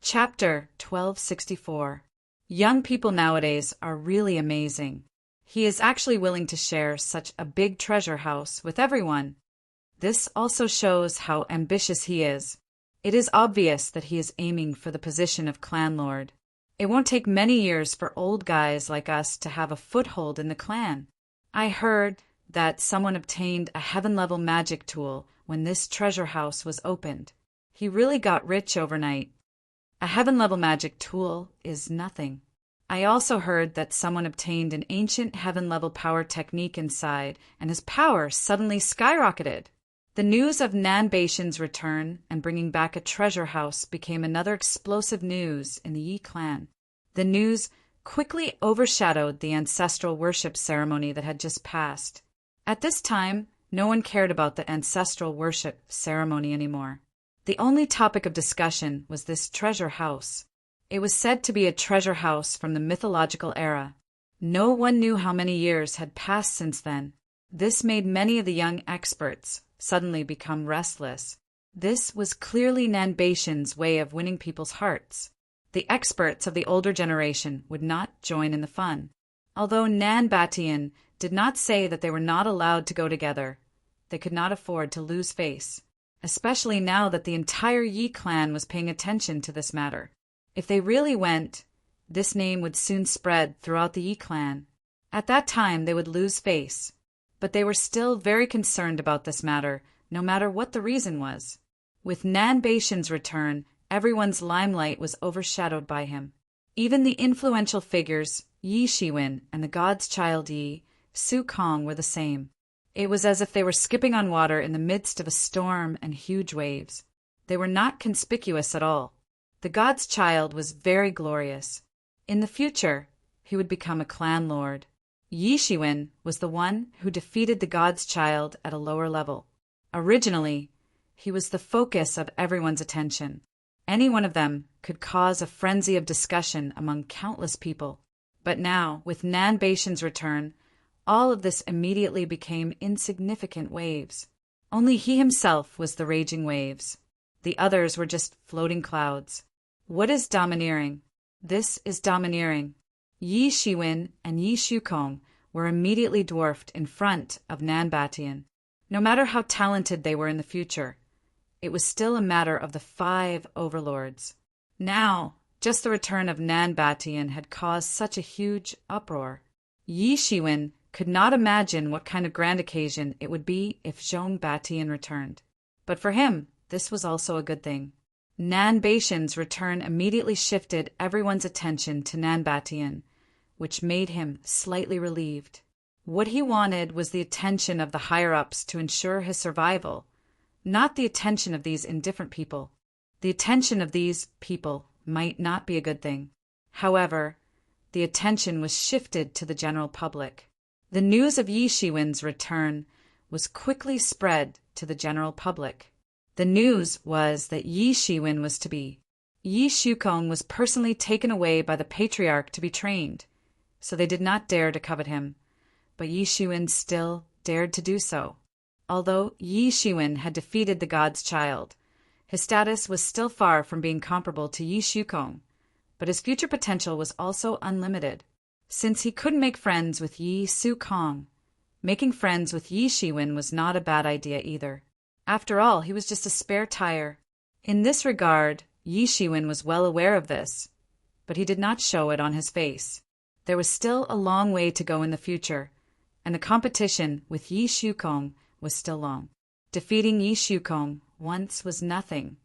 Chapter 1264. Young people nowadays are really amazing. He is actually willing to share such a big treasure house with everyone. This also shows how ambitious he is. It is obvious that he is aiming for the position of clan lord. It won't take many years for old guys like us to have a foothold in the clan. I heard that someone obtained a heaven-level magic tool when this treasure house was opened. He really got rich overnight. A heaven-level magic tool is nothing. I also heard that someone obtained an ancient heaven-level power technique inside, and his power suddenly skyrocketed. The news of Nan Baishin's return and bringing back a treasure house became another explosive news in the Yi clan. The news quickly overshadowed the ancestral worship ceremony that had just passed. At this time, no one cared about the ancestral worship ceremony anymore. The only topic of discussion was this treasure house. It was said to be a treasure house from the mythological era. No one knew how many years had passed since then. This made many of the young experts suddenly become restless. This was clearly Nan Baishin's way of winning people's hearts. The experts of the older generation would not join in the fun. Although Nan Batian did not say that they were not allowed to go together, they could not afford to lose face, especially now that the entire Yi clan was paying attention to this matter. If they really went, this name would soon spread throughout the Yi clan. At that time they would lose face. But they were still very concerned about this matter, no matter what the reason was. With Nan Baishin's return, everyone's limelight was overshadowed by him. Even the influential figures, Yi Shiwen and the god's child Yi, Su Kong, were the same. It was as if they were skipping on water in the midst of a storm and huge waves. They were not conspicuous at all. The god's child was very glorious. In the future, he would become a clan lord. Yi Shiwen was the one who defeated the god's child at a lower level. Originally, he was the focus of everyone's attention. Any one of them could cause a frenzy of discussion among countless people. But now, with Nan Baishin's return, all of this immediately became insignificant waves. Only he himself was the raging waves. The others were just floating clouds. What is domineering? This is domineering. Yi Shiwen and Yi Shukong were immediately dwarfed in front of Nan Batian. No matter how talented they were in the future, it was still a matter of the 5 overlords. Now, just the return of Nan Batian had caused such a huge uproar. Yi Shiwen could not imagine what kind of grand occasion it would be if Zhong Batian returned. But for him, this was also a good thing. Nan Baishin's return immediately shifted everyone's attention to Nan Batian, which made him slightly relieved. What he wanted was the attention of the higher-ups to ensure his survival, not the attention of these indifferent people. The attention of these people might not be a good thing. However, the attention was shifted to the general public. The news of Yi Shiwen's return was quickly spread to the general public. The news was that Yi Shiwen was to be. Yi Shukong was personally taken away by the patriarch to be trained, so they did not dare to covet him. But Yi Shiwen still dared to do so. Although Yi Shiwen had defeated the god's child, his status was still far from being comparable to Yi Shukong, but his future potential was also unlimited. Since he couldn't make friends with Yi Su Kong, making friends with Yi Shiwen was not a bad idea either. After all, he was just a spare tire. In this regard, Yi Shiwen was well aware of this, but he did not show it on his face. There was still a long way to go in the future, and the competition with Yi Shukong was still long. Defeating Yi Shukong once was nothing.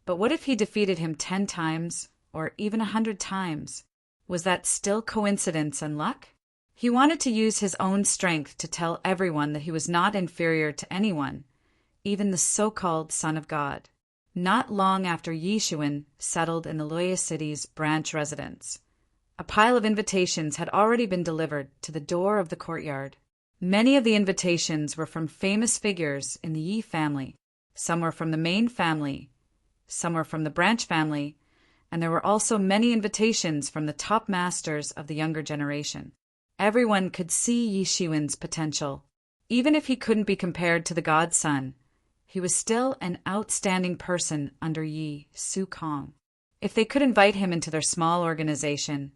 But what if he defeated him 10 times, or even 100 times? Was that still coincidence and luck? He wanted to use his own strength to tell everyone that he was not inferior to anyone, even the so-called Son of God. Not long after Yi Shiwen settled in the Loya City's branch residence, a pile of invitations had already been delivered to the door of the courtyard. Many of the invitations were from famous figures in the Yi family. Some were from the main family, some were from the branch family, and there were also many invitations from the top masters of the younger generation. Everyone could see Yi Shiwen's potential. Even if he couldn't be compared to the god's son, he was still an outstanding person under Yi Su Kong. If they could invite him into their small organization,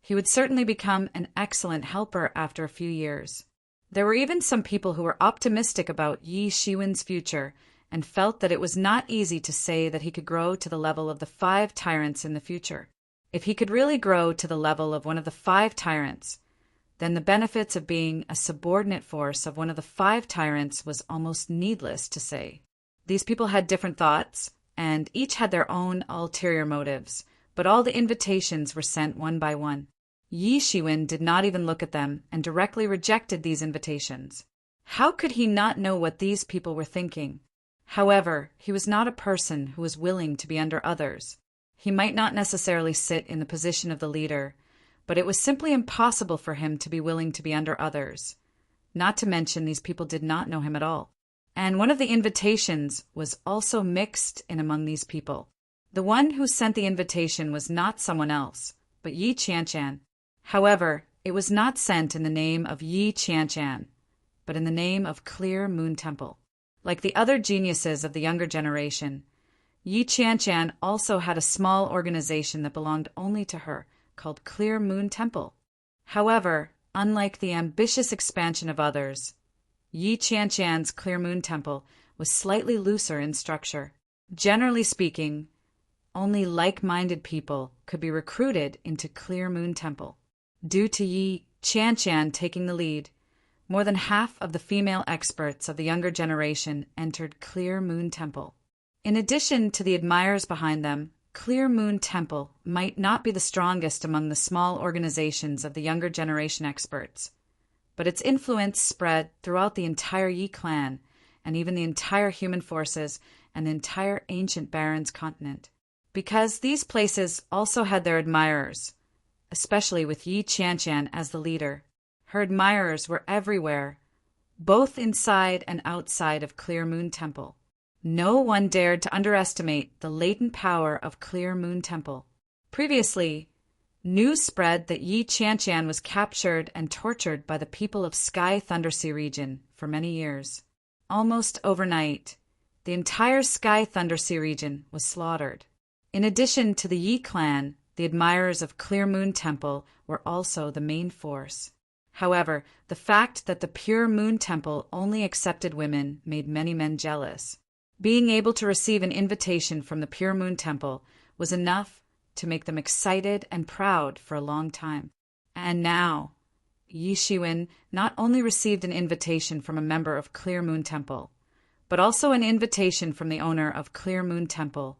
he would certainly become an excellent helper after a few years. There were even some people who were optimistic about Yi Shiwen's future and felt that it was not easy to say that he could grow to the level of the 5 tyrants in the future. If he could really grow to the level of one of the 5 tyrants, then the benefits of being a subordinate force of one of the 5 tyrants was almost needless to say. These people had different thoughts, and each had their own ulterior motives, but all the invitations were sent one by one. Yi Shiwen did not even look at them and directly rejected these invitations. How could he not know what these people were thinking? However, he was not a person who was willing to be under others. He might not necessarily sit in the position of the leader, but it was simply impossible for him to be willing to be under others. Not to mention these people did not know him at all. And one of the invitations was also mixed in among these people. The one who sent the invitation was not someone else, but Yi Qianshan. However, it was not sent in the name of Yi Qianshan, but in the name of Clear Moon Temple. Like the other geniuses of the younger generation, Yi Qianshan also had a small organization that belonged only to her, called Clear Moon Temple. However, unlike the ambitious expansion of others, Yi Qianshan's Clear Moon Temple was slightly looser in structure. Generally speaking, only like-minded people could be recruited into Clear Moon Temple. Due to Yi Qianshan taking the lead, more than half of the female experts of the younger generation entered Clear Moon Temple. In addition to the admirers behind them, Clear Moon Temple might not be the strongest among the small organizations of the younger generation experts, but its influence spread throughout the entire Yi clan and even the entire human forces and the entire ancient Barrens continent. Because these places also had their admirers, especially with Yi Qianshan as the leader. Her admirers were everywhere, both inside and outside of Clear Moon Temple. No one dared to underestimate the latent power of Clear Moon Temple. Previously, news spread that Yi Qianshan was captured and tortured by the people of Sky Thundersea region for many years. Almost overnight, the entire Sky Thundersea region was slaughtered. In addition to the Yi clan, the admirers of Clear Moon Temple were also the main force. However, the fact that the Pure Moon Temple only accepted women made many men jealous. Being able to receive an invitation from the Pure Moon Temple was enough to make them excited and proud for a long time. And now, Yi Shiwen not only received an invitation from a member of Clear Moon Temple, but also an invitation from the owner of Clear Moon Temple,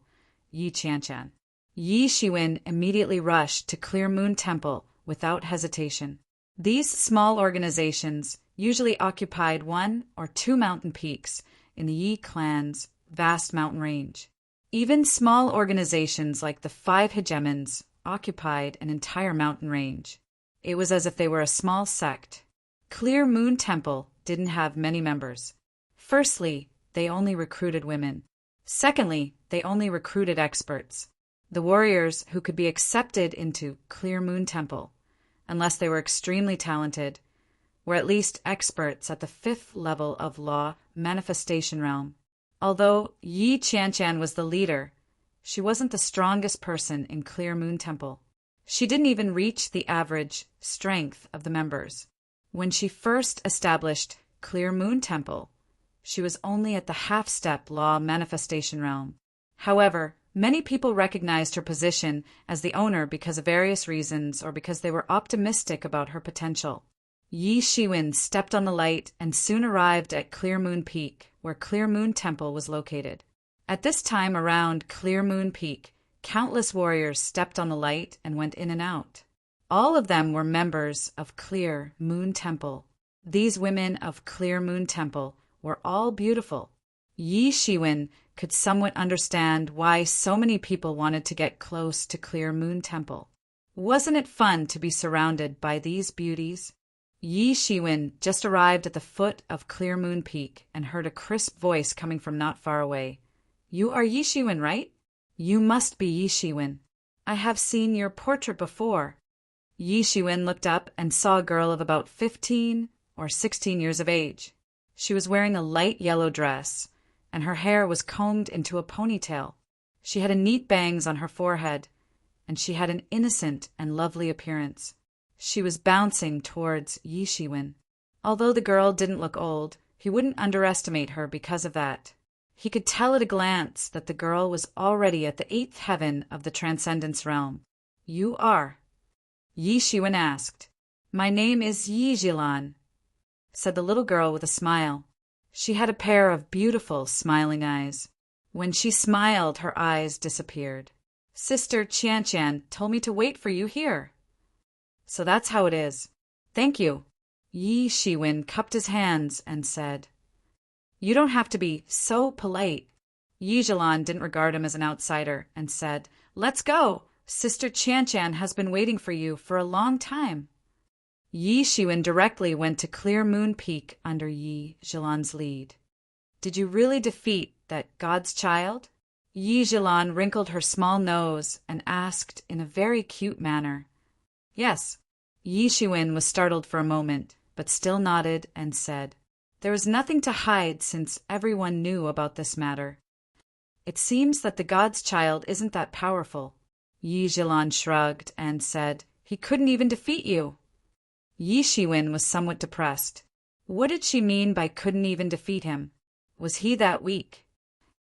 Yi Qianshan. Yi Shiwen immediately rushed to Clear Moon Temple without hesitation. These small organizations usually occupied 1 or 2 mountain peaks in the Yi clan's vast mountain range. Even small organizations like the 5 hegemons occupied an entire mountain range. It was as if they were a small sect. Clear Moon Temple didn't have many members. Firstly, they only recruited women. Secondly, they only recruited experts. The warriors who could be accepted into Clear Moon Temple, unless they were extremely talented, were at least experts at the 5th level of law manifestation realm. Although Yi Qianshan was the leader, she wasn't the strongest person in Clear Moon Temple. She didn't even reach the average strength of the members. When she first established Clear Moon Temple, she was only at the half-step law manifestation realm. However, many people recognized her position as the owner because of various reasons or because they were optimistic about her potential. Yi Shiwen stepped on the light and soon arrived at Clear Moon Peak, where Clear Moon Temple was located. At this time around Clear Moon Peak, countless warriors stepped on the light and went in and out. All of them were members of Clear Moon Temple. These women of Clear Moon Temple were all beautiful. Yi Shiwen could somewhat understand why so many people wanted to get close to Clear Moon Temple. Wasn't it fun to be surrounded by these beauties? Yi Shiwen just arrived at the foot of Clear Moon Peak and heard a crisp voice coming from not far away. "You are Yi Shiwen, right?" "You must be Yi Shiwen. I have seen your portrait before." Yi Shiwen looked up and saw a girl of about 15 or 16 years of age. She was wearing a light yellow dress, and her hair was combed into a ponytail. She had a neat bangs on her forehead, and she had an innocent and lovely appearance. She was bouncing towards Yi Shiwen. Although the girl didn't look old, he wouldn't underestimate her because of that. He could tell at a glance that the girl was already at the 8th heaven of the Transcendence realm. "You are?" Yi Shiwen asked. "My name is Yi Jilan," said the little girl with a smile. She had a pair of beautiful, smiling eyes. When she smiled, her eyes disappeared. "Sister Qian told me to wait for you here." "So that's how it is. Thank you." Yi Shiwen cupped his hands and said, "You don't have to be so polite." Yi Jilan didn't regard him as an outsider and said, "Let's go. Sister Qian has been waiting for you for a long time." Yi Shiwen directly went to Clear Moon Peak under Yi Jilan's lead. "Did you really defeat that God's child?" Yi Jilan wrinkled her small nose and asked in a very cute manner. "Yes." Yi Shiwen was startled for a moment, but still nodded and said, "There was nothing to hide since everyone knew about this matter." "It seems that the God's child isn't that powerful." Yi Jilan shrugged and said, "He couldn't even defeat you." Yi Shiwen was somewhat depressed. What did she mean by couldn't even defeat him? Was he that weak?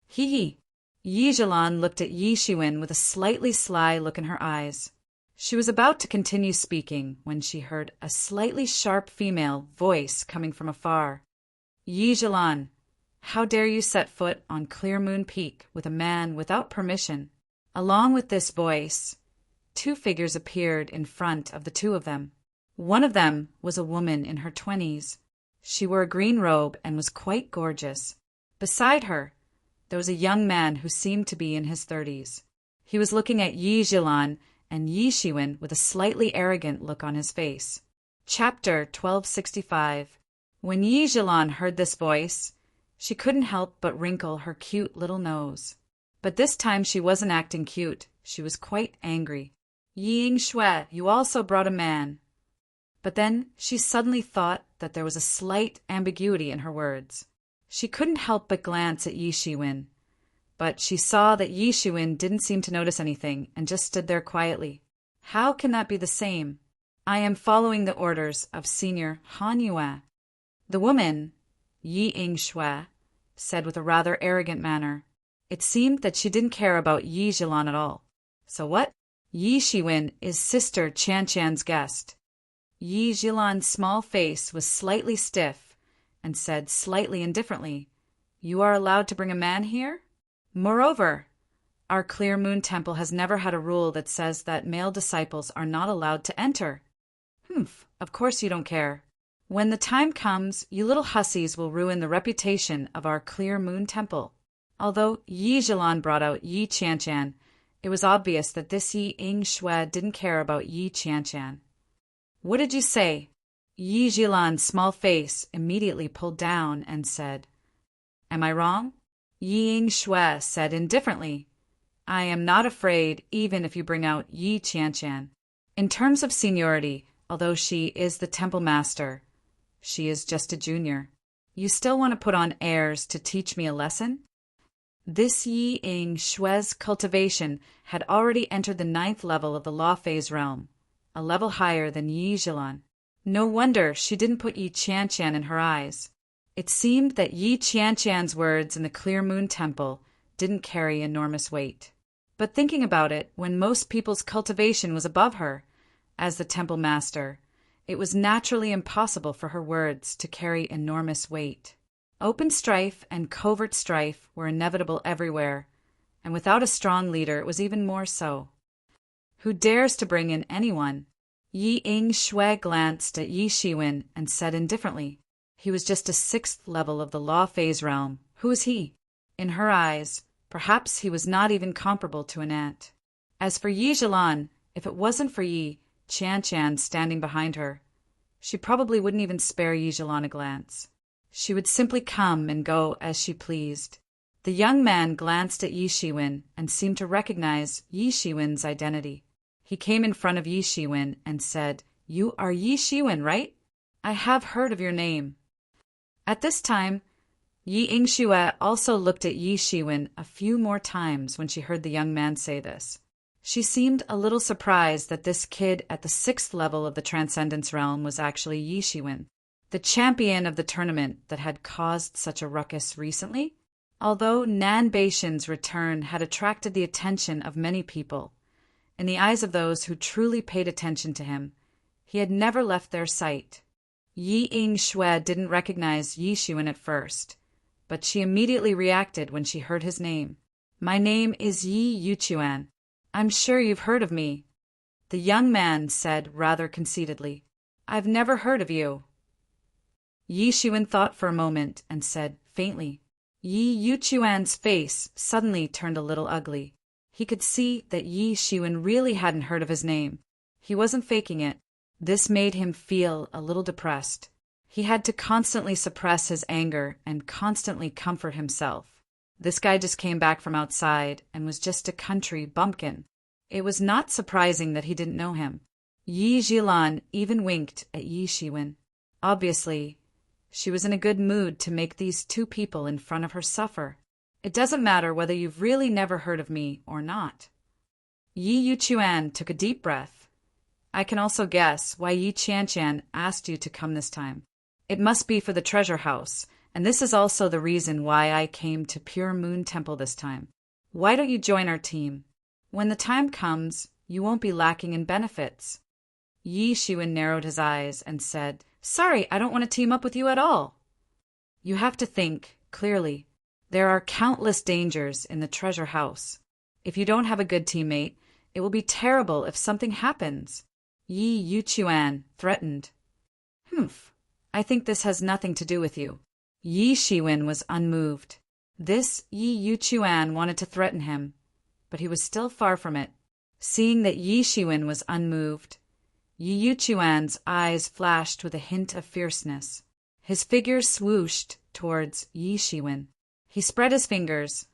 Hee. Yi Jilan looked at Yi Shiwen with a slightly sly look in her eyes. She was about to continue speaking when she heard a slightly sharp female voice coming from afar. "Yi Jilan, how dare you set foot on Clear Moon Peak with a man without permission?" Along with this voice, 2 figures appeared in front of the 2 of them. One of them was a woman in her 20s. She wore a green robe and was quite gorgeous. Beside her, there was a young man who seemed to be in his 30s. He was looking at Yi Jilan and Yi Shiwen with a slightly arrogant look on his face. Chapter 1265. When Yi Jilan heard this voice, she couldn't help but wrinkle her cute little nose. But this time she wasn't acting cute. She was quite angry. "Ying Shui, you also brought a man." But then she suddenly thought that there was a slight ambiguity in her words. She couldn't help but glance at Yi Shiwen, but she saw that Yi Shiwen didn't seem to notice anything and just stood there quietly. How can that be the same? "I am following the orders of Senior Han Yue." The woman, Yi Shui, said with a rather arrogant manner. It seemed that she didn't care about Yi Jilan at all. "So what?" "Yi Shiwen is Sister Qian's guest." Yi Jilan's small face was slightly stiff and said slightly indifferently, "You are allowed to bring a man here? Moreover, our Clear Moon Temple has never had a rule that says that male disciples are not allowed to enter." "Humph, of course you don't care. When the time comes, you little hussies will ruin the reputation of our Clear Moon Temple." Although Yi Jilan brought out Yi Qian, it was obvious that this Yi Shui didn't care about Yi Qian. "What did you say?" Yi Jilan's small face immediately pulled down and said, "Am I wrong?" Yi Shui said indifferently, "I am not afraid even if you bring out Yi Qian. In terms of seniority, although she is the temple master, she is just a junior. You still want to put on airs to teach me a lesson?" This Yi Shui's cultivation had already entered the 9th level of the law phase realm, a level higher than Yi Jilan. No wonder she didn't put Yi Qian in her eyes. It seemed that Yi Qian's words in the Clear Moon Temple didn't carry enormous weight. But thinking about it, when most people's cultivation was above her, as the temple master, it was naturally impossible for her words to carry enormous weight. Open strife and covert strife were inevitable everywhere, and without a strong leader it was even more so. Who dares to bring in anyone? Yi Shui glanced at Yi Shiwen and said indifferently, "He was just a 6th level of the law phase realm. Who is he?" In her eyes, perhaps he was not even comparable to an ant. As for Yi Jilan, if it wasn't for Yi Qian standing behind her, she probably wouldn't even spare Yi Jilan a glance. She would simply come and go as she pleased. The young man glanced at Yi Shiwen and seemed to recognize Yi Shiwen's identity. He came in front of Yi Shiwen and said, "You are Yi Shiwen, right? I have heard of your name." At this time, Yi Shui also looked at Yi Shiwen a few more times when she heard the young man say this. She seemed a little surprised that this kid at the 6th level of the Transcendence Realm was actually Yi Shiwen, the champion of the tournament that had caused such a ruckus recently. Although Nan Beishin's return had attracted the attention of many people, in the eyes of those who truly paid attention to him, he had never left their sight. Yi Ying-shue didn't recognize Yi Shiwen at first, but she immediately reacted when she heard his name. "My name is Yi Yuchuan. I'm sure you've heard of me," the young man said rather conceitedly. "I've never heard of you." Yi Shiwen thought for a moment and said faintly. Yi Yuchuan's face suddenly turned a little ugly. He could see that Yi Shiwen really hadn't heard of his name. He wasn't faking it. This made him feel a little depressed. He had to constantly suppress his anger and constantly comfort himself. This guy just came back from outside and was just a country bumpkin. It was not surprising that he didn't know him. Yi Jilan even winked at Yi Shiwen. Obviously, she was in a good mood to make these two people in front of her suffer. "It doesn't matter whether you've really never heard of me or not." Yi Yuchuan took a deep breath. "I can also guess why Yi Qianqian asked you to come this time. It must be for the treasure house, and this is also the reason why I came to Pure Moon Temple this time. Why don't you join our team? When the time comes, you won't be lacking in benefits." Yi Shiwen narrowed his eyes and said, "Sorry, I don't want to team up with you at all." "You have to think clearly. There are countless dangers in the treasure house. If you don't have a good teammate, it will be terrible if something happens," Yi Yuchuan threatened. "Humph. I think this has nothing to do with you." Yi Shiwen was unmoved. This Yi Yuchuan wanted to threaten him, but he was still far from it. Seeing that Yi Shiwen was unmoved, Yi Yuchuan's eyes flashed with a hint of fierceness. His figure swooshed towards Yi Shiwen. He spread his fingers,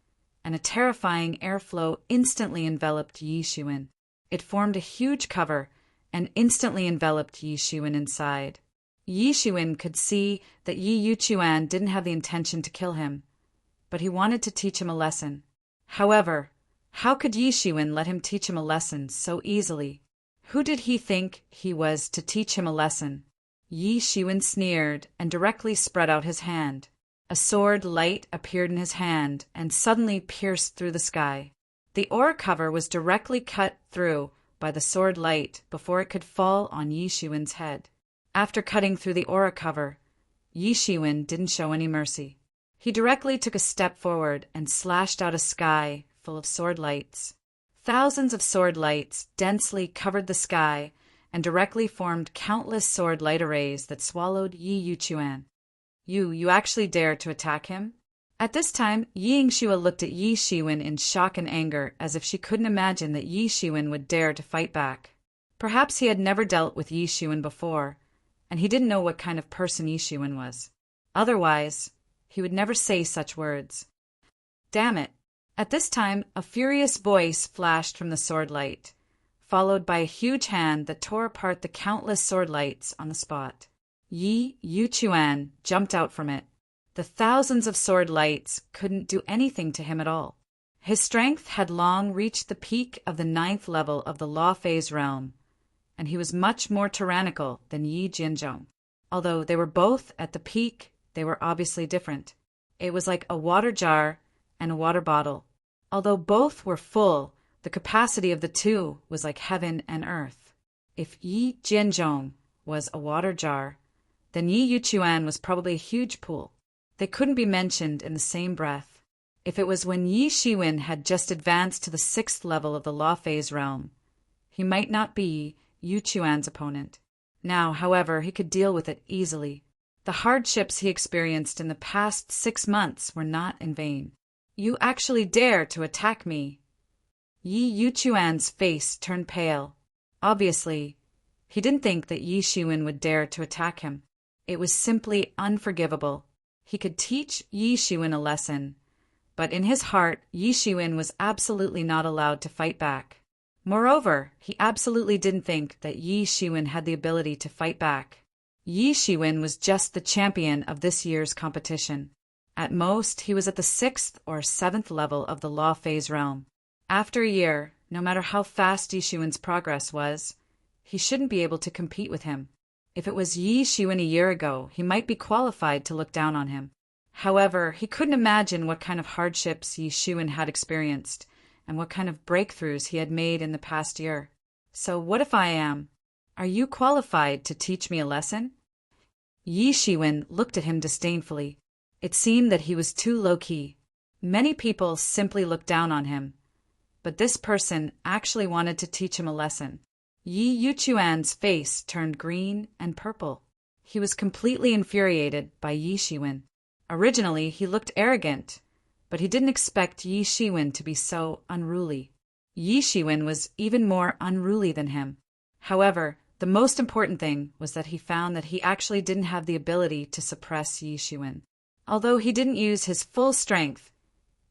and a terrifying airflow instantly enveloped Yi Shiwen. It formed a huge cover and instantly enveloped Yi Shiwen inside. Yi Shiwen could see that Yi Yuchuan didn't have the intention to kill him, but he wanted to teach him a lesson. However, how could Yi Shiwen let him teach him a lesson so easily? Who did he think he was to teach him a lesson? Yi Shiwen sneered and directly spread out his hand. A sword light appeared in his hand and suddenly pierced through the sky. The aura cover was directly cut through by the sword light before it could fall on Yi Shiwen's head. After cutting through the aura cover, Yi Shiwen didn't show any mercy. He directly took a step forward and slashed out a sky full of sword lights. Thousands of sword lights densely covered the sky and directly formed countless sword light arrays that swallowed Yi Yuchuan. You actually dare to attack him?" At this time, Yi Yingxue looked at Yi Shiwen in shock and anger, as if she couldn't imagine that Yi Shiwen would dare to fight back. Perhaps he had never dealt with Yi Shiwen before, and he didn't know what kind of person Yi Shiwen was. Otherwise, he would never say such words. Damn it. At this time, a furious voice flashed from the sword light, followed by a huge hand that tore apart the countless sword lights on the spot. Yi Yuchuan jumped out from it. The thousands of sword lights couldn't do anything to him at all. His strength had long reached the peak of the 9th level of the Law Phase realm, and he was much more tyrannical than Yi Jinzhong. Although they were both at the peak, they were obviously different. It was like a water jar and a water bottle. Although both were full, the capacity of the two was like heaven and earth. If Yi Jinzhong was a water jar, then Yi Yuchuan was probably a huge pool. They couldn't be mentioned in the same breath. If it was when Yi Shiwen had just advanced to the 6th level of the Law Phase realm, he might not be Yuchuan's opponent. Now, however, he could deal with it easily. The hardships he experienced in the past 6 months were not in vain. "You actually dare to attack me?" Yi Yuchuan's face turned pale. Obviously, he didn't think that Yi Shiwen would dare to attack him. It was simply unforgivable. He could teach Yi Shiwen a lesson, but in his heart, Yi Shiwen was absolutely not allowed to fight back. Moreover, he absolutely didn't think that Yi Shiwen had the ability to fight back. Yi Shiwen was just the champion of this year's competition. At most, he was at the 6th or 7th level of the Law Phase realm. After a year, No matter how fast Yi Xuan's progress was, he shouldn't be able to compete with him. If it was Yi Xuan a year ago, he might be qualified to look down on him. However, he couldn't imagine what kind of hardships Yi Xuan had experienced and what kind of breakthroughs he had made in the past year. So what if I am? Are you qualified to teach me a lesson? Yi Xuan looked at him disdainfully. It seemed that he was too low-key. Many people simply looked down on him, but this person actually wanted to teach him a lesson. Yi Yuchuan's face turned green and purple. He was completely infuriated by Yi Xuan. Originally, he looked arrogant, but he didn't expect Yi Xuan to be so unruly. Yi Xuan was even more unruly than him. However, the most important thing was that he found that he actually didn't have the ability to suppress Yi Xuan. Although he didn't use his full strength,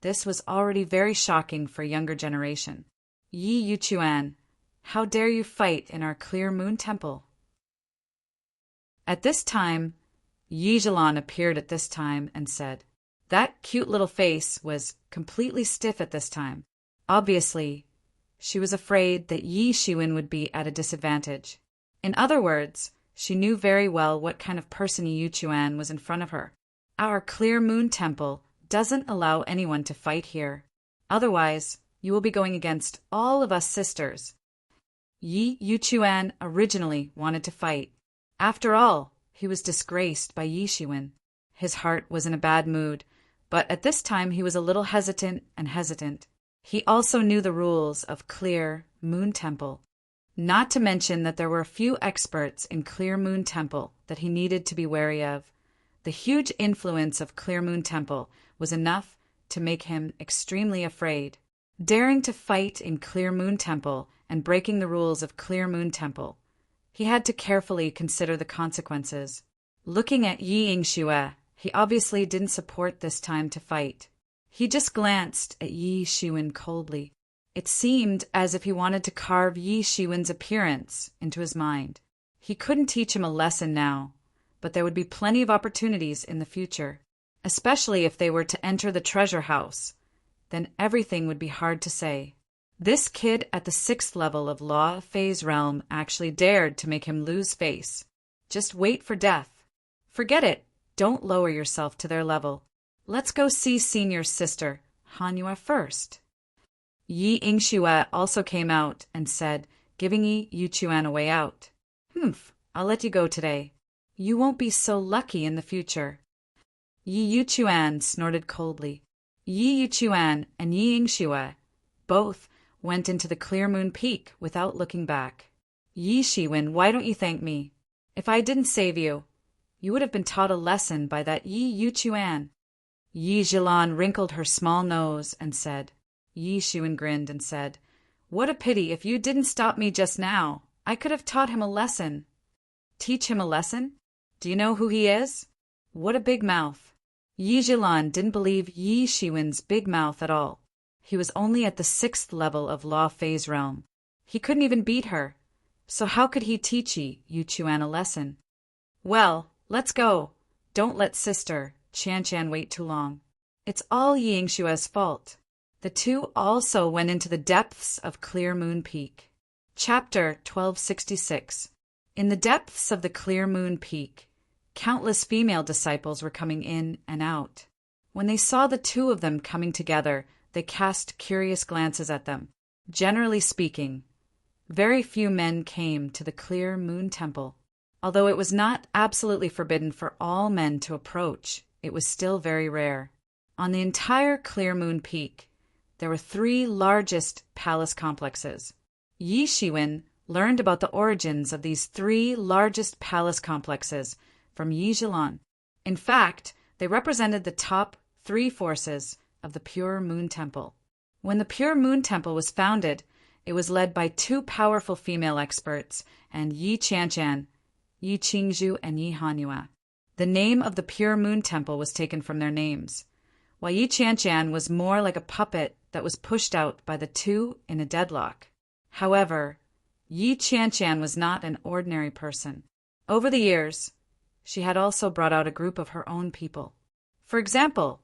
this was already very shocking for a younger generation. Yi Yuchuan, how dare you fight in our clear moon temple? At this time, Yi Zhilan appeared at this time and said, that cute little face was completely stiff at this time. Obviously, she was afraid that Yi Xuan would be at a disadvantage. In other words, she knew very well what kind of person Yi Yuchuan was in front of her. Our clear moon temple doesn't allow anyone to fight here. Otherwise, you will be going against all of us sisters. Yi Yuchuan originally wanted to fight. After all, he was disgraced by Yi Xuan. His heart was in a bad mood, but at this time he was a little hesitant. He also knew the rules of Clear Moon Temple. Not to mention that there were a few experts in Clear Moon Temple that he needed to be wary of. The huge influence of Clear Moon Temple was enough to make him extremely afraid. Daring to fight in Clear Moon Temple and breaking the rules of Clear Moon Temple, he had to carefully consider the consequences. Looking at Yi Yingxue, he obviously didn't support this time to fight. He just glanced at Yi Xuan coldly. It seemed as if he wanted to carve Yi Xuan's appearance into his mind. He couldn't teach him a lesson now, but there would be plenty of opportunities in the future, especially if they were to enter the treasure house. Then everything would be hard to say. This kid at the 6th level of Law Phase Realm actually dared to make him lose face. Just wait for death. Forget it. Don't lower yourself to their level. Let's go see Senior Sister Hanyua first. Yi Yingxue also came out and said, giving Yi Yuchuan a way out. I'll let you go today. You won't be so lucky in the future. Yi Yuchuan snorted coldly. Yi Yuchuan and Yi Yingxue both went into the Clear Moon Peak without looking back. Yi Xuan, why don't you thank me? If I didn't save you, you would have been taught a lesson by that Yi Yuchuan. Yi Zhilan wrinkled her small nose and said. Yi Xuan grinned and said, what a pity, if you didn't stop me just now, I could have taught him a lesson. Teach him a lesson? Do you know who he is? What a big mouth. Yi Zhilan didn't believe Yi Xuan's big mouth at all. He was only at the 6th level of Law Phase Realm. He couldn't even beat her. So how could he teach Yi Yuchuan a lesson? Well, let's go. Don't let Sister Chan wait too long. It's all Yi Yingxue's fault. The two also went into the depths of Clear Moon Peak. Chapter 1266. In the depths of the Clear Moon Peak, countless female disciples were coming in and out. When they saw the two of them coming together, they cast curious glances at them. Generally speaking, very few men came to the Clear Moon Temple. Although it was not absolutely forbidden for all men to approach, it was still very rare. On the entire Clear Moon Peak, there were 3 largest palace complexes. Yi Xuan learned about the origins of these 3 largest palace complexes from Yi Zhilan. In fact, they represented the top 3 forces of the Pure Moon Temple. When the Pure Moon Temple was founded, it was led by 2 powerful female experts, and Yi Qianchan, Yi Qingzhu, and Yi Hanyua. The name of the Pure Moon Temple was taken from their names, while Yi Qianchan was more like a puppet that was pushed out by the 2 in a deadlock. However, Yi Qianchan was not an ordinary person. Over the years, she had also brought out a group of her own people. For example,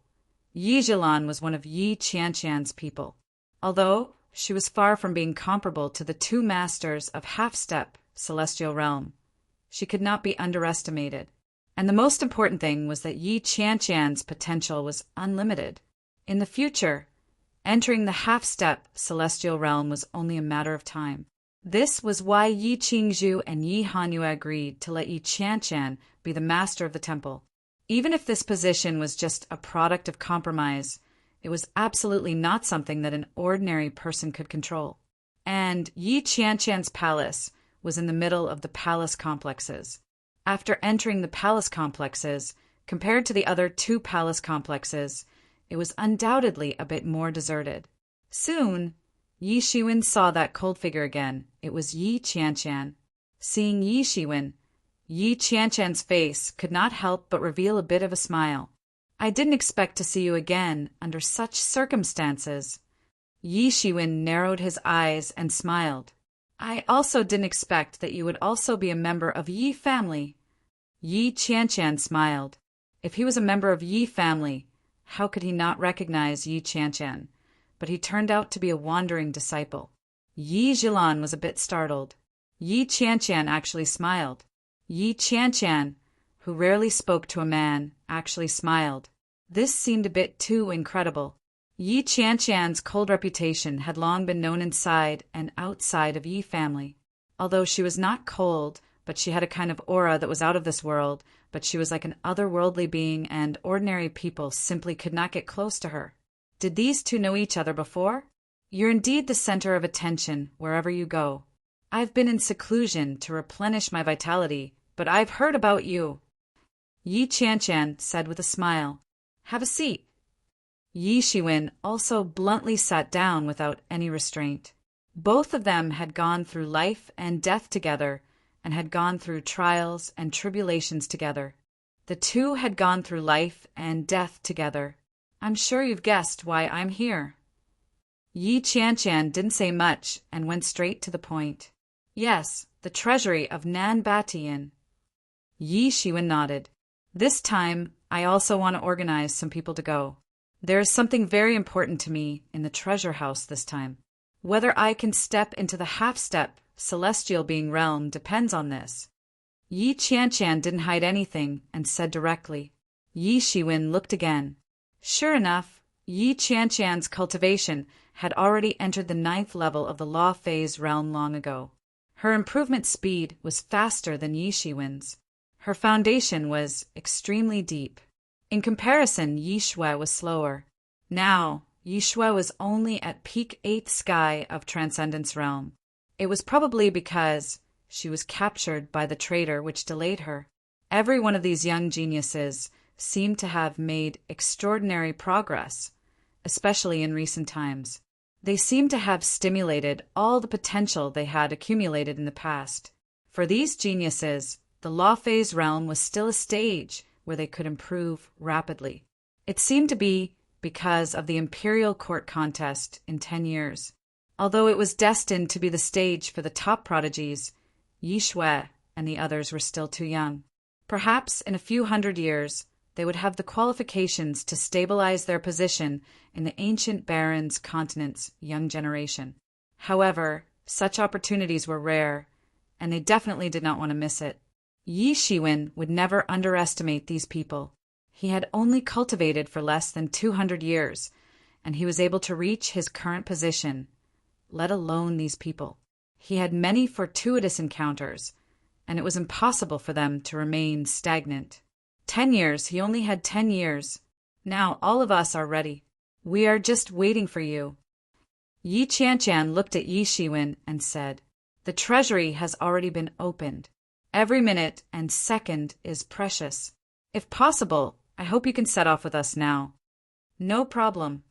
Yi Zhilan was one of Yi Qianchan's people. Although She was far from being comparable to the two masters of half-step celestial realm. She could not be underestimated. And the most important thing was that Yi Qianqian's potential was unlimited. In the future, entering the half-step celestial realm was only a matter of time. This was why Yi Qingzhu and Yi Hanyue agreed to let Yi Qianqian be the master of the temple. Even if this position was just a product of compromise, it was absolutely not something that an ordinary person could control. And Yi Qianqian's palace was in the middle of the palace complexes. After entering the palace complexes, compared to the other two palace complexes, it was undoubtedly a bit more deserted. Soon, Yi Shiwen saw that cold figure again. It was Yi Qianqian. Seeing Yi Shiwen, Yi Qianqian's face could not help but reveal a bit of a smile. I didn't expect to see you again under such circumstances. Yi Shiwen narrowed his eyes and smiled. I also didn't expect that you would also be a member of Yi family. Yi Qianqian smiled. If he was a member of Yi family, how could he not recognize Yi Qianqian? But he turned out to be a wandering disciple. Yi Zhilan was a bit startled. Yi Qianqian actually smiled. Yi Qianqian, who rarely spoke to a man, actually smiled. This seemed a bit too incredible. Yi Qianqian's cold reputation had long been known inside and outside of Yi family. Although she was not cold, but she had a kind of aura that was out of this world, but she was like an otherworldly being and ordinary people simply could not get close to her. Did these two know each other before? You're indeed the center of attention wherever you go. I've been in seclusion to replenish my vitality, but I've heard about you. Yi Qianqian said with a smile. Have a seat. Yi Shiwen also bluntly sat down without any restraint. Both of them had gone through life and death together and had gone through trials and tribulations together. The two had gone through life and death together. I'm sure you've guessed why I'm here. Yi Qianqian didn't say much and went straight to the point. Yes, the treasury of Nan Batian. Yi Shiwen nodded. This time, I also want to organize some people to go. There is something very important to me in the treasure house this time. Whether I can step into the half-step celestial being realm depends on this. Yi Qianqian didn't hide anything and said directly. Yi Shiwen looked again. Sure enough, Yi Qianqian's cultivation had already entered the 9th level of the law phase realm long ago. Her improvement speed was faster than Yi Shiwen's. Her foundation was extremely deep. In comparison, Yi Shui was slower. Now, Yi Shui was only at peak 8th sky of Transcendence realm. It was probably because she was captured by the traitor which delayed her. Every one of these young geniuses seemed to have made extraordinary progress, especially in recent times. They seemed to have stimulated all the potential they had accumulated in the past. For these geniuses, the law phase realm was still a stage where they could improve rapidly. It seemed to be because of the imperial court contest in 10 years. Although it was destined to be the stage for the top prodigies, Yi Shui and the others were still too young. Perhaps in a few hundred years, they would have the qualifications to stabilize their position in the ancient barons' continent's young generation. However, such opportunities were rare, and they definitely did not want to miss it. Yi Shiwen would never underestimate these people. He had only cultivated for less than 200 years, and he was able to reach his current position, let alone these people. He had many fortuitous encounters, and it was impossible for them to remain stagnant. 10 years, he only had 10 years. Now all of us are ready. We are just waiting for you. Yi Qianqian looked at Yi Shiwen and said, The treasury has already been opened. Every minute and second is precious. If possible, I hope you can set off with us now. No problem,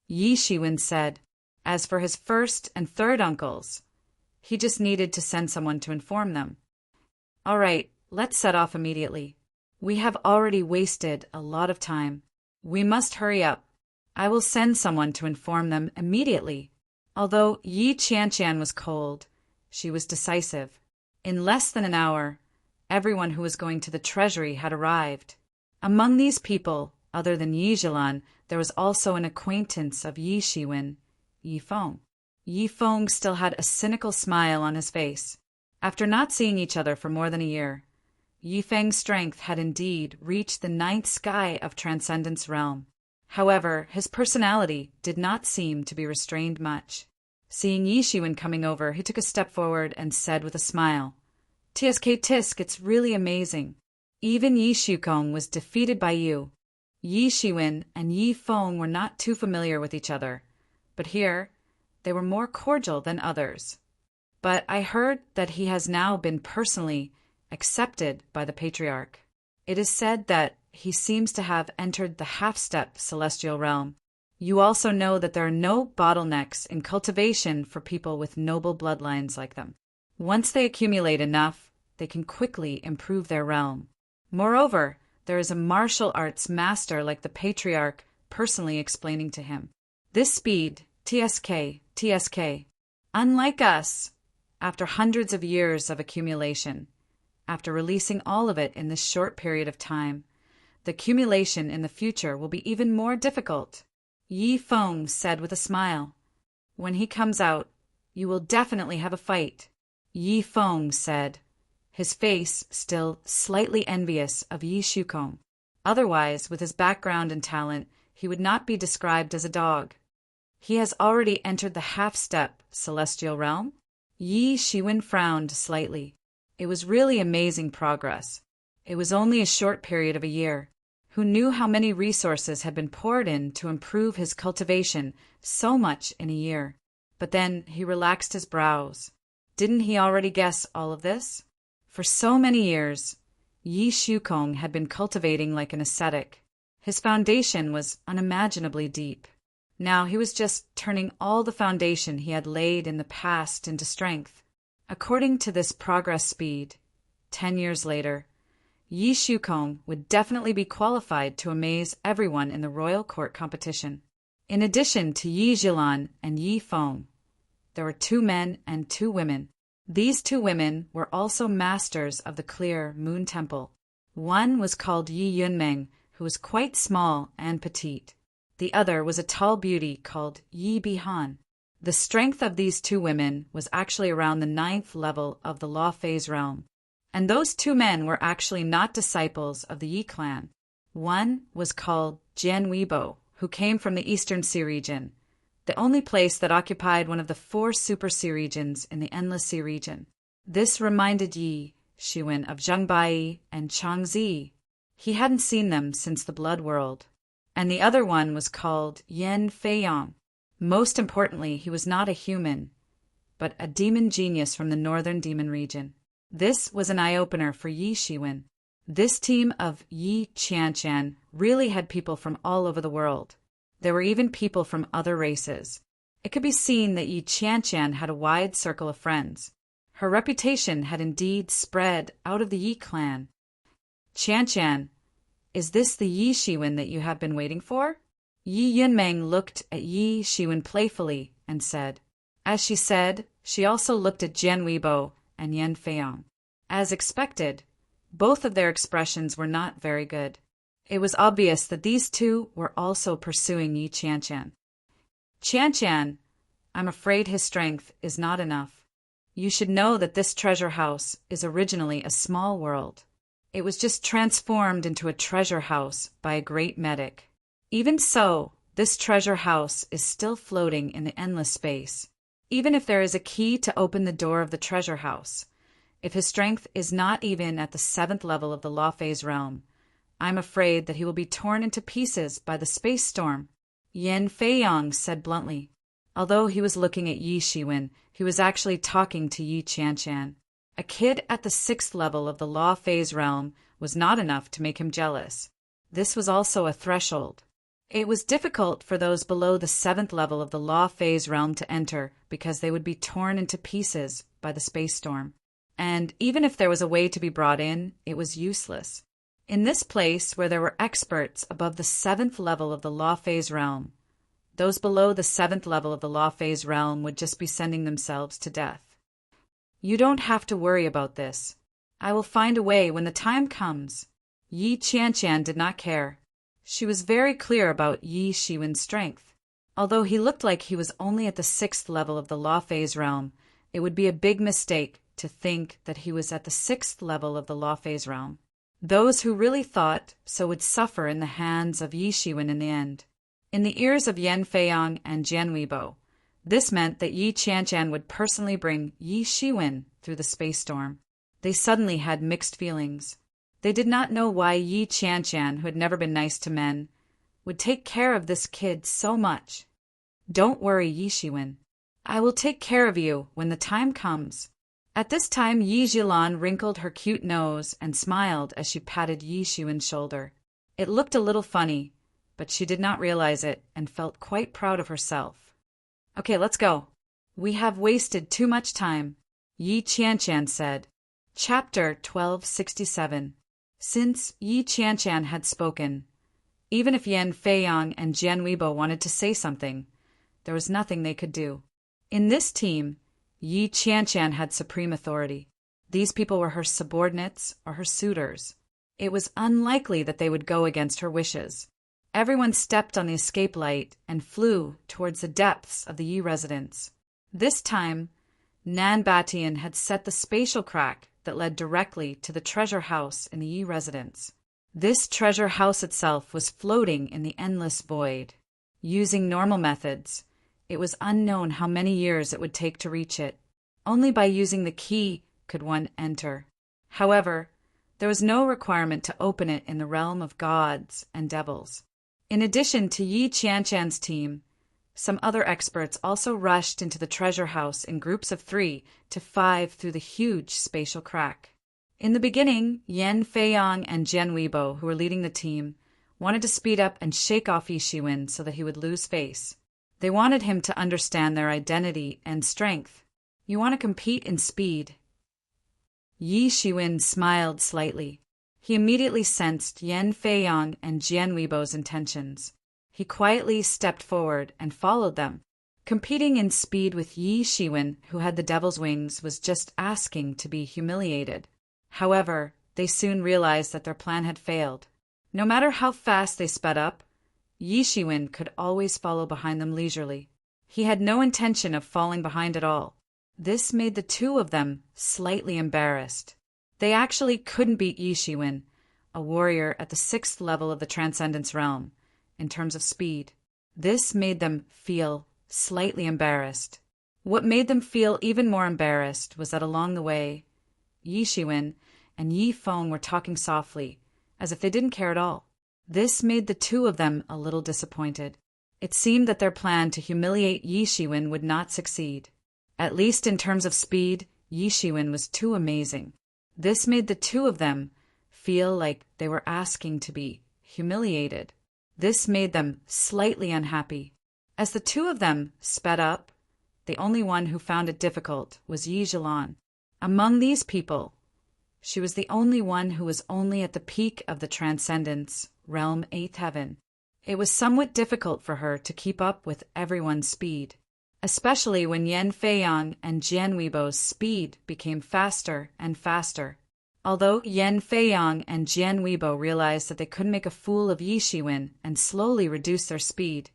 Yi Shiwen said. As for his first and third uncles, he just needed to send someone to inform them. All right, let's set off immediately. We have already wasted a lot of time. We must hurry up. I will send someone to inform them immediately. Although Yi Qianqian was cold, she was decisive. In less than an hour, everyone who was going to the treasury had arrived. Among these people, other than Yi Zhilan, there was also an acquaintance of Yi Shiwen, Yi Feng. Yi Feng still had a cynical smile on his face. After not seeing each other for more than a year, Yi Feng's strength had indeed reached the ninth sky of Transcendence Realm. However, his personality did not seem to be restrained much. Seeing Yi Shiwen coming over, he took a step forward and said with a smile, "TSK Tisk, it's really amazing. Even Yi Shukong was defeated by you." Yi Shiwen and Yi Feng were not too familiar with each other, but here they were more cordial than others. "But I heard that he has now been personally accepted by the Patriarch. It is said that he seems to have entered the half-step celestial realm. You also know that there are no bottlenecks in cultivation for people with noble bloodlines like them. Once they accumulate enough, they can quickly improve their realm. Moreover, there is a martial arts master like the Patriarch personally explaining to him. This speed, TSK. Unlike us, after hundreds of years of accumulation, after releasing all of it in this short period of time, the accumulation in the future will be even more difficult." Yi Feng said with a smile, "When he comes out, you will definitely have a fight." Yi Feng said, his face still slightly envious of Yi Shukong. Otherwise, with his background and talent, he would not be described as a dog. "He has already entered the half-step celestial realm?" Yi Shiwen frowned slightly. It was really amazing progress. It was only a short period of a year. Who knew how many resources had been poured in to improve his cultivation so much in a year? But then he relaxed his brows. Didn't he already guess all of this? For so many years, Yi Shukong had been cultivating like an ascetic. His foundation was unimaginably deep. Now he was just turning all the foundation he had laid in the past into strength. According to this progress speed, 10 years later, Yi Shukong would definitely be qualified to amaze everyone in the royal court competition. In addition to Yi Zhilan and Yi Feng, there were 2 men and 2 women. These 2 women were also masters of the clear Moon Temple. One was called Yi Yunmeng, who was quite small and petite. The other was a tall beauty called Yi Bihan. The strength of these 2 women was actually around the 9th level of the Law Phase realm. And those 2 men were actually not disciples of the Yi clan. One was called Jian Weibo, who came from the Eastern Sea region, the only place that occupied one of the 4 super sea regions in the Endless Sea region. This reminded Yi Shiwen of Zheng Bai and Changzi. He hadn't seen them since the Blood World. And the other one was called Yan Feiyang. Most importantly, he was not a human, but a demon genius from the northern demon region. This was an eye-opener for Yi Shiwen. This team of Yi Qianshan really had people from all over the world. There were even people from other races. It could be seen that Yi Qianshan had a wide circle of friends. Her reputation had indeed spread out of the Yi clan. "Qianshan, is this the Yi Shiwen that you have been waiting for?" Yi Yunmeng looked at Yi Shiwen playfully and said. As she said, she also looked at Jian Weibo and Yan Feiyang. As expected, both of their expressions were not very good. It was obvious that these 2 were also pursuing Yi Qianshan. "Qianshan, I'm afraid his strength is not enough. You should know that this treasure house is originally a small world. It was just transformed into a treasure house by a great medic. Even so, this treasure house is still floating in the endless space. Even if there is a key to open the door of the treasure house, if his strength is not even at the 7th level of the Law Phase realm, I'm afraid that he will be torn into pieces by the space storm." Yan Feiyang said bluntly. Although he was looking at Yi Shiwen, he was actually talking to Yi Qianshan. A kid at the 6th level of the Law Phase realm was not enough to make him jealous. This was also a threshold. It was difficult for those below the 7th level of the Law Phase realm to enter because they would be torn into pieces by the space storm. And even if there was a way to be brought in, it was useless. In this place where there were experts above the 7th level of the Law Phase realm, those below the 7th level of the Law Phase realm would just be sending themselves to death. "You don't have to worry about this. I will find a way when the time comes." Yi Qianshan did not care. She was very clear about Yi Shiwen's strength. Although he looked like he was only at the 6th level of the law phase realm, it would be a big mistake to think that he was at the 6th level of the law phase realm. Those who really thought so would suffer in the hands of Yi Shiwen in the end. In the ears of Yan Feiyang and Jian Weibo, this meant that Yi Qianqian would personally bring Yi Shiwen through the space storm. They suddenly had mixed feelings. They did not know why Yi Qianqian, who had never been nice to men, would take care of this kid so much. "Don't worry, Yi Shiwen. I will take care of you when the time comes." At this time, Yi Zhilan wrinkled her cute nose and smiled as she patted Yi Shiwen's shoulder. It looked a little funny, but she did not realize it and felt quite proud of herself. "Okay, let's go. We have wasted too much time," Yi Qianqian said. Chapter 1267. Since Yi Qianqian had spoken, even if Yan Feiyang and Jian Weibo wanted to say something, there was nothing they could do. In this team, Yi Qianqian had supreme authority. These people were her subordinates or her suitors. It was unlikely that they would go against her wishes. Everyone stepped on the escape light and flew towards the depths of the Yi residence. This time, Nan Batian had set the spatial crack that led directly to the treasure house in the Yi residence. This treasure house itself was floating in the endless void. Using normal methods, it was unknown how many years it would take to reach it. Only by using the key could one enter. However, there was no requirement to open it in the realm of gods and devils. In addition to Yi Qianqian's team, some other experts also rushed into the treasure house in groups of 3 to 5 through the huge spatial crack. In the beginning, Yan Feiyang and Jian Weibo, who were leading the team, wanted to speed up and shake off Yi Shiwen so that he would lose face. They wanted him to understand their identity and strength. "You want to compete in speed?" Yi Shiwen smiled slightly. He immediately sensed Yan Feiyang and Jian Weibo's intentions. He quietly stepped forward and followed them. Competing in speed with Yi Shiwen, who had the devil's wings, was just asking to be humiliated. However, they soon realized that their plan had failed. No matter how fast they sped up, Yi Shiwen could always follow behind them leisurely. He had no intention of falling behind at all. This made the two of them slightly embarrassed. They actually couldn't beat Yi Shiwen, a warrior at the 6th level of the Transcendence realm, in terms of speed. This made them feel slightly embarrassed. What made them feel even more embarrassed was that along the way, Yi Shiwen and Yi Feng were talking softly, as if they didn't care at all. This made the two of them a little disappointed. It seemed that their plan to humiliate Yi Shiwen would not succeed. At least in terms of speed, Yi Shiwen was too amazing. This made the two of them feel like they were asking to be humiliated. This made them slightly unhappy. As the two of them sped up, the only one who found it difficult was Yi Zhilan. Among these people, she was the only one who was only at the peak of the Transcendence realm 8th heaven. It was somewhat difficult for her to keep up with everyone's speed, especially when Yan Feiyang and Jian Weibo's speed became faster and faster. Although Yan Feiyang and Jian Weibo realized that they couldn't make a fool of Yi Shiwen and slowly reduce their speed,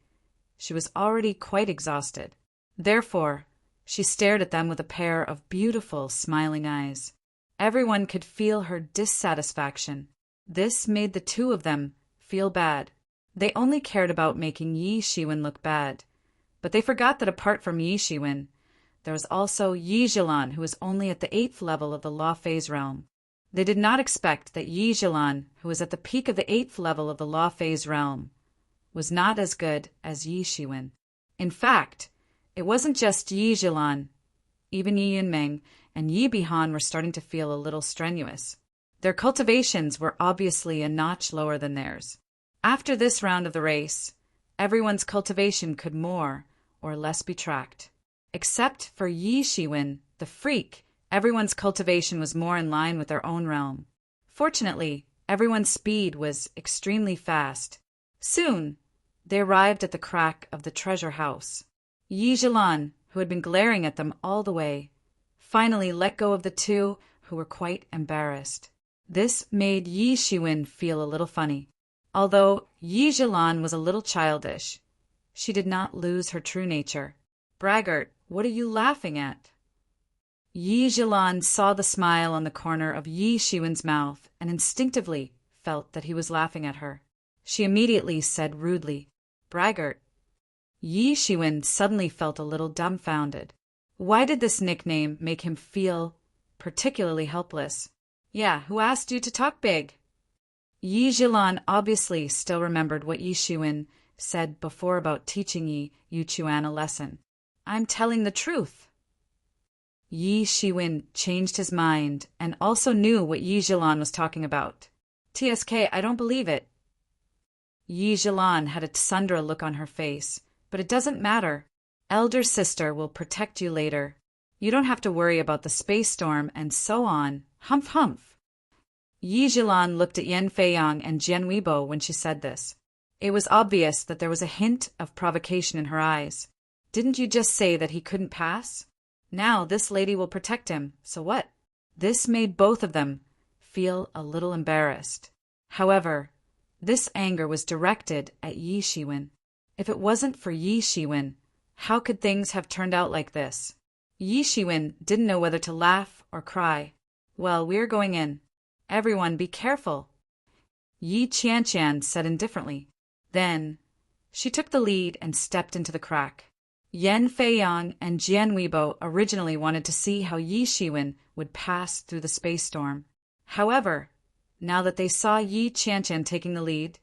she was already quite exhausted. Therefore, she stared at them with a pair of beautiful, smiling eyes. Everyone could feel her dissatisfaction. This made the two of them feel bad. They only cared about making Yi Shiwen look bad. But they forgot that apart from Yi Shiwen, there was also Yi Zhilan, who was only at the 8th level of the law phase realm. They did not expect that Yi Zhilan, who was at the peak of the 8th level of the law phase realm, was not as good as Yi Shiwen. In fact, it wasn't just Yi Zhilan. Even Yi Yunmeng and Yi Bihan were starting to feel a little strenuous. Their cultivations were obviously a notch lower than theirs. After this round of the race, everyone's cultivation could more or less be tracked. Except for Yi Shiwen, the freak, everyone's cultivation was more in line with their own realm. Fortunately, everyone's speed was extremely fast. Soon, they arrived at the crack of the treasure house. Yi Zhilan, who had been glaring at them all the way, finally let go of the two who were quite embarrassed. This made Yi Shiwen feel a little funny. Although Yi Zhilan was a little childish, she did not lose her true nature. "Braggart, what are you laughing at?" Yi Zhilan saw the smile on the corner of Yi Shiwen's mouth and instinctively felt that he was laughing at her. She immediately said rudely, "Braggart." Yi Shiwen suddenly felt a little dumbfounded. Why did this nickname make him feel particularly helpless? "Yeah, who asked you to talk big?" Yi Zhilan obviously still remembered what Yi Shiwen said before about teaching Yi Yuchuan a lesson. "I'm telling the truth." Yi Shiwen changed his mind and also knew what Yi Zhilan was talking about. "TSK, I don't believe it." Yi Zhilan had a tsundra look on her face, but it doesn't matter. Elder sister will protect you later. You don't have to worry about the space storm and so on. Humph humph. Yi Zhilan looked at Yan Feiyang and Jian Weibo when she said this. It was obvious that there was a hint of provocation in her eyes. "Didn't you just say that he couldn't pass? Now this lady will protect him, so what?" This made both of them feel a little embarrassed. However, this anger was directed at Yi Shiwen. If it wasn't for Yi Shiwen, how could things have turned out like this? Yi Shiwen didn't know whether to laugh or cry. "Well, we're going in. Everyone be careful," Yi Qianqian said indifferently. Then she took the lead and stepped into the crack. Yan Feiyang and Jian Weibo originally wanted to see how Yi Shiwen would pass through the space storm. However, now that they saw Yi Qianqian taking the lead,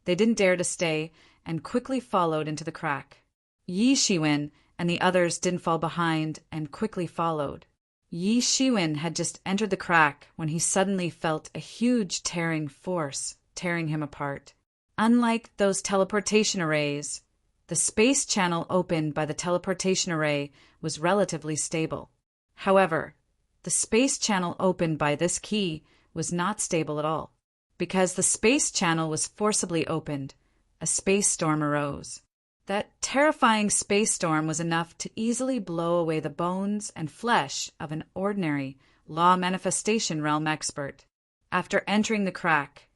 they didn't dare to stay and quickly followed into the crack. Yi Shiwen and the others didn't fall behind and quickly followed. Yi Shiwen had just entered the crack when he suddenly felt a huge tearing force tearing him apart. Unlike those teleportation arrays, the space channel opened by the teleportation array was relatively stable. However, the space channel opened by this key was not stable at all. Because the space channel was forcibly opened, a space storm arose. That terrifying space storm was enough to easily blow away the bones and flesh of an ordinary law manifestation realm expert. After entering the crack,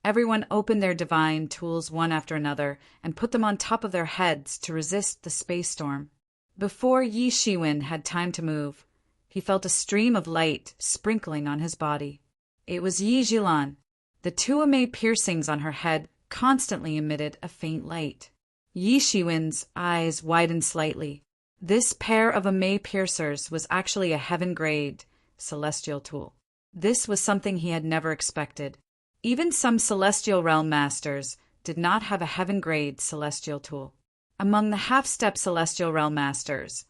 everyone opened their divine tools one after another and put them on top of their heads to resist the space storm. Before Yi Shiwen had time to move, he felt a stream of light sprinkling on his body. It was Yi Zhilan. The two amei piercings on her head constantly emitted a faint light. Yi Shiwen's eyes widened slightly. This pair of amei piercers was actually a heaven-grade celestial tool. This was something he had never expected. Even some celestial realm masters did not have a heaven-grade celestial tool. Among the half-step celestial realm masters,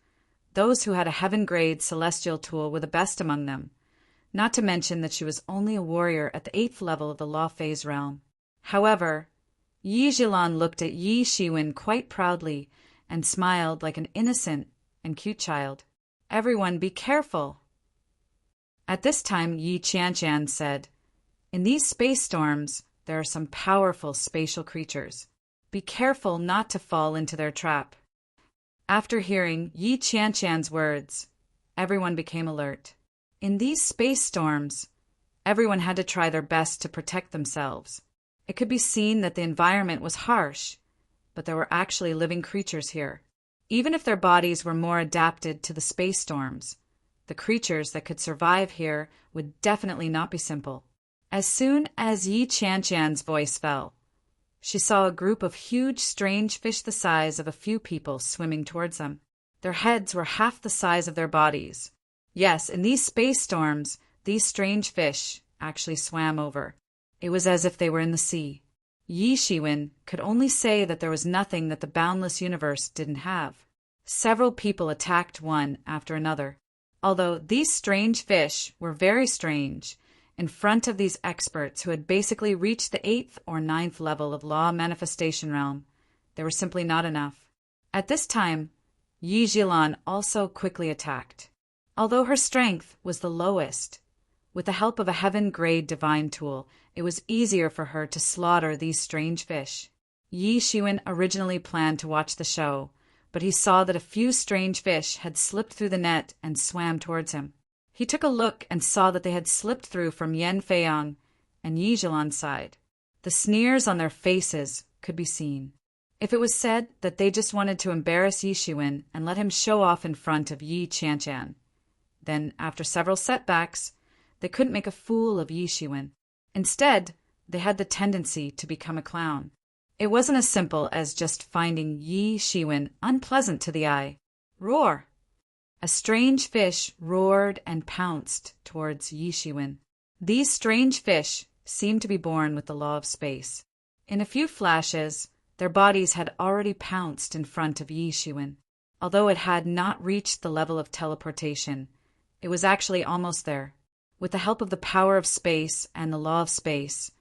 those who had a heaven-grade celestial tool were the best among them, not to mention that she was only a warrior at the 8th level of the law phase realm. However, Yi Zhilan looked at Yi Shiwen quite proudly and smiled like an innocent and cute child. "Everyone be careful." At this time, Yi Qianqian said, "In these space storms, there are some powerful spatial creatures. Be careful not to fall into their trap." After hearing Yi Qianqian's words, everyone became alert. In these space storms, everyone had to try their best to protect themselves. It could be seen that the environment was harsh, but there were actually living creatures here. Even if their bodies were more adapted to the space storms, the creatures that could survive here would definitely not be simple. As soon as Yi Qianqian's voice fell, she saw a group of huge strange fish the size of a few people swimming towards them. Their heads were half the size of their bodies. Yes, in these space storms, these strange fish actually swam over. It was as if they were in the sea. Yi Shiwen could only say that there was nothing that the boundless universe didn't have. Several people attacked one after another. Although these strange fish were very strange, in front of these experts who had basically reached the 8th or 9th level of law manifestation realm, they were simply not enough. At this time, Yi Zhilan also quickly attacked. Although her strength was the lowest, with the help of a heaven-grade divine tool, it was easier for her to slaughter these strange fish. Yi Shiwen originally planned to watch the show, but he saw that a few strange fish had slipped through the net and swam towards him. He took a look and saw that they had slipped through from Yan Feiyang and Yi Zhilan's side. The sneers on their faces could be seen. If it was said that they just wanted to embarrass Yi Shiwen and let him show off in front of Yi Qianqian, then after several setbacks, they couldn't make a fool of Yi Shiwen. Instead, they had the tendency to become a clown. It wasn't as simple as just finding Yi Shiwen unpleasant to the eye. Roar! A strange fish roared and pounced towards Yi Shiwen. These strange fish seemed to be born with the law of space. In a few flashes, their bodies had already pounced in front of Yi Shiwen. Although it had not reached the level of teleportation, it was actually almost there. With the help of the power of space and the law of space,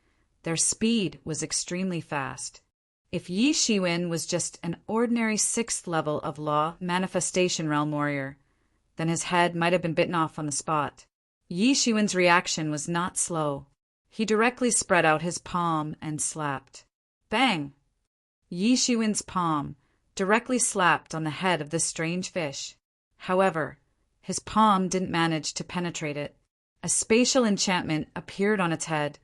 their speed was extremely fast. If Yi Shiwen was just an ordinary 6th level of law manifestation realm warrior, then his head might have been bitten off on the spot. Yi Shiwen's reaction was not slow. He directly spread out his palm and slapped. Bang! Yi Shiwen's palm directly slapped on the head of this strange fish. However, his palm didn't manage to penetrate it. A spatial enchantment appeared on its head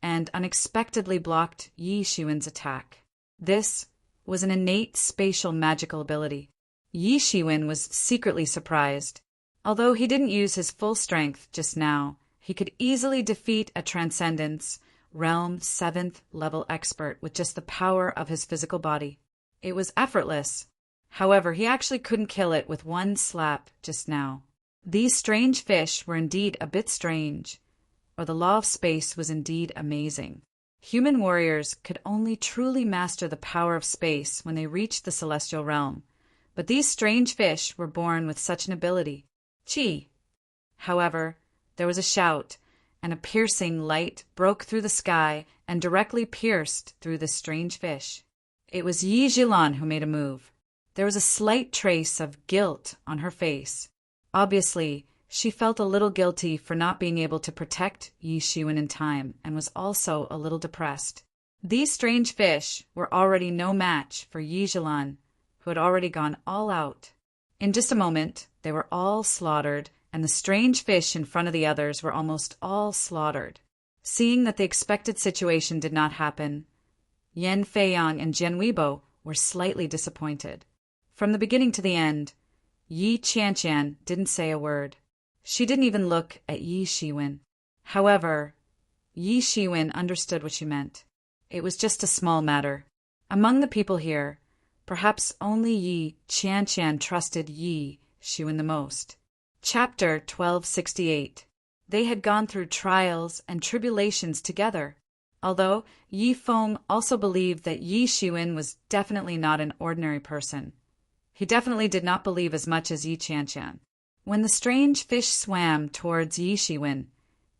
and unexpectedly blocked Yi Shiwen's attack. This was an innate spatial magical ability. Yi Shiwen was secretly surprised. Although he didn't use his full strength just now, he could easily defeat a Transcendence Realm 7th level expert with just the power of his physical body. It was effortless. However, he actually couldn't kill it with one slap just now. These strange fish were indeed a bit strange, or the law of space was indeed amazing. Human warriors could only truly master the power of space when they reached the celestial realm, but these strange fish were born with such an ability. Chi! However, there was a shout, and a piercing light broke through the sky and directly pierced through the strange fish. It was Yi Zhilan who made a move. There was a slight trace of guilt on her face. Obviously, she felt a little guilty for not being able to protect Yi Shiwen in time and was also a little depressed. These strange fish were already no match for Yi Zhilan, who had already gone all out. In just a moment, they were all slaughtered, and the strange fish in front of the others were almost all slaughtered. Seeing that the expected situation did not happen, Yan Feiyang and Jian Weibo were slightly disappointed. From the beginning to the end, Yi Qianqian didn't say a word. She didn't even look at Yi Shiwen. However, Yi Shiwen understood what she meant. It was just a small matter. Among the people here, perhaps only Yi Qianqian trusted Yi Shiwen the most. Chapter 1268. They had gone through trials and tribulations together. Although Yi Feng also believed that Yi Shiwen was definitely not an ordinary person. He definitely did not believe as much as Yi Qianqian. When the strange fish swam towards Yi Shiwen,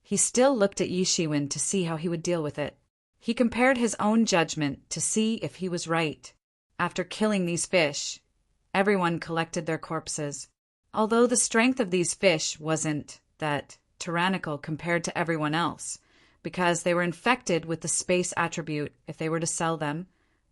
he still looked at Yi Shiwen to see how he would deal with it. He compared his own judgment to see if he was right. After killing these fish, everyone collected their corpses. Although the strength of these fish wasn't that tyrannical compared to everyone else, because they were infected with the space attribute, if they were to sell them,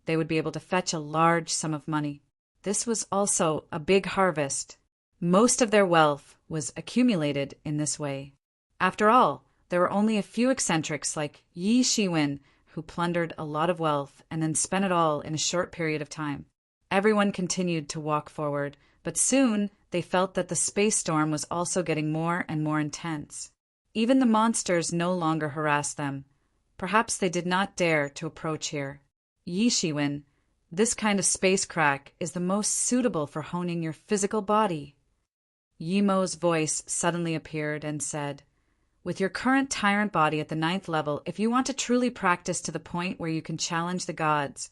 they would be able to fetch a large sum of money. This was also a big harvest. Most of their wealth was accumulated in this way. After all, there were only a few eccentrics like Yi Shiwen who plundered a lot of wealth and then spent it all in a short period of time. Everyone continued to walk forward, but soon they felt that the space storm was also getting more and more intense. Even the monsters no longer harassed them. Perhaps they did not dare to approach here. Yi Shiwen, this kind of space crack is the most suitable for honing your physical body. Yimo's voice suddenly appeared and said, "With your current tyrant body at the 9th level, if you want to truly practice to the point where you can challenge the gods,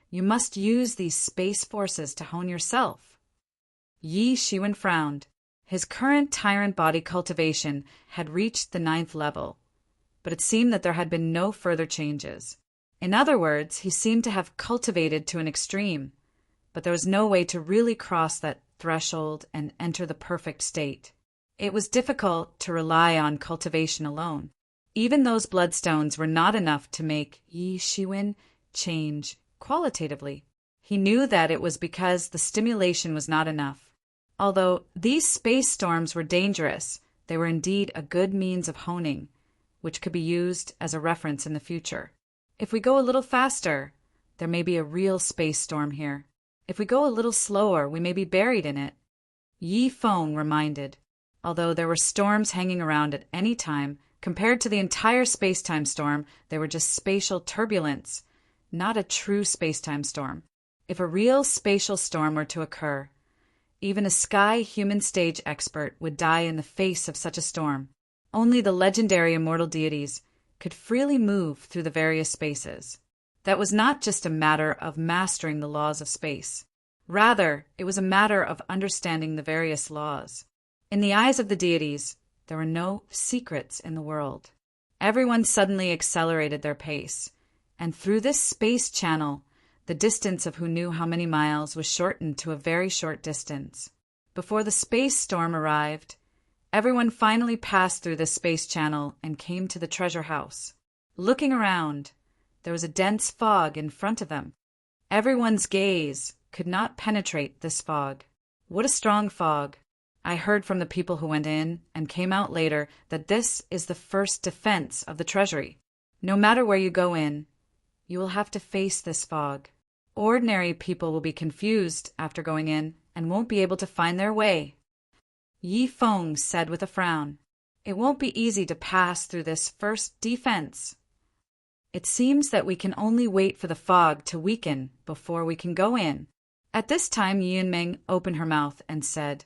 you must use these space forces to hone yourself." Yi Shiwen frowned. His current tyrant body cultivation had reached the 9th level, but it seemed that there had been no further changes. In other words, he seemed to have cultivated to an extreme, but there was no way to really cross that threshold and enter the perfect state. It was difficult to rely on cultivation alone. Even those bloodstones were not enough to make Yi Shiwen change qualitatively. He knew that it was because the stimulation was not enough. Although these space storms were dangerous, they were indeed a good means of honing, which could be used as a reference in the future. If we go a little faster, There may be a real space storm here. If we go a little slower, we may be buried in it. Yi Feng reminded. Although there were storms hanging around at any time, compared to the entire space-time storm, they were just spatial turbulence, not a true space-time storm. If a real spatial storm were to occur, even a sky-human stage expert would die in the face of such a storm. Only the legendary immortal deities could freely move through the various spaces. That was not just a matter of mastering the laws of space. Rather, it was a matter of understanding the various laws. In the eyes of the deities, there were no secrets in the world. Everyone suddenly accelerated their pace, and through this space channel, the distance of who knew how many miles was shortened to a very short distance. Before the space storm arrived, everyone finally passed through this space channel and came to the treasure house. Looking around, there was a dense fog in front of them. Everyone's gaze could not penetrate this fog. What a strong fog! I heard from the people who went in and came out later that this is the first defense of the treasury. No matter where you go in, you will have to face this fog. Ordinary people will be confused after going in and won't be able to find their way. Yi Feng said with a frown, "It won't be easy to pass through this first defense. It seems that we can only wait for the fog to weaken before we can go in." At this time, Yunmeng opened her mouth and said,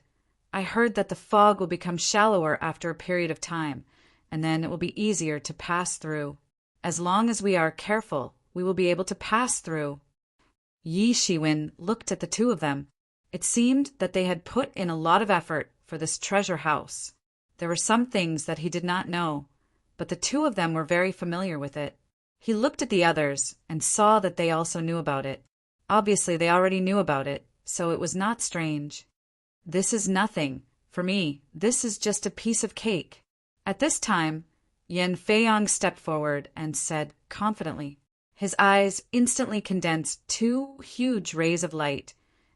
"I heard that the fog will become shallower after a period of time, and then it will be easier to pass through. As long as we are careful, we will be able to pass through." Yi Shiwen looked at the two of them. It seemed that they had put in a lot of effort for this treasure house. There were some things that he did not know, but the two of them were very familiar with it. He looked at the others and saw that they also knew about it. Obviously, they already knew about it, so it was not strange. "This is nothing. For me, this is just a piece of cake." At this time, Yan Feiyong stepped forward and said confidently. His eyes instantly condensed two huge rays of light,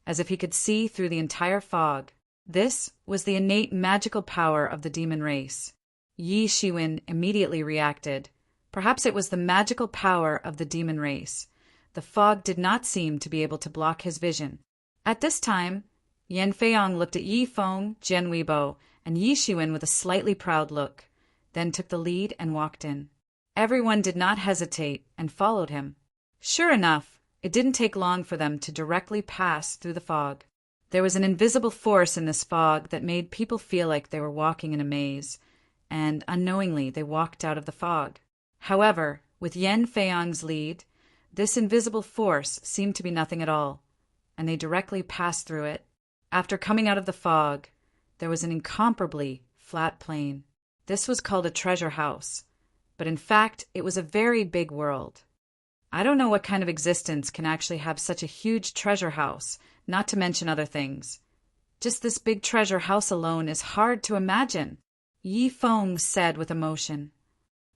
as if he could see through the entire fog. This was the innate magical power of the demon race. Yi Shiwen immediately reacted. Perhaps it was the magical power of the demon race. The fog did not seem to be able to block his vision. At this time, Yan Feiyong looked at Yi Feng, Jian Weibo, and Yi Shiwen with a slightly proud look, then took the lead and walked in. Everyone did not hesitate and followed him. Sure enough, it didn't take long for them to directly pass through the fog. There was an invisible force in this fog that made people feel like they were walking in a maze, and unknowingly they walked out of the fog. However, with Yan Feiyong's lead, this invisible force seemed to be nothing at all, and they directly passed through it. After coming out of the fog, there was an incomparably flat plain. This was called a treasure house, but in fact, it was a very big world. I don't know what kind of existence can actually have such a huge treasure house, not to mention other things. Just this big treasure house alone is hard to imagine. Yi Feng said with emotion,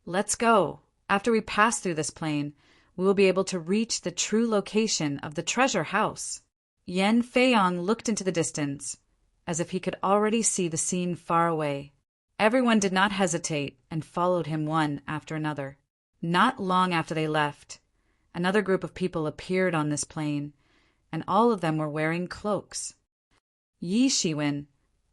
"Let's go. After we pass through this plain, we will be able to reach the true location of the treasure house." Yan Feiyong looked into the distance, as if he could already see the scene far away. Everyone did not hesitate and followed him one after another. Not long after they left, another group of people appeared on this plain, and all of them were wearing cloaks. "Yi Shiwen,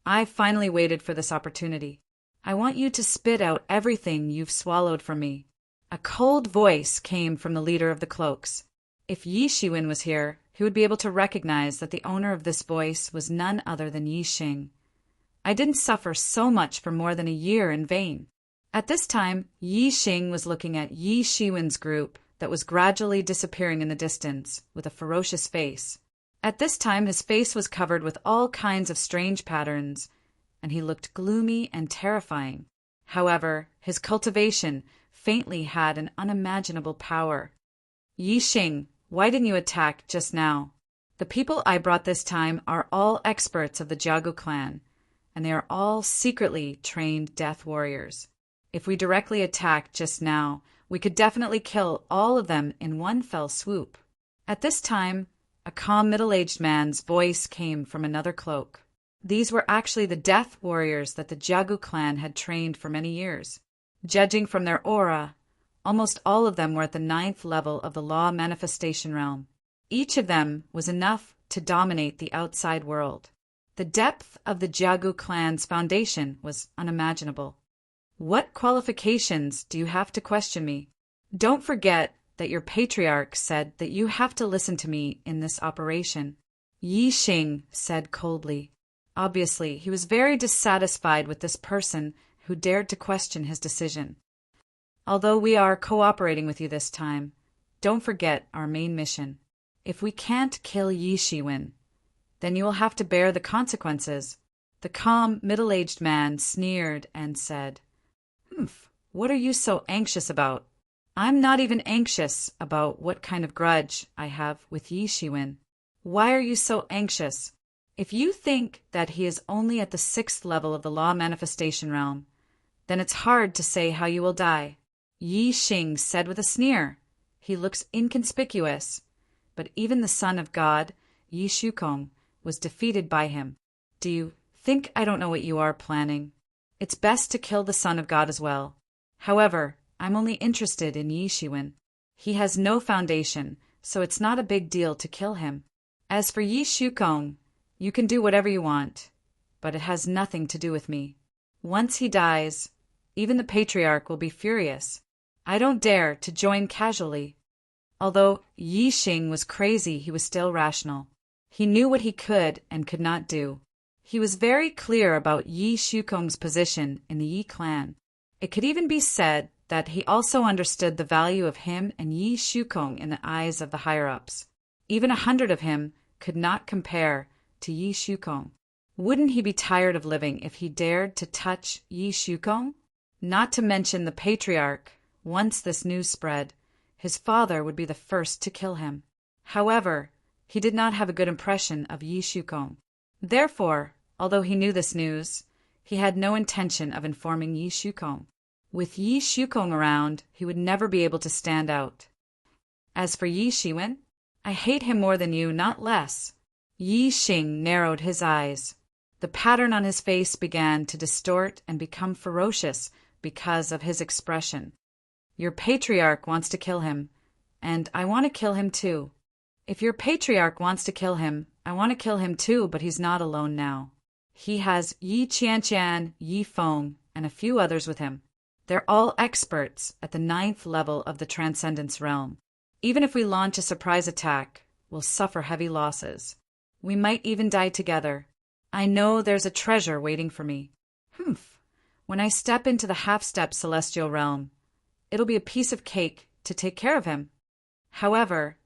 I finally waited for this opportunity. I want you to spit out everything you've swallowed from me." A cold voice came from the leader of the cloaks. If Yi Shiwen was here, he would be able to recognize that the owner of this voice was none other than Yi Xing. I didn't suffer so much for more than a year in vain. At this time, Yi Xing was looking at Yi Shiwen's group that was gradually disappearing in the distance with a ferocious face. At this time, his face was covered with all kinds of strange patterns, and he looked gloomy and terrifying. However, his cultivation faintly had an unimaginable power. "Yi Xing, why didn't you attack just now? The people I brought this time are all experts of the Jiagu clan, and they are all secretly trained death warriors. If we directly attacked just now, we could definitely kill all of them in one fell swoop." At this time, a calm middle-aged man's voice came from another cloak. These were actually the death warriors that the Jiagu clan had trained for many years. Judging from their aura, Almost all of them were at the 9th level of the law manifestation realm. Each of them was enough to dominate the outside world. The depth of the Jiagu clan's foundation was unimaginable. What qualifications do you have to question me? Don't forget that your patriarch said that you have to listen to me in this operation. Yi Xing said coldly. Obviously, he was very dissatisfied with this person who dared to question his decision. Although we are cooperating with you this time, don't forget our main mission. If we can't kill Yi Shiwen, then you will have to bear the consequences. The calm, middle-aged man sneered and said, What are you so anxious about? I'm not even anxious about what kind of grudge I have with Yi Shiwen. Why are you so anxious? If you think that he is only at the 6th level of the law manifestation realm, then it's hard to say how you will die. Yi Xing said with a sneer. He looks inconspicuous, but even the son of God, Yi Shukong, was defeated by him. Do you think I don't know what you are planning? It's best to kill the son of God as well. However, I'm only interested in Yi Shiwen. He has no foundation, so it's not a big deal to kill him. As for Yi Shukong, you can do whatever you want, but it has nothing to do with me. Once he dies, even the patriarch will be furious. I don't dare to join casually. Although Yi Xing was crazy, he was still rational. He knew what he could and could not do. He was very clear about Yi Shukong's position in the Yi clan. It could even be said that he also understood the value of him and Yi Shukong in the eyes of the higher-ups. Even 100 of him could not compare to Yi Shukong. Wouldn't he be tired of living if he dared to touch Yi Shukong? Not to mention the patriarch. Once this news spread, his father would be the first to kill him. However, he did not have a good impression of Yi Shukong. Therefore, although he knew this news, he had no intention of informing Yi Shukong. With Yi Shukong around, he would never be able to stand out. As for Yi Shiwen, I hate him more than you, not less. Yi Xing narrowed his eyes. The pattern on his face began to distort and become ferocious because of his expression. Your patriarch wants to kill him, and I want to kill him too. If your patriarch wants to kill him, I want to kill him too, but he's not alone now. He has Yi Qianqian, Yi Feng, and a few others with him. They're all experts at the 9th level of the Transcendence realm. Even if we launch a surprise attack, we'll suffer heavy losses. We might even die together. I know there's a treasure waiting for me. When I step into the half-step celestial realm, it'll be a piece of cake to take care of him. However,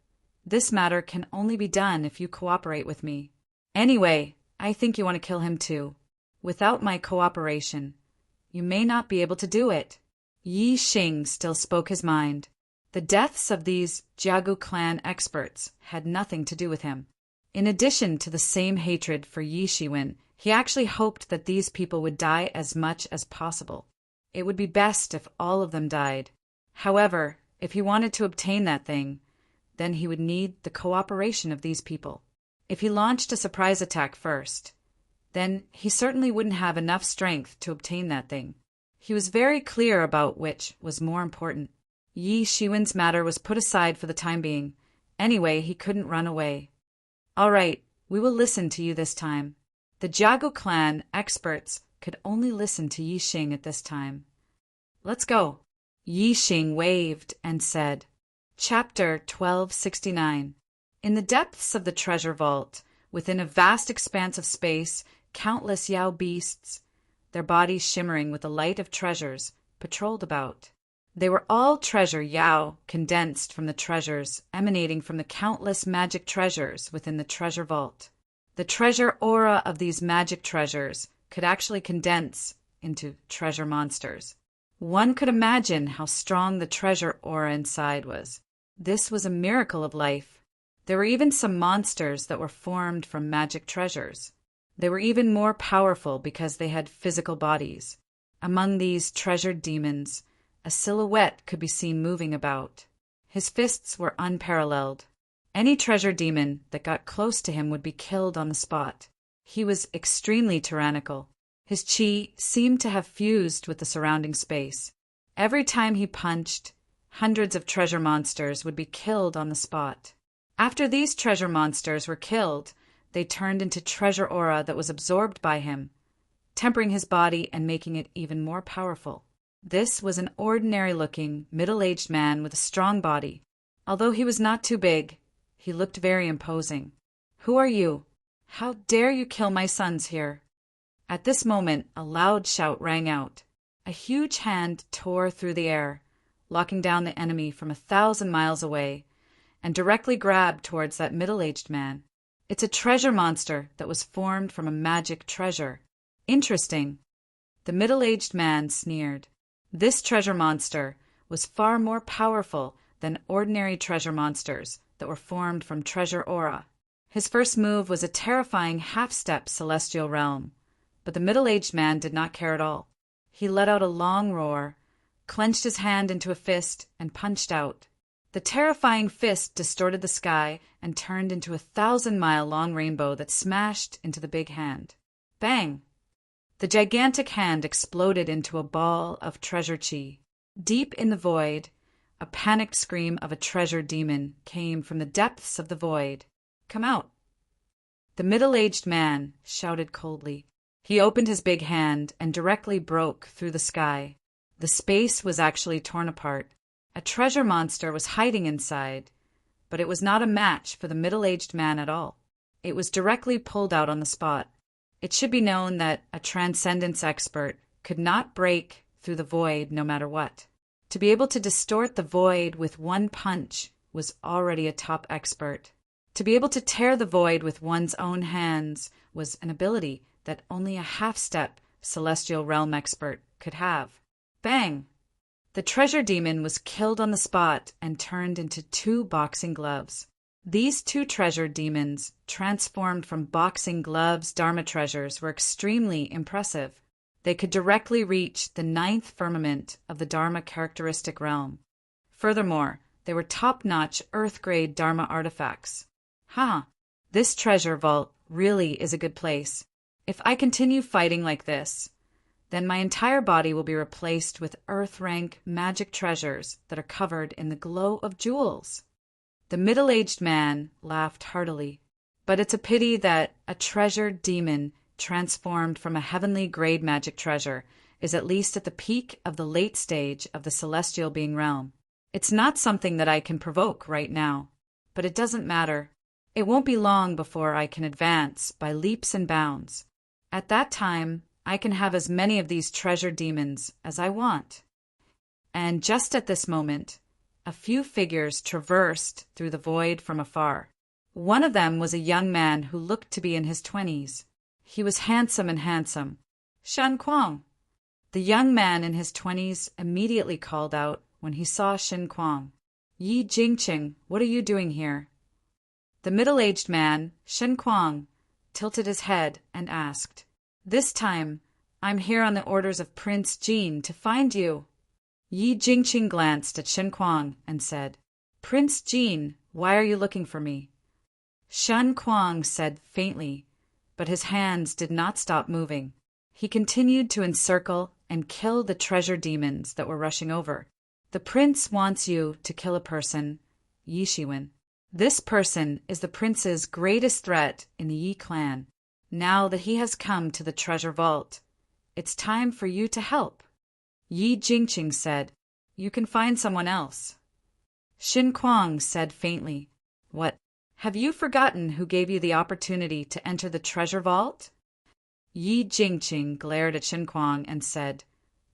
this matter can only be done if you cooperate with me. Anyway, I think you want to kill him too. Without my cooperation, you may not be able to do it. Yi Xing still spoke his mind. The deaths of these Jiagu clan experts had nothing to do with him. In addition to the same hatred for Yi Shiwen, he actually hoped that these people would die as much as possible. It would be best if all of them died. However, if he wanted to obtain that thing, then he would need the cooperation of these people. If he launched a surprise attack first, then he certainly wouldn't have enough strength to obtain that thing. He was very clear about which was more important. Yi Shiwen's matter was put aside for the time being. Anyway, he couldn't run away. All right, we will listen to you this time. The Jiagu clan experts could only listen to Yi Xing at this time. Let's go. Yi Xing waved and said, Chapter 1269. In the depths of the treasure vault, within a vast expanse of space, countless Yao beasts, their bodies shimmering with the light of treasures, patrolled about. They were all treasure Yao, condensed from the treasures emanating from the countless magic treasures within the treasure vault. The treasure aura of these magic treasures could actually condense into treasure monsters. One could imagine how strong the treasure aura inside was. This was a miracle of life. There were even some monsters that were formed from magic treasures. They were even more powerful because they had physical bodies. Among these treasured demons, a silhouette could be seen moving about. His fists were unparalleled. Any treasure demon that got close to him would be killed on the spot. He was extremely tyrannical. His chi seemed to have fused with the surrounding space. Every time he punched, hundreds of treasure monsters would be killed on the spot. After these treasure monsters were killed, they turned into treasure aura that was absorbed by him, tempering his body and making it even more powerful. This was an ordinary-looking, middle-aged man with a strong body. Although he was not too big, he looked very imposing. "Who are you? How dare you kill my sons here?" At this moment, a loud shout rang out. A huge hand tore through the air, locking down the enemy from 1,000 miles away, and directly grabbed towards that middle-aged man. It's a treasure monster that was formed from a magic treasure. Interesting. The middle-aged man sneered. This treasure monster was far more powerful than ordinary treasure monsters that were formed from treasure aura. His first move was a terrifying half-step celestial realm, but the middle-aged man did not care at all. He let out a long roar, clenched his hand into a fist, and punched out. The terrifying fist distorted the sky and turned into a 1,000-mile-long rainbow that smashed into the big hand. Bang! The gigantic hand exploded into a ball of treasure chi. Deep in the void, a panicked scream of a treasure demon came from the depths of the void. "Come out!" The middle-aged man shouted coldly. He opened his big hand and directly broke through the sky. The space was actually torn apart. A treasure monster was hiding inside, but it was not a match for the middle-aged man at all. It was directly pulled out on the spot. It should be known that a transcendence expert could not break through the void no matter what. To be able to distort the void with one punch was already a top expert. To be able to tear the void with one's own hands was an ability that only a half-step celestial realm expert could have. Bang! The treasure demon was killed on the spot and turned into 2 boxing gloves. These 2 treasure demons, transformed from boxing gloves Dharma treasures, were extremely impressive. They could directly reach the 9th firmament of the Dharma characteristic realm. Furthermore, they were top-notch Earth-grade Dharma artifacts. This treasure vault really is a good place. If I continue fighting like this, then my entire body will be replaced with Earth-rank magic treasures that are covered in the glow of jewels. The middle-aged man laughed heartily. But it's a pity that a treasure demon transformed from a heavenly grade magic treasure is at least at the peak of the late stage of the celestial being realm. It's not something that I can provoke right now, but it doesn't matter. It won't be long before I can advance by leaps and bounds. At that time, I can have as many of these treasure demons as I want. And just at this moment, a few figures traversed through the void from afar. One of them was a young man who looked to be in his 20s. He was handsome. "Shen Kuang!" The young man in his 20s immediately called out when he saw Shen Kuang. "Yi Jingqing, what are you doing here?" The middle-aged man, Shen Kuang, tilted his head and asked, "This time, I'm here on the orders of Prince Jin to find you." Yi Jingqing glanced at Shen Kuang and said, "Prince Jin, why are you looking for me?" Shen Kuang said faintly, but his hands did not stop moving. He continued to encircle and kill the treasure demons that were rushing over. "The prince wants you to kill a person, Yi Shiwen. This person is the prince's greatest threat in the Yi clan. Now that he has come to the treasure vault, it's time for you to help." Yi Jingqing said, "You can find someone else." Shen Kuang said faintly, "What? Have you forgotten who gave you the opportunity to enter the treasure vault?" Yi Jingqing glared at Shen Kuang and said,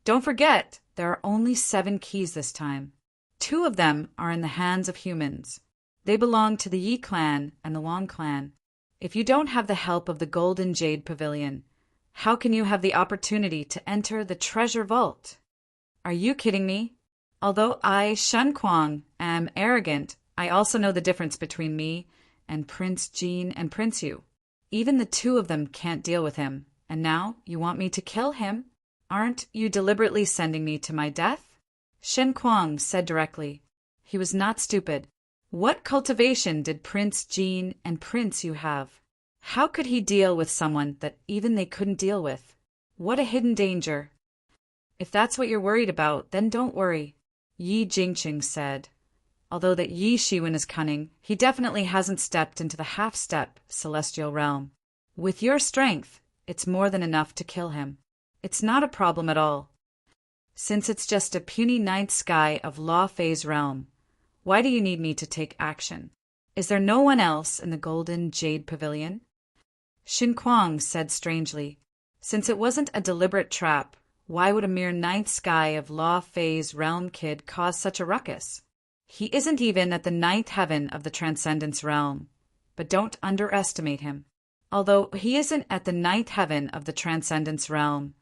"Don't forget, there are only 7 keys this time. 2 of them are in the hands of humans. They belong to the Yi clan and the Wang clan. If you don't have the help of the Golden Jade Pavilion, how can you have the opportunity to enter the treasure vault?" "Are you kidding me? Although I, Shen Kuang, am arrogant, I also know the difference between me and Prince Jin and Prince Yu. Even the 2 of them can't deal with him, and now you want me to kill him? Aren't you deliberately sending me to my death?" Shen Kuang said directly. He was not stupid. What cultivation did Prince Jin and Prince Yu have? How could he deal with someone that even they couldn't deal with? What a hidden danger. "If that's what you're worried about, then don't worry. Yi Jingqing said. Although that Yi Shiwen is cunning, he definitely hasn't stepped into the half-step celestial realm. With your strength, it's more than enough to kill him. It's not a problem at all. Since it's just a puny ninth sky of law phase realm, why do you need me to take action? Is there no one else in the Golden Jade Pavilion? Xin Kuang said strangely. Since it wasn't a deliberate trap, why would a mere ninth sky of law phase realm kid cause such a ruckus? He isn't even at the ninth heaven of the Transcendence realm, but don't underestimate him. Although he isn't at the ninth heaven of the Transcendence realm,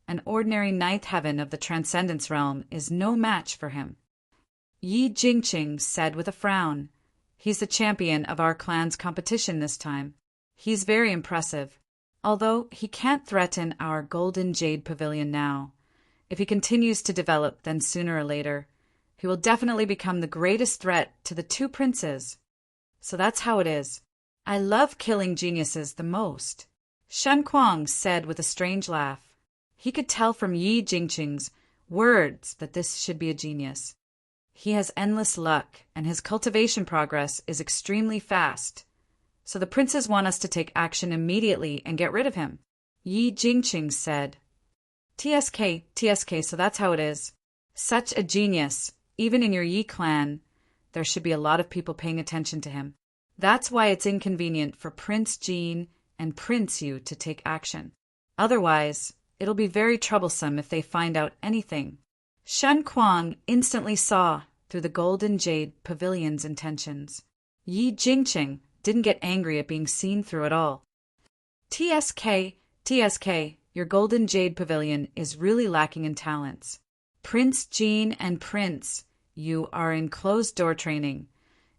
an ordinary ninth heaven of the Transcendence realm is no match for him. Yi Jingqing said with a frown. He's the champion of our clan's competition this time. He's very impressive, although he can't threaten our Golden Jade Pavilion now. If he continues to develop, then sooner or later, he will definitely become the greatest threat to the two princes. So that's how it is. I love killing geniuses the most. Shen Kuang said with a strange laugh. He could tell from Yi Jingqing's words that this should be a genius. He has endless luck, and his cultivation progress is extremely fast. So the princes want us to take action immediately and get rid of him. Yi Jingqing said. TSK, so that's how it is. Such a genius. Even in your Yi clan, there should be a lot of people paying attention to him. That's why it's inconvenient for Prince Jean and Prince Yu to take action. Otherwise, it'll be very troublesome if they find out anything. Shen Kuang instantly saw through the Golden Jade Pavilion's intentions. Yi Jingqing didn't get angry at being seen through it all. TSK, your Golden Jade Pavilion is really lacking in talents. Prince Jean and Prince Yu are in closed-door training,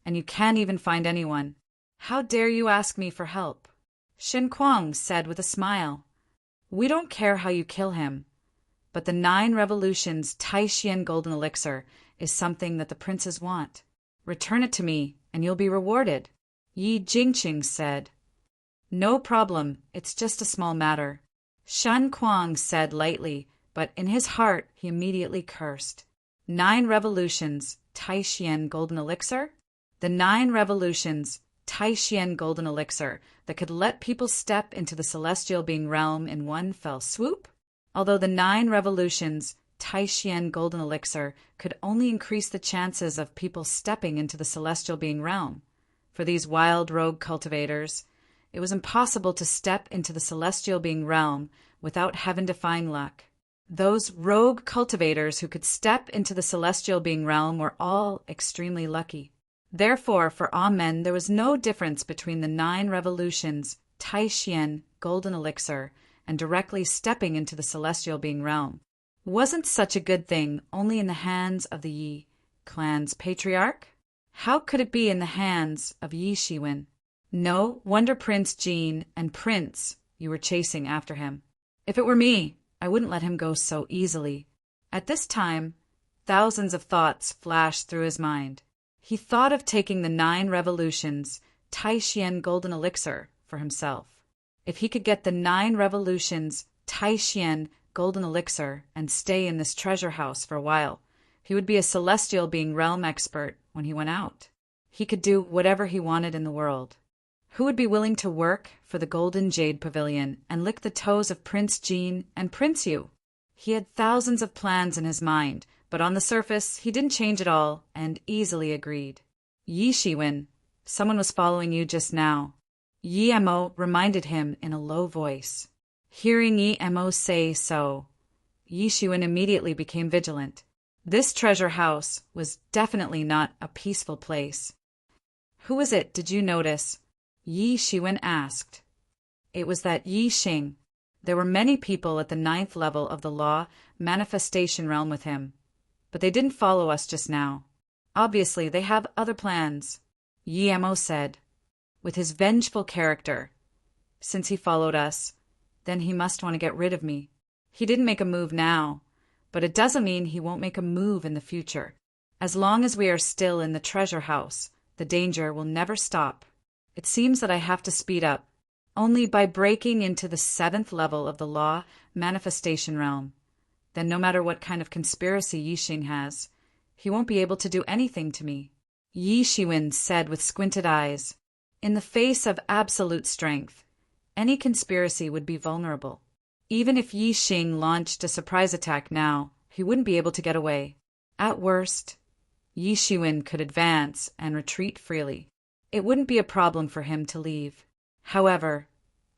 and you can't even find anyone. How dare you ask me for help? Shen Kuang said with a smile. We don't care how you kill him, but the 9 revolutions Taishian golden elixir is something that the princes want. Return it to me, and you'll be rewarded, Yi Jingqing said. No problem, it's just a small matter, Shen Kuang said lightly, but in his heart he immediately cursed. 9 revolutions Taishian golden elixir? The 9 revolutions Taishian golden elixir that could let people step into the celestial being realm in one fell swoop? Although the 9 revolutions Taishian golden elixir could only increase the chances of people stepping into the celestial being realm. For these wild rogue cultivators, it was impossible to step into the celestial being realm without heaven-defying luck. Those rogue cultivators who could step into the celestial being realm were all extremely lucky. Therefore, for Amen, there was no difference between the 9 revolutions Taishian golden elixir and directly stepping into the celestial being realm. Wasn't such a good thing only in the hands of the Yi clan's patriarch? How could it be in the hands of Yi Shiwen? No wonder Prince Jean and Prince you were chasing after him. If it were me, I wouldn't let him go so easily. At this time, thousands of thoughts flashed through his mind. He thought of taking the 9 revolutions Taishian golden elixir for himself. If he could get the 9 revolutions Taishian golden elixir and stay in this treasure house for a while, he would be a celestial being realm expert when he went out. He could do whatever he wanted in the world. Who would be willing to work for the Golden Jade Pavilion and lick the toes of Prince Jean and Prince Yu? He had thousands of plans in his mind, but on the surface he didn't change at all and easily agreed. Yi Shiwen, someone was following you just now, Yi Mo reminded him in a low voice. Hearing Yi Mo say so, Yi Shiwen immediately became vigilant. This treasure house was definitely not a peaceful place. Who was it, did you notice? Yi Shiwen asked. It was that Yi Xing. There were many people at the 9th level of the law manifestation realm with him, but they didn't follow us just now. Obviously, they have other plans, Yi Mo said. With his vengeful character, since he followed us, then he must want to get rid of me. He didn't make a move now, but it doesn't mean he won't make a move in the future. As long as we are still in the treasure house, the danger will never stop. It seems that I have to speed up. Only by breaking into the 7th level of the law manifestation realm. Then no matter what kind of conspiracy Yixing has, He won't be able to do anything to me," Yi Shiwen said with squinted eyes. In the face of absolute strength, any conspiracy would be vulnerable. Even if Yi Xing launched a surprise attack now, he wouldn't be able to get away. At worst, Yi Shiwen could advance and retreat freely. It wouldn't be a problem for him to leave. However,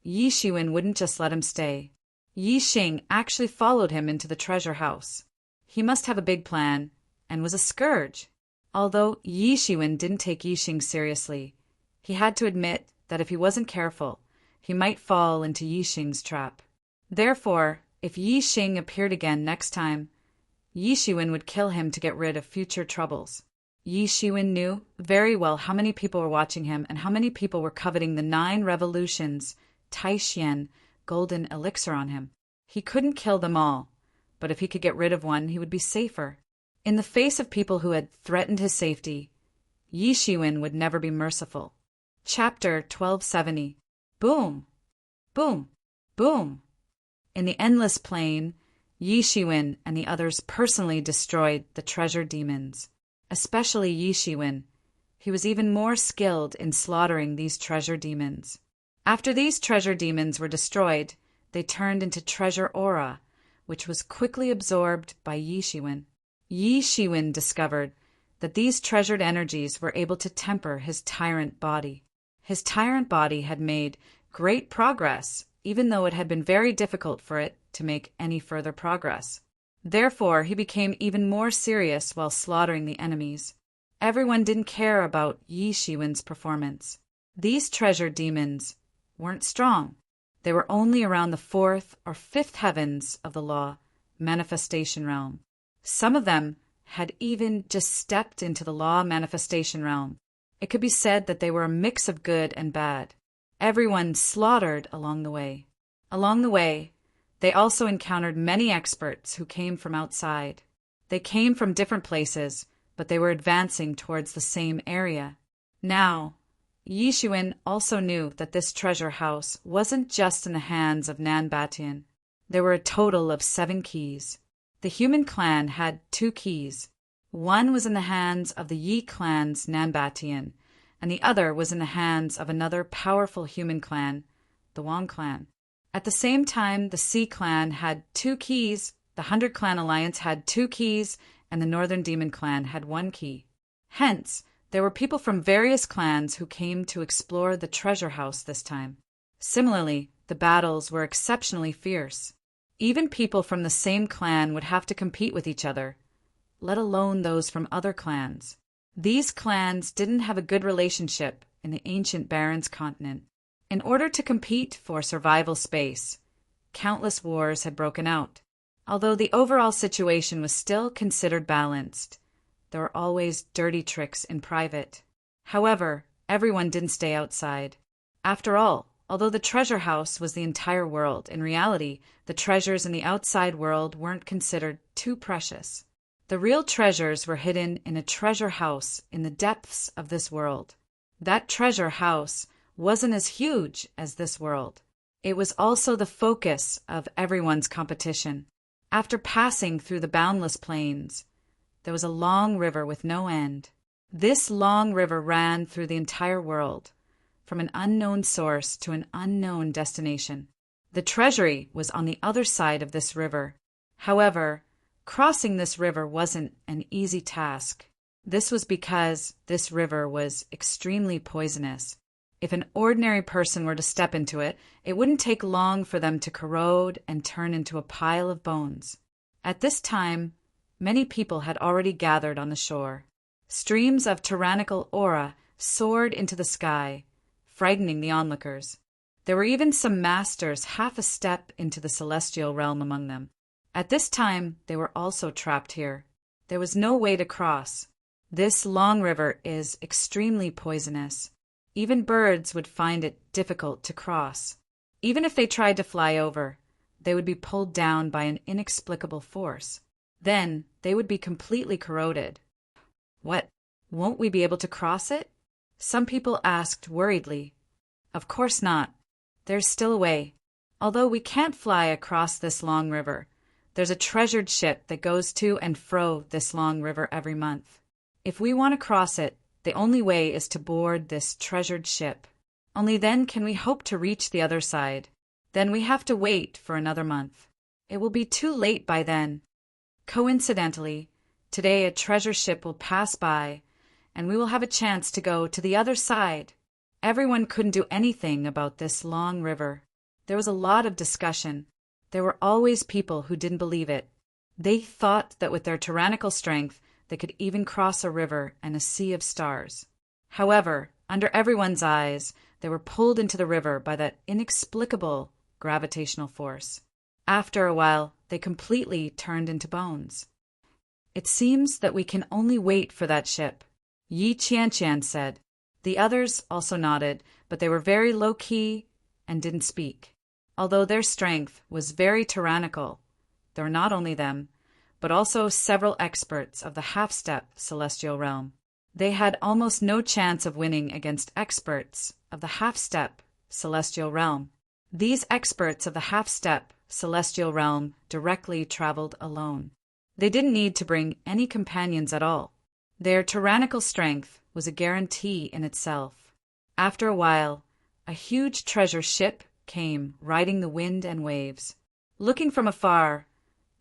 Yi Shiwen wouldn't just let him stay. Yi Xing actually followed him into the treasure house. He must have a big plan, and was a scourge. Although Yi Shiwen didn't take Yi Xing seriously, he had to admit that if he wasn't careful, he might fall into Yi Xing's trap. Therefore, if Yi Xing appeared again next time, Yi Shiwen would kill him to get rid of future troubles. Yi Shiwen knew very well how many people were watching him and how many people were coveting the 9 revolutions Taishian golden elixir on him. He couldn't kill them all, but if he could get rid of one, he would be safer. In the face of people who had threatened his safety, Yi Shiwen would never be merciful. Chapter 1270. Boom! Boom! Boom! In the endless plain, Yi Shiwen and the others personally destroyed the treasure demons. Especially Yi Shiwen. He was even more skilled in slaughtering these treasure demons. After these treasure demons were destroyed, they turned into treasure aura, which was quickly absorbed by Yi Shiwen. Yi Shiwen discovered that these treasured energies were able to temper his tyrant body. His tyrant body had made great progress, even though it had been very difficult for it to make any further progress. Therefore, he became even more serious while slaughtering the enemies. Everyone didn't care about Yi Shiwen's performance. These treasure demons weren't strong. They were only around the 4th or 5th heavens of the law manifestation realm. Some of them had even just stepped into the law manifestation realm. It could be said that they were a mix of good and bad. Everyone slaughtered along the way. Along the way, they also encountered many experts who came from outside. They came from different places, but they were advancing towards the same area. Now, Yi Shiwen also knew that this treasure house wasn't just in the hands of Nan Batian. There were a total of 7 keys. The human clan had 2 keys. One was in the hands of the Yi clan's Nan Batian, and the other was in the hands of another powerful human clan, the Wang clan. At the same time, the Sea clan had 2 keys, the 100 Clan Alliance had 2 keys, and the Northern Demon clan had 1 key. Hence, there were people from various clans who came to explore the treasure house this time. Similarly, the battles were exceptionally fierce. Even people from the same clan would have to compete with each other, let alone those from other clans. These clans didn't have a good relationship in the ancient Barrens continent. In order to compete for survival space, countless wars had broken out. Although the overall situation was still considered balanced, there were always dirty tricks in private. However, everyone didn't stay outside. After all, although the treasure house was the entire world, in reality, the treasures in the outside world weren't considered too precious. The real treasures were hidden in a treasure house in the depths of this world. That treasure house wasn't as huge as this world. It was also the focus of everyone's competition. After passing through the boundless plains, there was a long river with no end. This long river ran through the entire world, from an unknown source to an unknown destination. The treasury was on the other side of this river. However, crossing this river wasn't an easy task. This was because this river was extremely poisonous. If an ordinary person were to step into it, it wouldn't take long for them to corrode and turn into a pile of bones. At this time, many people had already gathered on the shore. Streams of tyrannical aura soared into the sky, frightening the onlookers. There were even some masters half a step into the celestial realm among them. At this time, they were also trapped here. There was no way to cross. This long river is extremely poisonous. Even birds would find it difficult to cross. Even if they tried to fly over, they would be pulled down by an inexplicable force. Then they would be completely corroded. What? Won't we be able to cross it? Some people asked worriedly. Of course not. There's still a way. Although we can't fly across this long river, there's a treasured ship that goes to and fro this long river every month. If we want to cross it, the only way is to board this treasured ship. Only then can we hope to reach the other side. Then we have to wait for another month. It will be too late by then. Coincidentally, today a treasure ship will pass by, and we will have a chance to go to the other side. Everyone couldn't do anything about this long river. There was a lot of discussion. There were always people who didn't believe it. They thought that with their tyrannical strength, they could even cross a river and a sea of stars. However, under everyone's eyes, they were pulled into the river by that inexplicable gravitational force. After a while, they completely turned into bones. It seems that we can only wait for that ship, Yi Qianqian said. The others also nodded, but they were very low-key and didn't speak. Although their strength was very tyrannical, there were not only them, but also several experts of the half-step celestial realm. They had almost no chance of winning against experts of the half-step celestial realm. These experts of the half-step celestial realm directly traveled alone. They didn't need to bring any companions at all. Their tyrannical strength was a guarantee in itself. After a while, a huge treasure ship came riding the wind and waves. Looking from afar,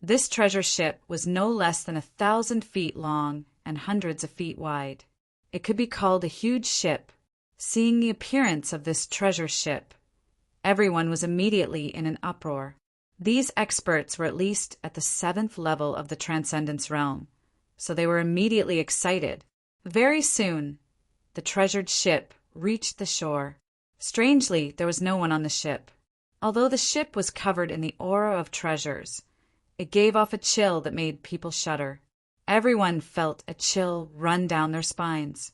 this treasure ship was no less than 1,000 feet long and hundreds of feet wide. It could be called a huge ship. Seeing the appearance of this treasure ship, everyone was immediately in an uproar. These experts were at least at the 7th level of the Transcendence realm, so they were immediately excited. Very soon, the treasured ship reached the shore. Strangely, there was no one on the ship. Although the ship was covered in the aura of treasures, it gave off a chill that made people shudder. Everyone felt a chill run down their spines.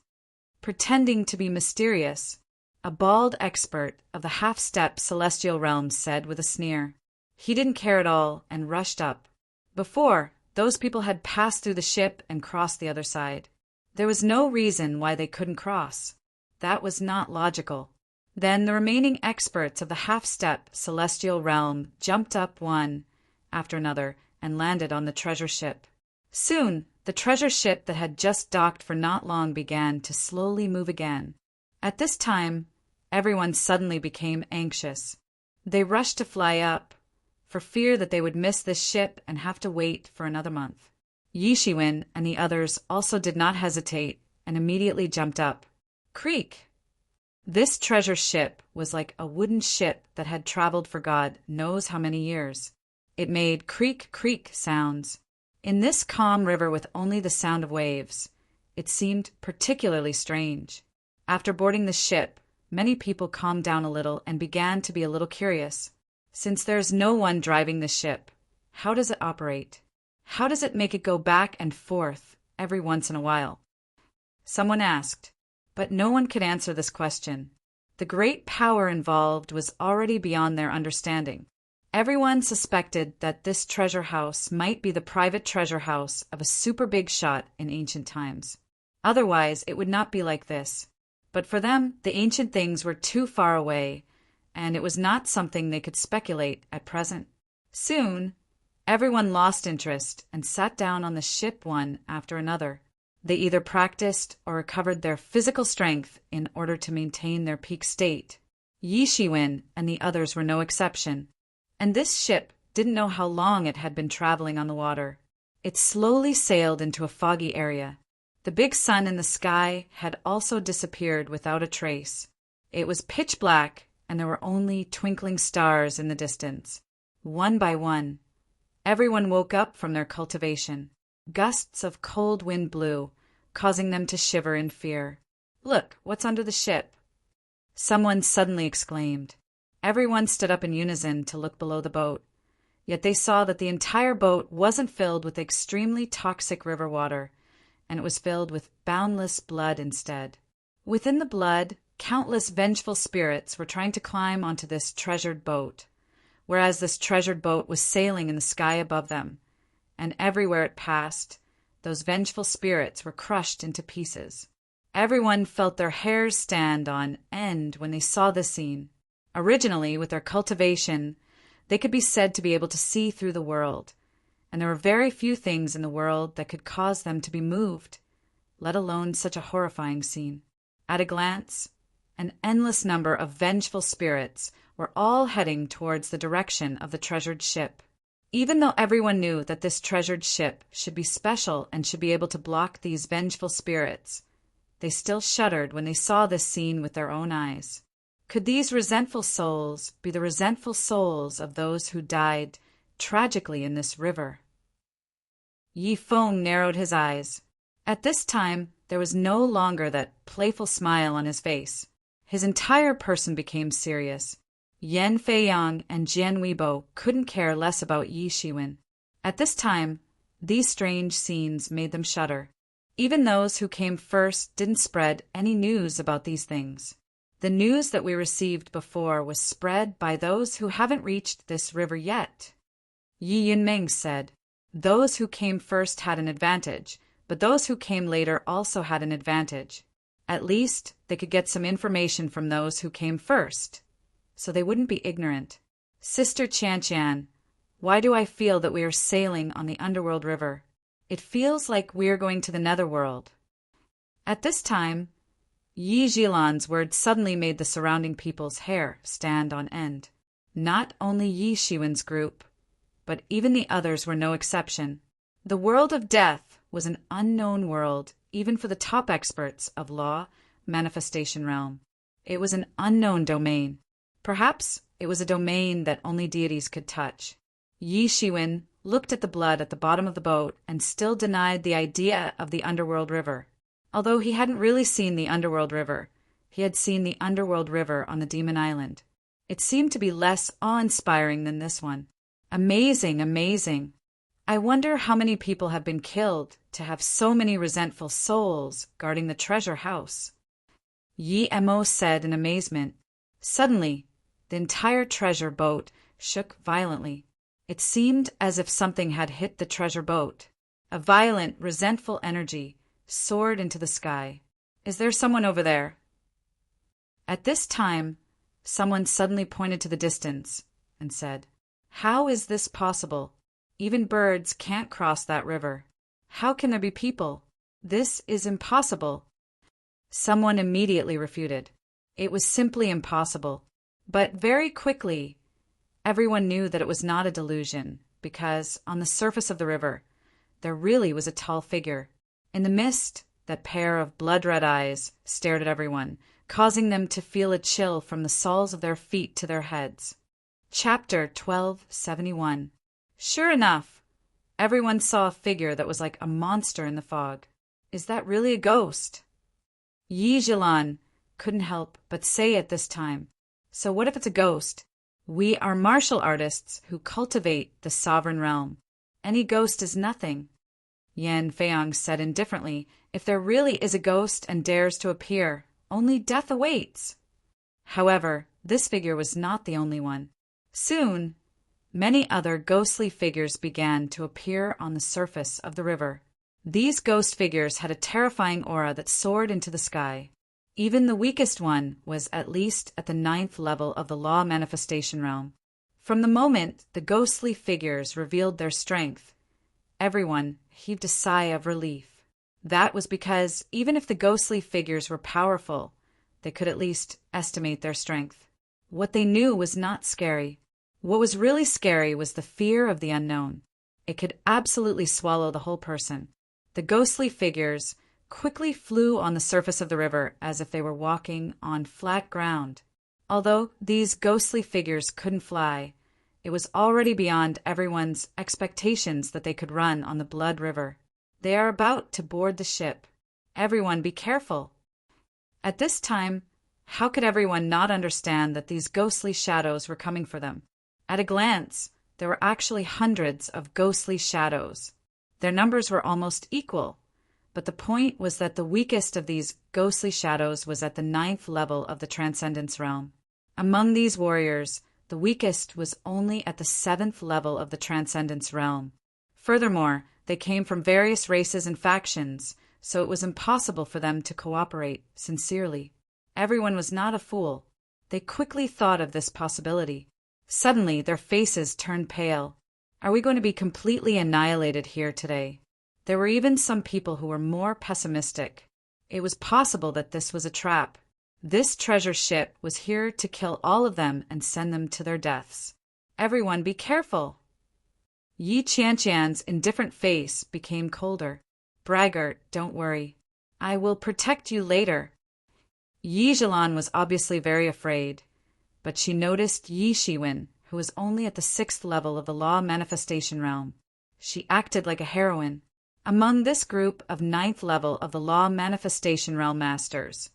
Pretending to be mysterious, a bald expert of the half-step celestial realm said with a sneer. He didn't care at all and rushed up. Before, those people had passed through the ship and crossed the other side. There was no reason why they couldn't cross. That was not logical. Then the remaining experts of the half-step celestial realm jumped up one after another and landed on the treasure ship. Soon, the treasure ship that had just docked for not long began to slowly move again. At this time, everyone suddenly became anxious. They rushed to fly up, for fear that they would miss this ship and have to wait for another month. Yi Shiwen and the others also did not hesitate and immediately jumped up. Creak! This treasure ship was like a wooden ship that had traveled for God knows how many years. It made creak-creak sounds. In this calm river with only the sound of waves, it seemed particularly strange. After boarding the ship, many people calmed down a little and began to be a little curious. Since there's no one driving the ship, how does it operate? How does it make it go back and forth every once in a while? Someone asked, but no one could answer this question. The great power involved was already beyond their understanding. Everyone suspected that this treasure house might be the private treasure house of a super big shot in ancient times. Otherwise, it would not be like this. But for them, the ancient things were too far away, and it was not something they could speculate at present. Soon, everyone lost interest and sat down on the ship one after another. They either practiced or recovered their physical strength in order to maintain their peak state. Yi Shiwen and the others were no exception. And this ship didn't know how long it had been traveling on the water. It slowly sailed into a foggy area. The big sun in the sky had also disappeared without a trace. It was pitch black, and there were only twinkling stars in the distance. One by one, everyone woke up from their cultivation. Gusts of cold wind blew, causing them to shiver in fear. "Look, what's under the ship?" Someone suddenly exclaimed. Everyone stood up in unison to look below the boat. Yet they saw that the entire boat wasn't filled with extremely toxic river water, and it was filled with boundless blood instead. Within the blood, countless vengeful spirits were trying to climb onto this treasured boat, whereas this treasured boat was sailing in the sky above them, and everywhere it passed, those vengeful spirits were crushed into pieces. Everyone felt their hairs stand on end when they saw this scene. Originally, with their cultivation, they could be said to be able to see through the world, and there were very few things in the world that could cause them to be moved, let alone such a horrifying scene. At a glance, an endless number of vengeful spirits were all heading towards the direction of the treasured ship. Even though everyone knew that this treasured ship should be special and should be able to block these vengeful spirits, they still shuddered when they saw this scene with their own eyes. Could these resentful souls be the resentful souls of those who died tragically in this river? Yi Feng narrowed his eyes. At this time, there was no longer that playful smile on his face. His entire person became serious. Yan Feiyang and Jian Weibo couldn't care less about Yi Shiwen. At this time, these strange scenes made them shudder. Even those who came first didn't spread any news about these things. The news that we received before was spread by those who haven't reached this river yet. Yi Yunming said, "Those who came first had an advantage, but those who came later also had an advantage. At least they could get some information from those who came first, so they wouldn't be ignorant. Sister Qian, why do I feel that we are sailing on the underworld river? It feels like we are going to the netherworld." At this time, Yi Zhilan's words suddenly made the surrounding people's hair stand on end. Not only Yi Shiwen's group, but even the others were no exception. The world of death was an unknown world, even for the top experts of law, manifestation realm. It was an unknown domain. Perhaps it was a domain that only deities could touch. Yi Shiwen looked at the blood at the bottom of the boat and still denied the idea of the underworld river. Although he hadn't really seen the underworld river, he had seen the underworld river on the Demon Island. It seemed to be less awe-inspiring than this one. Amazing, amazing. I wonder how many people have been killed to have so many resentful souls guarding the treasure house. Yi Mo said in amazement. Suddenly, the entire treasure boat shook violently. It seemed as if something had hit the treasure boat. A violent, resentful energy soared into the sky. "Is there someone over there?" At this time, someone suddenly pointed to the distance and said, "How is this possible? Even birds can't cross that river. How can there be people? This is impossible." Someone immediately refuted. It was simply impossible. But very quickly, everyone knew that it was not a delusion, because on the surface of the river, there really was a tall figure. In the mist, that pair of blood-red eyes stared at everyone, causing them to feel a chill from the soles of their feet to their heads. Chapter 1271. Sure enough, everyone saw a figure that was like a monster in the fog. Is that really a ghost? Yi Zhilan couldn't help but say at this time, "So what if it's a ghost? We are martial artists who cultivate the sovereign realm. Any ghost is nothing." Yan Feiyang said indifferently, "If there really is a ghost and dares to appear, only death awaits." However, this figure was not the only one. Soon, many other ghostly figures began to appear on the surface of the river. These ghost figures had a terrifying aura that soared into the sky. Even the weakest one was at least at the 9th level of the law manifestation realm. From the moment the ghostly figures revealed their strength, everyone heaved a sigh of relief. That was because even if the ghostly figures were powerful, they could at least estimate their strength. What they knew was not scary. What was really scary was the fear of the unknown. It could absolutely swallow the whole person. The ghostly figures quickly flew on the surface of the river as if they were walking on flat ground. Although these ghostly figures couldn't fly, it was already beyond everyone's expectations that they could run on the Blood River. They are about to board the ship. Everyone be careful. At this time, how could everyone not understand that these ghostly shadows were coming for them? At a glance, there were actually hundreds of ghostly shadows. Their numbers were almost equal, but the point was that the weakest of these ghostly shadows was at the 9th level of the Transcendence Realm. Among these warriors, the weakest was only at the 7th level of the Transcendence Realm. Furthermore, they came from various races and factions, so it was impossible for them to cooperate sincerely. Everyone was not a fool. They quickly thought of this possibility. Suddenly, their faces turned pale. Are we going to be completely annihilated here today? There were even some people who were more pessimistic. It was possible that this was a trap. This treasure ship was here to kill all of them and send them to their deaths. Everyone be careful! Yi Qianqian's indifferent face became colder. Braggart, don't worry. I will protect you later. Yi Zhilan was obviously very afraid, but she noticed Yi Shiwen, who was only at the 6th level of the law manifestation realm. She acted like a heroine. Among this group of 9th level of the law manifestation realm masters,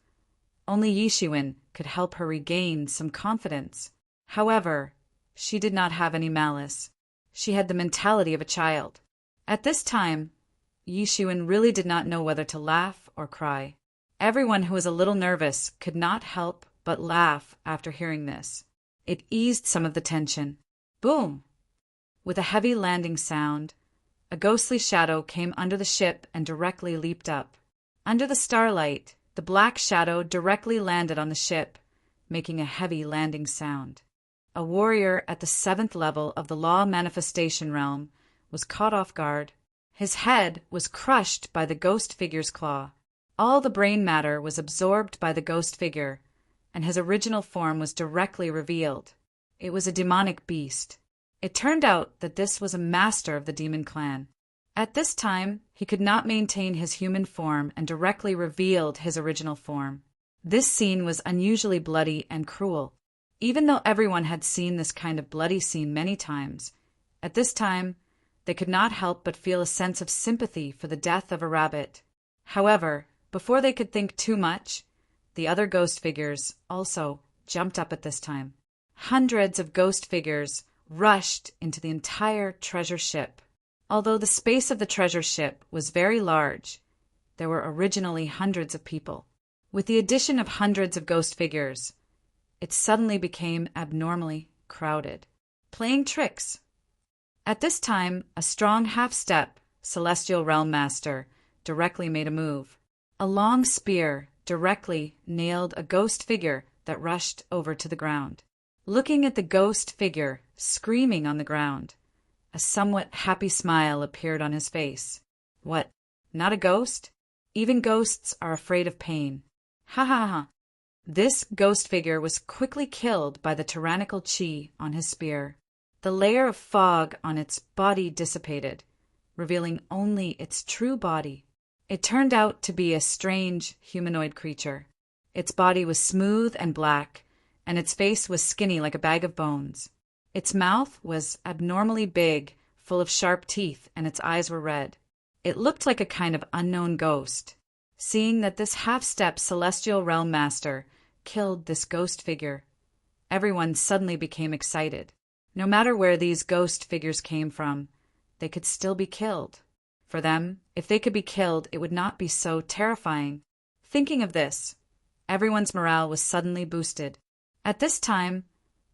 only Yi Shiwen could help her regain some confidence. However, she did not have any malice. She had the mentality of a child. At this time, Yi Shiwen really did not know whether to laugh or cry. Everyone who was a little nervous could not help but laugh after hearing this. It eased some of the tension. Boom! With a heavy landing sound, a ghostly shadow came under the ship and directly leaped up. Under the starlight, the black shadow directly landed on the ship, making a heavy landing sound. A warrior at the 7th level of the law manifestation realm was caught off guard. His head was crushed by the ghost figure's claw. All the brain matter was absorbed by the ghost figure, and his original form was directly revealed. It was a demonic beast. It turned out that this was a master of the demon clan. At this time, he could not maintain his human form and directly revealed his original form. This scene was unusually bloody and cruel. Even though everyone had seen this kind of bloody scene many times, at this time, they could not help but feel a sense of sympathy for the death of a rabbit. However, before they could think too much, the other ghost figures also jumped up at this time. Hundreds of ghost figures rushed into the entire treasure ship. Although the space of the treasure ship was very large, there were originally hundreds of people. With the addition of hundreds of ghost figures, it suddenly became abnormally crowded. Playing tricks. At this time, a strong half-step celestial realm master directly made a move. A long spear directly nailed a ghost figure that rushed over to the ground. Looking at the ghost figure screaming on the ground, a somewhat happy smile appeared on his face. What? Not a ghost? Even ghosts are afraid of pain. Ha ha ha. This ghost figure was quickly killed by the tyrannical chi on his spear. The layer of fog on its body dissipated, revealing only its true body. It turned out to be a strange humanoid creature. Its body was smooth and black, and its face was skinny like a bag of bones. Its mouth was abnormally big, full of sharp teeth, and its eyes were red. It looked like a kind of unknown ghost. Seeing that this half-step celestial realm master killed this ghost figure, everyone suddenly became excited. No matter where these ghost figures came from, they could still be killed. For them, if they could be killed, it would not be so terrifying. Thinking of this, everyone's morale was suddenly boosted. At this time,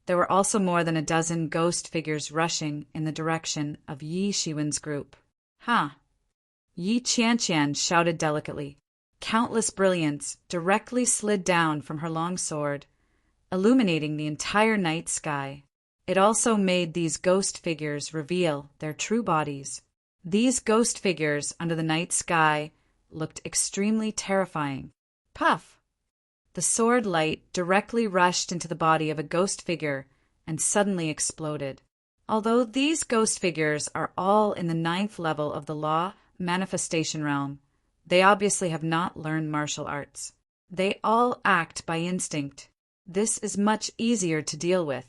there were also more than a dozen ghost figures rushing in the direction of Yi Shiwen's group. Ha! Yi Qianqian shouted delicately. Countless brilliance directly slid down from her long sword, illuminating the entire night sky. It also made these ghost figures reveal their true bodies. These ghost figures under the night sky looked extremely terrifying. Puff! The sword light directly rushed into the body of a ghost figure and suddenly exploded. Although these ghost figures are all in the 9th level of the law manifestation realm, they obviously have not learned martial arts. They all act by instinct. This is much easier to deal with.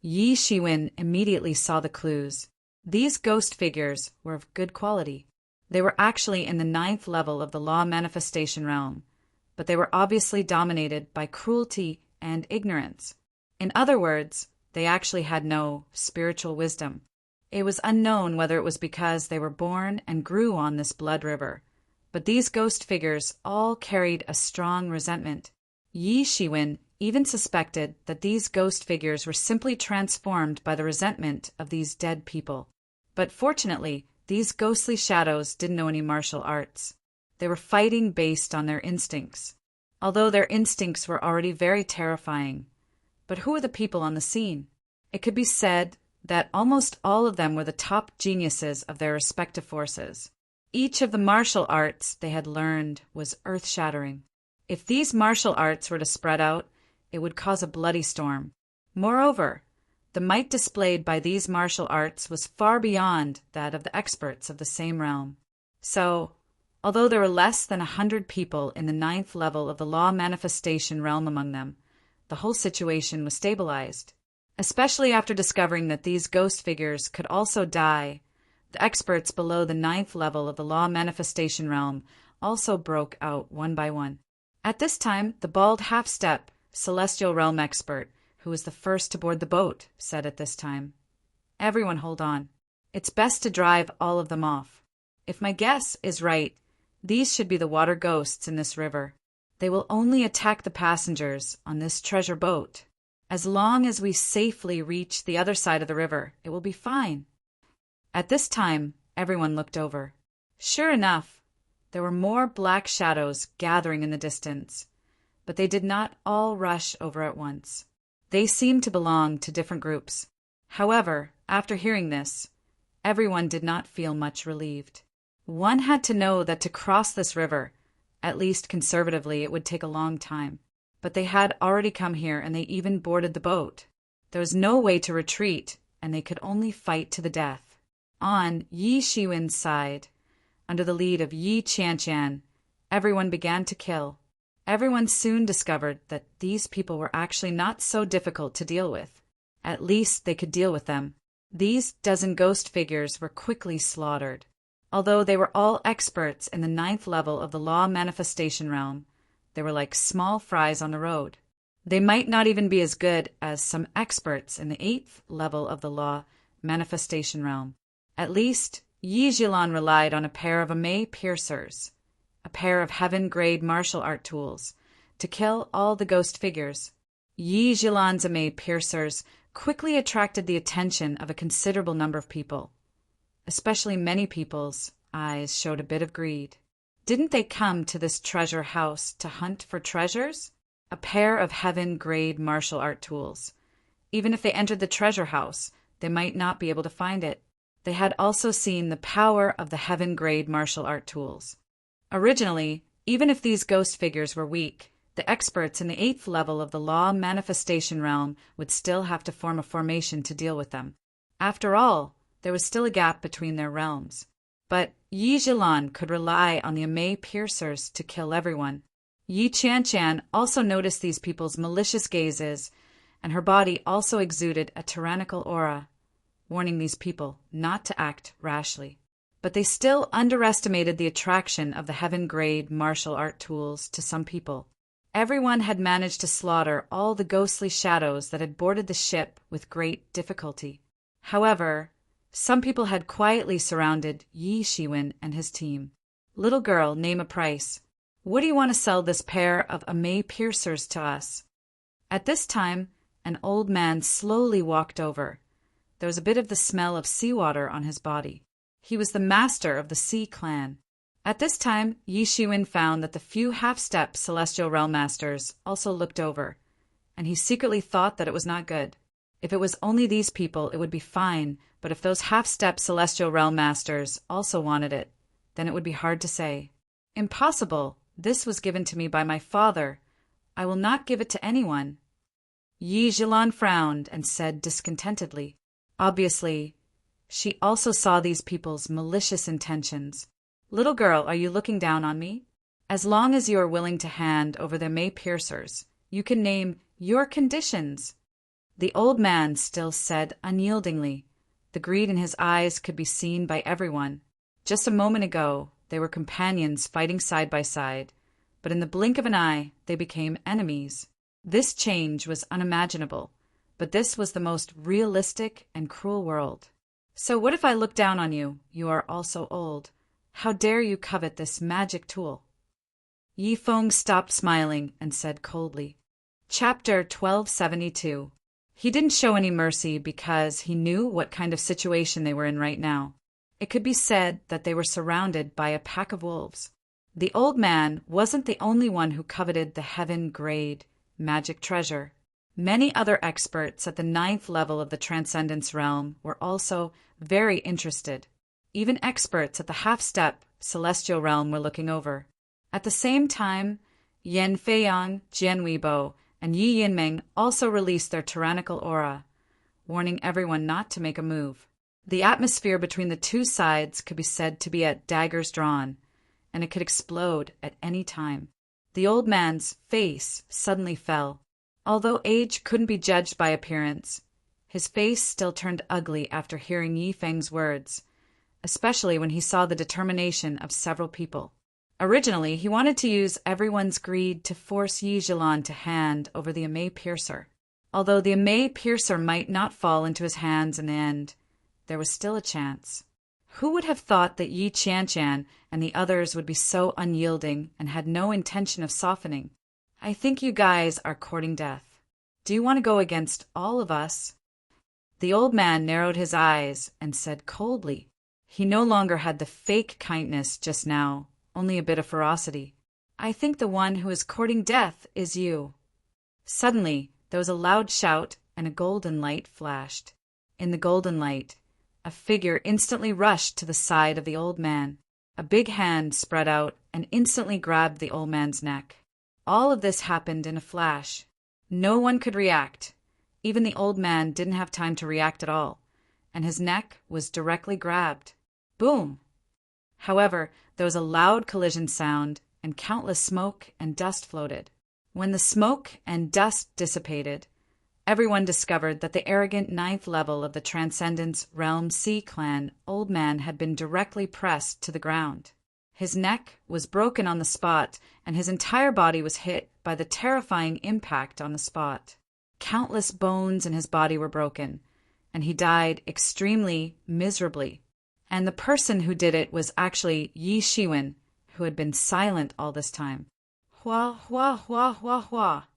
Yi Shiwen immediately saw the clues. These ghost figures were of good quality. They were actually in the 9th level of the law manifestation realm, but they were obviously dominated by cruelty and ignorance. In other words, they actually had no spiritual wisdom. It was unknown whether it was because they were born and grew on this blood river, but these ghost figures all carried a strong resentment. Yi Shiwen even suspected that these ghost figures were simply transformed by the resentment of these dead people. But fortunately, these ghostly shadows didn't know any martial arts. They were fighting based on their instincts, although their instincts were already very terrifying. But who were the people on the scene? It could be said that almost all of them were the top geniuses of their respective forces. Each of the martial arts they had learned was earth-shattering. If these martial arts were to spread out, it would cause a bloody storm. Moreover, the might displayed by these martial arts was far beyond that of the experts of the same realm. So, although there were less than 100 people in the 9th level of the law manifestation realm among them, the whole situation was stabilized. Especially after discovering that these ghost figures could also die, the experts below the 9th level of the law manifestation realm also broke out one by one. At this time, the bald half-step celestial realm expert, who was the first to board the boat, said at this time, "Everyone hold on. It's best to drive all of them off. If my guess is right, these should be the water ghosts in this river. They will only attack the passengers on this treasure boat. As long as we safely reach the other side of the river, it will be fine." At this time, everyone looked over. Sure enough, there were more black shadows gathering in the distance, but they did not all rush over at once. They seemed to belong to different groups. However, after hearing this, everyone did not feel much relieved. One had to know that to cross this river, at least conservatively, it would take a long time. But they had already come here and they even boarded the boat. There was no way to retreat, and they could only fight to the death. On Yi Shiwen's side, under the lead of Yi Qianshan, everyone began to kill. Everyone soon discovered that these people were actually not so difficult to deal with. At least they could deal with them. These dozen ghost figures were quickly slaughtered. Although they were all experts in the 9th level of the law manifestation realm, they were like small fries on the road. They might not even be as good as some experts in the 8th level of the law manifestation realm. At least, Yi Zhilan relied on a pair of Amei piercers, a pair of heaven-grade martial art tools, to kill all the ghost figures. Yi Zhilan's Amei piercers quickly attracted the attention of a considerable number of people. Especially many people's eyes showed a bit of greed. Didn't they come to this treasure house to hunt for treasures? A pair of heaven-grade martial art tools. Even if they entered the treasure house, they might not be able to find it. They had also seen the power of the heaven-grade martial art tools. Originally, even if these ghost figures were weak, the experts in the 8th level of the law manifestation realm would still have to form a formation to deal with them. After all, there was still a gap between their realms. But Yi Zhilan could rely on the Amei piercers to kill everyone. Yi Qianshan also noticed these people's malicious gazes, and her body also exuded a tyrannical aura, warning these people not to act rashly. But they still underestimated the attraction of the heaven-grade martial art tools to some people. Everyone had managed to slaughter all the ghostly shadows that had boarded the ship with great difficulty. However, some people had quietly surrounded Yi Shiwen and his team. "Little girl, name a price. What do you want to sell this pair of Amei piercers to us?" At this time, an old man slowly walked over. There was a bit of the smell of seawater on his body. He was the master of the Sea clan. At this time, Yi Shiwen found that the few half-step celestial realm masters also looked over, and he secretly thought that it was not good. If it was only these people, it would be fine, but if those half-step celestial realm masters also wanted it, then it would be hard to say. "Impossible. This was given to me by my father. I will not give it to anyone." Yi Zhilan frowned and said discontentedly. Obviously, she also saw these people's malicious intentions. "Little girl, are you looking down on me? As long as you are willing to hand over the Amei piercers, you can name your conditions." The old man still said unyieldingly. The greed in his eyes could be seen by everyone. Just a moment ago, they were companions fighting side by side, but in the blink of an eye, they became enemies. This change was unimaginable, but this was the most realistic and cruel world. "So what if I look down on you? You are also old. How dare you covet this magic tool?" Yi Feng stopped smiling and said coldly. Chapter 1272. He didn't show any mercy because he knew what kind of situation they were in right now. It could be said that they were surrounded by a pack of wolves. The old man wasn't the only one who coveted the heaven-grade magic treasure. Many other experts at the ninth level of the Transcendence realm were also very interested. Even experts at the half-step celestial realm were looking over. At the same time, Yan Feiyang, Jian Weibo, and Yi Yinming also released their tyrannical aura, warning everyone not to make a move. The atmosphere between the two sides could be said to be at daggers drawn, and it could explode at any time. The old man's face suddenly fell. Although age couldn't be judged by appearance, his face still turned ugly after hearing Yi Feng's words, especially when he saw the determination of several people. Originally, he wanted to use everyone's greed to force Yi Zhilan to hand over the Amei Piercer. Although the Amei Piercer might not fall into his hands in the end, there was still a chance. Who would have thought that Yi Qianshan and the others would be so unyielding and had no intention of softening? I think you guys are courting death. Do you want to go against all of us? The old man narrowed his eyes and said coldly. He no longer had the fake kindness just now, only a bit of ferocity. I think the one who is courting death is you. Suddenly, there was a loud shout and a golden light flashed. In the golden light, a figure instantly rushed to the side of the old man. A big hand spread out and instantly grabbed the old man's neck. All of this happened in a flash. No one could react. Even the old man didn't have time to react at all, and his neck was directly grabbed. Boom! However, there was a loud collision sound, and countless smoke and dust floated. When the smoke and dust dissipated, everyone discovered that the arrogant ninth level of the Transcendence Realm Sea clan old man had been directly pressed to the ground. His neck was broken on the spot, and his entire body was hit by the terrifying impact on the spot. Countless bones in his body were broken, and he died extremely miserably. And the person who did it was actually Yi Shiwen, who had been silent all this time. Hua, hua, hua, hua, hua.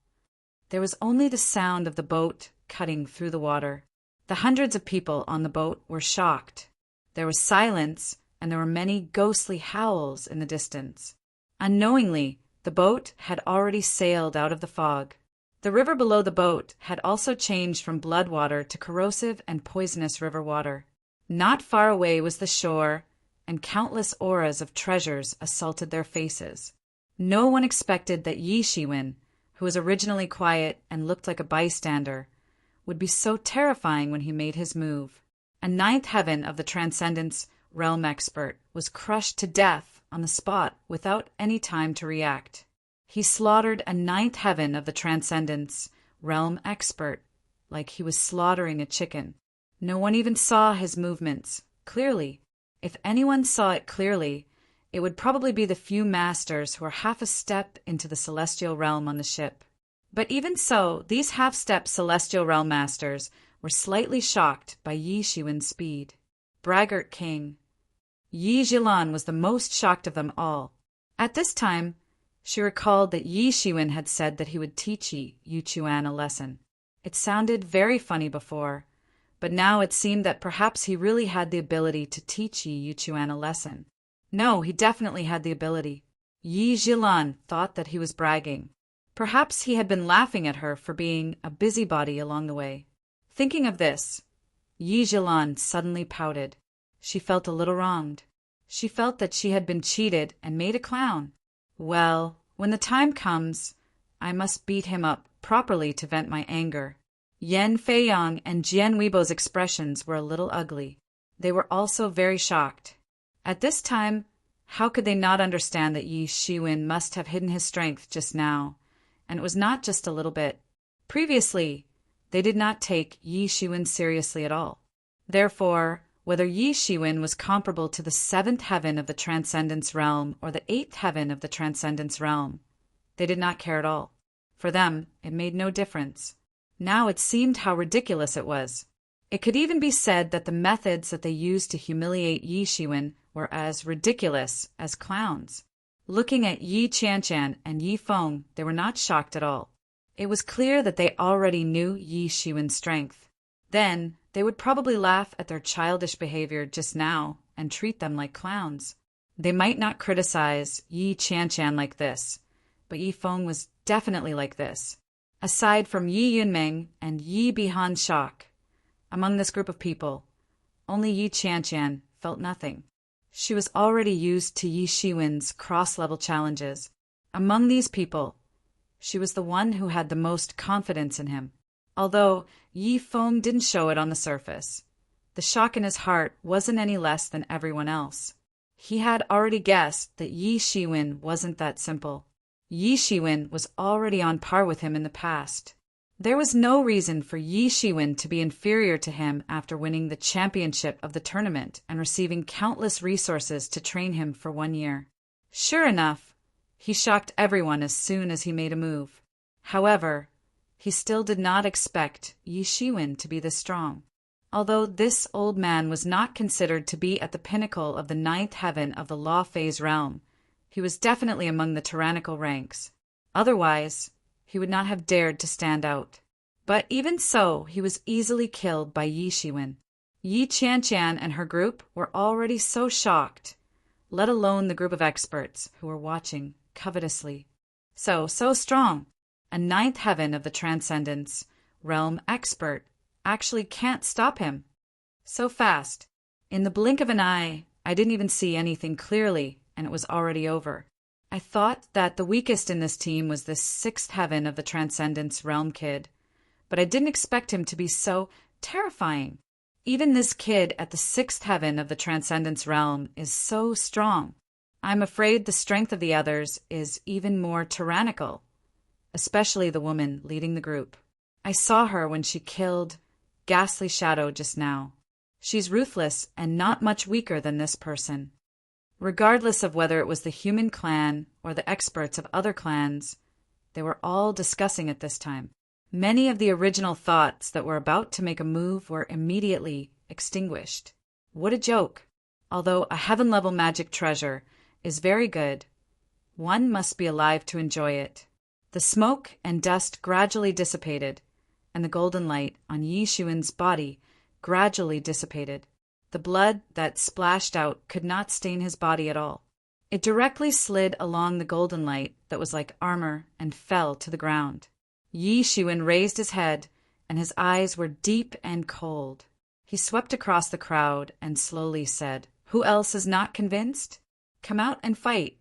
There was only the sound of the boat cutting through the water. The hundreds of people on the boat were shocked. There was silence, and there were many ghostly howls in the distance. Unknowingly, the boat had already sailed out of the fog. The river below the boat had also changed from blood water to corrosive and poisonous river water. Not far away was the shore, and countless auras of treasures assaulted their faces. No one expected that Yi Shiwen, who was originally quiet and looked like a bystander, would be so terrifying when he made his move. A ninth heaven of the Transcendence Realm expert was crushed to death on the spot without any time to react. He slaughtered a ninth heaven of the Transcendence Realm expert like he was slaughtering a chicken. No one even saw his movements clearly. If anyone saw it clearly, it would probably be the few masters who are half a step into the celestial realm on the ship. But even so, these half-step celestial realm masters were slightly shocked by Yi Shiwen's speed. Braggart king. Yi Zhilan was the most shocked of them all. At this time, she recalled that Yi Shiwen had said that he would teach Yi Yuchuan a lesson. It sounded very funny before, but now it seemed that perhaps he really had the ability to teach Yi Yuchuan a lesson. No, he definitely had the ability. Yi Zhilan thought that he was bragging. Perhaps he had been laughing at her for being a busybody along the way. Thinking of this, Yi Zhilan suddenly pouted. She felt a little wronged. She felt that she had been cheated and made a clown. Well, when the time comes, I must beat him up properly to vent my anger. Yan Feiyang and Jian Weibo's expressions were a little ugly. They were also very shocked. At this time, how could they not understand that Yi Shiwen must have hidden his strength just now, and it was not just a little bit. Previously, they did not take Yi Shiwen seriously at all. Therefore, whether Yi Shiwen was comparable to the seventh heaven of the Transcendence Realm or the eighth heaven of the Transcendence Realm, they did not care at all. For them, it made no difference. Now it seemed how ridiculous it was. It could even be said that the methods that they used to humiliate Yi Shiwen were as ridiculous as clowns. Looking at Yi Qianshan and Yi Feng, they were not shocked at all. It was clear that they already knew Yi Shiwen's strength. Then, they would probably laugh at their childish behavior just now and treat them like clowns. They might not criticize Yi Qianshan like this, but Yi Feng was definitely like this. Aside from Yi Yunming and Yi Bihan Shak, among this group of people, only Yi Qianqian felt nothing. She was already used to Yi Shiwen's cross-level challenges. Among these people, she was the one who had the most confidence in him. Although Yi Feng didn't show it on the surface, the shock in his heart wasn't any less than everyone else. He had already guessed that Yi Shiwen wasn't that simple. Yi Shiwen was already on par with him in the past. There was no reason for Yi Shiwen to be inferior to him after winning the championship of the tournament and receiving countless resources to train him for 1 year. Sure enough, he shocked everyone as soon as he made a move. However, he still did not expect Yi Shiwen to be this strong. Although this old man was not considered to be at the pinnacle of the 9th heaven of the law phase realm, he was definitely among the tyrannical ranks. Otherwise, he would not have dared to stand out. But even so, he was easily killed by Yi Shiwen. Yi Qianqian and her group were already so shocked, let alone the group of experts who were watching covetously. So strong. A 9th heaven of the Transcendence realm expert actually can't stop him. So fast. In the blink of an eye, I didn't even see anything clearly, and it was already over. I thought that the weakest in this team was this 6th heaven of the Transcendence realm kid, but I didn't expect him to be so terrifying. Even this kid at the 6th heaven of the Transcendence realm is so strong. I'm afraid the strength of the others is even more tyrannical, especially the woman leading the group. I saw her when she killed Ghastly Shadow just now. She's ruthless and not much weaker than this person. Regardless of whether it was the human clan or the experts of other clans, they were all discussing it this time. Many of the original thoughts that were about to make a move were immediately extinguished. What a joke! Although a heaven-level magic treasure is very good, one must be alive to enjoy it. The smoke and dust gradually dissipated, and the golden light on Yi Shiwen's body gradually dissipated. The blood that splashed out could not stain his body at all. It directly slid along the golden light that was like armor and fell to the ground. Yi Shiwen raised his head, and his eyes were deep and cold. He swept across the crowd and slowly said, "Who else is not convinced? Come out and fight."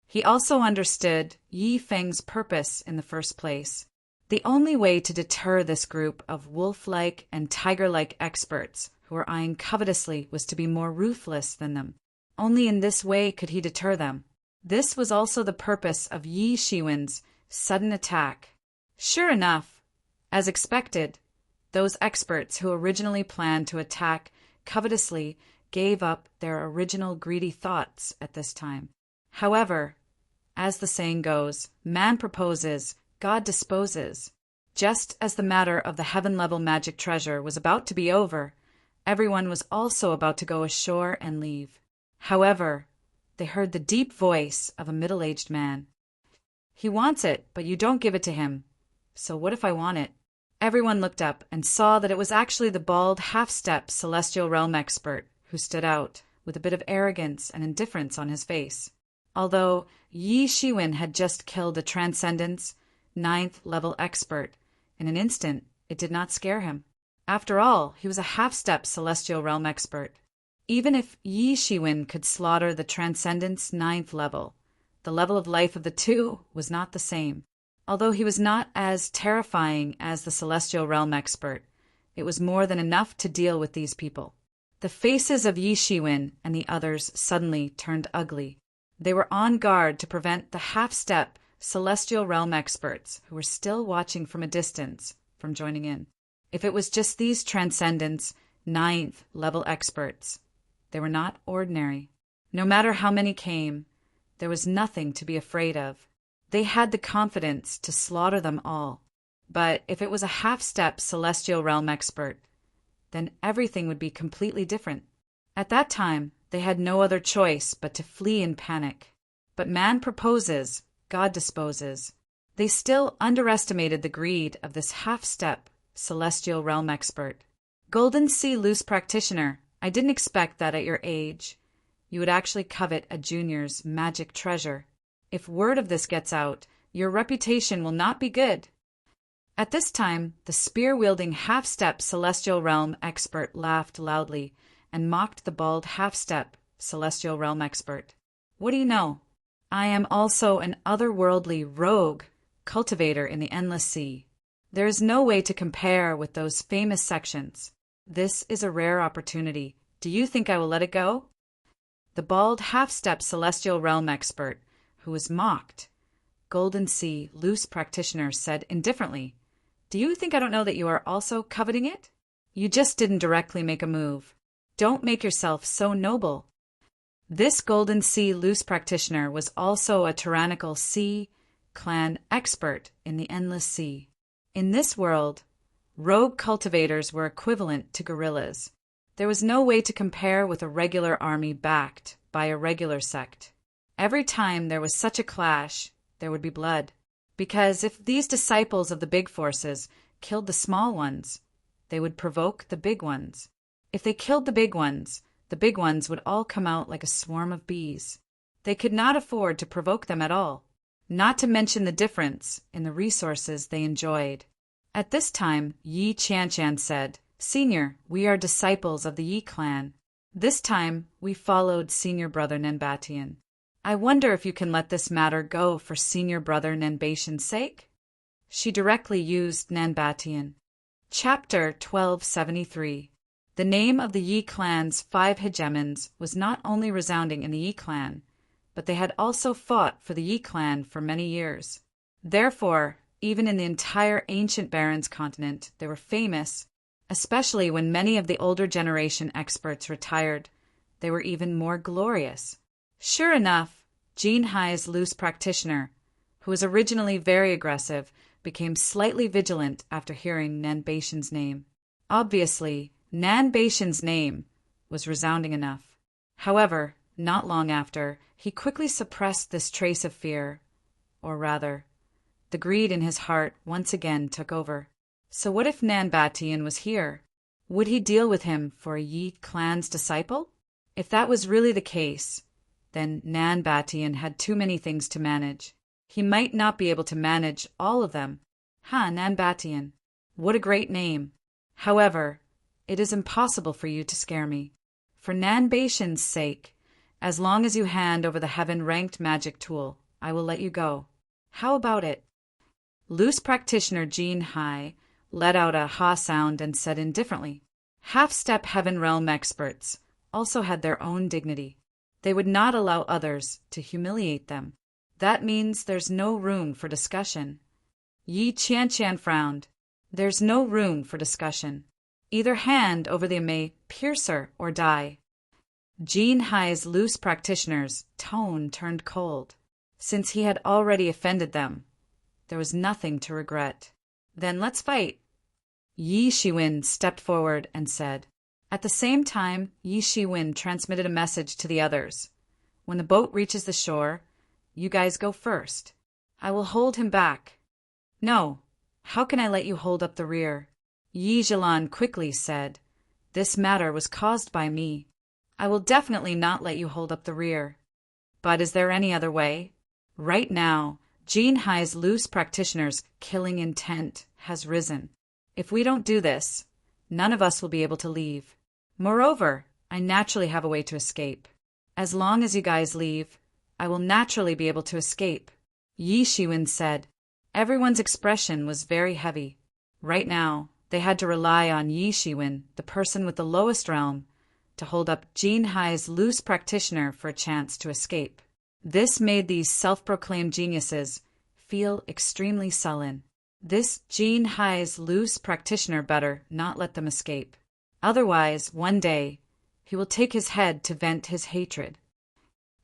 He also understood Yi Feng's purpose in the first place. The only way to deter this group of wolf-like and tiger-like experts who were eyeing covetously was to be more ruthless than them. Only in this way could he deter them. This was also the purpose of Yi Shiwen's sudden attack. Sure enough, as expected, those experts who originally planned to attack covetously gave up their original greedy thoughts at this time. However, as the saying goes, man proposes, God disposes. Just as the matter of the heaven-level magic treasure was about to be over, everyone was also about to go ashore and leave. However, they heard the deep voice of a middle-aged man. "He wants it, but you don't give it to him. So what if I want it?" Everyone looked up and saw that it was actually the bald, half-step celestial realm expert who stood out, with a bit of arrogance and indifference on his face. Although Yi Shiwen had just killed a Transcendence 9th level expert, in an instant it did not scare him. After all, he was a half-step celestial realm expert. Even if Yi Shiwen could slaughter the Transcendence 9th level, the level of life of the two was not the same. Although he was not as terrifying as the celestial realm expert, it was more than enough to deal with these people. The faces of Yi Shiwen and the others suddenly turned ugly. They were on guard to prevent the half-step celestial realm experts, who were still watching from a distance, from joining in. If it was just these Transcendence 9th level experts, they were not ordinary. No matter how many came, there was nothing to be afraid of. They had the confidence to slaughter them all. But if it was a half-step celestial realm expert, then everything would be completely different. At that time, they had no other choice but to flee in panic. But man proposes, God disposes. They still underestimated the greed of this half-step celestial realm expert. Golden Sea Loose Practitioner, I didn't expect that at your age you would actually covet a junior's magic treasure. If word of this gets out, your reputation will not be good. At this time, the spear-wielding half-step celestial realm expert laughed loudly and mocked the bald half-step celestial realm expert. What do you know? I am also an otherworldly rogue cultivator in the endless sea. There is no way to compare with those famous sections. This is a rare opportunity. Do you think I will let it go? The bald half-step celestial realm expert, who was mocked, Golden Sea loose practitioner, said indifferently, "Do you think I don't know that you are also coveting it? You just didn't directly make a move. Don't make yourself so noble." This Golden Sea loose practitioner was also a tyrannical sea clan expert in the endless sea. In this world, rogue cultivators were equivalent to guerrillas. There was no way to compare with a regular army backed by a regular sect. Every time there was such a clash, there would be blood. Because if these disciples of the big forces killed the small ones, they would provoke the big ones. If they killed the big ones would all come out like a swarm of bees. They could not afford to provoke them at all, not to mention the difference in the resources they enjoyed. At this time, Yi Qianshan said, "Senior, we are disciples of the Yi clan. This time, we followed Senior Brother Nanbatian. I wonder if you can let this matter go for Senior Brother Nanbatian's sake?" She directly used Nanbatian. Chapter 1273. The name of the Yi clan's 5 hegemons was not only resounding in the Yi clan, but they had also fought for the Yi clan for many years. Therefore, even in the entire ancient Barrens continent, they were famous, especially when many of the older generation experts retired. They were even more glorious. Sure enough, Jin Hai's loose practitioner, who was originally very aggressive, became slightly vigilant after hearing Nanbatian's name. Obviously, Nanbatian's name was resounding enough. However, not long after, he quickly suppressed this trace of fear, or rather, the greed in his heart once again took over. So what if Nanbatian was here? Would he deal with him for a Yi clan's disciple? If that was really the case, then Nanbatian had too many things to manage. He might not be able to manage all of them. Nanbatian. What a great name. However, it is impossible for you to scare me. For Nanbatian's sake, as long as you hand over the heaven-ranked magic tool, I will let you go. How about it? Loose practitioner Jin Hai let out a ha sound and said indifferently, "Half-step heaven realm experts also had their own dignity. They would not allow others to humiliate them. That means there's no room for discussion." Yi Qianshan frowned. "There's no room for discussion. Either hand over the Amei piercer or die." Jin Hai's loose practitioner's tone turned cold. Since he had already offended them, there was nothing to regret. "Then let's fight." Yi Shiwen stepped forward and said. At the same time, Yi Shiwen transmitted a message to the others. "When the boat reaches the shore, you guys go first. I will hold him back." "No. How can I let you hold up the rear?" Yi Zhilan quickly said. "This matter was caused by me. I will definitely not let you hold up the rear." "But is there any other way?" Right now, Jin Hai's loose practitioner's killing intent has risen. If we don't do this, none of us will be able to leave. Moreover, I naturally have a way to escape. As long as you guys leave, I will naturally be able to escape," Yi Shiwen said. Everyone's expression was very heavy. Right now, they had to rely on Yi Shiwen, the person with the lowest realm, to hold up Jin Hai's loose practitioner for a chance to escape. This made these self-proclaimed geniuses feel extremely sullen. This Jin Hai's loose practitioner better not let them escape. Otherwise, one day, he will take his head to vent his hatred.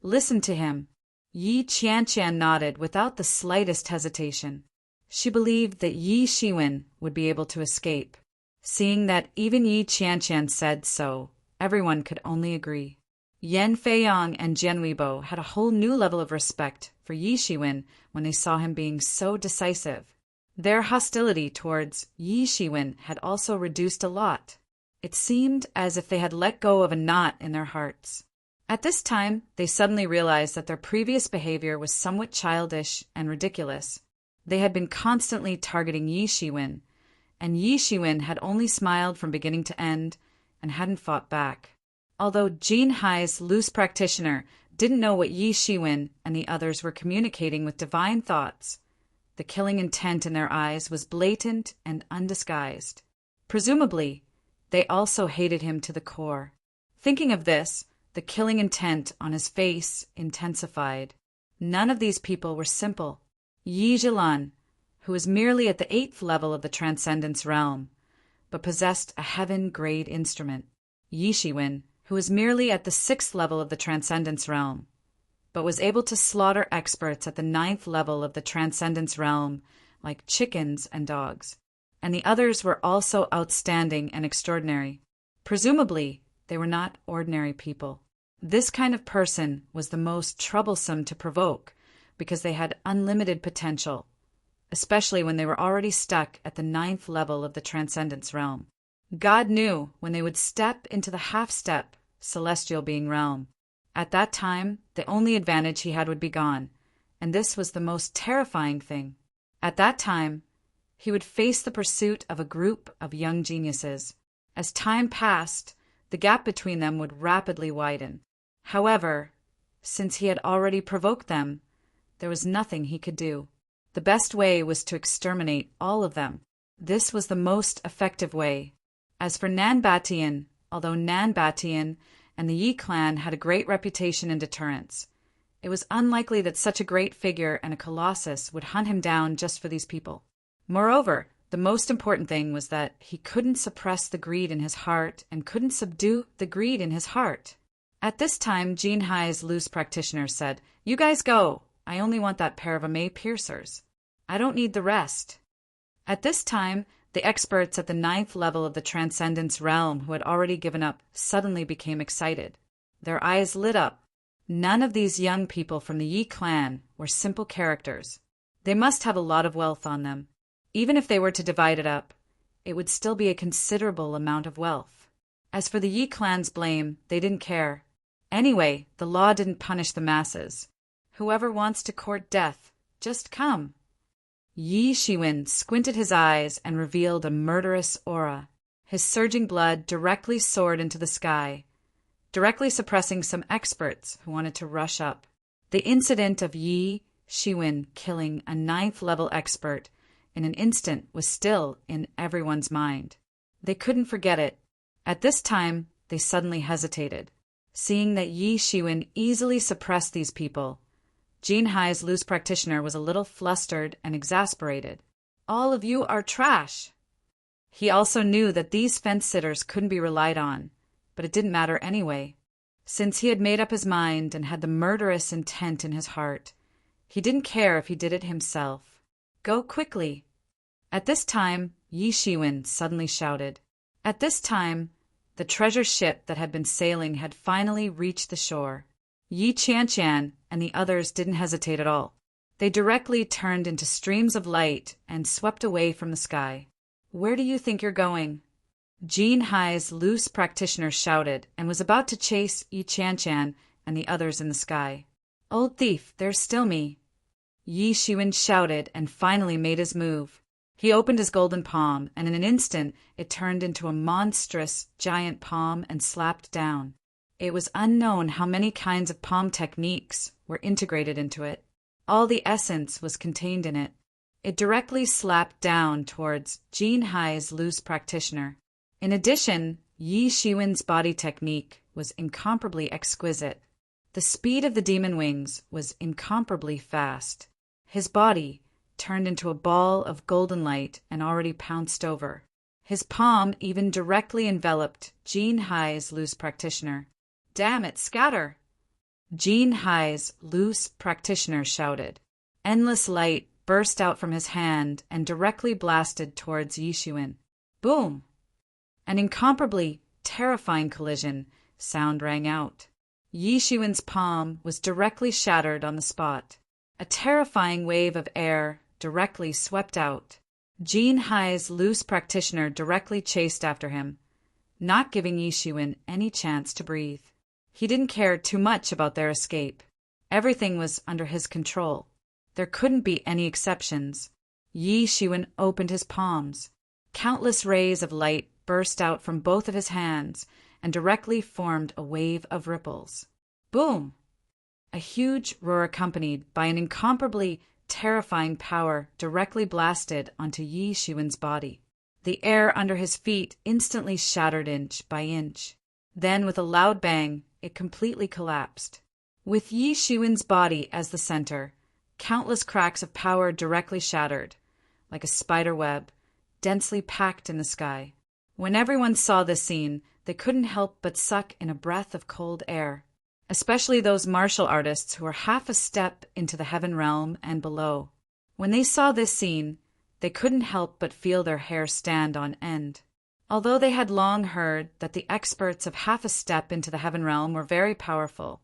Listen to him. Yi Qianshan nodded without the slightest hesitation. She believed that Yi Shiwen would be able to escape. Seeing that even Yi Qianshan said so, everyone could only agree. Yan Feiyang and Jian Weibo had a whole new level of respect for Yi Shiwen when they saw him being so decisive. Their hostility towards Yi Shiwen had also reduced a lot. It seemed as if they had let go of a knot in their hearts. At this time, they suddenly realized that their previous behavior was somewhat childish and ridiculous. They had been constantly targeting Yi Shiwen, and Yi Shiwen had only smiled from beginning to end and hadn't fought back. Although Jin Hai's loose practitioner didn't know what Yi Shiwen and the others were communicating with divine thoughts, the killing intent in their eyes was blatant and undisguised. Presumably, they also hated him to the core. Thinking of this, the killing intent on his face intensified. None of these people were simple. Yi Zhilan, who was merely at the 8th level of the Transcendence realm, but possessed a heaven-grade instrument. Yi Shiwen, who was merely at the 6th level of the Transcendence realm, but was able to slaughter experts at the 9th level of the Transcendence realm like chickens and dogs. And the others were also outstanding and extraordinary. Presumably, they were not ordinary people. This kind of person was the most troublesome to provoke because they had unlimited potential, especially when they were already stuck at the 9th level of the Transcendence realm. God knew when they would step into the half-step celestial being realm. At that time, the only advantage he had would be gone, and this was the most terrifying thing. At that time, he would face the pursuit of a group of young geniuses. As time passed, the gap between them would rapidly widen. However, since he had already provoked them, there was nothing he could do. The best way was to exterminate all of them. This was the most effective way. As for Nan Batian, although Nan Batian and the Yi clan had a great reputation in deterrence, it was unlikely that such a great figure and a colossus would hunt him down just for these people. Moreover, the most important thing was that he couldn't suppress the greed in his heart and couldn't subdue the greed in his heart. At this time, Jin Hai's loose practitioner said, "You guys go. I only want that pair of Amei piercers. I don't need the rest." At this time, the experts at the 9th level of the Transcendence realm who had already given up suddenly became excited. Their eyes lit up. None of these young people from the Yi clan were simple characters. They must have a lot of wealth on them. Even if they were to divide it up, it would still be a considerable amount of wealth. As for the Yi clan's blame, they didn't care. Anyway, the law didn't punish the masses. Whoever wants to court death, just come. Yi Shiwen squinted his eyes and revealed a murderous aura. His surging blood directly soared into the sky, directly suppressing some experts who wanted to rush up. The incident of Yi Shiwen killing a 9th level expert in an instant was still in everyone's mind. They couldn't forget it. At this time, they suddenly hesitated. Seeing that Yi Shiwen easily suppressed these people, Jin Hai's loose practitioner was a little flustered and exasperated. "All of you are trash." He also knew that these fence-sitters couldn't be relied on, but it didn't matter anyway. Since he had made up his mind and had the murderous intent in his heart, he didn't care if he did it himself. "Go quickly." At this time, Yi Shiwen suddenly shouted. At this time, the treasure ship that had been sailing had finally reached the shore. Yi Qianqian and the others didn't hesitate at all. They directly turned into streams of light and swept away from the sky. "Where do you think you're going?" Jin Hai's loose practitioner shouted and was about to chase Yi Qianqian and the others in the sky. "Old thief, there's still me." Yi Shiwen shouted and finally made his move. He opened his golden palm, and in an instant it turned into a monstrous, giant palm and slapped down. It was unknown how many kinds of palm techniques were integrated into it. All the essence was contained in it. It directly slapped down towards Jin Hai's loose practitioner. In addition, Yi Shiwen's body technique was incomparably exquisite. The speed of the demon wings was incomparably fast. His body turned into a ball of golden light and already pounced over. His palm even directly enveloped Jin Hai's loose practitioner. "Damn it, scatter!" Jin Hai's loose practitioner shouted. Endless light burst out from his hand and directly blasted towards Yi Shiwen. Boom! An incomparably terrifying collision sound rang out. Yi Shiwen's palm was directly shattered on the spot. A terrifying wave of air directly swept out. Jin Hai's loose practitioner directly chased after him, not giving Yi Shiwen any chance to breathe. He didn't care too much about their escape. Everything was under his control. There couldn't be any exceptions. Yi Shiwen opened his palms. Countless rays of light burst out from both of his hands and directly formed a wave of ripples. Boom! A huge roar accompanied by an incomparably terrifying power directly blasted onto Yi Shiwen's body. The air under his feet instantly shattered inch by inch. Then, with a loud bang, it completely collapsed. With Yi Shiwen's body as the center, countless cracks of power directly shattered, like a spider web, densely packed in the sky. When everyone saw this scene, they couldn't help but suck in a breath of cold air, especially those martial artists who were half a step into the heaven realm and below. When they saw this scene, they couldn't help but feel their hair stand on end. Although they had long heard that the experts of half a step into the heaven realm were very powerful,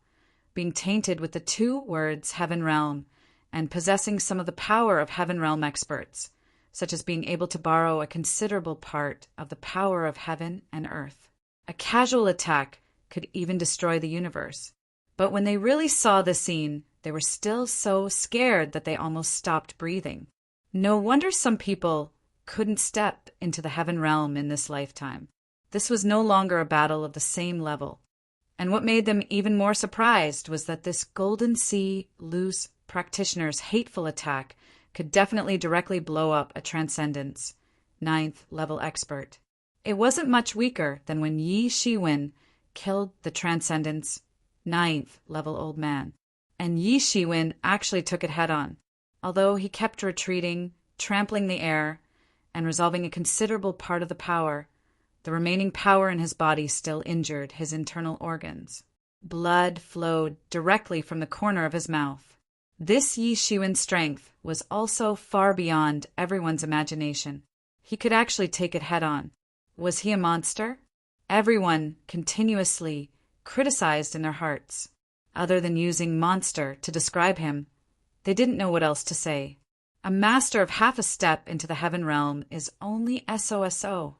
being tainted with the two words heaven realm and possessing some of the power of heaven realm experts, such as being able to borrow a considerable part of the power of heaven and earth. A casual attack could even destroy the universe. But when they really saw the scene, they were still so scared that they almost stopped breathing. No wonder some people couldn't step into the heaven realm in this lifetime. This was no longer a battle of the same level. And what made them even more surprised was that this Golden Sea loose practitioner's hateful attack could definitely directly blow up a Transcendence 9th level expert. It wasn't much weaker than when Yi Shiwen killed the Transcendence 9th level old man. And Yi Shiwen actually took it head on. Although he kept retreating, trampling the air, and resolving a considerable part of the power, the remaining power in his body still injured his internal organs. Blood flowed directly from the corner of his mouth. This Yi Shiwen's strength was also far beyond everyone's imagination. He could actually take it head on. Was he a monster? Everyone continuously criticized in their hearts. Other than using monster to describe him, they didn't know what else to say. A master of half a step into the heaven realm is only SOSO.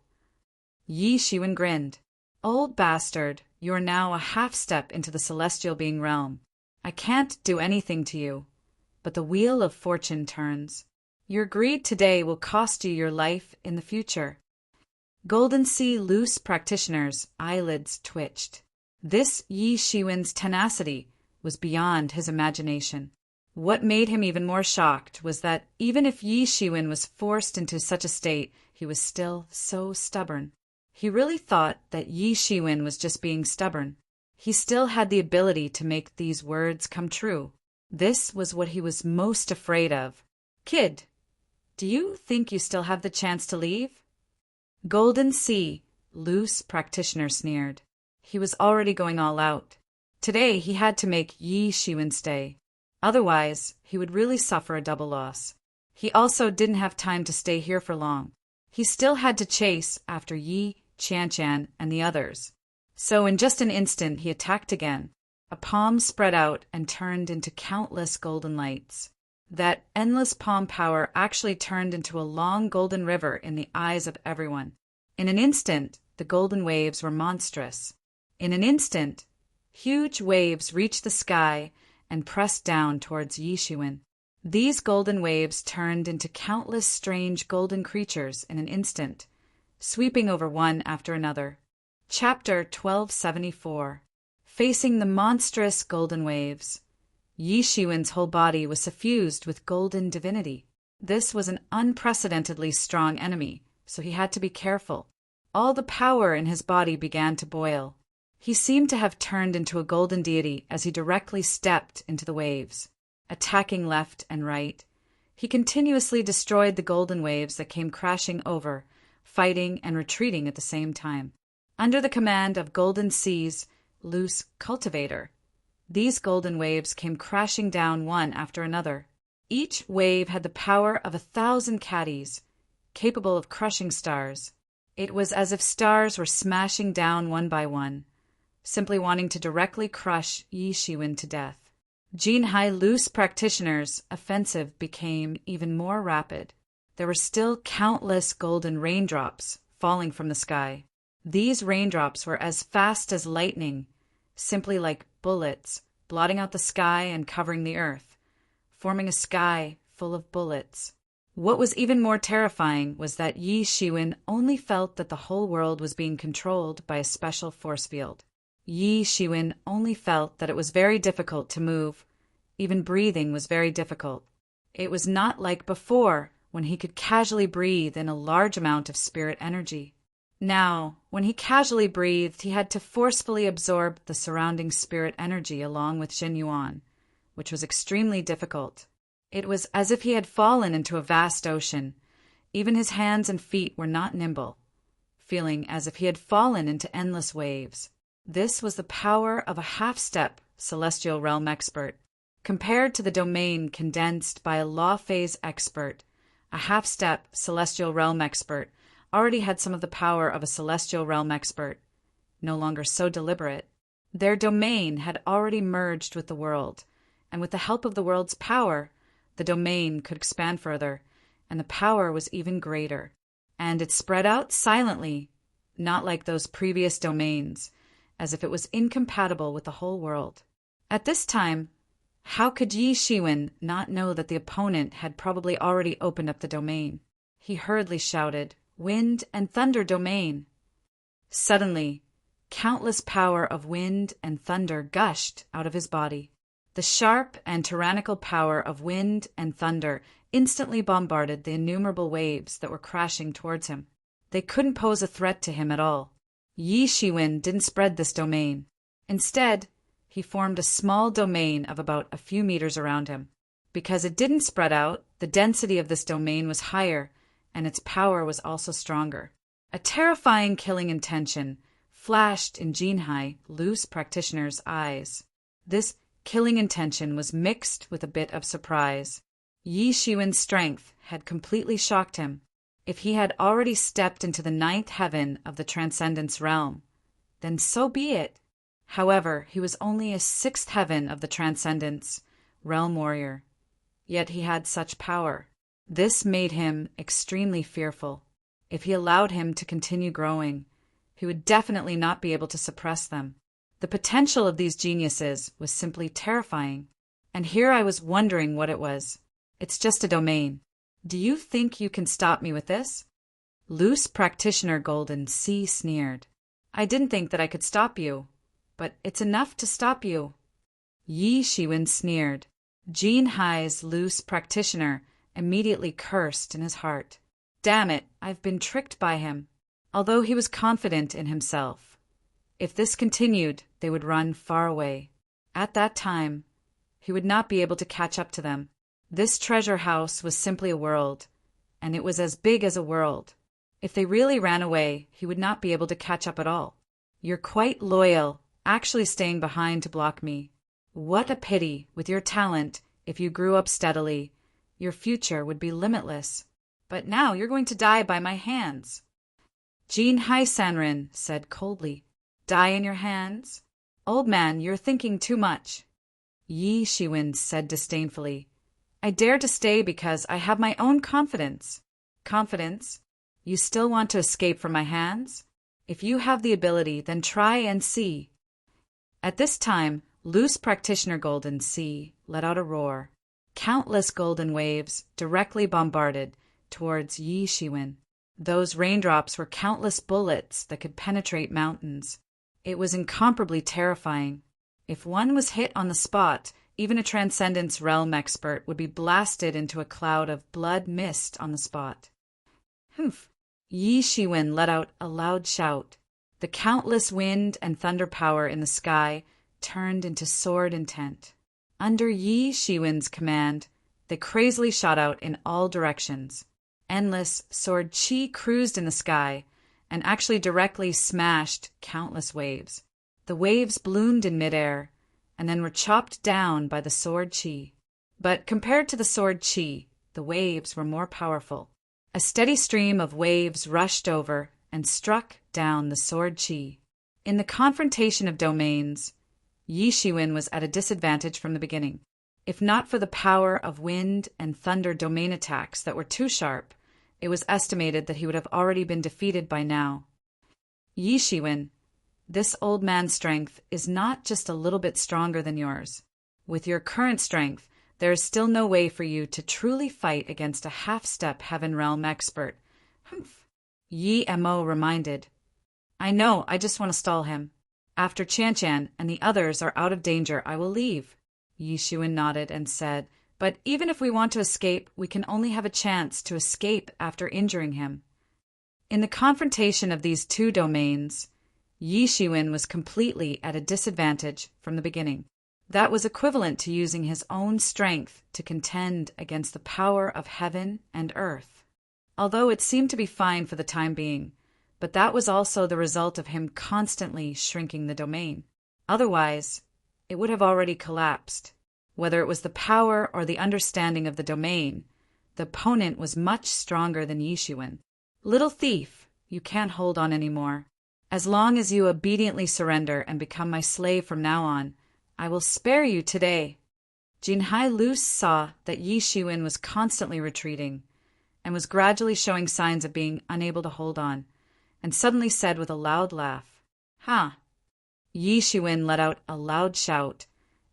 Yi Shiwen grinned. Old bastard, you are now a half step into the celestial being realm. I can't do anything to you, but the wheel of fortune turns. Your greed today will cost you your life in the future. Golden Sea loose practitioner's eyelids twitched. This Yi Shiwen's tenacity was beyond his imagination. What made him even more shocked was that even if Yi Shiwen was forced into such a state, he was still so stubborn. He really thought that Yi Shiwen was just being stubborn. He still had the ability to make these words come true. This was what he was most afraid of. Kid, do you think you still have the chance to leave? Golden Sea loose practitioner sneered. He was already going all out. Today he had to make Yi Shiwen stay. Otherwise, he would really suffer a double loss. He also didn't have time to stay here for long. He still had to chase after Yi, Qianchan, and the others. So in just an instant he attacked again. A palm spread out and turned into countless golden lights. That endless palm power actually turned into a long golden river in the eyes of everyone. In an instant, the golden waves were monstrous. In an instant, huge waves reached the sky and pressed down towards Yi Shiwen. These golden waves turned into countless strange golden creatures in an instant, sweeping over one after another. Chapter 1274. Facing the monstrous golden waves, Yi Shiwen's whole body was suffused with golden divinity. This was an unprecedentedly strong enemy, so he had to be careful. All the power in his body began to boil. He seemed to have turned into a golden deity as he directly stepped into the waves. Attacking left and right, he continuously destroyed the golden waves that came crashing over, fighting and retreating at the same time. Under the command of Golden Sea's loose cultivator, these golden waves came crashing down one after another. Each wave had the power of 1,000 caddies, capable of crushing stars. It was as if stars were smashing down one by one, simply wanting to directly crush Yi Shiwen to death. Jinhai loose practitioner's offensive became even more rapid. There were still countless golden raindrops falling from the sky. These raindrops were as fast as lightning, simply like bullets, blotting out the sky and covering the earth, forming a sky full of bullets. What was even more terrifying was that Yi Shiwen only felt that the whole world was being controlled by a special force field. Yi Shiwen only felt that it was very difficult to move. Even breathing was very difficult. It was not like before, when he could casually breathe in a large amount of spirit energy. Now, when he casually breathed, he had to forcefully absorb the surrounding spirit energy along with Jin Yuan, which was extremely difficult. It was as if he had fallen into a vast ocean. Even his hands and feet were not nimble, feeling as if he had fallen into endless waves. This was the power of a half-step celestial realm expert. Compared to the domain condensed by a law phase expert, a half-step celestial realm expert already had some of the power of a celestial realm expert, no longer so deliberate. Their domain had already merged with the world, and with the help of the world's power, the domain could expand further, and the power was even greater. And it spread out silently, not like those previous domains, as if it was incompatible with the whole world. At this time, how could Yi Shiwen not know that the opponent had probably already opened up the domain? He hurriedly shouted, "Wind and thunder domain!" Suddenly, countless power of wind and thunder gushed out of his body. The sharp and tyrannical power of wind and thunder instantly bombarded the innumerable waves that were crashing towards him. They couldn't pose a threat to him at all. Yi Shiwen didn't spread this domain. Instead, he formed a small domain of about a few meters around him. Because it didn't spread out, the density of this domain was higher, and its power was also stronger. A terrifying killing intention flashed in Jinhai, loose practitioner's eyes. This killing intention was mixed with a bit of surprise. Yi Shiwen's strength had completely shocked him. If he had already stepped into the ninth heaven of the Transcendence realm, then so be it. However, he was only a sixth heaven of the Transcendence realm warrior. Yet he had such power. This made him extremely fearful. If he allowed him to continue growing, he would definitely not be able to suppress them. The potential of these geniuses was simply terrifying. And here I was wondering what it was. It's just a domain. Do you think you can stop me with this? Loose practitioner Golden Sea sneered. I didn't think that I could stop you, but it's enough to stop you. Yi Shiwen sneered. Jinhai's loose practitioner immediately cursed in his heart. Damn it, I've been tricked by him. Although he was confident in himself. If this continued, they would run far away. At that time, he would not be able to catch up to them. This treasure house was simply a world, and it was as big as a world. If they really ran away, he would not be able to catch up at all. You're quite loyal, actually staying behind to block me. What a pity, with your talent, if you grew up steadily, your future would be limitless. But now you're going to die by my hands. Jinhai Sanrin said coldly. Die in your hands? Old man, you're thinking too much. Yi Shiwen said disdainfully. I dare to stay because I have my own confidence. Confidence? You still want to escape from my hands? If you have the ability, then try and see. At this time, loose practitioner Golden Sea let out a roar. Countless golden waves directly bombarded towards Yi Shiwen. Those raindrops were countless bullets that could penetrate mountains. It was incomparably terrifying. If one was hit on the spot, even a Transcendence realm expert would be blasted into a cloud of blood mist on the spot. Humph! Yi Shiwen let out a loud shout. The countless wind and thunder power in the sky turned into sword intent. Under Yi Shiwen's command, they crazily shot out in all directions. Endless sword chi cruised in the sky and actually directly smashed countless waves. The waves ballooned in midair and then were chopped down by the sword chi. But compared to the sword chi, the waves were more powerful. A steady stream of waves rushed over and struck down the sword chi. In the confrontation of domains, Yi Shiwen was at a disadvantage from the beginning. If not for the power of wind and thunder domain attacks that were too sharp, it was estimated that he would have already been defeated by now. Yi Shiwen, this old man's strength is not just a little bit stronger than yours. With your current strength, there is still no way for you to truly fight against a half-step heaven realm expert. Humph. Yi Mo reminded. I know, I just want to stall him. After Chan and the others are out of danger, I will leave. Yi Xuan nodded and said, but even if we want to escape, we can only have a chance to escape after injuring him. In the confrontation of these two domains, Yi Xuan was completely at a disadvantage from the beginning. That was equivalent to using his own strength to contend against the power of heaven and earth. Although it seemed to be fine for the time being, but that was also the result of him constantly shrinking the domain. Otherwise, it would have already collapsed. Whether it was the power or the understanding of the domain, the opponent was much stronger than Yi Xuan. Little thief, you can't hold on anymore. As long as you obediently surrender and become my slave from now on, I will spare you today. Jinhai Lu saw that Yi Xuan was constantly retreating and was gradually showing signs of being unable to hold on, and suddenly said with a loud laugh, Ha! Yi Xuan let out a loud shout,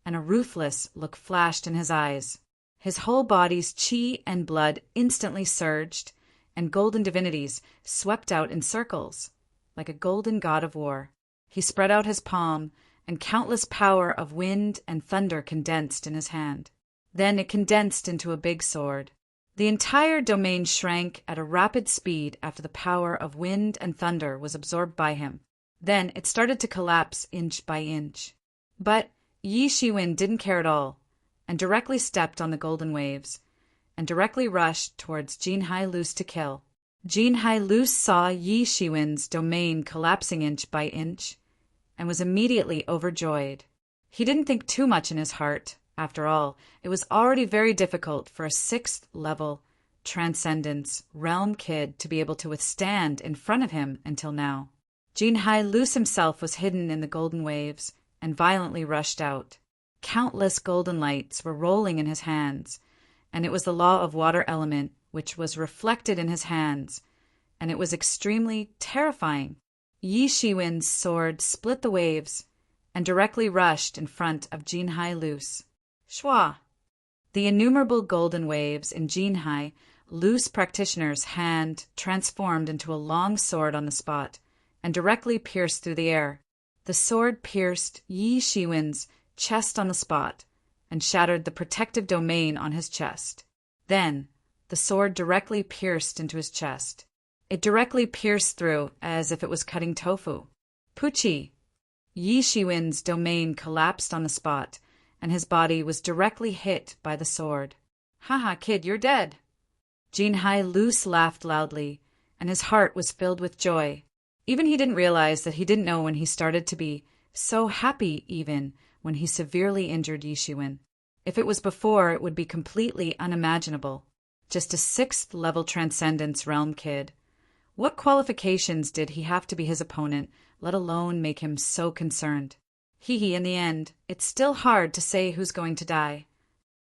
and a ruthless look flashed in his eyes. His whole body's qi and blood instantly surged, and golden divinities swept out in circles, like a golden god of war. He spread out his palm, and countless power of wind and thunder condensed in his hand. Then it condensed into a big sword. The entire domain shrank at a rapid speed after the power of wind and thunder was absorbed by him. Then it started to collapse inch by inch. But Yi Xuan didn't care at all, and directly stepped on the golden waves, and directly rushed towards Jinhai Lu to kill. Jinhai Lu saw Yi Xuan's domain collapsing inch by inch, and was immediately overjoyed. He didn't think too much in his heart. After all, it was already very difficult for a 6th-level Transcendence realm kid to be able to withstand in front of him until now. Jinhai Lu himself was hidden in the golden waves and violently rushed out. Countless golden lights were rolling in his hands, and it was the law of water element which was reflected in his hands, and it was extremely terrifying. Yi Xuan's sword split the waves and directly rushed in front of Jinhai Lu's. Shwa! The innumerable golden waves in Jinhai Lu's practitioner's hand transformed into a long sword on the spot and directly pierced through the air. The sword pierced Yi Xuan's chest on the spot and shattered the protective domain on his chest. Then, the sword directly pierced into his chest. It directly pierced through as if it was cutting tofu. Puchi! Yi Xuan's domain collapsed on the spot, and his body was directly hit by the sword. Haha, kid, you're dead. Jinhai Lu laughed loudly, and his heart was filled with joy. Even he didn't realize that he didn't know when he started to be so happy even when he severely injured Yi Xuan. If it was before, it would be completely unimaginable. Just a 6th-level Transcendence realm kid. What qualifications did he have to be his opponent, let alone make him so concerned? In the end, it's still hard to say who's going to die.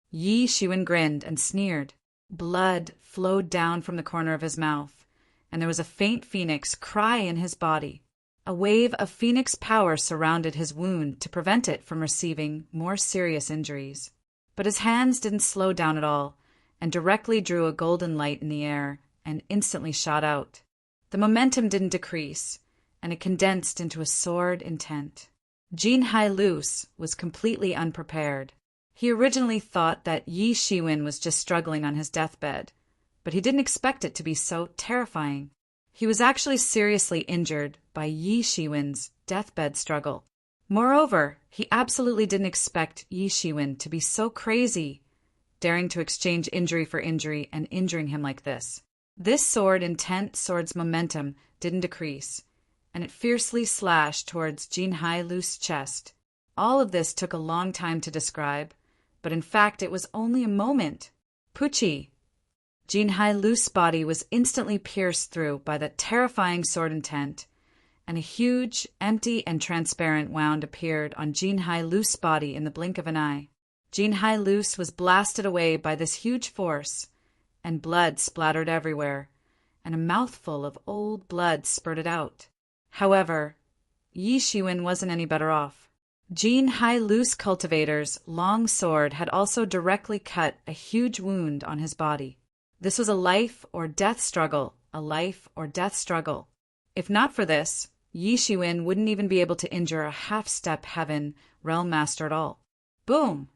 Yi Xuan grinned and sneered. Blood flowed down from the corner of his mouth, and there was a faint phoenix cry in his body. A wave of phoenix power surrounded his wound to prevent it from receiving more serious injuries. But his hands didn't slow down at all, and directly drew a golden light in the air and instantly shot out. The momentum didn't decrease, and it condensed into a sword intent. Jinhai Lu was completely unprepared. He originally thought that Yi Xuan was just struggling on his deathbed, but he didn't expect it to be so terrifying. He was actually seriously injured by Yi Xuan's deathbed struggle. Moreover, he absolutely didn't expect Yi Xuan to be so crazy, daring to exchange injury for injury and injuring him like this. This sword intent sword's momentum didn't decrease, and it fiercely slashed towards Jinhai Lu's chest. All of this took a long time to describe, but in fact it was only a moment. Puchi! Jinhai Lu's body was instantly pierced through by the terrifying sword intent, and a huge, empty, and transparent wound appeared on Jinhai Lu's body in the blink of an eye. Jinhai Lu was blasted away by this huge force, and blood splattered everywhere, and a mouthful of old blood spurted out. However, Yi Xuan wasn't any better off. Jin Hai Lu's cultivator's long sword had also directly cut a huge wound on his body. This was a life or death struggle, a life or death struggle. If not for this, Yi Shiwen wouldn't even be able to injure a half-step heaven realm master at all. Boom!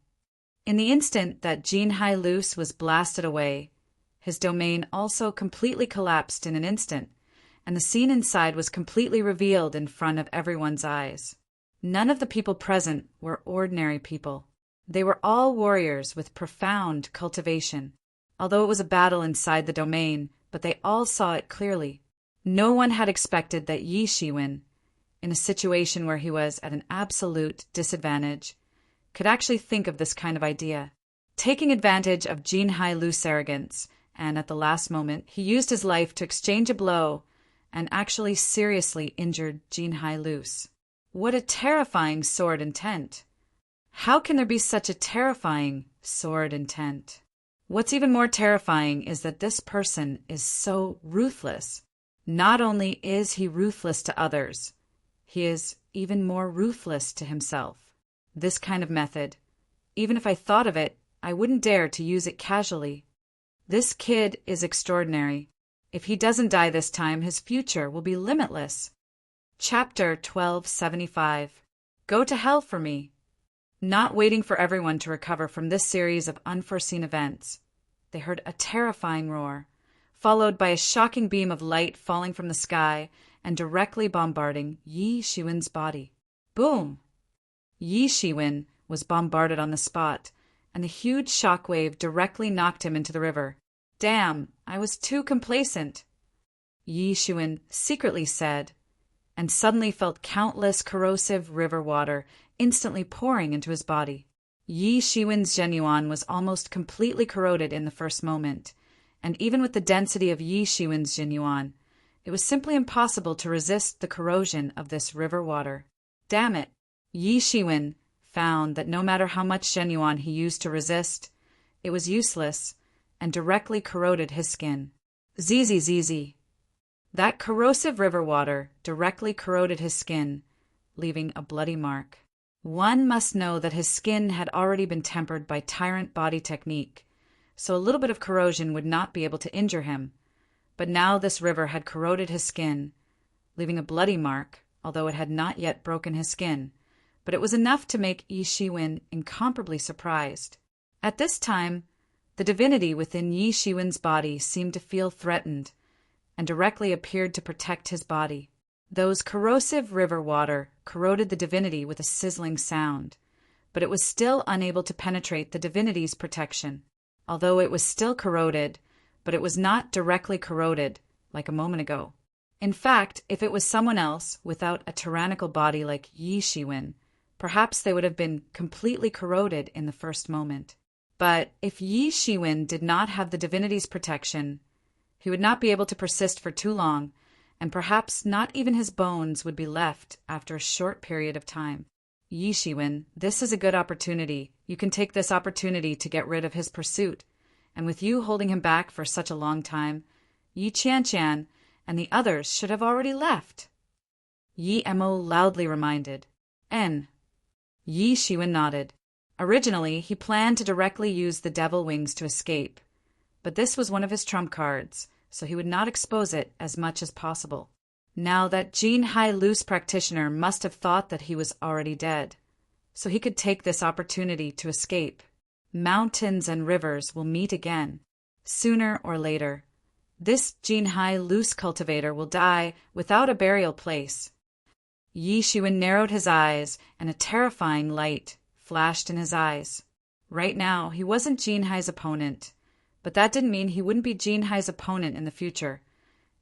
In the instant that Jin Hai Lu's was blasted away, his domain also completely collapsed in an instant, and the scene inside was completely revealed in front of everyone's eyes. None of the people present were ordinary people. They were all warriors with profound cultivation. Although it was a battle inside the domain, but they all saw it clearly. No one had expected that Yi Shiwen, in a situation where he was at an absolute disadvantage, could actually think of this kind of idea. Taking advantage of Jin Hai Lu's arrogance, and at the last moment, he used his life to exchange a blow and actually seriously injured Jin Hai Lu. What a terrifying sword intent! How can there be such a terrifying sword intent? What's even more terrifying is that this person is so ruthless. Not only is he ruthless to others, he is even more ruthless to himself. This kind of method, even if I thought of it, I wouldn't dare to use it casually. This kid is extraordinary. If he doesn't die this time, his future will be limitless. Chapter 1275. Go to hell for me. Not waiting for everyone to recover from this series of unforeseen events, they heard a terrifying roar, followed by a shocking beam of light falling from the sky and directly bombarding Yi Shiwen's body. Boom! Yi Shiwen was bombarded on the spot, and the huge shockwave directly knocked him into the river. Damn, I was too complacent, Yi Shiwen secretly said, and suddenly felt countless corrosive river water instantly pouring into his body. Yi Shiwen's genuine was almost completely corroded in the first moment, and even with the density of Yi Shiwen's genuine, it was simply impossible to resist the corrosion of this river water. Damn it! Yi Shiwen found that no matter how much genuine he used to resist, it was useless and directly corroded his skin. ZZZZ. That corrosive river water directly corroded his skin, leaving a bloody mark. One must know that his skin had already been tempered by tyrant body technique, so a little bit of corrosion would not be able to injure him. But now this river had corroded his skin, leaving a bloody mark, although it had not yet broken his skin. But it was enough to make Yi Shiwen incomparably surprised. At this time, the divinity within Yi Shiwen's body seemed to feel threatened, and directly appeared to protect his body. Those corrosive river water corroded the divinity with a sizzling sound, but it was still unable to penetrate the divinity's protection. Although it was still corroded, but it was not directly corroded, like a moment ago. In fact, if it was someone else, without a tyrannical body like Yi Shiwen, perhaps they would have been completely corroded in the first moment. But if Yi Shiwen did not have the divinity's protection, he would not be able to persist for too long, and perhaps not even his bones would be left after a short period of time. Yi Shiwen, this is a good opportunity. You can take this opportunity to get rid of his pursuit, and with you holding him back for such a long time, Yi Qianqian and the others should have already left. Yi Mo loudly reminded. N. Yi Shiwen nodded. Originally, he planned to directly use the devil wings to escape, but this was one of his trump cards, so he would not expose it as much as possible. Now that Jin Hai Lu's practitioner must have thought that he was already dead, so he could take this opportunity to escape. Mountains and rivers will meet again, sooner or later. This Jin Hai Lu's cultivator will die without a burial place. Yi Shiwen narrowed his eyes, and a terrifying light flashed in his eyes. Right now, he wasn't Jin Hai's opponent, but that didn't mean he wouldn't be Jin Hai's opponent in the future,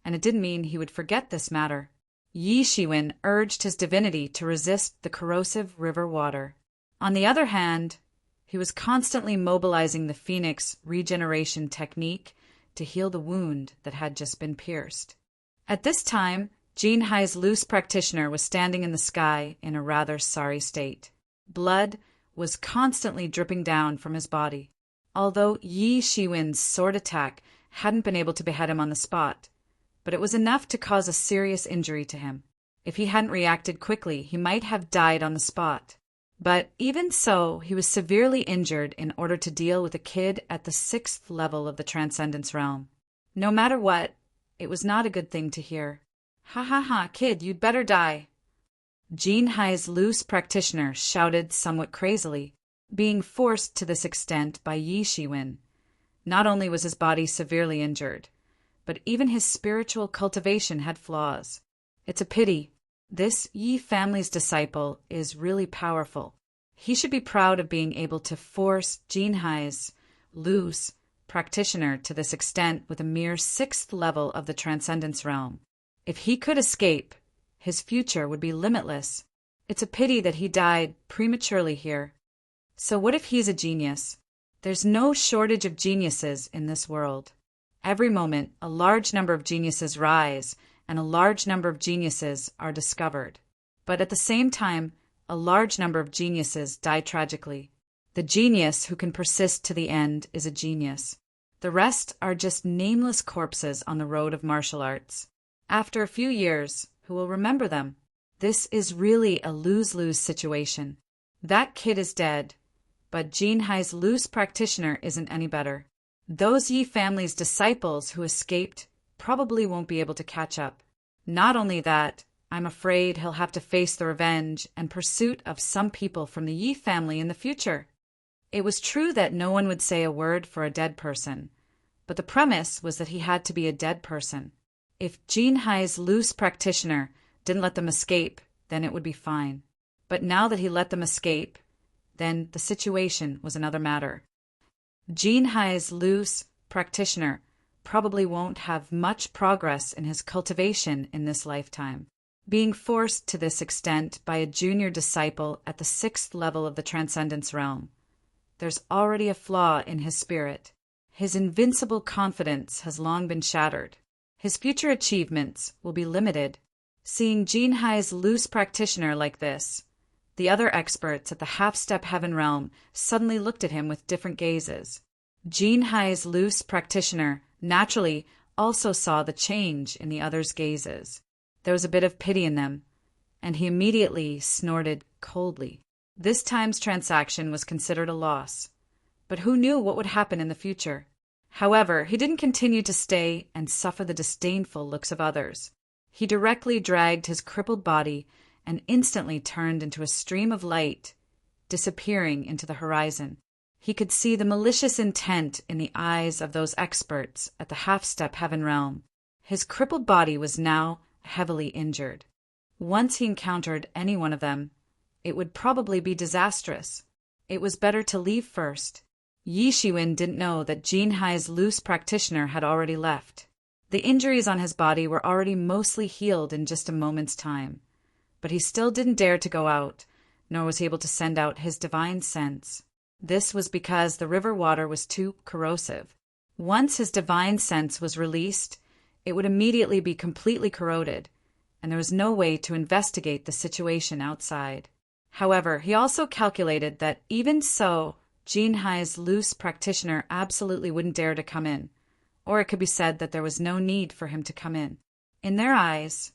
and it didn't mean he would forget this matter. Yi Shiwen urged his divinity to resist the corrosive river water. On the other hand, he was constantly mobilizing the Phoenix regeneration technique to heal the wound that had just been pierced. At this time, Jin Hai's loose practitioner was standing in the sky in a rather sorry state. Blood was constantly dripping down from his body. Although Yi Shiwen's sword attack hadn't been able to behead him on the spot, but it was enough to cause a serious injury to him. If he hadn't reacted quickly, he might have died on the spot. But even so, he was severely injured in order to deal with a kid at the 6th level of the Transcendence realm. No matter what, it was not a good thing to hear. "Ha ha ha, kid, you'd better die," Jin Hai's loose practitioner shouted somewhat crazily, being forced to this extent by Yi Shiwen. Not only was his body severely injured, but even his spiritual cultivation had flaws. It's a pity. This Yi family's disciple is really powerful. He should be proud of being able to force Jin Hai's loose practitioner to this extent with a mere 6th level of the Transcendence realm. If he could escape, his future would be limitless. It's a pity that he died prematurely here. So what if he's a genius? There's no shortage of geniuses in this world. Every moment, a large number of geniuses rise, and a large number of geniuses are discovered. But at the same time, a large number of geniuses die tragically. The genius who can persist to the end is a genius. The rest are just nameless corpses on the road of martial arts. After a few years, who will remember them? This is really a lose-lose situation. That kid is dead, but Jin Hai's loose practitioner isn't any better. Those Yi family's disciples who escaped probably won't be able to catch up. Not only that, I'm afraid he'll have to face the revenge and pursuit of some people from the Yi family in the future. It was true that no one would say a word for a dead person, but the premise was that he had to be a dead person. If Jin Hai's loose practitioner didn't let them escape, then it would be fine. But now that he let them escape, then the situation was another matter. Jin Hai's loose practitioner probably won't have much progress in his cultivation in this lifetime. Being forced to this extent by a junior disciple at the 6th level of the Transcendence realm, there's already a flaw in his spirit. His invincible confidence has long been shattered. His future achievements will be limited. Seeing Jin Hai's loose practitioner like this, the other experts at the half-step heaven realm suddenly looked at him with different gazes. Jin Hai's loose practitioner naturally also saw the change in the others' gazes. There was a bit of pity in them, and he immediately snorted coldly. This time's transaction was considered a loss, but who knew what would happen in the future? However, he didn't continue to stay and suffer the disdainful looks of others. He directly dragged his crippled body and instantly turned into a stream of light, disappearing into the horizon. He could see the malicious intent in the eyes of those experts at the half-step heaven realm. His crippled body was now heavily injured. Once he encountered any one of them, it would probably be disastrous. It was better to leave first. Yi Shiwen didn't know that Jin Hai's loose practitioner had already left. The injuries on his body were already mostly healed in just a moment's time, but he still didn't dare to go out, nor was he able to send out his divine sense. This was because the river water was too corrosive. Once his divine sense was released, it would immediately be completely corroded, and there was no way to investigate the situation outside. However, he also calculated that even so, Jin Hai's loose practitioner absolutely wouldn't dare to come in, or it could be said that there was no need for him to come in. In their eyes,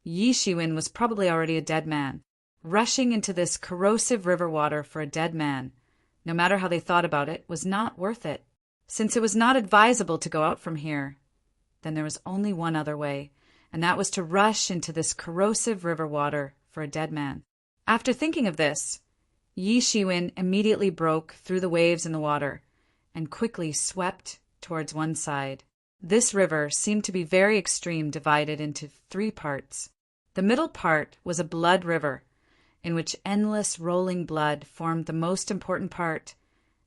Yi Shiwen was probably already a dead man. Rushing into this corrosive river water for a dead man, no matter how they thought about it, was not worth it. Since it was not advisable to go out from here, then there was only one other way, and that was to rush into this corrosive river water for a dead man. After thinking of this, Yi Shiwen immediately broke through the waves in the water and quickly swept towards one side. This river seemed to be very extreme, divided into 3 parts. The middle part was a blood river, in which endless rolling blood formed the most important part,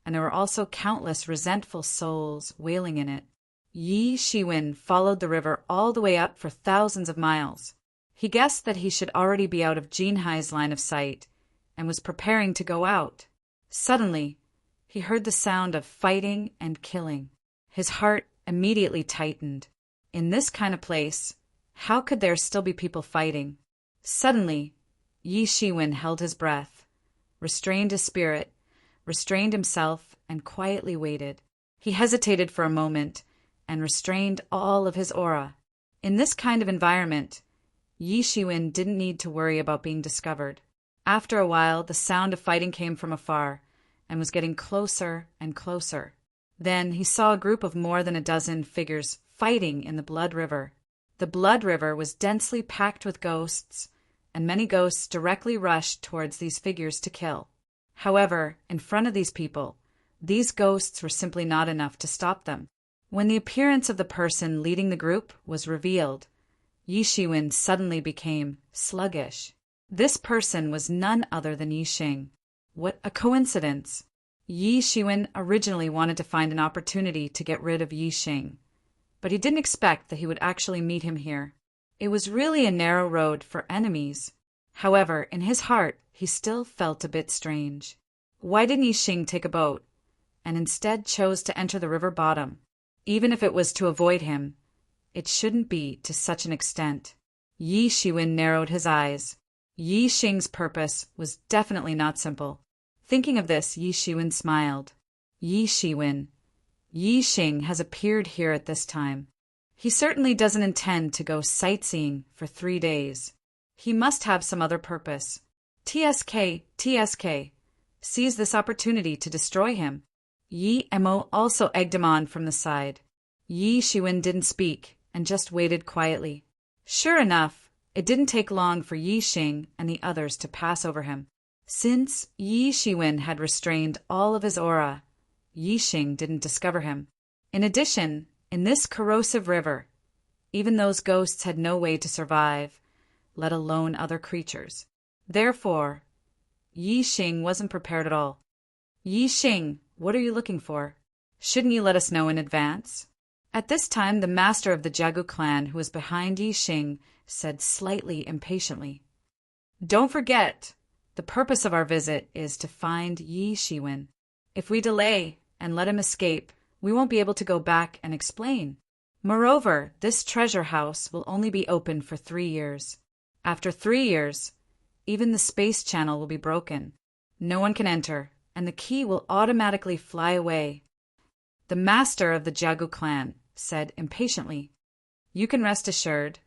and there were also countless resentful souls wailing in it. Yi Shiwen followed the river all the way up for thousands of miles. He guessed that he should already be out of Jin Hai's line of sight, and was preparing to go out. Suddenly, he heard the sound of fighting and killing. His heart immediately tightened. In this kind of place, how could there still be people fighting? Suddenly, Yi Shiwen held his breath, restrained his spirit, restrained himself, and quietly waited. He hesitated for a moment and restrained all of his aura. In this kind of environment, Yi Shiwen didn't need to worry about being discovered. After a while, the sound of fighting came from afar and was getting closer and closer. Then he saw a group of more than a dozen figures fighting in the Blood River. The Blood River was densely packed with ghosts, and many ghosts directly rushed towards these figures to kill. However, in front of these people, these ghosts were simply not enough to stop them. When the appearance of the person leading the group was revealed, Yi Shiwen suddenly became sluggish. This person was none other than Yi Xing. What a coincidence! Yi Shiwen originally wanted to find an opportunity to get rid of Yi Xing, but he didn't expect that he would actually meet him here. It was really a narrow road for enemies. However, in his heart, he still felt a bit strange. Why didn't Yi Xing take a boat, and instead chose to enter the river bottom? Even if it was to avoid him, it shouldn't be to such an extent. Yi Shiwen narrowed his eyes. Yi Xing's purpose was definitely not simple. Thinking of this, Yi Shiwen smiled. Yi Shiwen, Yi Xing has appeared here at this time. He certainly doesn't intend to go sightseeing for 3 days. He must have some other purpose. TSK seized this opportunity to destroy him. Yi Mo also egged him on from the side. Yi Shiwen didn't speak and just waited quietly. Sure enough, it didn't take long for Yi Xing and the others to pass over him. Since Yi Shiwen had restrained all of his aura, Yi Xing didn't discover him. In addition, in this corrosive river, even those ghosts had no way to survive, let alone other creatures. Therefore, Yi Xing wasn't prepared at all. Yi Xing, what are you looking for? Shouldn't you let us know in advance? At this time, the master of the Jiagu clan, who was behind Yi Xing, said slightly impatiently, Don't forget, the purpose of our visit is to find Yi Shiwen. If we delay and let him escape, we won't be able to go back and explain. Moreover, this treasure house will only be open for 3 years. After 3 years, even the space channel will be broken. No one can enter, and the key will automatically fly away. The master of the Jiagu clan said impatiently, You can rest assured,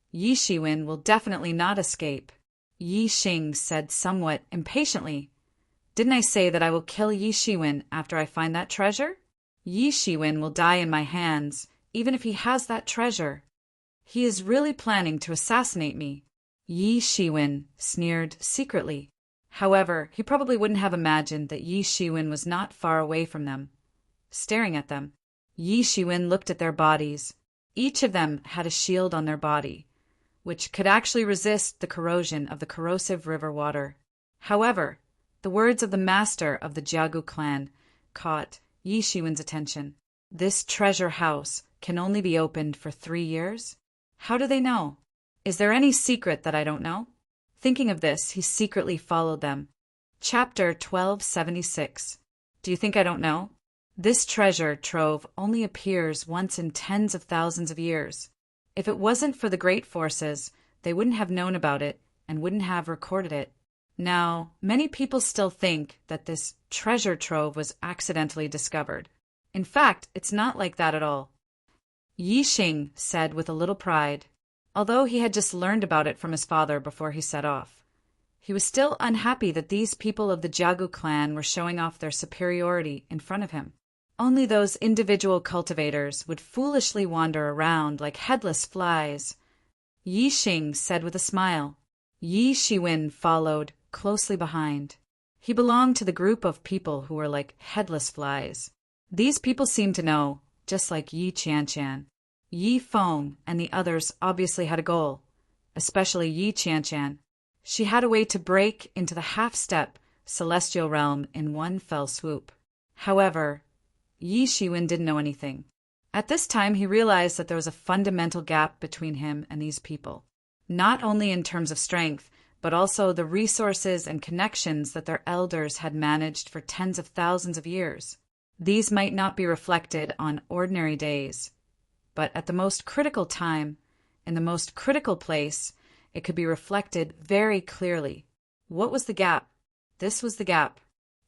Yi Shiwen will definitely not escape. Yi Xing said somewhat impatiently, Didn't I say that I will kill Yi Shiwen after I find that treasure? Yi Shiwen will die in my hands, even if he has that treasure. He is really planning to assassinate me. Yi Shiwen sneered secretly. However, he probably wouldn't have imagined that Yi Shiwen was not far away from them, staring at them. Yi Shiwen looked at their bodies. Each of them had a shield on their body, which could actually resist the corrosion of the corrosive river water. However, the words of the master of the Jiagu clan caught Yi Shiwen's attention. This treasure house can only be opened for 3 years? How do they know? Is there any secret that I don't know? Thinking of this, he secretly followed them. Chapter 1276. Do you think I don't know? This treasure trove only appears once in tens of thousands of years. If it wasn't for the great forces, they wouldn't have known about it and wouldn't have recorded it. Now, many people still think that this treasure trove was accidentally discovered. In fact, it's not like that at all. Yi Xing said with a little pride, although he had just learned about it from his father before he set off. He was still unhappy that these people of the Jiagu clan were showing off their superiority in front of him. Only those individual cultivators would foolishly wander around like headless flies. Yi Xing said with a smile. Yi Shiwen followed closely behind. He belonged to the group of people who were like headless flies. These people seemed to know, just like Yi Qianshan. Yi Feng and the others obviously had a goal, especially Yi Qianshan. She had a way to break into the half-step celestial realm in one fell swoop. However, Yi Shiwen didn't know anything. At this time, he realized that there was a fundamental gap between him and these people, not only in terms of strength, but also the resources and connections that their elders had managed for tens of thousands of years. These might not be reflected on ordinary days, but at the most critical time, in the most critical place, it could be reflected very clearly. What was the gap? This was the gap.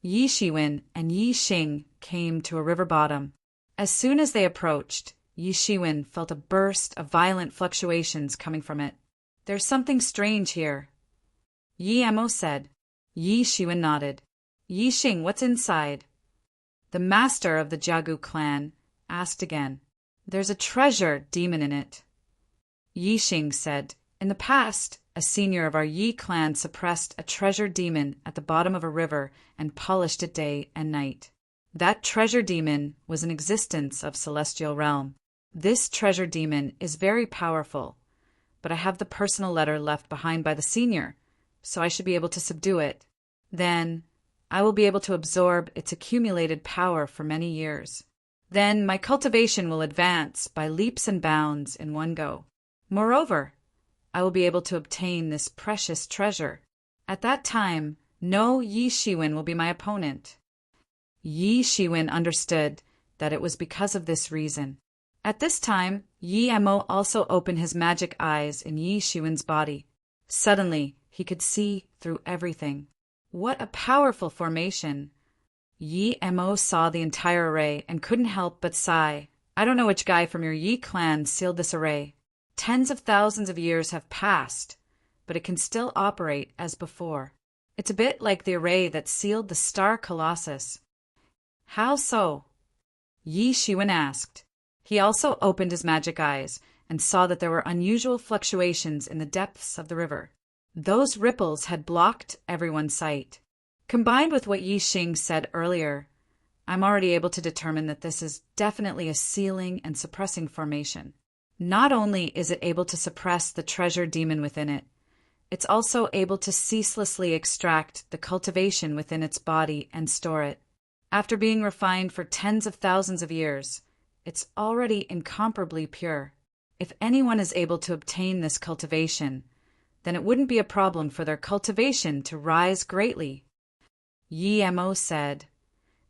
Yi Shiwen and Yi Xing came to a river bottom. As soon as they approached, Yi Shiwen felt a burst of violent fluctuations coming from it. There's something strange here, Yi Mo said. Yi Shiwen nodded. Yi Xing, what's inside? The master of the Jiagu clan asked again. There's a treasure demon in it. Yi Xing said, in the past, a senior of our Yi clan suppressed a treasure demon at the bottom of a river and polished it day and night. That treasure demon was an existence of celestial realm. This treasure demon is very powerful, but I have the personal letter left behind by the senior, so I should be able to subdue it. Then I will be able to absorb its accumulated power for many years. Then my cultivation will advance by leaps and bounds in one go. Moreover, I will be able to obtain this precious treasure. At that time, no Yi Shiwen will be my opponent. Yi Shiwen understood that it was because of this reason. At this time, Yi Mo also opened his magic eyes in Yi Shiwen's body. Suddenly, he could see through everything. What a powerful formation! Yi Mo saw the entire array and couldn't help but sigh. I don't know which guy from your Yi clan sealed this array. Tens of thousands of years have passed, but it can still operate as before. It's a bit like the array that sealed the star Colossus. How so? Yi Shiwen asked. He also opened his magic eyes and saw that there were unusual fluctuations in the depths of the river. Those ripples had blocked everyone's sight. Combined with what Yi Xing said earlier, I'm already able to determine that this is definitely a sealing and suppressing formation. Not only is it able to suppress the treasure demon within it, it's also able to ceaselessly extract the cultivation within its body and store it. After being refined for tens of thousands of years, it's already incomparably pure. If anyone is able to obtain this cultivation, then it wouldn't be a problem for their cultivation to rise greatly. Yi Mo said,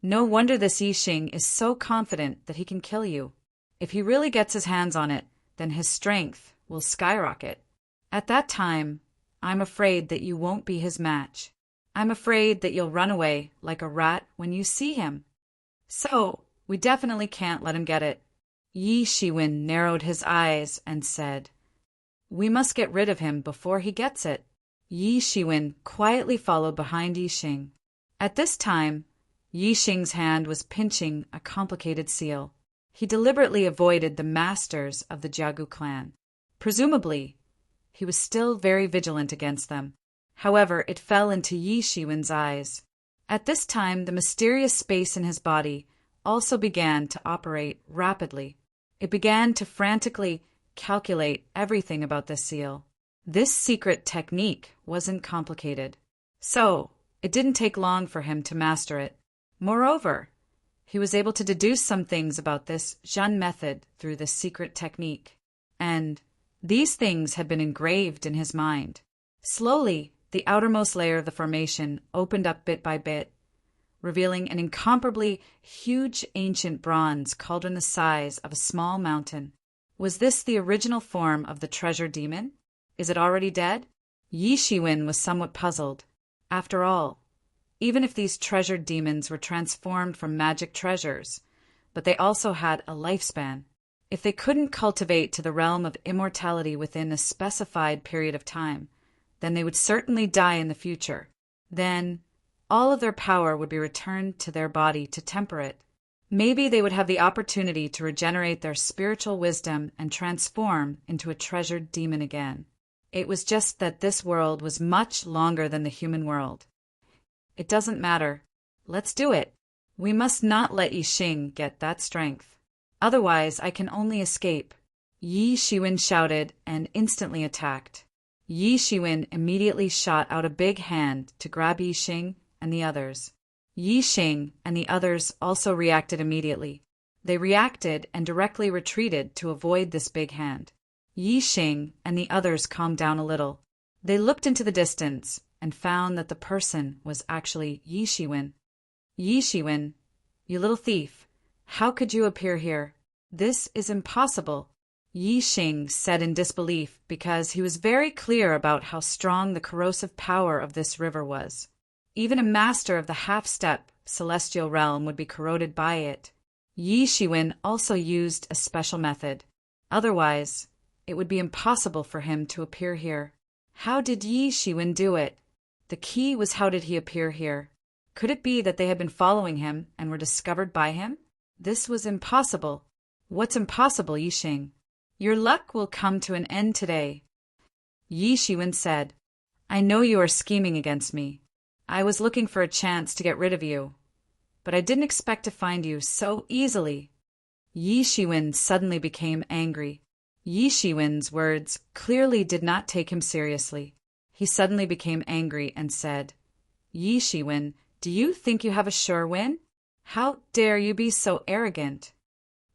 no wonder this Yi Xing is so confident that he can kill you. If he really gets his hands on it, then his strength will skyrocket. At that time, I'm afraid that you won't be his match. I'm afraid that you'll run away like a rat when you see him. So, we definitely can't let him get it. Yi Shiwen narrowed his eyes and said, we must get rid of him before he gets it. Yi Shiwen quietly followed behind Yi Xing. At this time, Yi Xing's hand was pinching a complicated seal. He deliberately avoided the masters of the Jiagu clan. Presumably, he was still very vigilant against them. However, it fell into Yi Shiwen's eyes. At this time, the mysterious space in his body also began to operate rapidly. It began to frantically calculate everything about the seal. This secret technique wasn't complicated, so it didn't take long for him to master it. Moreover, he was able to deduce some things about this Zhen method through this secret technique, and these things had been engraved in his mind. Slowly, the outermost layer of the formation opened up bit by bit, revealing an incomparably huge ancient bronze cauldron the size of a small mountain. Was this the original form of the treasure demon? Is it already dead? Yi Shiwen was somewhat puzzled. After all, even if these treasure demons were transformed from magic treasures, but they also had a lifespan. If they couldn't cultivate to the realm of immortality within a specified period of time, then they would certainly die in the future. Then, all of their power would be returned to their body to temper it. Maybe they would have the opportunity to regenerate their spiritual wisdom and transform into a treasured demon again. It was just that this world was much longer than the human world. It doesn't matter. Let's do it. We must not let Yi Xing get that strength. Otherwise, I can only escape. Yi Shiwen shouted and instantly attacked. Yi Shiwen immediately shot out a big hand to grab Yi Xing and the others. Yi Xing and the others also reacted immediately. They reacted and directly retreated to avoid this big hand. Yi Xing and the others calmed down a little. They looked into the distance and found that the person was actually Yi Shiwen. Yi Shiwen, you little thief, how could you appear here? This is impossible. Yi Xing said in disbelief because he was very clear about how strong the corrosive power of this river was. Even a master of the half-step celestial realm would be corroded by it. Yi Shiwen also used a special method. Otherwise, it would be impossible for him to appear here. How did Yi Shiwen do it? The key was, how did he appear here? Could it be that they had been following him and were discovered by him? This was impossible. What's impossible, Yixing? Your luck will come to an end today. Yi Shiwen said, I know you are scheming against me. I was looking for a chance to get rid of you, but I didn't expect to find you so easily. Yi Shiwen suddenly became angry. Yi Shiwen's words clearly did not take him seriously. He suddenly became angry and said, Yi Shiwen, do you think you have a sure win? How dare you be so arrogant?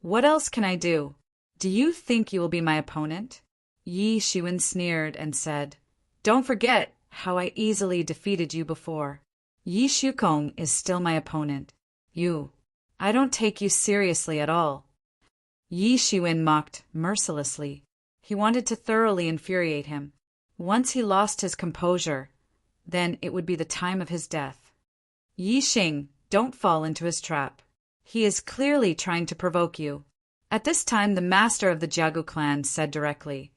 What else can I do? Do you think you will be my opponent? Yi Shiwen sneered and said, Don't forget how I easily defeated you before. Yi Shukong is still my opponent. I don't take you seriously at all. Yi Shiwen mocked mercilessly. He wanted to thoroughly infuriate him. Once he lost his composure, then it would be the time of his death. Yi Xing, don't fall into his trap. He is clearly trying to provoke you. At this time, the master of the Jiagu clan said directly,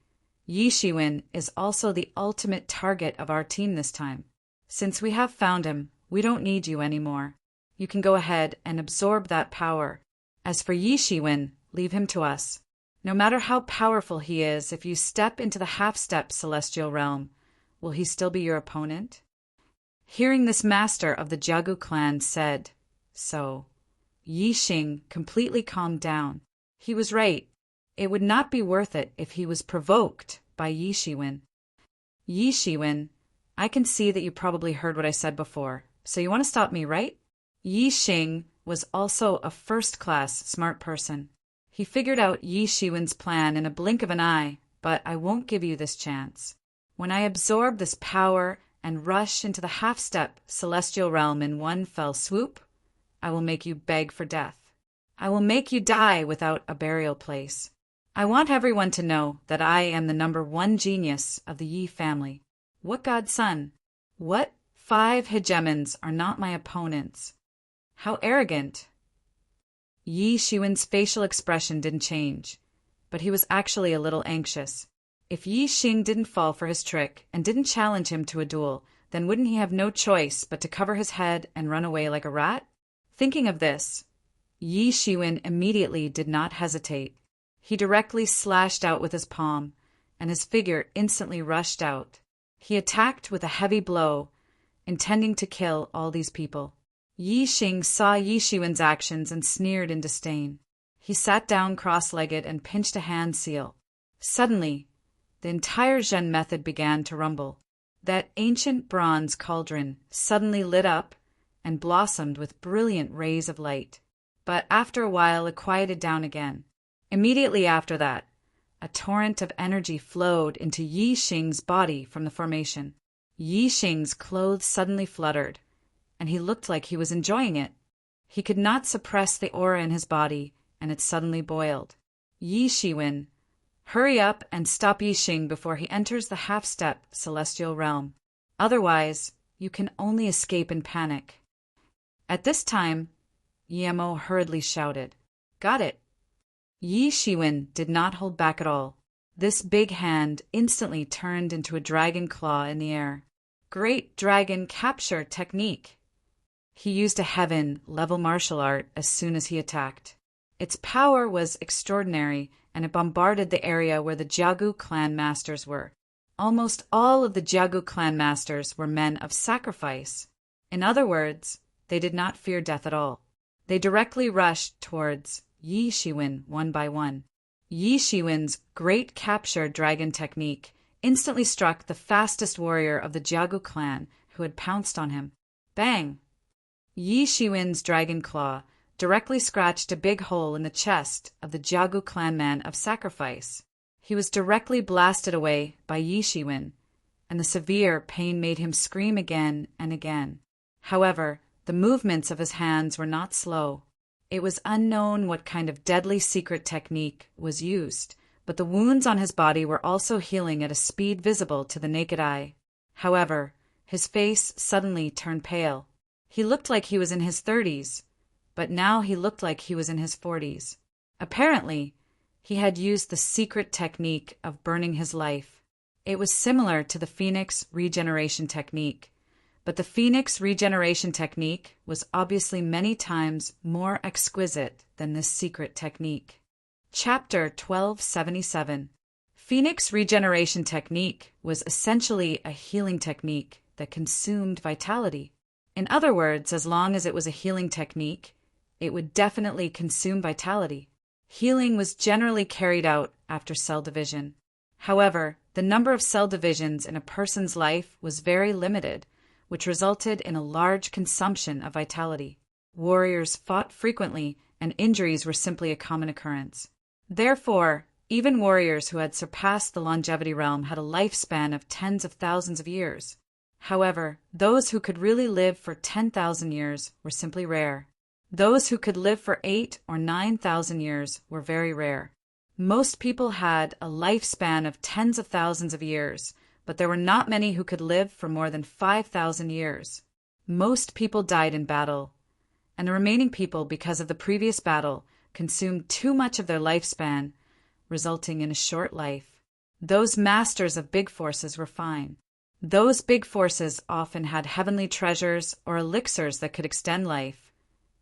Yi Shiwen is also the ultimate target of our team this time. Since we have found him, we don't need you anymore. You can go ahead and absorb that power. As for Yi Shiwen, leave him to us. No matter how powerful he is, if you step into the half-step celestial realm, will he still be your opponent? Hearing this, master of the Jiagu clan said so. Yi Xing completely calmed down. He was right. It would not be worth it if he was provoked by Yi Shiwen. Yi Shiwen, I can see that you probably heard what I said before, so you want to stop me, right? Yi Xing was also a first-class smart person. He figured out Yi Shiwen's plan in a blink of an eye, but I won't give you this chance. When I absorb this power and rush into the half-step celestial realm in one fell swoop, I will make you beg for death. I will make you die without a burial place. I want everyone to know that I am the #1 genius of the Yi family. What God's son? What 5 hegemons are not my opponents? How arrogant! Yi Shiwen's facial expression didn't change, but he was actually a little anxious. If Yi Xing didn't fall for his trick and didn't challenge him to a duel, then wouldn't he have no choice but to cover his head and run away like a rat? Thinking of this, Yi Shiwen immediately did not hesitate. He directly slashed out with his palm, and his figure instantly rushed out. He attacked with a heavy blow, intending to kill all these people. Yi Xing saw Yi Shiwen's actions and sneered in disdain. He sat down cross-legged and pinched a hand seal. Suddenly, the entire Zhen method began to rumble. That ancient bronze cauldron suddenly lit up and blossomed with brilliant rays of light. But after a while it quieted down again. Immediately after that, a torrent of energy flowed into Yi Xing's body from the formation. Yi Xing's clothes suddenly fluttered, and he looked like he was enjoying it. He could not suppress the aura in his body, and it suddenly boiled. Yi Shiwen, hurry up and stop Yi Xing before he enters the half-step celestial realm. Otherwise, you can only escape in panic. At this time, Yemo hurriedly shouted, Got it! Yi Shiwen did not hold back at all. This big hand instantly turned into a dragon claw in the air. Great dragon capture technique! He used a heaven-level martial art as soon as he attacked. Its power was extraordinary, and it bombarded the area where the Jiagu clan masters were. Almost all of the Jiagu clan masters were men of sacrifice. In other words, they did not fear death at all. They directly rushed towards Yi Shiwen one by one. Yi Shiwen's great capture dragon technique instantly struck the fastest warrior of the Jiagu clan who had pounced on him. Bang! Yi Shiwen's dragon claw directly scratched a big hole in the chest of the Jiagu clan man of sacrifice. He was directly blasted away by Yi Shiwen, and the severe pain made him scream again and again. However, the movements of his hands were not slow. It was unknown what kind of deadly secret technique was used, but the wounds on his body were also healing at a speed visible to the naked eye. However, his face suddenly turned pale. He looked like he was in his 30s, but now he looked like he was in his 40s. Apparently, he had used the secret technique of burning his life. It was similar to the Phoenix regeneration technique, But the Phoenix regeneration technique was obviously many times more exquisite than this secret technique. Chapter 1277. Phoenix regeneration technique was essentially a healing technique that consumed vitality. In other words, as long as it was a healing technique, it would definitely consume vitality. Healing was generally carried out after cell division. However, the number of cell divisions in a person's life was very limited, which resulted in a large consumption of vitality. Warriors fought frequently, and injuries were simply a common occurrence. Therefore, even warriors who had surpassed the longevity realm had a lifespan of tens of thousands of years. However, those who could really live for 10,000 years were simply rare. Those who could live for 8,000 or 9,000 years were very rare. Most people had a lifespan of tens of thousands of years, but there were not many who could live for more than 5,000 years. Most people died in battle, and the remaining people, because of the previous battle, consumed too much of their lifespan, resulting in a short life. Those masters of big forces were fine. Those big forces often had heavenly treasures or elixirs that could extend life,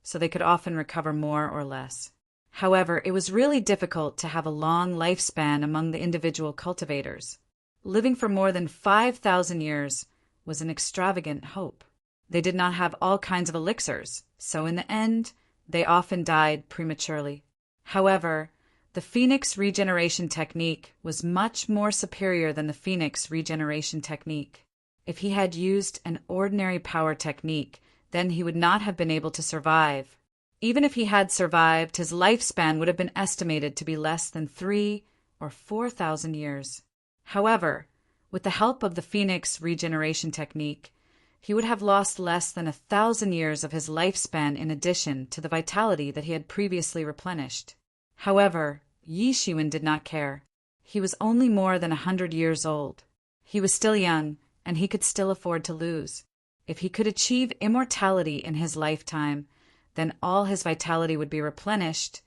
so they could often recover more or less. However, it was really difficult to have a long lifespan among the individual cultivators. Living for more than 5,000 years was an extravagant hope. They did not have all kinds of elixirs, so in the end, they often died prematurely. However, the Phoenix regeneration technique was much more superior than the Phoenix regeneration technique. If he had used an ordinary power technique, then he would not have been able to survive. Even if he had survived, his lifespan would have been estimated to be less than 3,000 or 4,000 years. However, with the help of the Phoenix regeneration technique, he would have lost less than 1,000 years of his lifespan in addition to the vitality that he had previously replenished. However, Yi Shiwen did not care. He was only more than 100 years old. He was still young, and he could still afford to lose. If he could achieve immortality in his lifetime, then all his vitality would be replenished,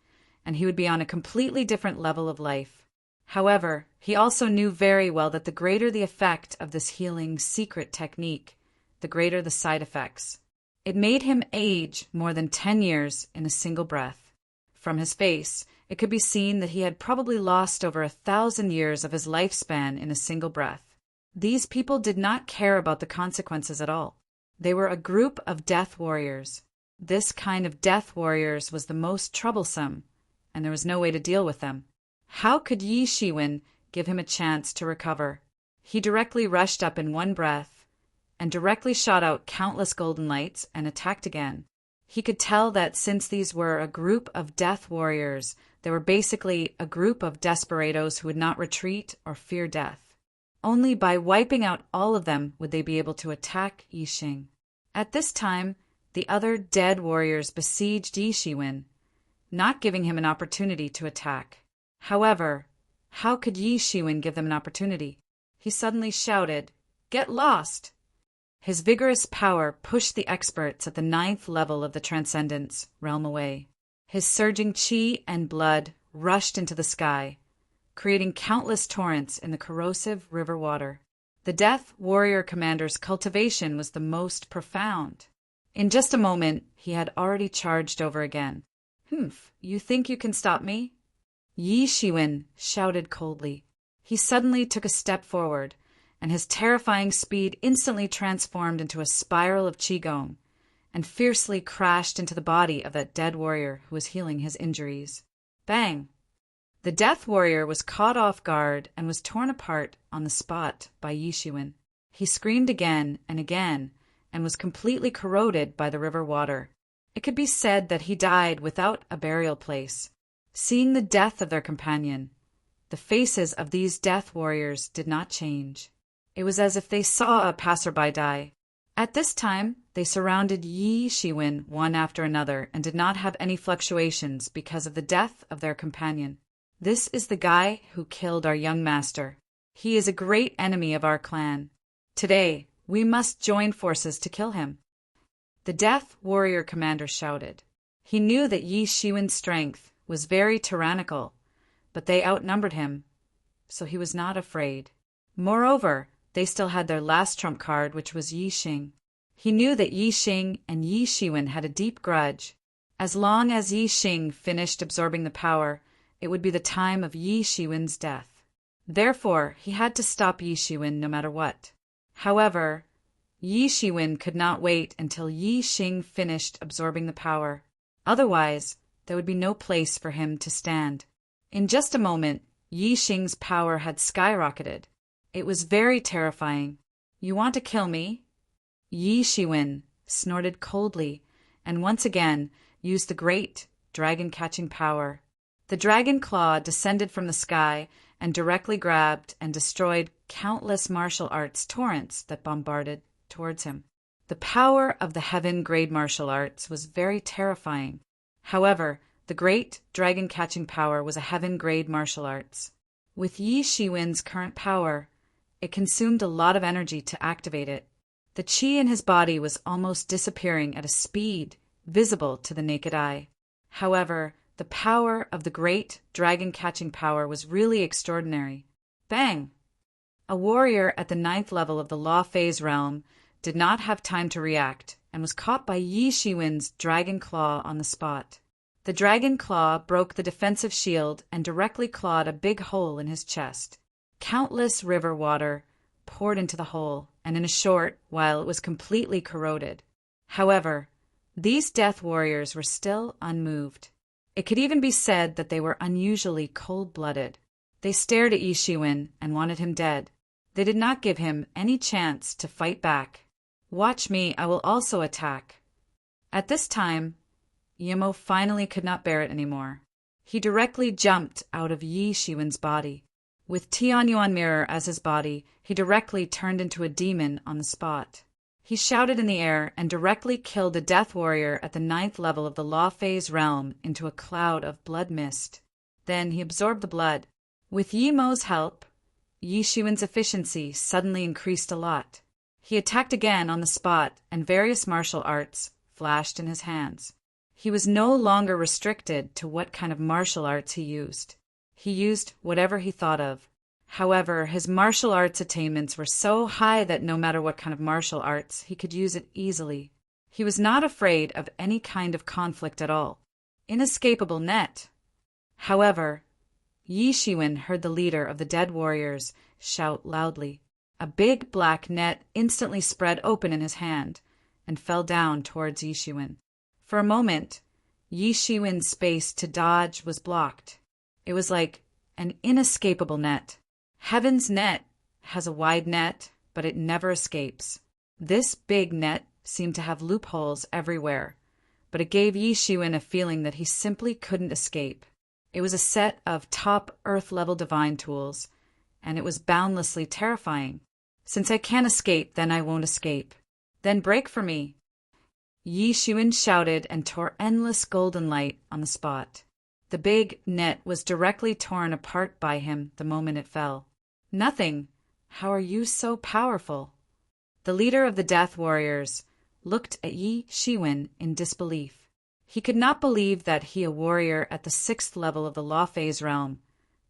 and he would be on a completely different level of life. However, he also knew very well that the greater the effect of this healing secret technique, the greater the side effects. It made him age more than 10 years in a single breath. From his face, it could be seen that he had probably lost over 1,000 years of his lifespan in a single breath. These people did not care about the consequences at all. They were a group of death warriors. This kind of death warriors was the most troublesome, and there was no way to deal with them. How could Yi Shiwen give him a chance to recover? He directly rushed up in one breath, and directly shot out countless golden lights and attacked again. He could tell that since these were a group of death warriors, they were basically a group of desperados who would not retreat or fear death. Only by wiping out all of them would they be able to attack Yi Xing. At this time, the other dead warriors besieged Yi Shiwen, not giving him an opportunity to attack. However, how could Yi Shiwen give them an opportunity? He suddenly shouted, "Get lost!" His vigorous power pushed the experts at the 9th level of the Transcendence realm away. His surging chi and blood rushed into the sky, creating countless torrents in the corrosive river water. The Death Warrior Commander's cultivation was the most profound. In just a moment, he had already charged over again. "Humph, you think you can stop me?" Yi Shiwen shouted coldly. He suddenly took a step forward, and his terrifying speed instantly transformed into a spiral of qigong, and fiercely crashed into the body of that dead warrior who was healing his injuries. Bang! The death warrior was caught off guard and was torn apart on the spot by Yi Shiwen. He screamed again and again, and was completely corroded by the river water. It could be said that he died without a burial place. Seeing the death of their companion, the faces of these death warriors did not change. It was as if they saw a passerby die. At this time, they surrounded Yi Shiwen one after another and did not have any fluctuations because of the death of their companion. "This is the guy who killed our young master. He is a great enemy of our clan. Today, we must join forces to kill him." The Death Warrior Commander shouted. He knew that Yi Shiwen's strength was very tyrannical, but they outnumbered him, so he was not afraid. Moreover, they still had their last trump card, which was Yi Xing. He knew that Yi Xing and Yi Shiwen had a deep grudge. As long as Yi Xing finished absorbing the power, it would be the time of Yi Shiwen's death. Therefore, he had to stop Yi Shiwen no matter what. However, Yi Shiwen could not wait until Yi Xing finished absorbing the power. Otherwise, there would be no place for him to stand. In just a moment, Yi Xing's power had skyrocketed. It was very terrifying. "You want to kill me?" Yi Shiwen snorted coldly and once again used the great dragon-catching power. The dragon claw descended from the sky and directly grabbed and destroyed countless martial arts torrents that bombarded towards him. The power of the heaven-grade martial arts was very terrifying. However, the great dragon-catching power was a heaven-grade martial arts. With Yi Shiwen's current power, it consumed a lot of energy to activate it. The qi in his body was almost disappearing at a speed visible to the naked eye. However, the power of the great dragon-catching power was really extraordinary. Bang! A warrior at the 9th level of the Law Phase realm did not have time to react and was caught by Yi Shiwen's dragon claw on the spot. The dragon claw broke the defensive shield and directly clawed a big hole in his chest. Countless river water poured into the hole, and in a short while it was completely corroded. However, these death warriors were still unmoved. It could even be said that they were unusually cold-blooded. They stared at Yi Shiwen and wanted him dead. They did not give him any chance to fight back. "Watch me, I will also attack." At this time, Yimo finally could not bear it anymore. He directly jumped out of Yi Shiwen's body. With Tianyuan Mirror as his body, he directly turned into a demon on the spot. He shouted in the air and directly killed a death warrior at the 9th level of the Law Phase realm into a cloud of blood mist. Then he absorbed the blood. With Yimo's help, Yi Shiwen's efficiency suddenly increased a lot. He attacked again on the spot, and various martial arts flashed in his hands. He was no longer restricted to what kind of martial arts he used. He used whatever he thought of. However, his martial arts attainments were so high that no matter what kind of martial arts, he could use it easily. He was not afraid of any kind of conflict at all. Inescapable net. However, Yi Shiwen heard the leader of the dead warriors shout loudly. A big black net instantly spread open in his hand and fell down towards Yi Shiwen. For a moment, Yi Shiwen's space to dodge was blocked. It was like an inescapable net. Heaven's net has a wide net, but it never escapes. This big net seemed to have loopholes everywhere, but it gave Yi Shiwen a feeling that he simply couldn't escape. It was a set of top Earth-level divine tools, and it was boundlessly terrifying. "Since I can't escape, then I won't escape. Then break for me." Yi Shiwen shouted and tore endless golden light on the spot. The big net was directly torn apart by him the moment it fell. "Nothing. How are you so powerful?" The leader of the death warriors looked at Yi Shiwen in disbelief. He could not believe that he, a warrior at the 6th level of the Law Phase realm,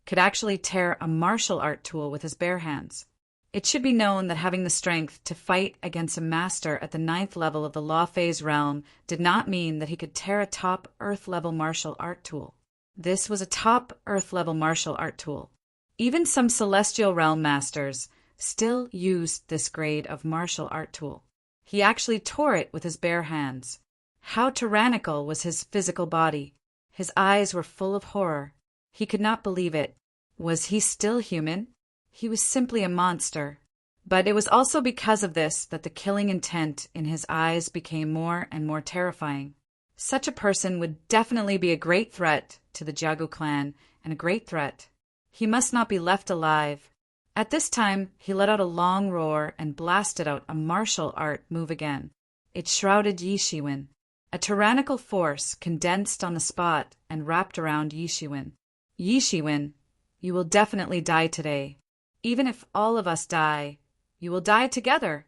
could actually tear a martial art tool with his bare hands. It should be known that having the strength to fight against a master at the 9th level of the Law Phase realm did not mean that he could tear a top Earth-level martial art tool. This was a top Earth-level martial art tool. Even some Celestial Realm masters still used this grade of martial art tool. He actually tore it with his bare hands. How tyrannical was his physical body! His eyes were full of horror. He could not believe it. Was he still human? He was simply a monster. But it was also because of this that the killing intent in his eyes became more and more terrifying. Such a person would definitely be a great threat to the Jiagu clan, and a great threat. He must not be left alive. At this time, he let out a long roar and blasted out a martial art move again. It shrouded Yi Shiwen. A tyrannical force condensed on the spot and wrapped around Yi Shiwen. "Yi Shiwen, you will definitely die today. Even if all of us die, you will die together."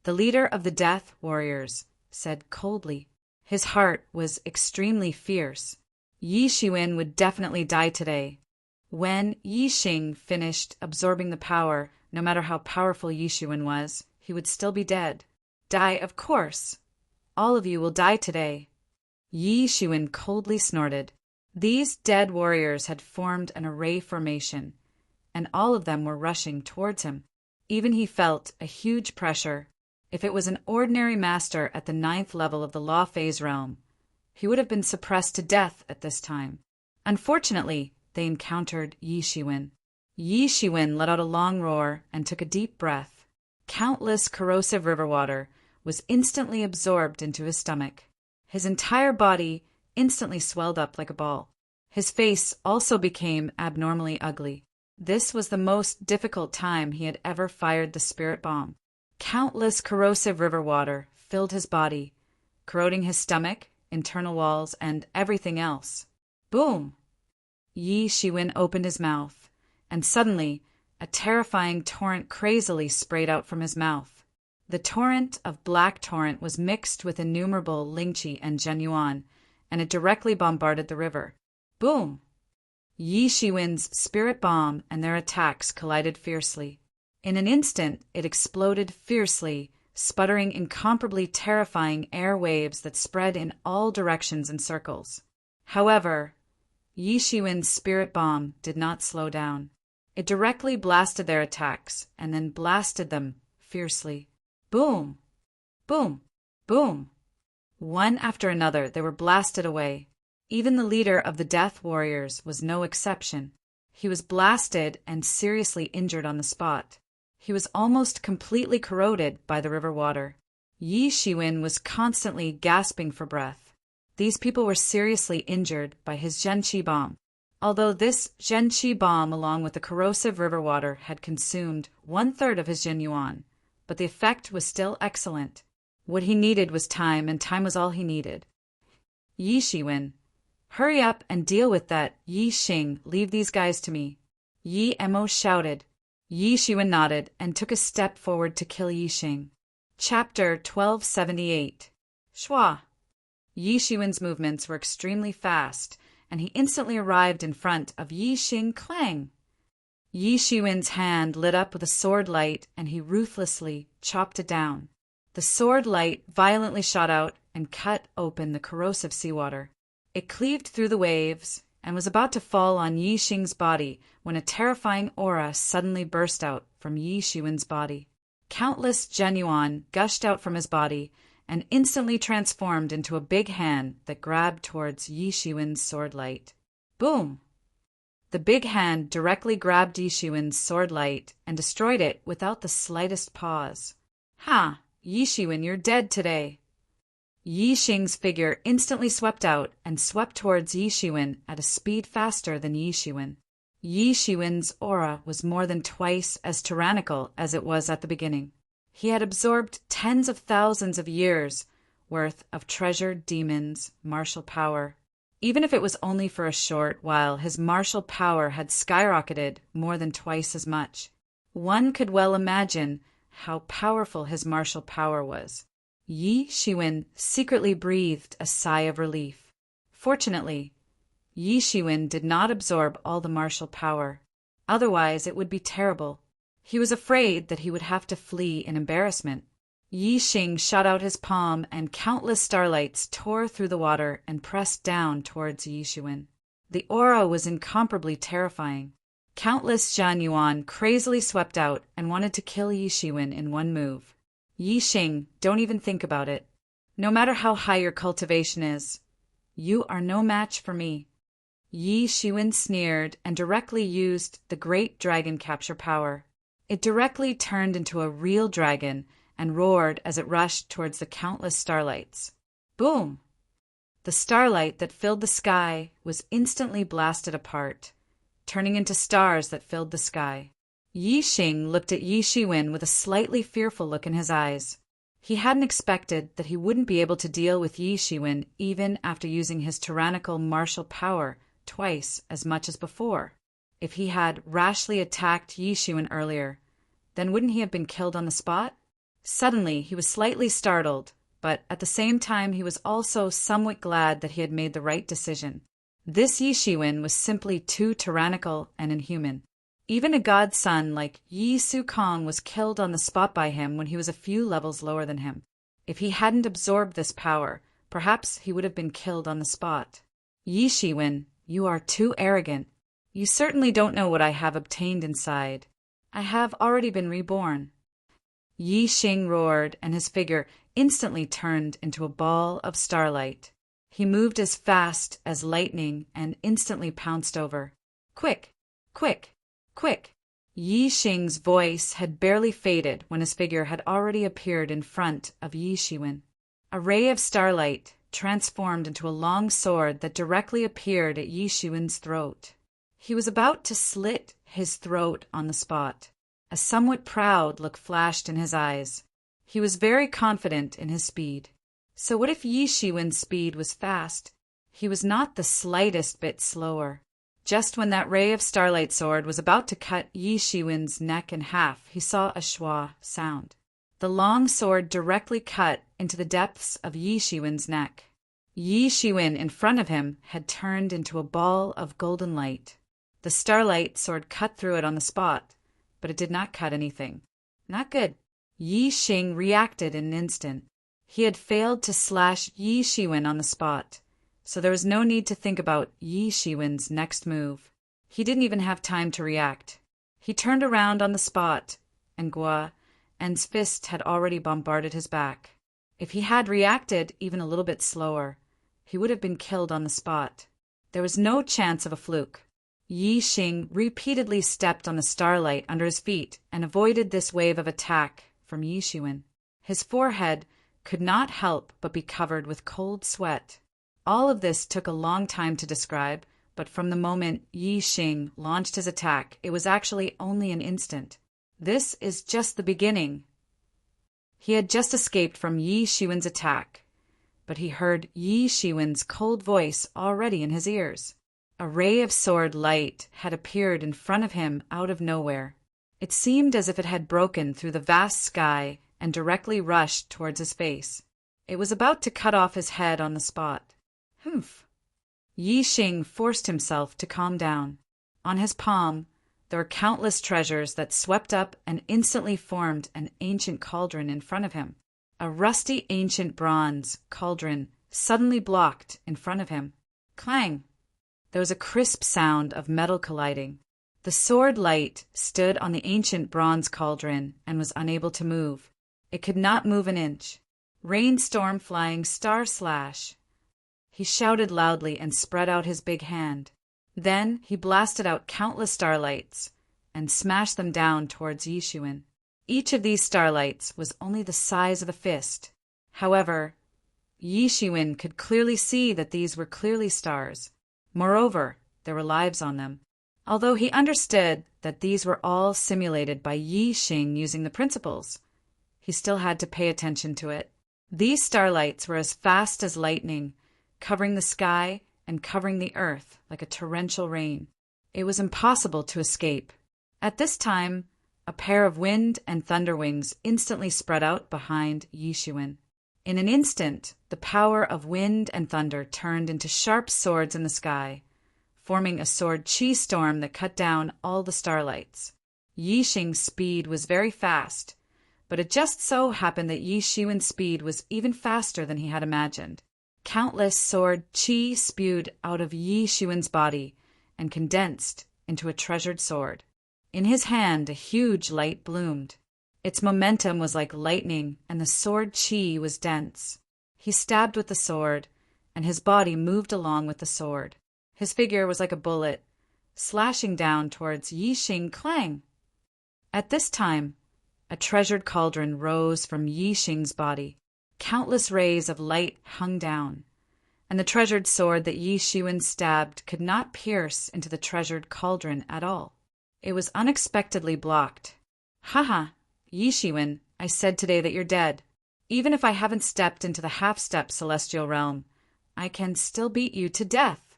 The leader of the death warriors said coldly. His heart was extremely fierce. Yi Shiwen would definitely die today. When Yi Xing finished absorbing the power, no matter how powerful Yi Shiwen was, he would still be dead. Die, of course. All of you will die today. Yi Shiwen coldly snorted. These dead warriors had formed an array formation, and all of them were rushing towards him. Even he felt a huge pressure. If it was an ordinary master at the 9th level of the law phase realm, he would have been suppressed to death at this time. Unfortunately, they encountered Yi Shiwen. Yi Shiwen let out a long roar and took a deep breath. Countless corrosive river water was instantly absorbed into his stomach. His entire body instantly swelled up like a ball. His face also became abnormally ugly. This was the most difficult time he had ever fired the spirit bomb. Countless corrosive river water filled his body, corroding his stomach, internal walls, and everything else. Boom! Yi Shiwen opened his mouth, and suddenly a terrifying torrent crazily sprayed out from his mouth. The torrent of black torrent was mixed with innumerable Lingqi and Zhenyuan, and it directly bombarded the river. Boom! Yi Shiwen's spirit bomb and their attacks collided fiercely. In an instant, it exploded fiercely, sputtering incomparably terrifying air waves that spread in all directions in circles. However, Yi Shiwen's spirit bomb did not slow down. It directly blasted their attacks, and then blasted them fiercely. Boom! Boom! Boom! One after another, they were blasted away. Even the leader of the Death Warriors was no exception. He was blasted and seriously injured on the spot. He was almost completely corroded by the river water. Yi Shiwen was constantly gasping for breath. These people were seriously injured by his Zhenqi bomb. Although this Zhenqi bomb, along with the corrosive river water, had consumed 1/3 of his Zhenyuan, but the effect was still excellent. What he needed was time, and time was all he needed. Yi Shiwen, hurry up and deal with that. Yi Xing, leave these guys to me. Yi Emo shouted. Yi Shiwen nodded and took a step forward to kill Yi Xing. Chapter 1278. Shua. Yi Shiwen's movements were extremely fast, and he instantly arrived in front of Yi Xing Clang. Yi Shiwen's hand lit up with a sword light, and he ruthlessly chopped it down. The sword light violently shot out and cut open the corrosive seawater. It cleaved through the waves and was about to fall on Yi Xing's body when a terrifying aura suddenly burst out from Yi Shiwen's body. Countless Zhenyuan gushed out from his body and instantly transformed into a big hand that grabbed towards Yi Shiwen's sword light. Boom! The big hand directly grabbed Yi Shiwen's sword light and destroyed it without the slightest pause. Ha! Yi Shiwen, you're dead today. Yi Xing's figure instantly swept out and swept towards Yi Shiwen at a speed faster than Yi Shiwen. Yi Shiwen's aura was more than twice as tyrannical as it was at the beginning. He had absorbed tens of thousands of years worth of treasured demons, martial power. Even if it was only for a short while, his martial power had skyrocketed more than twice as much. One could well imagine how powerful his martial power was. Yi Shiwen secretly breathed a sigh of relief. Fortunately, Yi Shiwen did not absorb all the martial power. Otherwise, it would be terrible. He was afraid that he would have to flee in embarrassment. Yi Xing shot out his palm, and countless starlights tore through the water and pressed down towards Yi Shiwen. The aura was incomparably terrifying. Countless Zhenyuan crazily swept out and wanted to kill Yi Shiwen in one move. Yi Xing, don't even think about it. No matter how high your cultivation is, you are no match for me. Yi Shiwen sneered and directly used the great dragon capture power. It directly turned into a real dragon and roared as it rushed towards the countless starlights. Boom! The starlight that filled the sky was instantly blasted apart, turning into stars that filled the sky. Yi Xing looked at Yi Shiwen with a slightly fearful look in his eyes. He hadn't expected that he wouldn't be able to deal with Yi Shiwen even after using his tyrannical martial power twice as much as before. If he had rashly attacked Yi Shiwen earlier, then wouldn't he have been killed on the spot? Suddenly, he was slightly startled, but at the same time he was also somewhat glad that he had made the right decision. This Yi Shiwen was simply too tyrannical and inhuman. Even a god's son like Yi Su Kong was killed on the spot by him when he was a few levels lower than him. If he hadn't absorbed this power, perhaps he would have been killed on the spot. Yi Shiwen, you are too arrogant. You certainly don't know what I have obtained inside. I have already been reborn. Yi Xing roared, and his figure instantly turned into a ball of starlight. He moved as fast as lightning and instantly pounced over. Quick! Quick! Quick! Yi Xing's voice had barely faded when his figure had already appeared in front of Yi Shiwen. A ray of starlight transformed into a long sword that directly appeared at Yi Shiwen's throat. He was about to slit his throat on the spot. A somewhat proud look flashed in his eyes. He was very confident in his speed. So what if Yi Shiwen's speed was fast? He was not the slightest bit slower. Just when that ray of starlight sword was about to cut Yi Shiwen's neck in half, he saw a schwa sound. The long sword directly cut into the depths of Yi Shiwen's neck. Yi Shiwen in front of him had turned into a ball of golden light. The starlight sword cut through it on the spot, but it did not cut anything. Not good. Yi Xing reacted in an instant. He had failed to slash Yi Shiwen on the spot, so there was no need to think about Yi Shiwen's next move. He didn't even have time to react. He turned around on the spot, and Guan's fist had already bombarded his back. If he had reacted even a little bit slower, he would have been killed on the spot. There was no chance of a fluke. Yi Xing repeatedly stepped on the starlight under his feet and avoided this wave of attack from Yi Shiwen. His forehead could not help but be covered with cold sweat. All of this took a long time to describe, but from the moment Yi Xing launched his attack, it was actually only an instant. This is just the beginning. He had just escaped from Yi Shiwen's attack, but he heard Yi Shiwen's cold voice already in his ears. A ray of sword light had appeared in front of him out of nowhere. It seemed as if it had broken through the vast sky and directly rushed towards his face. It was about to cut off his head on the spot. Humph! Yi Xing forced himself to calm down. On his palm, there were countless treasures that swept up and instantly formed an ancient cauldron in front of him. A rusty ancient bronze cauldron suddenly blocked in front of him. Clang! There was a crisp sound of metal colliding. The sword light stood on the ancient bronze cauldron and was unable to move. It could not move an inch. Rainstorm flying star slash. He shouted loudly and spread out his big hand. Then he blasted out countless starlights and smashed them down towards Yi Shiwen. Each of these starlights was only the size of a fist. However, Yi Shiwen could clearly see that these were clearly stars. Moreover, there were lives on them. Although he understood that these were all simulated by Yi Xing using the principles, he still had to pay attention to it. These starlights were as fast as lightning, covering the sky and covering the earth like a torrential rain. It was impossible to escape. At this time, a pair of wind and thunder wings instantly spread out behind Yi Shiwen. In an instant, the power of wind and thunder turned into sharp swords in the sky, forming a sword chi storm that cut down all the starlights. Yi Xing's speed was very fast, but it just so happened that Yi Shiwen's speed was even faster than he had imagined. Countless sword chi spewed out of Yi Shiwen's body and condensed into a treasured sword. In his hand, a huge light bloomed. Its momentum was like lightning, and the sword chi was dense. He stabbed with the sword, and his body moved along with the sword. His figure was like a bullet, slashing down towards Yi Xing. Clang! At this time, a treasured cauldron rose from Yi Xing's body. Countless rays of light hung down, and the treasured sword that Yi Shiwen stabbed could not pierce into the treasured cauldron at all. It was unexpectedly blocked. Haha, Yi Shiwen, I said today that you're dead. Even if I haven't stepped into the half-step celestial realm, I can still beat you to death,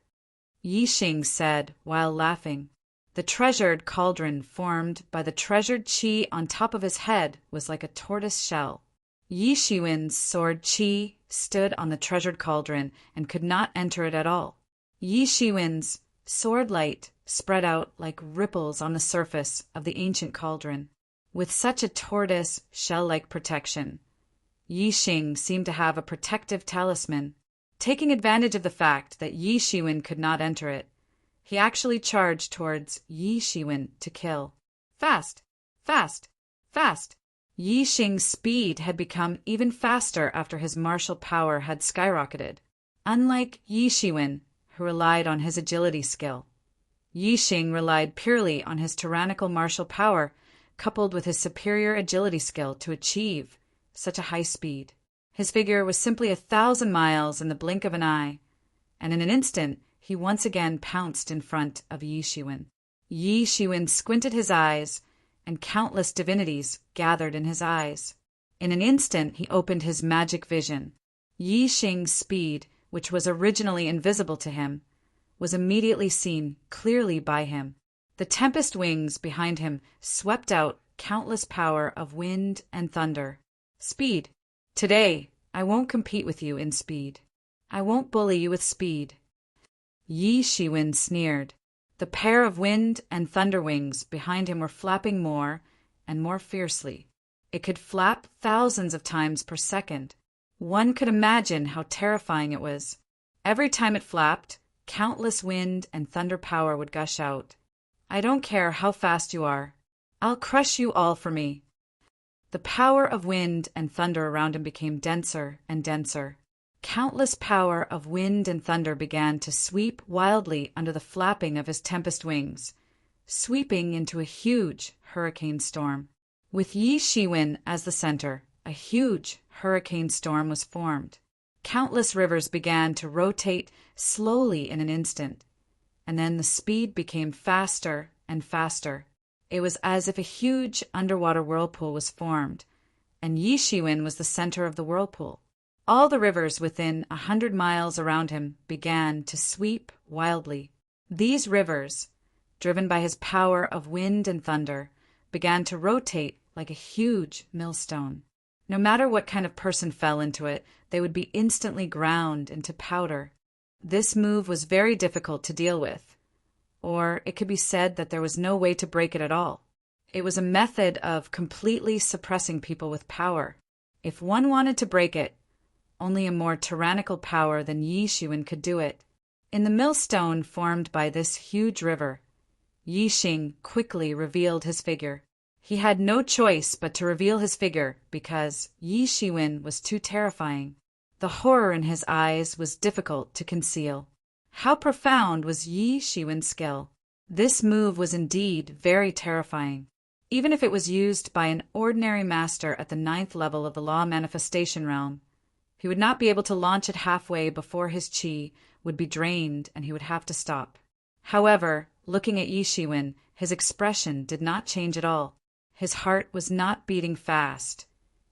Yi Xing said while laughing. The treasured cauldron formed by the treasured chi on top of his head was like a tortoise shell. Yi Shiwen's sword chi stood on the treasured cauldron and could not enter it at all. Yi Shiwen's sword light spread out like ripples on the surface of the ancient cauldron. With such a tortoise shell-like protection, Yi Xing seemed to have a protective talisman. Taking advantage of the fact that Yi Shiwen could not enter it, he actually charged towards Yi Shiwen to kill. Fast! Fast! Fast! Yi Xing's speed had become even faster after his martial power had skyrocketed. Unlike Yi Shiwen, who relied on his agility skill, Yi Xing relied purely on his tyrannical martial power coupled with his superior agility skill to achieve such a high speed. His figure was simply 1,000 miles in the blink of an eye, and in an instant he once again pounced in front of Yi Shiwen. Yi Shiwen squinted his eyes, and countless divinities gathered in his eyes. In an instant he opened his magic vision. Yi Xing's speed, which was originally invisible to him, was immediately seen clearly by him. The tempest wings behind him swept out countless power of wind and thunder. Speed. Today, I won't compete with you in speed. I won't bully you with speed. Yi Shiwen sneered. The pair of wind and thunder wings behind him were flapping more and more fiercely. It could flap thousands of times per second. One could imagine how terrifying it was. Every time it flapped, countless wind and thunder power would gush out. I don't care how fast you are. I'll crush you all for me. The power of wind and thunder around him became denser and denser. Countless power of wind and thunder began to sweep wildly under the flapping of his tempest wings, sweeping into a huge hurricane storm. With Yi Shiwen as the center, a huge hurricane storm was formed. Countless rivers began to rotate slowly in an instant, and then the speed became faster and faster. It was as if a huge underwater whirlpool was formed, and Yi Shiwen was the center of the whirlpool. All the rivers within 100 miles around him began to sweep wildly. These rivers, driven by his power of wind and thunder, began to rotate like a huge millstone. No matter what kind of person fell into it, they would be instantly ground into powder. This move was very difficult to deal with, or it could be said that there was no way to break it at all. It was a method of completely suppressing people with power. If one wanted to break it, only a more tyrannical power than Yi Shiwen could do it. In the millstone formed by this huge river, Yi Xing quickly revealed his figure. He had no choice but to reveal his figure because Yi Shiwen was too terrifying. The horror in his eyes was difficult to conceal. How profound was Yi Shiwen's skill! This move was indeed very terrifying. Even if it was used by an ordinary master at the 9th level of the law manifestation realm, he would not be able to launch it halfway before his qi would be drained and he would have to stop. However, looking at Yi Shiwen, his expression did not change at all. His heart was not beating fast,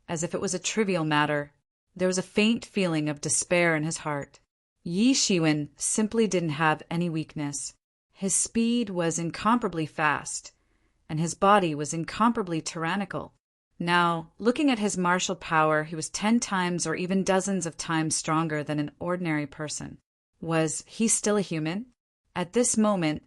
as if it was a trivial matter. There was a faint feeling of despair in his heart. Yi Shiwen simply didn't have any weakness. His speed was incomparably fast, and his body was incomparably tyrannical. Now, looking at his martial power, he was 10 times or even dozens of times stronger than an ordinary person. Was he still a human? At this moment,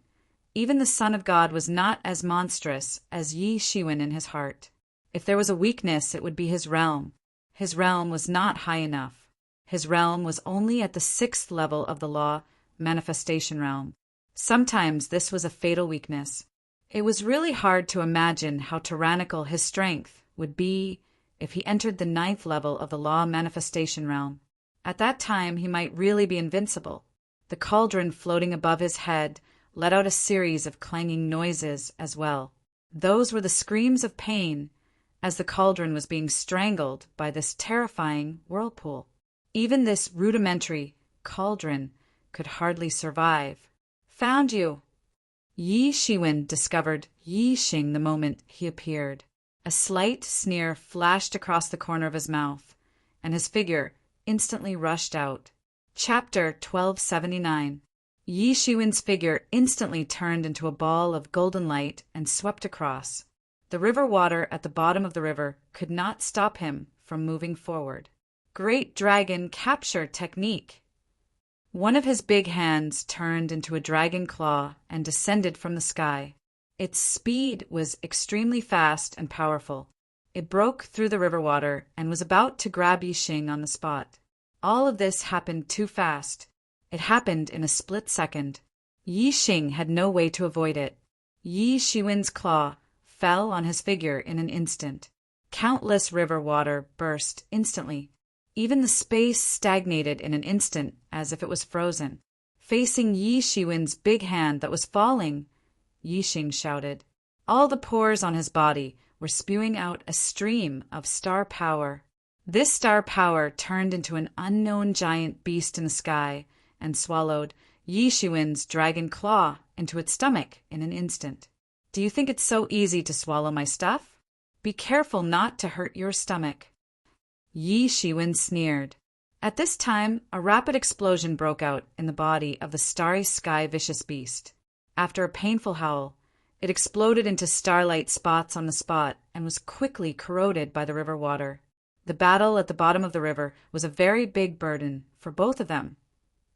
even the Son of God was not as monstrous as Yi Shiwen in his heart. If there was a weakness, it would be his realm. His realm was not high enough. His realm was only at the 6th level of the law manifestation realm. Sometimes this was a fatal weakness. It was really hard to imagine how tyrannical his strength would be if he entered the 9th level of the law manifestation realm. At that time, he might really be invincible. The cauldron floating above his head let out a series of clanging noises as well. Those were the screams of pain as the cauldron was being strangled by this terrifying whirlpool. Even this rudimentary cauldron could hardly survive. Found you! Yi Shiwen discovered Yi Xing the moment he appeared. A slight sneer flashed across the corner of his mouth, and his figure instantly rushed out. Chapter 1279. Yi Shiwen's figure instantly turned into a ball of golden light and swept across. The river water at the bottom of the river could not stop him from moving forward. Great dragon capture technique! One of his big hands turned into a dragon claw and descended from the sky. Its speed was extremely fast and powerful. It broke through the river water and was about to grab Yixing on the spot. All of this happened too fast. It happened in a split second. Yixing had no way to avoid it. Yi Shiwen's claw fell on his figure in an instant. Countless river water burst instantly. Even the space stagnated in an instant as if it was frozen. Facing Yi Shiwen's big hand that was falling, Yixing shouted. All the pores on his body were spewing out a stream of star power. This star power turned into an unknown giant beast in the sky and swallowed Yi Shiwen's dragon claw into its stomach in an instant. Do you think it's so easy to swallow my stuff? Be careful not to hurt your stomach. Yi Shiwen sneered. At this time, a rapid explosion broke out in the body of the starry sky vicious beast. After a painful howl, it exploded into starlight spots on the spot and was quickly corroded by the river water. The battle at the bottom of the river was a very big burden for both of them.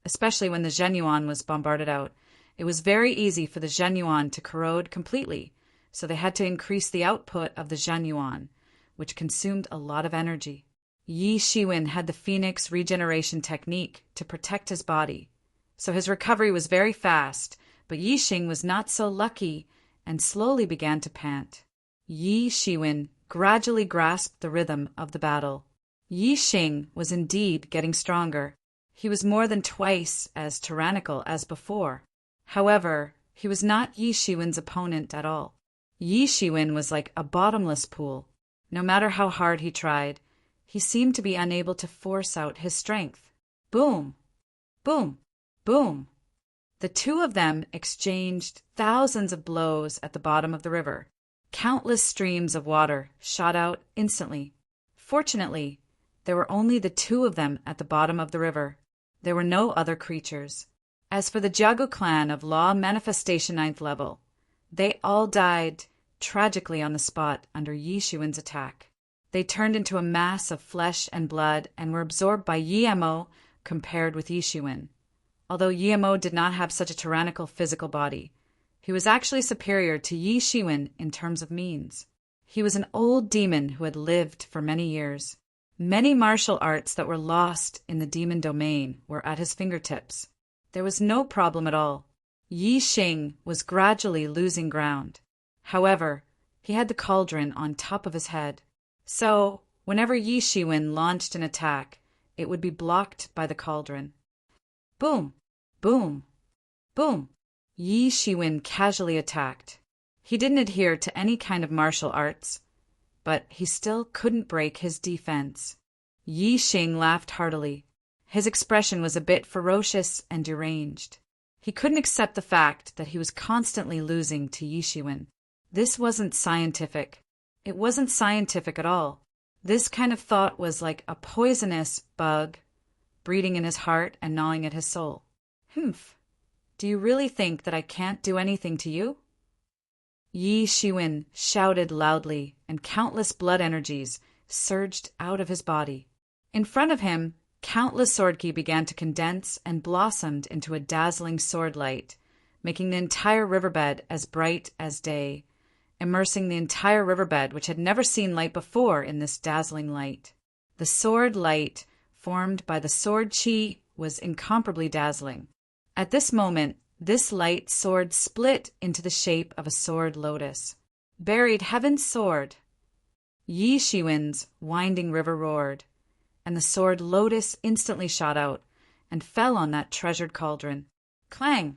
Especially when the Zhenyuan was bombarded out, it was very easy for the Zhenyuan to corrode completely, so they had to increase the output of the Zhenyuan, which consumed a lot of energy. Yi Shiwen had the Phoenix regeneration technique to protect his body, so his recovery was very fast, but Yixing was not so lucky and slowly began to pant. Yi Shiwen gradually grasped the rhythm of the battle. Yixing was indeed getting stronger. He was more than twice as tyrannical as before. However, he was not Yi Shiwen's opponent at all. Yi Shiwen was like a bottomless pool. No matter how hard he tried, he seemed to be unable to force out his strength. Boom! Boom! Boom! The two of them exchanged thousands of blows at the bottom of the river. Countless streams of water shot out instantly. Fortunately, there were only the two of them at the bottom of the river. There were no other creatures. As for the Jiagu clan of Law Manifestation 9th level, they all died tragically on the spot under Yi Shiwen's attack. They turned into a mass of flesh and blood and were absorbed by Yi-Mo compared with Yi Shiwen. Although Yi-Mo did not have such a tyrannical physical body, he was actually superior to Yi Shiwen in terms of means. He was an old demon who had lived for many years. Many martial arts that were lost in the demon domain were at his fingertips. There was no problem at all. Yixing was gradually losing ground. However, he had the cauldron on top of his head. So, whenever Yi Shiwen launched an attack, it would be blocked by the cauldron. Boom! Boom! Boom! Yi Shiwen casually attacked. He didn't adhere to any kind of martial arts, but he still couldn't break his defense. Yixing laughed heartily. His expression was a bit ferocious and deranged. He couldn't accept the fact that he was constantly losing to Yi Shiwen. This wasn't scientific. It wasn't scientific at all. This kind of thought was like a poisonous bug breeding in his heart and gnawing at his soul. Humph. Do you really think that I can't do anything to you? Yi Shiwen shouted loudly, and countless blood energies surged out of his body. In front of him, countless sword ki began to condense and blossomed into a dazzling sword light, making the entire riverbed as bright as day, immersing the entire riverbed, which had never seen light before, in this dazzling light. The sword light formed by the sword chi was incomparably dazzling. At this moment, this light sword split into the shape of a sword lotus. Buried heaven's sword. Yi Shiwen's winding river roared, and the sword lotus instantly shot out and fell on that treasured cauldron. Clang!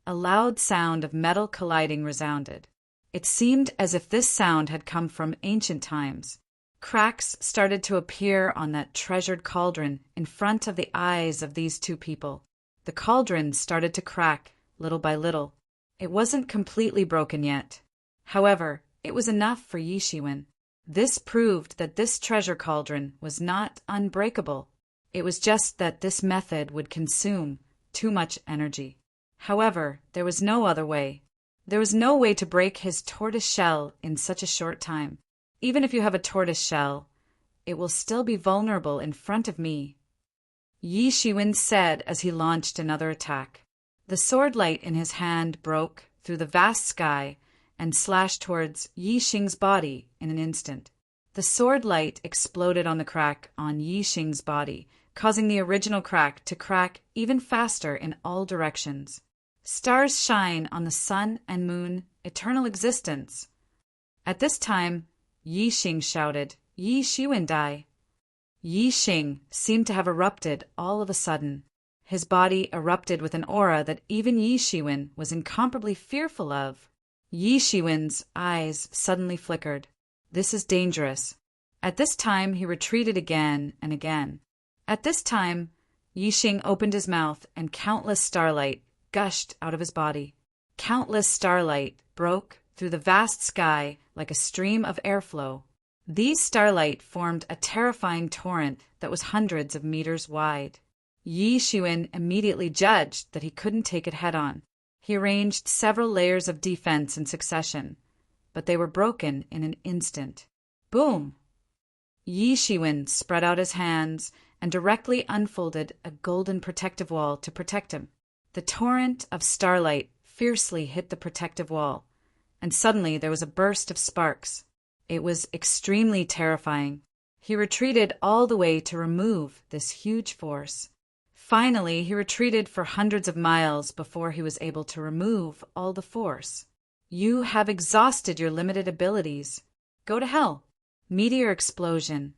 A loud sound of metal colliding resounded. It seemed as if this sound had come from ancient times. Cracks started to appear on that treasured cauldron in front of the eyes of these two people. The cauldron started to crack, little by little. It wasn't completely broken yet. However, it was enough for Yi Shiwen. This proved that this treasure cauldron was not unbreakable. It was just that this method would consume too much energy. However, there was no other way. There was no way to break his tortoise shell in such a short time. Even if you have a tortoise shell, it will still be vulnerable in front of me. Yi Shiwen said as he launched another attack. The sword light in his hand broke through the vast sky and slashed towards Yixing's body in an instant. The sword light exploded on the crack on Yi Xing's body, causing the original crack to crack even faster in all directions. Stars shine on the sun and moon, eternal existence. At this time, Yi Xing shouted, Yi Xiwen Dai. Yi Xing seemed to have erupted all of a sudden. His body erupted with an aura that even Yi Xiwen was incomparably fearful of. Yi Xiwen's eyes suddenly flickered. This is dangerous. At this time, he retreated again and again. At this time, Yi Xing opened his mouth and countless starlight gushed out of his body. Countless starlight broke through the vast sky like a stream of airflow. These starlight formed a terrifying torrent that was hundreds of meters wide. Yi Xiwen immediately judged that he couldn't take it head-on. He arranged several layers of defense in succession, but they were broken in an instant. Boom! Yi Xiwen spread out his hands and directly unfolded a golden protective wall to protect him. The torrent of starlight fiercely hit the protective wall, and suddenly there was a burst of sparks. It was extremely terrifying. He retreated all the way to remove this huge force. Finally, he retreated for hundreds of miles before he was able to remove all the force. You have exhausted your limited abilities. Go to hell. Meteor explosion.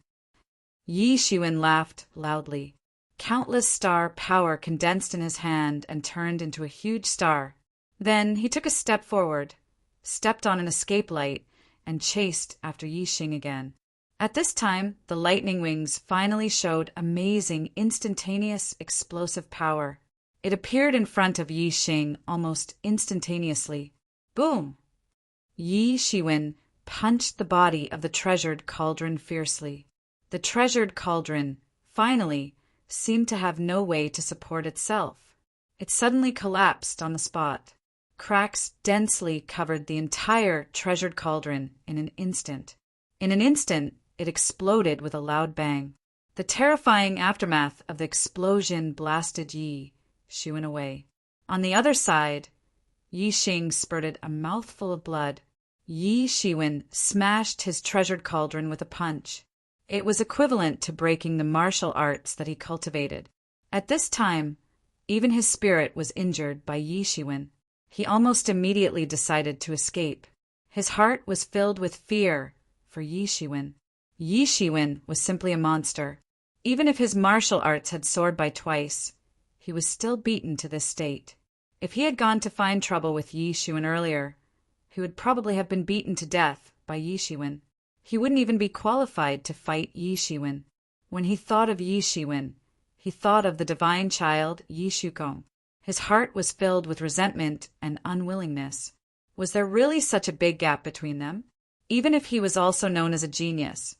Yi Xiwen laughed loudly. Countless star power condensed in his hand and turned into a huge star. Then he took a step forward, stepped on an escape light, and chased after Yi Xing again. At this time, the lightning wings finally showed amazing, instantaneous, explosive power. It appeared in front of Yi Xing almost instantaneously. Boom! Yi Xiwen punched the body of the treasured cauldron fiercely. The treasured cauldron, finally, seemed to have no way to support itself. It suddenly collapsed on the spot. Cracks densely covered the entire treasured cauldron in an instant. In an instant, it exploded with a loud bang. The terrifying aftermath of the explosion blasted Yi Xiwen away. On the other side, Yi Xing spurted a mouthful of blood. Yi Xiwen smashed his treasured cauldron with a punch. It was equivalent to breaking the martial arts that he cultivated. At this time, even his spirit was injured by Yi Xiwen. He almost immediately decided to escape. His heart was filled with fear for Yi Xiwen. Yi Xiwen was simply a monster. Even if his martial arts had soared by twice, he was still beaten to this state. If he had gone to find trouble with Yi Xiwen earlier, he would probably have been beaten to death by Yi Xiwen. He wouldn't even be qualified to fight Yi Xiwen. When he thought of Yi Xiwen, he thought of the divine child Yi Shukong. His heart was filled with resentment and unwillingness. Was there really such a big gap between them? Even if he was also known as a genius,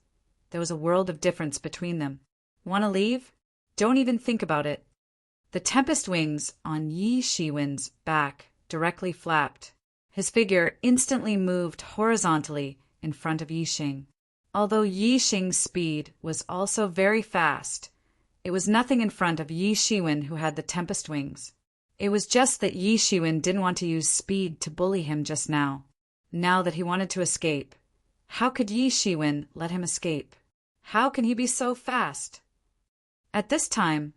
there was a world of difference between them. Want to leave? Don't even think about it. The tempest wings on Yi Xiwen's back directly flapped. His figure instantly moved horizontally in front of Yi Xing. Although Yi Xing's speed was also very fast, it was nothing in front of Yi Xiwen, who had the tempest wings. It was just that Yi Xiwen didn't want to use speed to bully him just now. Now that he wanted to escape, how could Yi Xiwen let him escape? How can he be so fast? At this time,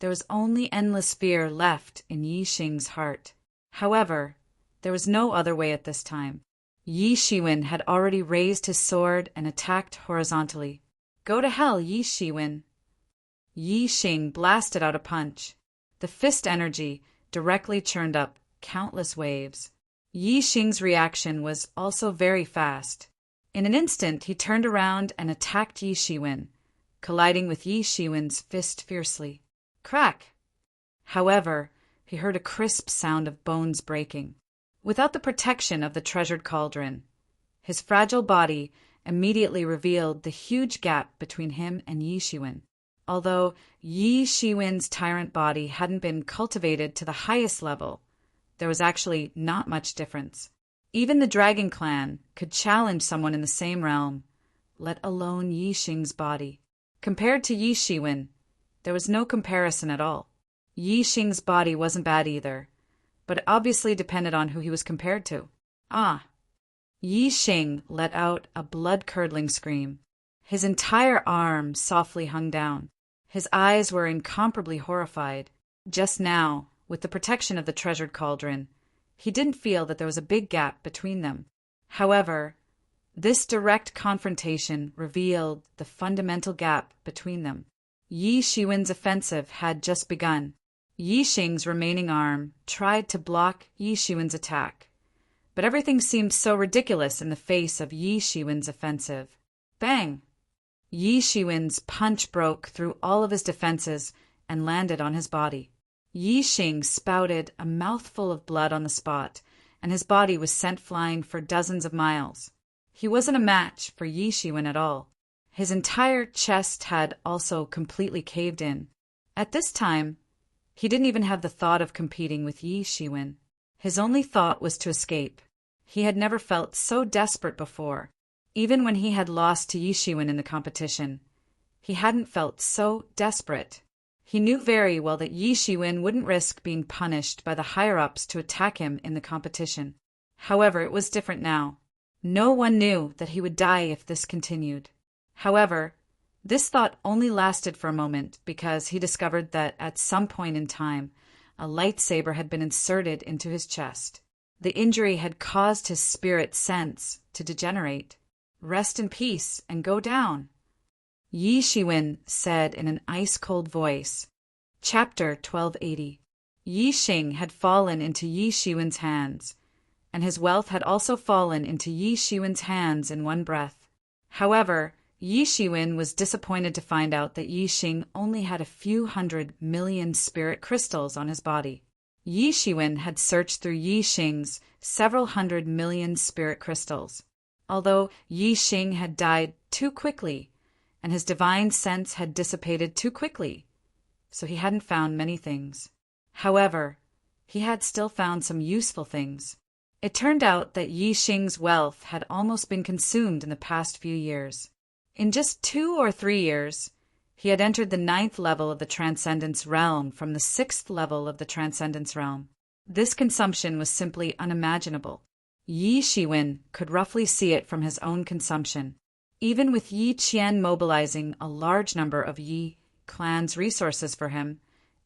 there was only endless fear left in Yi Xing's heart. However, there was no other way at this time. Yi Xiwen had already raised his sword and attacked horizontally. Go to hell, Yi Xiwen! Yi Xing blasted out a punch. The fist energy directly churned up countless waves. Yi Xing's reaction was also very fast. In an instant, he turned around and attacked Yi Xiwen, colliding with Yi Xiwen's fist fiercely. Crack! However, he heard a crisp sound of bones breaking. Without the protection of the treasured cauldron, his fragile body immediately revealed the huge gap between him and Yi Xiwen. Although Yi Xiwen's tyrant body hadn't been cultivated to the highest level, there was actually not much difference. Even the Dragon Clan could challenge someone in the same realm, let alone Yi Xing's body. Compared to Yi Xiwen, there was no comparison at all. Yi Xing's body wasn't bad either, but it obviously depended on who he was compared to. Ah! Yi Xing let out a blood-curdling scream. His entire arm softly hung down. His eyes were incomparably horrified. Just now, with the protection of the treasured cauldron, he didn't feel that there was a big gap between them. However, this direct confrontation revealed the fundamental gap between them. Yi Shiwen's offensive had just begun. Yi Xing's remaining arm tried to block Yi Shiwen's attack, but everything seemed so ridiculous in the face of Yi Shiwen's offensive. Bang! Yi Shiwen's punch broke through all of his defenses and landed on his body. Yi Xing spouted a mouthful of blood on the spot, and his body was sent flying for dozens of miles. He wasn't a match for Yi Shiwen at all. His entire chest had also completely caved in. At this time, he didn't even have the thought of competing with Yi Shiwen. His only thought was to escape. He had never felt so desperate before. Even when he had lost to Yi Shiwen in the competition, he hadn't felt so desperate. He knew very well that Yi Shiwen wouldn't risk being punished by the higher-ups to attack him in the competition. However, it was different now. No one knew that he would die if this continued. However, this thought only lasted for a moment because he discovered that at some point in time, a lightsaber had been inserted into his chest. The injury had caused his spirit sense to degenerate. Rest in peace and go down, Yi Shiwen said in an ice-cold voice. Chapter 1280. Yi Xing had fallen into Yi Shiwen's hands, and his wealth had also fallen into Yi Shiwen's hands in one breath. However, Yi Shiwen was disappointed to find out that Yi Xing only had a few 100 million spirit crystals on his body. Yi Shiwen had searched through Yi Xing's several 100 million spirit crystals. Although Yi Xing had died too quickly, and his divine sense had dissipated too quickly, so he hadn't found many things. However, he had still found some useful things. It turned out that Yi Xing's wealth had almost been consumed in the past few years. In just 2 or 3 years, he had entered the 9th level of the Transcendence Realm from the 6th level of the Transcendence Realm. This consumption was simply unimaginable. Yi Shiwen could roughly see it from his own consumption. Even with Yi Qian mobilizing a large number of Yi clan's resources for him,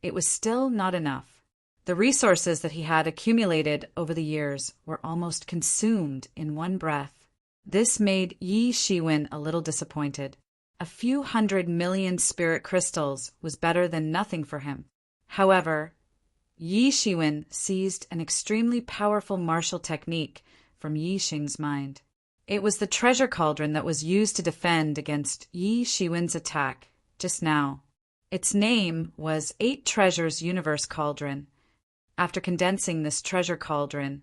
it was still not enough. The resources that he had accumulated over the years were almost consumed in one breath. This made Yi Shiwen a little disappointed. A few 100 million spirit crystals was better than nothing for him. However, Yi Shiwen seized an extremely powerful martial technique from Yi Xing's mind. It was the treasure cauldron that was used to defend against Yi Shiwen's attack just now. Its name was 8 Treasures Universe Cauldron. After condensing this treasure cauldron,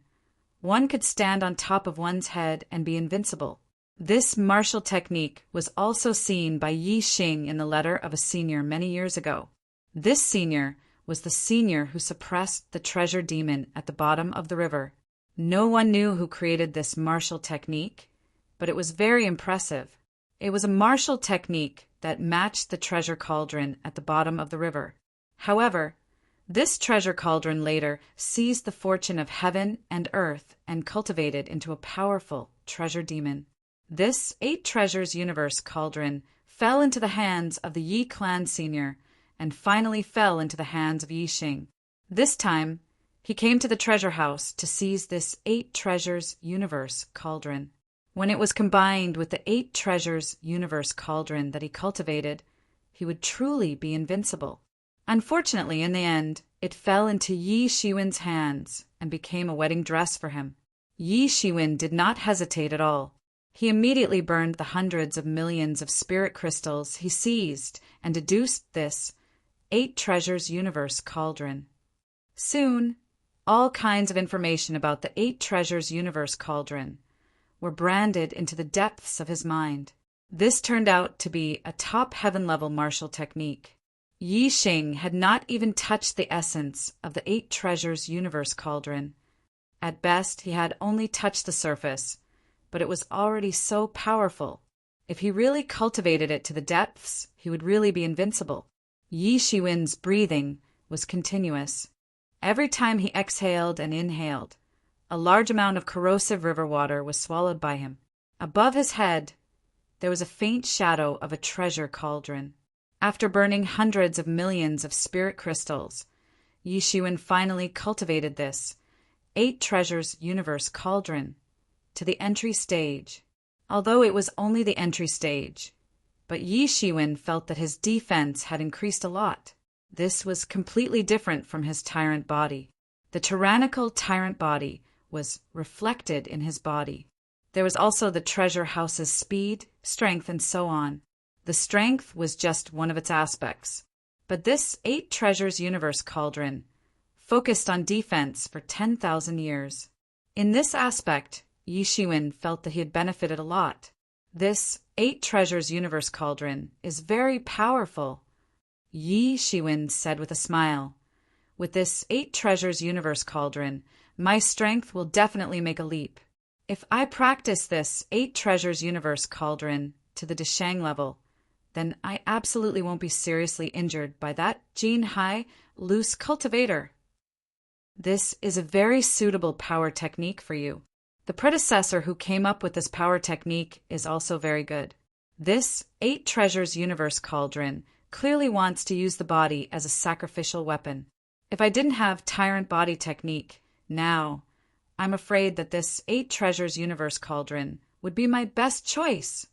one could stand on top of one's head and be invincible. This martial technique was also seen by Yi Xing in the letter of a senior many years ago. This senior was the senior who suppressed the treasure demon at the bottom of the river. No one knew who created this martial technique, but it was very impressive. It was a martial technique that matched the treasure cauldron at the bottom of the river. However, this treasure cauldron later seized the fortune of heaven and earth and cultivated into a powerful treasure demon. This 8 Treasures Universe Cauldron fell into the hands of the Yi clan senior and finally fell into the hands of Yi Xing. This time, he came to the treasure house to seize this 8 Treasures Universe Cauldron. When it was combined with the 8 Treasures Universe Cauldron that he cultivated, he would truly be invincible. Unfortunately, in the end, it fell into Yi Shiwen's hands and became a wedding dress for him. Yi Shiwen did not hesitate at all. He immediately burned the hundreds of millions of spirit crystals he seized and deduced this 8 Treasures Universe Cauldron. Soon, all kinds of information about the 8 Treasures Universe Cauldron were branded into the depths of his mind. This turned out to be a top heaven-level martial technique. Yi Xing had not even touched the essence of the 8 Treasures Universe Cauldron. At best, he had only touched the surface, but it was already so powerful. If he really cultivated it to the depths, he would really be invincible. Yi Shiwen's breathing was continuous. Every time he exhaled and inhaled, a large amount of corrosive river water was swallowed by him. Above his head, there was a faint shadow of a treasure cauldron. After burning hundreds of millions of spirit crystals, Yi Shiwen finally cultivated this 8 treasures universe cauldron to the entry stage. Although it was only the entry stage, but Yi Shiwen felt that his defense had increased a lot. This was completely different from his tyrant body. The tyrannical tyrant body was reflected in his body. There was also the treasure house's speed, strength, and so on. The strength was just one of its aspects. But this 8 treasures universe cauldron focused on defense for 10,000 years. In this aspect, Yi Shiwen felt that he had benefited a lot. This 8 treasures universe cauldron is very powerful, Yi Shiwen said with a smile. With this 8 treasures universe cauldron, my strength will definitely make a leap. If I practice this 8 treasures universe cauldron to the Deshang level, then I absolutely won't be seriously injured by that Jin Hai loose cultivator. This is a very suitable power technique for you. The predecessor who came up with this power technique is also very good. This 8 treasures universe cauldron clearly wants to use the body as a sacrificial weapon. If I didn't have tyrant body technique, now, I'm afraid that this 8 treasures universe cauldron would be my best choice.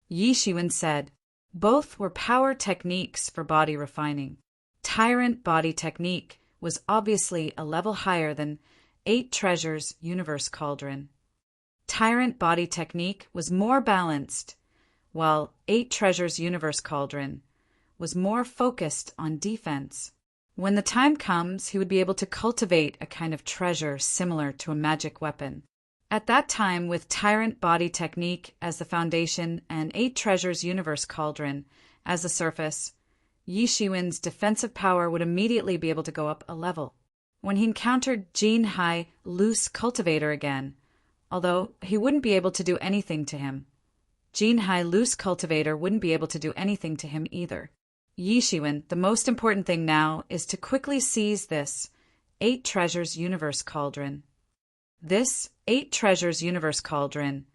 Yi Shiwen said. Both were power techniques for body refining. Tyrant body technique was obviously a level higher than 8 treasures universe cauldron. Tyrant body technique was more balanced, while 8 treasures universe cauldron was more focused on defense. When the time comes, he would be able to cultivate a kind of treasure similar to a magic weapon. At that time, with tyrant body technique as the foundation and 8 treasures universe cauldron as the surface, Yi Shiwen's defensive power would immediately be able to go up a level. When he encountered Jin Hai loose cultivator again, although he wouldn't be able to do anything to him, Jin Hai loose cultivator wouldn't be able to do anything to him either. Yi Shiwen, the most important thing now is to quickly seize this 8 treasures universe cauldron. This 8 treasures universe cauldron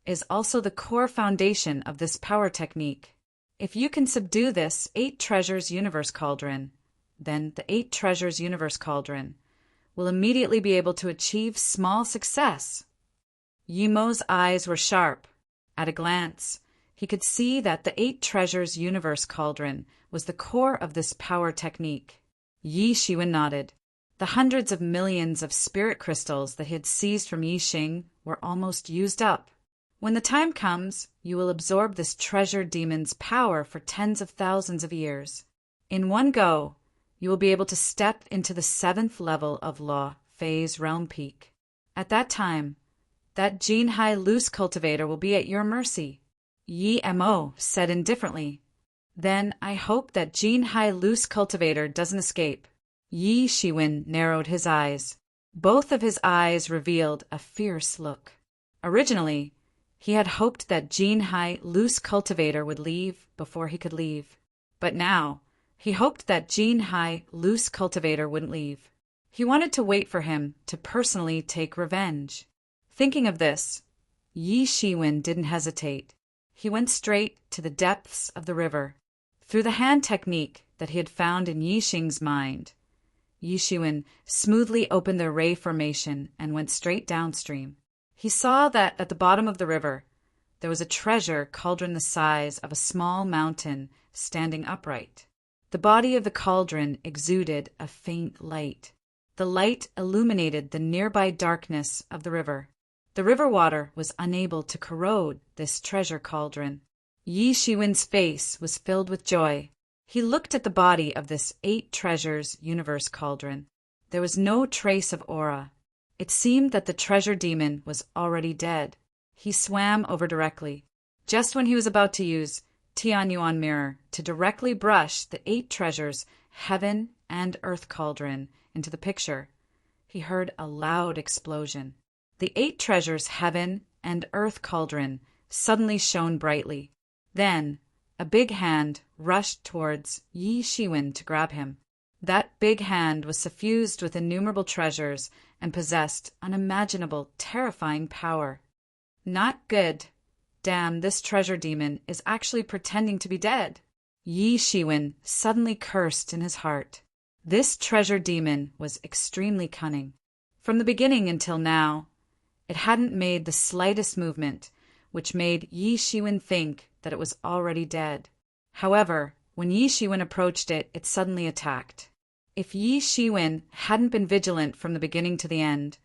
is also the core foundation of this power technique. If you can subdue this 8 treasures universe cauldron, then the 8 treasures universe cauldron will immediately be able to achieve small success. Yimo's eyes were sharp. At a glance, he could see that the 8 treasures universe cauldron was the core of this power technique. Yi Shiwen nodded. The hundreds of millions of spirit crystals that he had seized from Yi Xing were almost used up. When the time comes, you will absorb this treasure demon's power for tens of thousands of years. In one go, you will be able to step into the 7th level of Law Phase Realm Peak. At that time, that Jin Hai loose cultivator will be at your mercy. Yi Mo said indifferently. Then I hope that Jin Hai loose cultivator doesn't escape. Yi Shiwen narrowed his eyes. Both of his eyes revealed a fierce look. Originally, he had hoped that Jin Hai loose cultivator would leave before he could leave. But now, he hoped that Jin Hai loose cultivator wouldn't leave. He wanted to wait for him to personally take revenge. Thinking of this, Yi Shiwen didn't hesitate. He went straight to the depths of the river. Through the hand technique that he had found in Yi Xing's mind, Yi Shiwen smoothly opened the ray formation and went straight downstream. He saw that at the bottom of the river, there was a treasure cauldron the size of a small mountain standing upright. The body of the cauldron exuded a faint light. The light illuminated the nearby darkness of the river. The river water was unable to corrode this treasure cauldron. Yi Shiwen's face was filled with joy. He looked at the body of this 8 treasures universe cauldron. There was no trace of aura. It seemed that the treasure demon was already dead. He swam over directly. Just when he was about to use Tianyuan mirror to directly brush the 8 treasures heaven and earth cauldron into the picture, he heard a loud explosion. The 8 treasures heaven and earth cauldron suddenly shone brightly. Then, a big hand rushed towards Yi Shiwen to grab him. That big hand was suffused with innumerable treasures and possessed unimaginable, terrifying power. Not good, Damn, this treasure demon is actually pretending to be dead. Yi Shiwen suddenly cursed in his heart. This treasure demon was extremely cunning. From the beginning until now, it hadn't made the slightest movement, which made Yi Shiwen think that it was already dead. However, when Yi Shiwen approached it, it suddenly attacked. If Yi Shiwen hadn't been vigilant from the beginning to the end,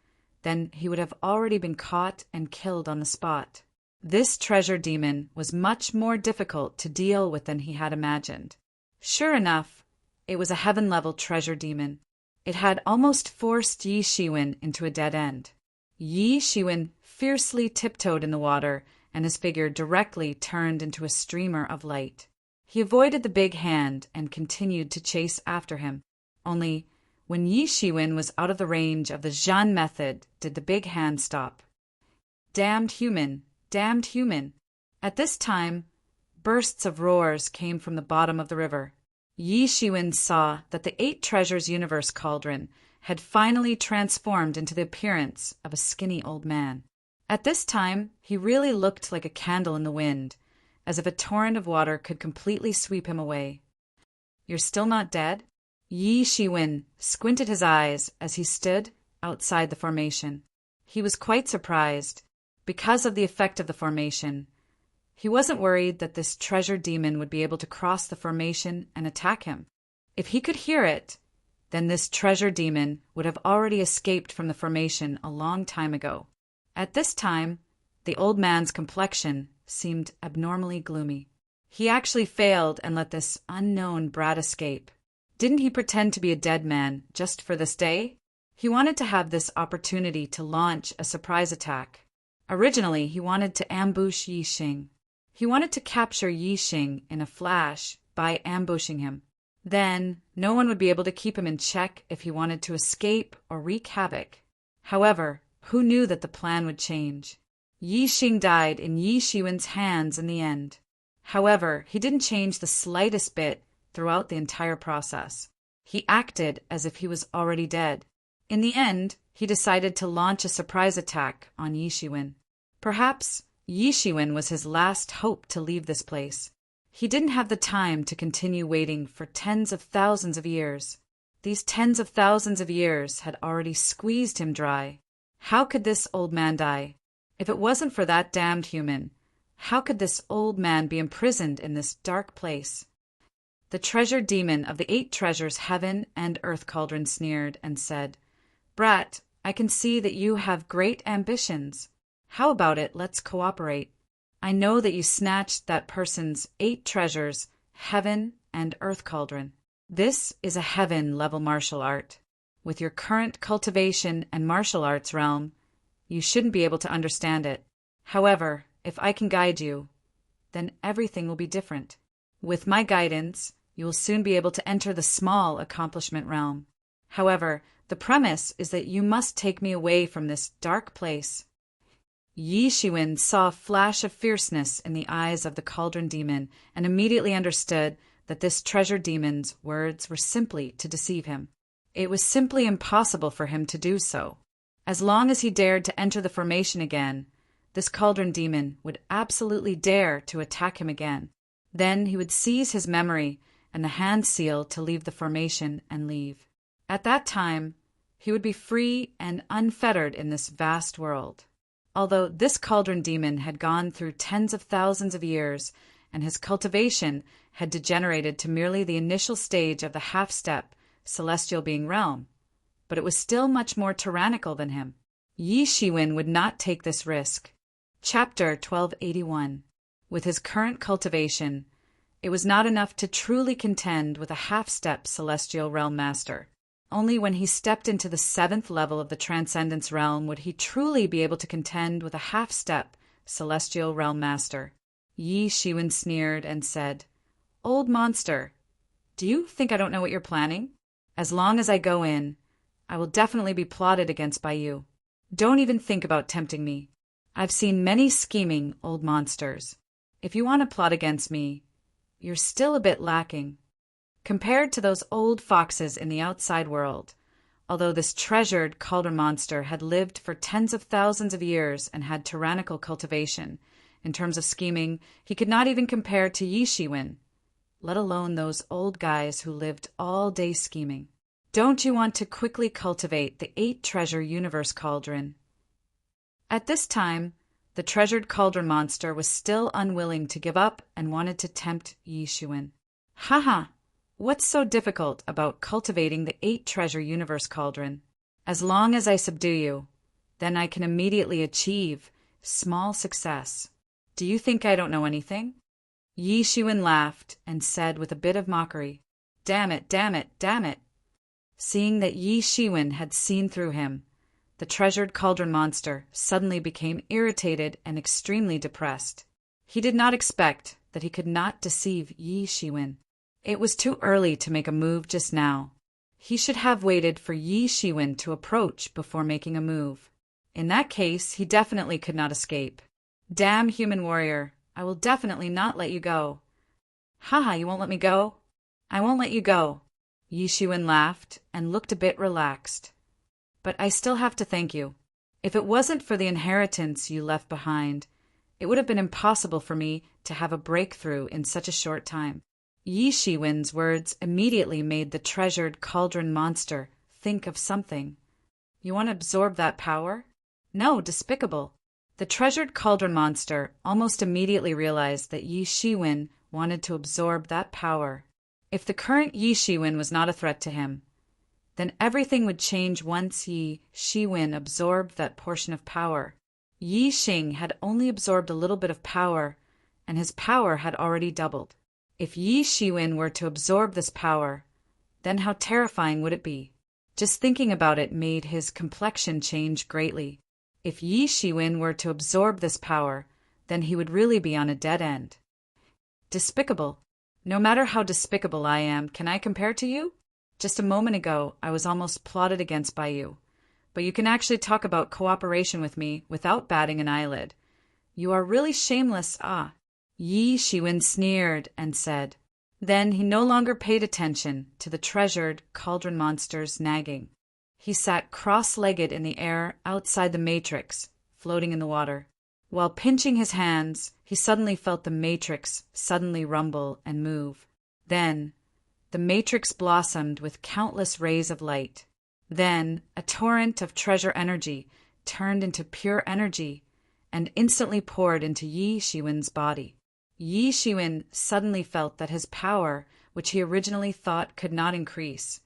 then he would have already been caught and killed on the spot. This treasure demon was much more difficult to deal with than he had imagined. Sure enough, it was a heaven-level treasure demon. It had almost forced Yi Shiwen into a dead end. Yi Shiwen fiercely tiptoed in the water, and his figure directly turned into a streamer of light. He avoided the big hand and continued to chase after him. Only, when Yi Shiwen was out of the range of the Zhan method, did the big hand stop. Damned human! Damned human! At this time, bursts of roars came from the bottom of the river. Yi Shiwen saw that the 8 Treasures Universe cauldron had finally transformed into the appearance of a skinny old man. At this time, he really looked like a candle in the wind, as if a torrent of water could completely sweep him away. You're still not dead? Yi Shiwen squinted his eyes as he stood outside the formation. He was quite surprised. Because of the effect of the formation, he wasn't worried that this treasure demon would be able to cross the formation and attack him. If he could hear it, then this treasure demon would have already escaped from the formation a long time ago. At this time, the old man's complexion seemed abnormally gloomy. He actually failed and let this unknown brat escape. Didn't he pretend to be a dead man just for this day? He wanted to have this opportunity to launch a surprise attack. Originally, he wanted to ambush Yi Xing. He wanted to capture Yi Xing in a flash by ambushing him. Then, no one would be able to keep him in check if he wanted to escape or wreak havoc. However, who knew that the plan would change? Yi Xing died in Yi Shiwen's hands in the end. However, he didn't change the slightest bit throughout the entire process. He acted as if he was already dead. In the end, he decided to launch a surprise attack on Yi Shiwen. Perhaps Yi Shiwen was his last hope to leave this place. He didn't have the time to continue waiting for tens of thousands of years. These tens of thousands of years had already squeezed him dry. How could this old man die? If it wasn't for that damned human, how could this old man be imprisoned in this dark place? The treasure demon of the 8 treasures heaven and earth cauldron sneered and said, "Brat, I can see that you have great ambitions. How about it, let's cooperate. I know that you snatched that person's 8 treasures, heaven and earth cauldron. This is a heaven-level martial art. With your current cultivation and martial arts realm, you shouldn't be able to understand it. However, if I can guide you, then everything will be different. With my guidance, you will soon be able to enter the small accomplishment realm. However, the premise is that you must take me away from this dark place." Yi Shiwen saw a flash of fierceness in the eyes of the cauldron demon and immediately understood that this treasure demon's words were simply to deceive him. It was simply impossible for him to do so. As long as he dared to enter the formation again, this cauldron demon would absolutely dare to attack him again. Then he would seize his memory and the hand seal to leave the formation and leave. At that time, he would be free and unfettered in this vast world. Although this cauldron demon had gone through tens of thousands of years, and his cultivation had degenerated to merely the initial stage of the half-step celestial being realm, but it was still much more tyrannical than him. Yi Shiwen would not take this risk. Chapter 1281. With his current cultivation, it was not enough to truly contend with a half-step celestial realm master. Only when he stepped into the 7th level of the Transcendence realm would he truly be able to contend with a half-step celestial realm master. Yi Shiwen sneered and said, "Old monster, do you think I don't know what you're planning? As long as I go in, I will definitely be plotted against by you. Don't even think about tempting me. I've seen many scheming old monsters. If you want to plot against me, you're still a bit lacking. Compared to those old foxes in the outside world, although this treasured cauldron monster had lived for tens of thousands of years and had tyrannical cultivation, In terms of scheming, he could not even compare to Yi Shiwen, let alone those old guys who lived all day scheming. Don't you want to quickly cultivate the 8-treasure universe cauldron? At this time, the treasured cauldron monster was still unwilling to give up and wanted to tempt Yi Shiwen. Haha, what's so difficult about cultivating the 8-treasure universe cauldron? As long as I subdue you, then I can immediately achieve small success. Do you think I don't know anything? Yi Shiwen laughed and said with a bit of mockery, Damn it, damn it, damn it. Seeing that Yi Shiwen had seen through him, the treasured cauldron monster suddenly became irritated and extremely depressed. He did not expect that he could not deceive Yi Shiwen. It was too early to make a move just now. He should have waited for Yi Shiwen to approach before making a move. In that case, he definitely could not escape. Damn human warrior, I will definitely not let you go. Haha, you won't let me go? I won't let you go. Yi Shiwen laughed and looked a bit relaxed. But I still have to thank you. If it wasn't for the inheritance you left behind, it would have been impossible for me to have a breakthrough in such a short time. Yi Shiwen's words immediately made the treasured cauldron monster think of something. You want to absorb that power? No, despicable. The treasured cauldron monster almost immediately realized that Yi Shiwen wanted to absorb that power. If the current Yi Shiwen was not a threat to him, then everything would change once Yi Shiwen absorbed that portion of power. Yi Xing had only absorbed a little bit of power, and his power had already doubled. If Yi Shiwen were to absorb this power, then how terrifying would it be? Just thinking about it made his complexion change greatly. If Yi Shiwen were to absorb this power, then he would really be on a dead end. Despicable. No matter how despicable I am, can I compare to you? Just a moment ago, I was almost plotted against by you. But you can actually talk about cooperation with me without batting an eyelid. You are really shameless, ah. Yi Shiwen sneered and said. Then he no longer paid attention to the treasured cauldron monster's nagging. He sat cross-legged in the air outside the matrix, floating in the water. While pinching his hands, he suddenly felt the matrix suddenly rumble and move. Then, the matrix blossomed with countless rays of light. Then, a torrent of treasure energy turned into pure energy and instantly poured into Yi Shiwen's body. Yi Shiwen suddenly felt that his power, which he originally thought could not increase,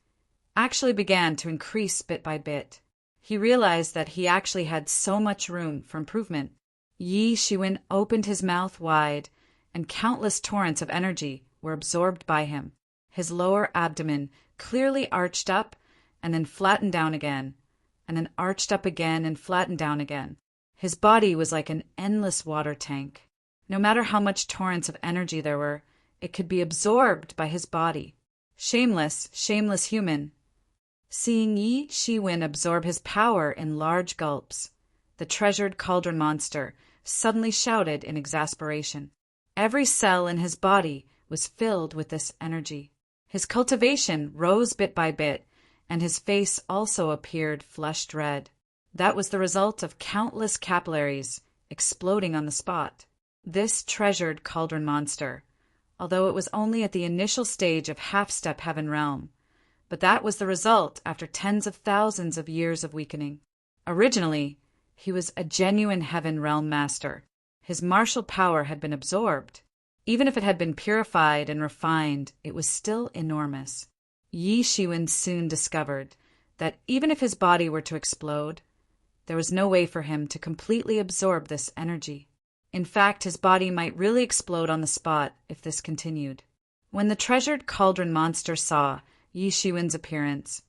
actually began to increase bit by bit. He realized that he actually had so much room for improvement. Yi Shiwen opened his mouth wide, and countless torrents of energy were absorbed by him. His lower abdomen clearly arched up and then flattened down again, and then arched up again and flattened down again. His body was like an endless water tank. No matter how much torrents of energy there were, it could be absorbed by his body. Shameless, shameless human. Seeing Yi Shiwen absorb his power in large gulps, the treasured cauldron monster suddenly shouted in exasperation. Every cell in his body was filled with this energy. His cultivation rose bit by bit, and his face also appeared flushed red. That was the result of countless capillaries exploding on the spot. This treasured cauldron monster, although it was only at the initial stage of half-step heaven realm, but that was the result after tens of thousands of years of weakening. Originally, he was a genuine heaven realm master. His martial power had been absorbed. Even if it had been purified and refined, it was still enormous. Yi Shiwen soon discovered that even if his body were to explode, there was no way for him to completely absorb this energy. In fact, his body might really explode on the spot if this continued. When the treasured cauldron monster saw Yi Shiwen's appearance,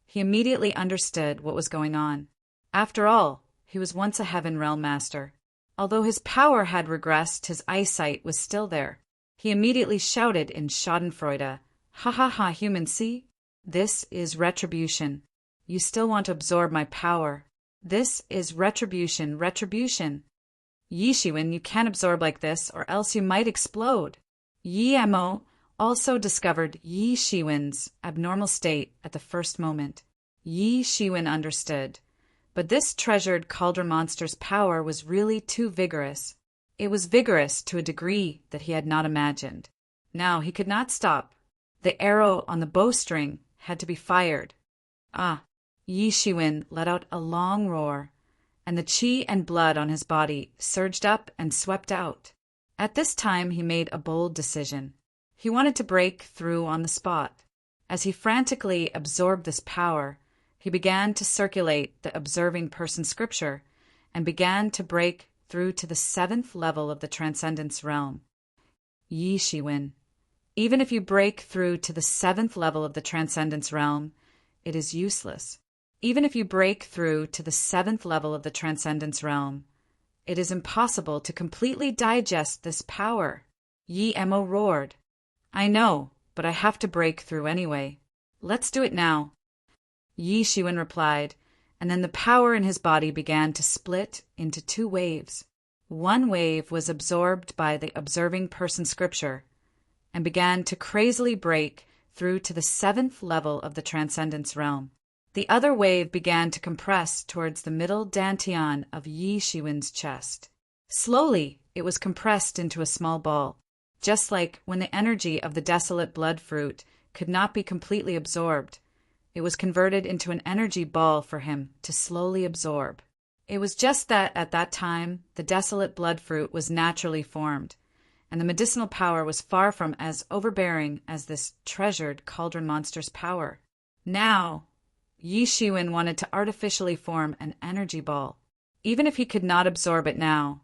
he immediately understood what was going on. After all, he was once a heaven realm master. Although his power had regressed, his eyesight was still there. He immediately shouted in schadenfreude, "Ha ha ha, human, see? This is retribution. You still want to absorb my power. This is retribution, retribution. Yi Shiwen, you can't absorb like this, or else you might explode." Yi Mo also discovered Yi Shiwen's abnormal state at the first moment. Yi Shiwen understood, but this treasured cauldron monster's power was really too vigorous. It was vigorous to a degree that he had not imagined. Now he could not stop. The arrow on the bowstring had to be fired. Ah! Yi Shiwen let out a long roar, and the qi and blood on his body surged up and swept out. At this time he made a bold decision. He wanted to break through on the spot. As he frantically absorbed this power, he began to circulate the observing person scripture and began to break through to the 7th level of the transcendence realm. Yi Shiwen. Even if you break through to the 7th level of the transcendence realm, it is useless. Even if you break through to the 7th level of the transcendence realm, it is impossible to completely digest this power. Yi Mo roared. I know, but I have to break through anyway. Let's do it now. Yi Shiwen replied, and then the power in his body began to split into 2 waves. One wave was absorbed by the observing person scripture and began to crazily break through to the 7th level of the transcendence realm. The other wave began to compress towards the middle dantian of Yi Shiwen's chest. Slowly, it was compressed into a small ball, just like when the energy of the desolate blood fruit could not be completely absorbed. It was converted into an energy ball for him to slowly absorb. It was just that at that time, the desolate blood fruit was naturally formed, and the medicinal power was far from as overbearing as this treasured cauldron monster's power. Now, Yi Shiwen wanted to artificially form an energy ball. Even if he could not absorb it now,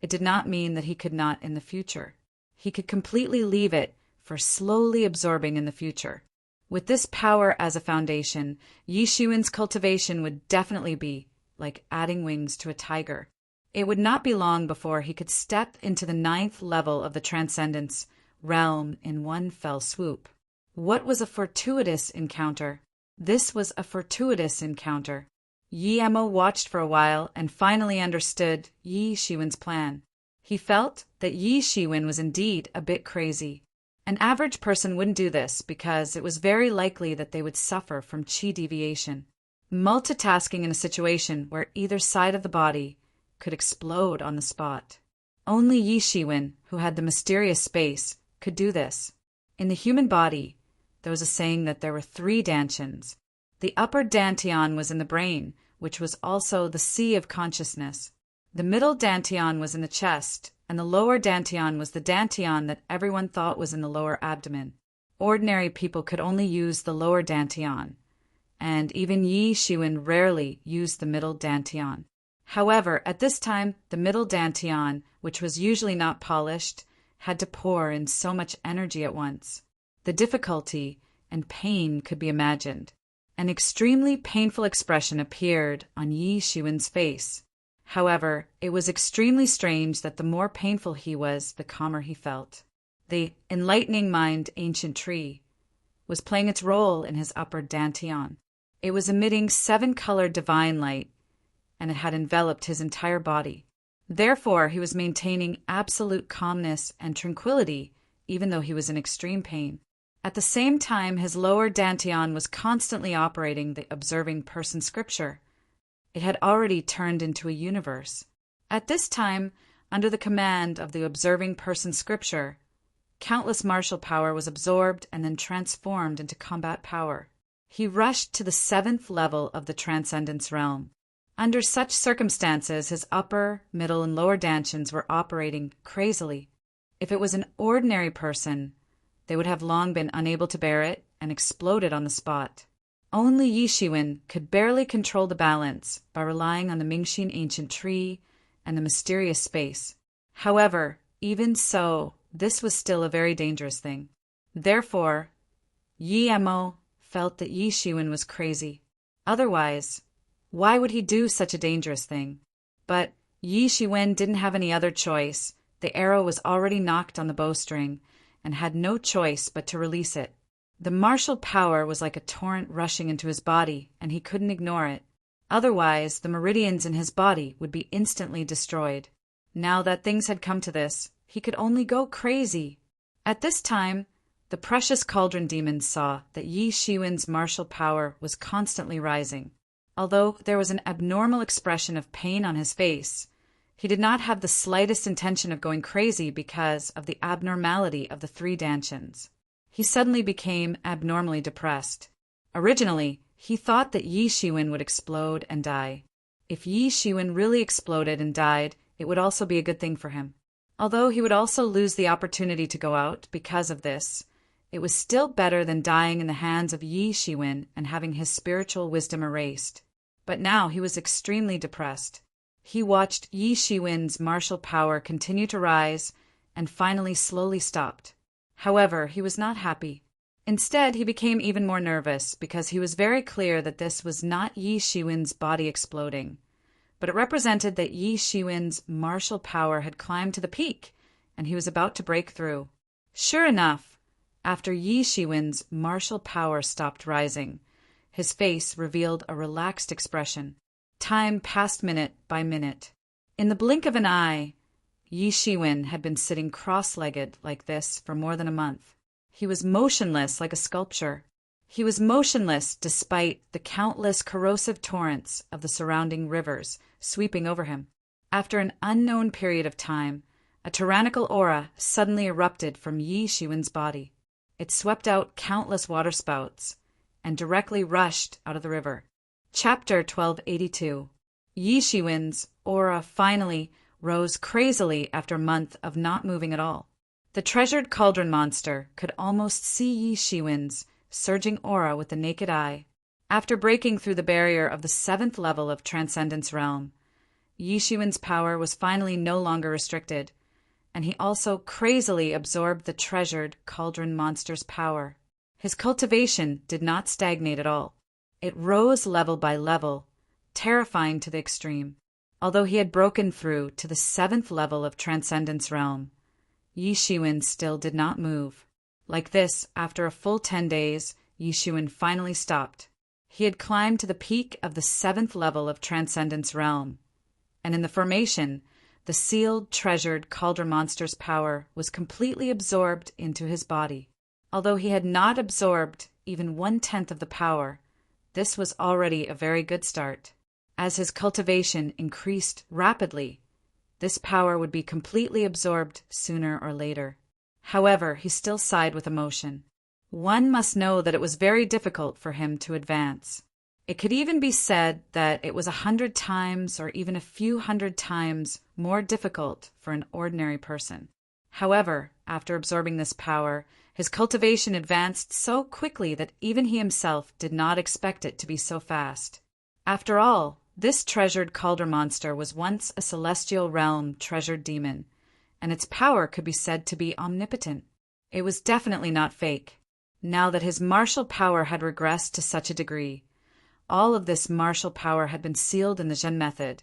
it did not mean that he could not in the future. He could completely leave it for slowly absorbing in the future. With this power as a foundation, Yi Shiwen's cultivation would definitely be like adding wings to a tiger. It would not be long before he could step into the 9th level of the transcendence realm in one fell swoop. What was a fortuitous encounter? This was a fortuitous encounter. Yi Mo watched for a while and finally understood Yi Shiwen's plan. He felt that Yi Shiwen was indeed a bit crazy. An average person wouldn't do this because it was very likely that they would suffer from qi deviation. Multitasking in a situation where either side of the body could explode on the spot. Only Yi Shiwen, who had the mysterious space, could do this. In the human body, there was a saying that there were 3 dantians. The upper dantian was in the brain, which was also the sea of consciousness. The middle dantian was in the chest, and the lower dantian was the dantian that everyone thought was in the lower abdomen. Ordinary people could only use the lower dantian, and even Yi Shiwen rarely used the middle dantian. However, at this time, the middle dantian, which was usually not polished, had to pour in so much energy at once. The difficulty and pain could be imagined. An extremely painful expression appeared on Yi Shiwen's face. However, it was extremely strange that the more painful he was, the calmer he felt. The enlightening mind ancient tree was playing its role in his upper dantian. It was emitting 7-colored divine light, and it had enveloped his entire body. Therefore, he was maintaining absolute calmness and tranquility, even though he was in extreme pain. At the same time, his lower dantian was constantly operating the observing person scripture. It had already turned into a universe. At this time, under the command of the observing person scripture, countless martial power was absorbed and then transformed into combat power. He rushed to the 7th level of the transcendence realm. Under such circumstances, his upper, middle, and lower dantians were operating crazily. If it was an ordinary person, they would have long been unable to bear it and exploded on the spot. Only Yi Shiwen could barely control the balance by relying on the Mingxin ancient tree and the mysterious space. However, even so, this was still a very dangerous thing. Therefore, Yi Mo felt that Yi Shiwen was crazy. Otherwise, why would he do such a dangerous thing? But Yi Shiwen didn't have any other choice. The arrow was already knocked on the bowstring and had no choice but to release it. The martial power was like a torrent rushing into his body, and he couldn't ignore it. Otherwise, the meridians in his body would be instantly destroyed. Now that things had come to this, he could only go crazy. At this time, the precious cauldron demons saw that Yi Shiwen's martial power was constantly rising. Although there was an abnormal expression of pain on his face, He did not have the slightest intention of going crazy because of the abnormality of the three Dantians. He suddenly became abnormally depressed. Originally, he thought that Yi Shiwen would explode and die. If Yi Shiwen really exploded and died, it would also be a good thing for him. Although he would also lose the opportunity to go out because of this, it was still better than dying in the hands of Yi Shiwen and having his spiritual wisdom erased. But now he was extremely depressed. He watched Yi Shiwen's martial power continue to rise and finally slowly stopped. However, he was not happy. Instead, he became even more nervous because he was very clear that this was not Yi Shiwen's body exploding, but it represented that Yi Shiwen's martial power had climbed to the peak and he was about to break through. Sure enough, after Yi Shiwen's martial power stopped rising, his face revealed a relaxed expression. Time passed minute by minute. In the blink of an eye, Yi Shiwen had been sitting cross-legged like this for more than a month. He was motionless like a sculpture. He was motionless despite the countless corrosive torrents of the surrounding rivers sweeping over him. After an unknown period of time, a tyrannical aura suddenly erupted from Yi Shiwen's body. It swept out countless waterspouts and directly rushed out of the river. Chapter 1282. Yi Shiwen's aura finally rose crazily after a month of not moving at all. The treasured cauldron monster could almost see Yi Shiwen's surging aura with the naked eye. After breaking through the barrier of the 7th level of Transcendence Realm, Yi Shiwen's power was finally no longer restricted, and he also crazily absorbed the treasured cauldron monster's power. His cultivation did not stagnate at all. It rose level by level, terrifying to the extreme. Although he had broken through to the 7th level of Transcendence Realm, Yi Shiwen still did not move. Like this, after a full 10 days, Yi Shiwen finally stopped. He had climbed to the peak of the 7th level of Transcendence Realm, and in the formation, the sealed, treasured cauldron monster's power was completely absorbed into his body. Although he had not absorbed even 1/10 of the power, this was already a very good start. As his cultivation increased rapidly, this power would be completely absorbed sooner or later. However, he still sighed with emotion. One must know that it was very difficult for him to advance. It could even be said that it was 100 times or even a few hundred times more difficult for an ordinary person. However, after absorbing this power, his cultivation advanced so quickly that even he himself did not expect it to be so fast. After all, this treasured cauldron monster was once a celestial realm treasured demon, and its power could be said to be omnipotent. It was definitely not fake. Now that his martial power had regressed to such a degree, all of this martial power had been sealed in the Zhen method,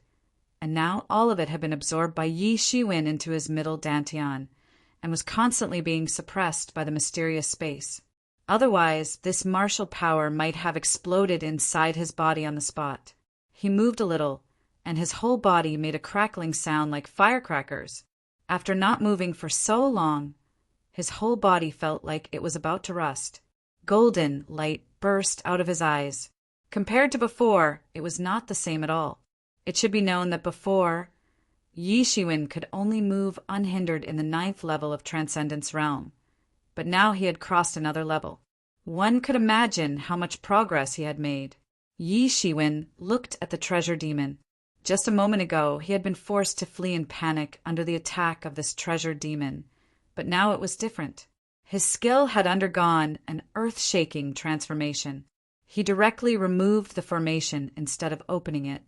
and now all of it had been absorbed by Yi Shiwen into his middle dantian, and was constantly being suppressed by the mysterious space. Otherwise, this martial power might have exploded inside his body on the spot. He moved a little, and his whole body made a crackling sound like firecrackers. After not moving for so long, his whole body felt like it was about to rust. Golden light burst out of his eyes. Compared to before, it was not the same at all. It should be known that before, Yi Shiwen could only move unhindered in the 9th level of Transcendence Realm, but now he had crossed another level. One could imagine how much progress he had made. Yi Shiwen looked at the treasure demon. Just a moment ago, he had been forced to flee in panic under the attack of this treasure demon, but now it was different. His skill had undergone an earth-shaking transformation. He directly removed the formation instead of opening it.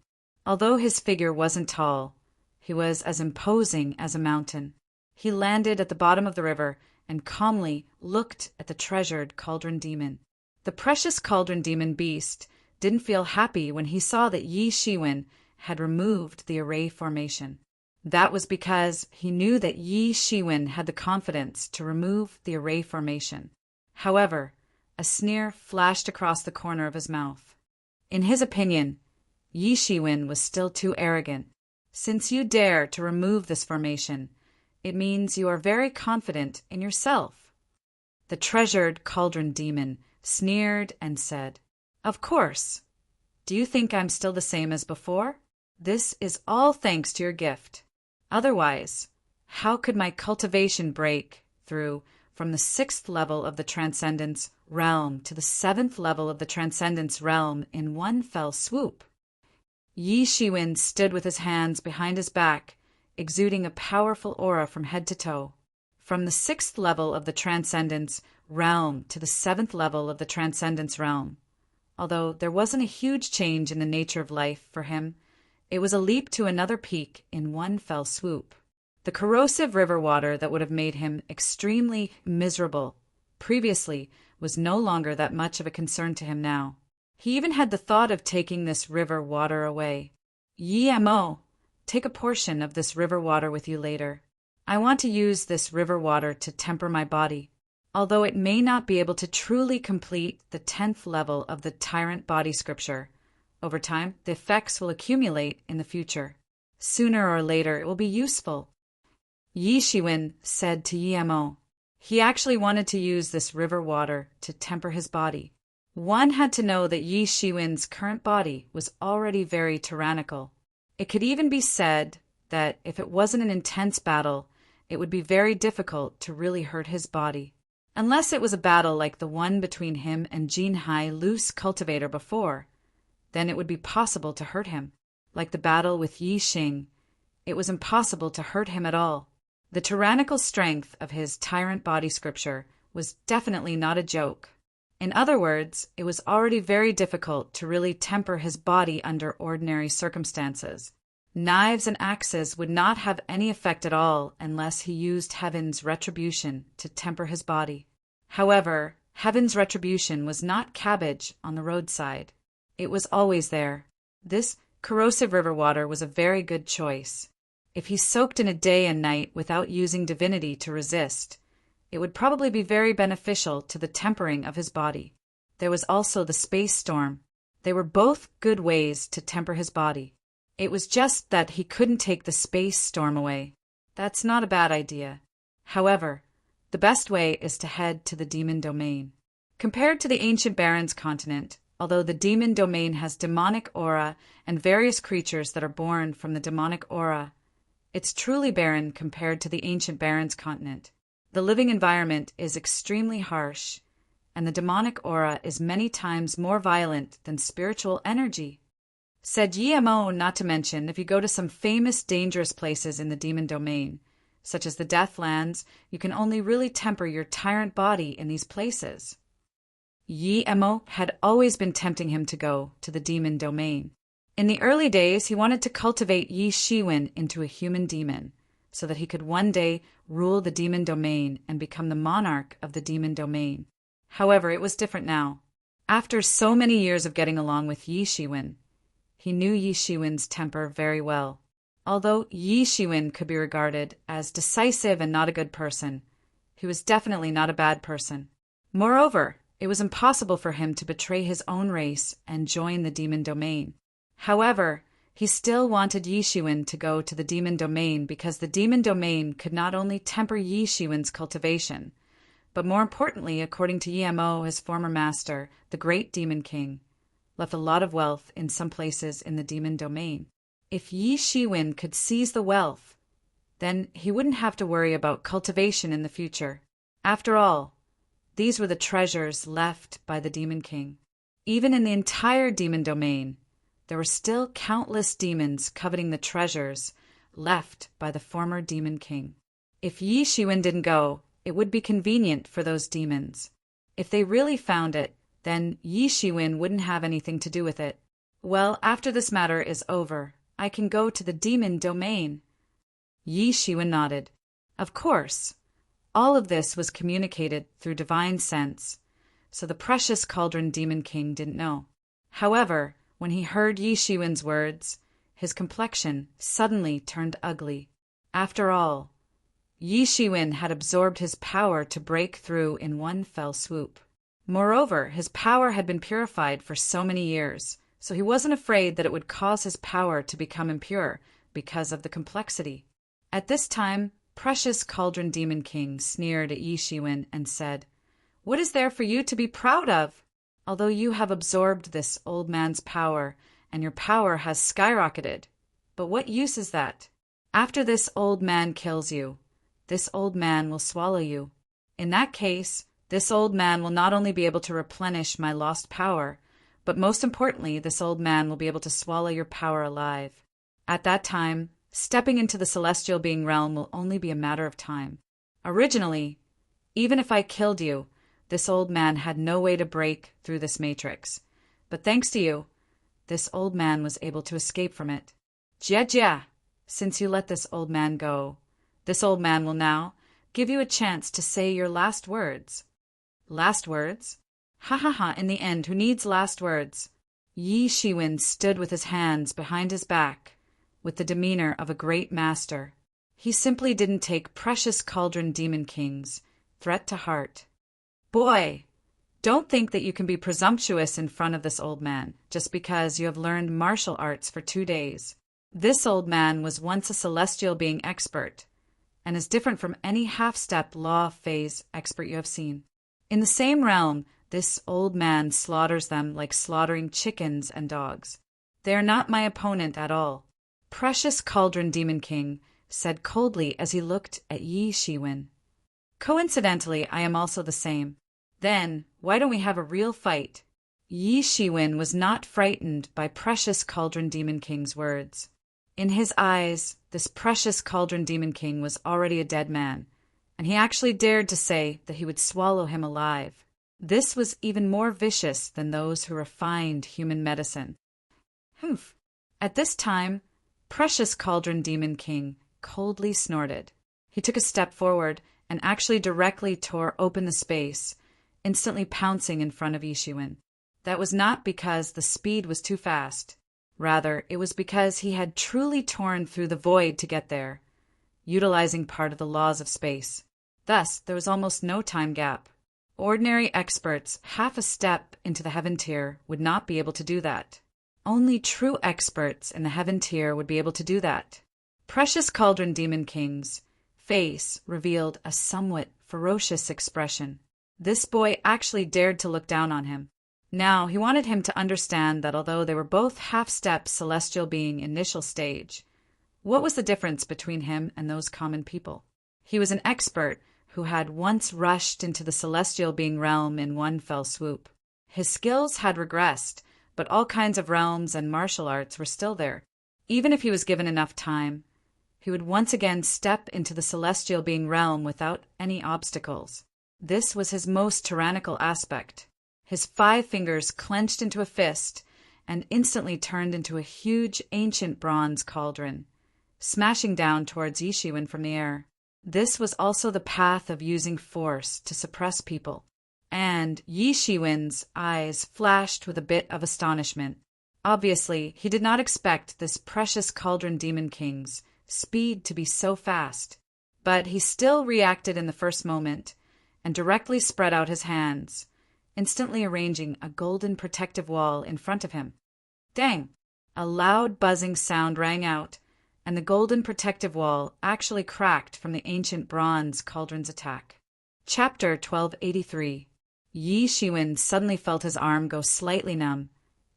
Although his figure wasn't tall, he was as imposing as a mountain. He landed at the bottom of the river and calmly looked at the treasured cauldron demon. The precious cauldron demon beast didn't feel happy when he saw that Yi Shiwen had removed the array formation. That was because he knew that Yi Shiwen had the confidence to remove the array formation. However, a sneer flashed across the corner of his mouth. In his opinion, Yi Shiwen was still too arrogant. Since you dare to remove this formation, it means you are very confident in yourself. The treasured cauldron demon sneered and said, "Of course. Do you think I'm still the same as before? This is all thanks to your gift." Otherwise, how could my cultivation break through from the 6th level of the Transcendence realm to the 7th level of the Transcendence realm in one fell swoop? Yi Shiwen stood with his hands behind his back, exuding a powerful aura from head to toe. From the 6th level of the Transcendence realm to the 7th level of the Transcendence realm. Although there wasn't a huge change in the nature of life for him, it was a leap to another peak in one fell swoop. The corrosive river water that would have made him extremely miserable previously was no longer that much of a concern to him now. He even had the thought of taking this river water away. Yi Mo, take a portion of this river water with you later. I want to use this river water to temper my body. Although it may not be able to truly complete the 10th level of the Tyrant Body Scripture, over time the effects will accumulate in the future. Sooner or later it will be useful. Yi Shiwen said to Yi Mo. He actually wanted to use this river water to temper his body. One had to know that Yi Shiwen's current body was already very tyrannical. It could even be said that if it wasn't an intense battle, it would be very difficult to really hurt his body. Unless it was a battle like the one between him and Jinhai Loose Cultivator before, then it would be possible to hurt him. Like the battle with Yi Xing, it was impossible to hurt him at all. The tyrannical strength of his Tyrant Body Scripture was definitely not a joke. In other words, it was already very difficult to really temper his body under ordinary circumstances. Knives and axes would not have any effect at all unless he used Heaven's retribution to temper his body. However, Heaven's retribution was not cabbage on the roadside. It was always there. This corrosive river water was a very good choice. If he soaked in a day and night without using divinity to resist, it would probably be very beneficial to the tempering of his body. There was also the space storm. They were both good ways to temper his body. It was just that he couldn't take the space storm away. That's not a bad idea. However, the best way is to head to the demon domain. Compared to the ancient Barrens continent, although the demon domain has demonic aura and various creatures that are born from the demonic aura, it's truly barren compared to the ancient Barrens continent. The living environment is extremely harsh, and the demonic aura is many times more violent than spiritual energy. Said Yi Mo, not to mention, if you go to some famous dangerous places in the demon domain, such as the Deathlands, you can only really temper your tyrant body in these places. Yi Mo had always been tempting him to go to the demon domain. In the early days, he wanted to cultivate Yi Shiwen into a human demon, so that he could one day rule the demon domain and become the monarch of the demon domain. However, it was different now. After so many years of getting along with Yi Shiwen, he knew Yi Shiwen's temper very well. Although Yi Shiwen could be regarded as decisive and not a good person, he was definitely not a bad person. Moreover, it was impossible for him to betray his own race and join the demon domain. However, he still wanted Yi Shiwen to go to the demon domain because the demon domain could not only temper Yi Shiwen's cultivation, but more importantly, according to Yi Mo, his former master, the great demon king, left a lot of wealth in some places in the demon domain. If Yi Shiwen could seize the wealth, then he wouldn't have to worry about cultivation in the future. After all, these were the treasures left by the demon king. Even in the entire demon domain, there were still countless demons coveting the treasures left by the former demon king. If Yi Shiwen didn't go, it would be convenient for those demons. If they really found it, then Yi Shiwen wouldn't have anything to do with it. Well, after this matter is over, I can go to the demon domain. Yi Shiwen nodded. Of course. All of this was communicated through divine sense, so the precious cauldron demon king didn't know. However, when he heard Yi Shiwen's words, his complexion suddenly turned ugly. After all, Yi Shiwen had absorbed his power to break through in one fell swoop. Moreover, his power had been purified for so many years, so he wasn't afraid that it would cause his power to become impure because of the complexity. At this time, precious cauldron demon king sneered at Yi Shiwen and said, "What is there for you to be proud of? Although you have absorbed this old man's power, and your power has skyrocketed. But what use is that? After this old man kills you, this old man will swallow you. In that case, this old man will not only be able to replenish my lost power, but most importantly, this old man will be able to swallow your power alive. At that time, stepping into the celestial being realm will only be a matter of time. Originally, even if I killed you, this old man had no way to break through this matrix. But thanks to you, this old man was able to escape from it. Jia, since you let this old man go, this old man will now give you a chance to say your last words. Last words? Ha ha ha, in the end, who needs last words? Yi Shiwen stood with his hands behind his back, with the demeanor of a great master. He simply didn't take precious cauldron demon king's threat to heart. Boy, don't think that you can be presumptuous in front of this old man just because you have learned martial arts for 2 days. This old man was once a celestial being expert, and is different from any half-step law phase expert you have seen. In the same realm, this old man slaughters them like slaughtering chickens and dogs. They are not my opponent at all. Precious Cauldron Demon King said coldly as he looked at Yi Shiwen. Coincidentally, I am also the same. Then, why don't we have a real fight? Yi Shiwen was not frightened by Precious Cauldron Demon King's words. In his eyes, this Precious Cauldron Demon King was already a dead man, and he actually dared to say that he would swallow him alive. This was even more vicious than those who refined human medicine. Humph! At this time, Precious Cauldron Demon King coldly snorted. He took a step forward and actually directly tore open the space, instantly pouncing in front of Yi Shiwen. That was not because the speed was too fast. Rather, it was because he had truly torn through the void to get there, utilizing part of the laws of space. Thus, there was almost no time gap. Ordinary experts, half a step into the heaven tier, would not be able to do that. Only true experts in the heaven tier would be able to do that. Precious Cauldron Demon King's face revealed a somewhat ferocious expression. This boy actually dared to look down on him. Now, he wanted him to understand that although they were both half-step celestial being initial stage, what was the difference between him and those common people? He was an expert who had once rushed into the celestial being realm in one fell swoop. His skills had regressed, but all kinds of realms and martial arts were still there. Even if he was given enough time, he would once again step into the celestial being realm without any obstacles. This was his most tyrannical aspect. His 5 fingers clenched into a fist and instantly turned into a huge ancient bronze cauldron, smashing down towards Yi Shiwen from the air. This was also the path of using force to suppress people, and Yi Shiwen's eyes flashed with a bit of astonishment. Obviously, he did not expect this Precious Cauldron Demon King's speed to be so fast, but he still reacted in the first moment and directly spread out his hands, instantly arranging a golden protective wall in front of him. Dang! A loud buzzing sound rang out, and the golden protective wall actually cracked from the ancient bronze cauldron's attack. Chapter 1283. Yi Shiwen suddenly felt his arm go slightly numb,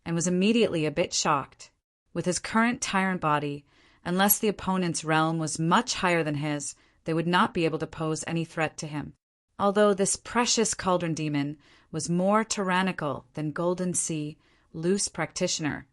and was immediately a bit shocked. With his current tyrant body, unless the opponent's realm was much higher than his, they would not be able to pose any threat to him. Although this precious cauldron demon was more tyrannical than Golden Sea Loose Practitioner,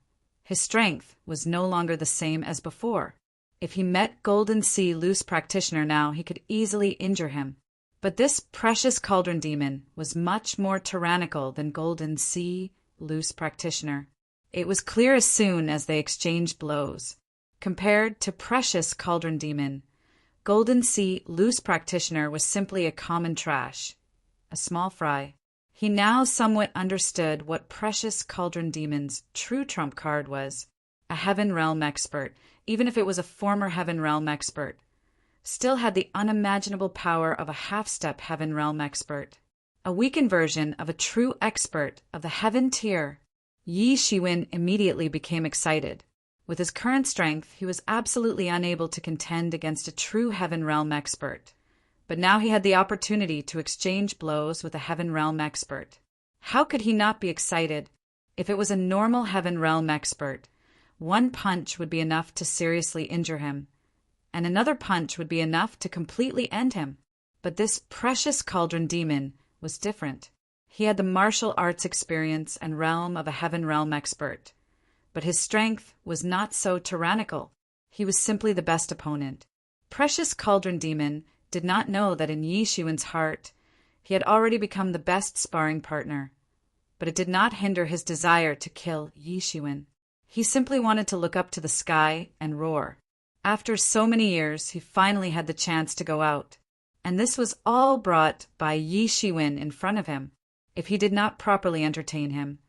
his strength was no longer the same as before. If he met Golden Sea Loose Practitioner now, he could easily injure him. But this precious cauldron demon was much more tyrannical than Golden Sea Loose Practitioner. It was clear as soon as they exchanged blows. Compared to precious cauldron demon, Golden Sea Loose Practitioner was simply a common trash, a small fry. He now somewhat understood what Precious Cauldron Demon's true trump card was. A Heaven Realm expert, even if it was a former Heaven Realm expert, still had the unimaginable power of a half-step Heaven Realm expert. A weakened version of a true expert of the Heaven tier. Yi Shiwen immediately became excited. With his current strength, he was absolutely unable to contend against a true Heaven Realm expert. But now he had the opportunity to exchange blows with a Heaven Realm expert. How could he not be excited? If it was a normal Heaven Realm expert, one punch would be enough to seriously injure him. and another punch would be enough to completely end him. But this precious cauldron demon was different. He had the martial arts experience and realm of a heaven realm expert. But his strength was not so tyrannical. He was simply the best opponent. Precious Cauldron Demon did not know that in Yi Xuan's heart he had already become the best sparring partner. But it did not hinder his desire to kill Yi Xuan. He simply wanted to look up to the sky and roar. After so many years, he finally had the chance to go out. And this was all brought by Yi Xuan in front of him. If he did not properly entertain him,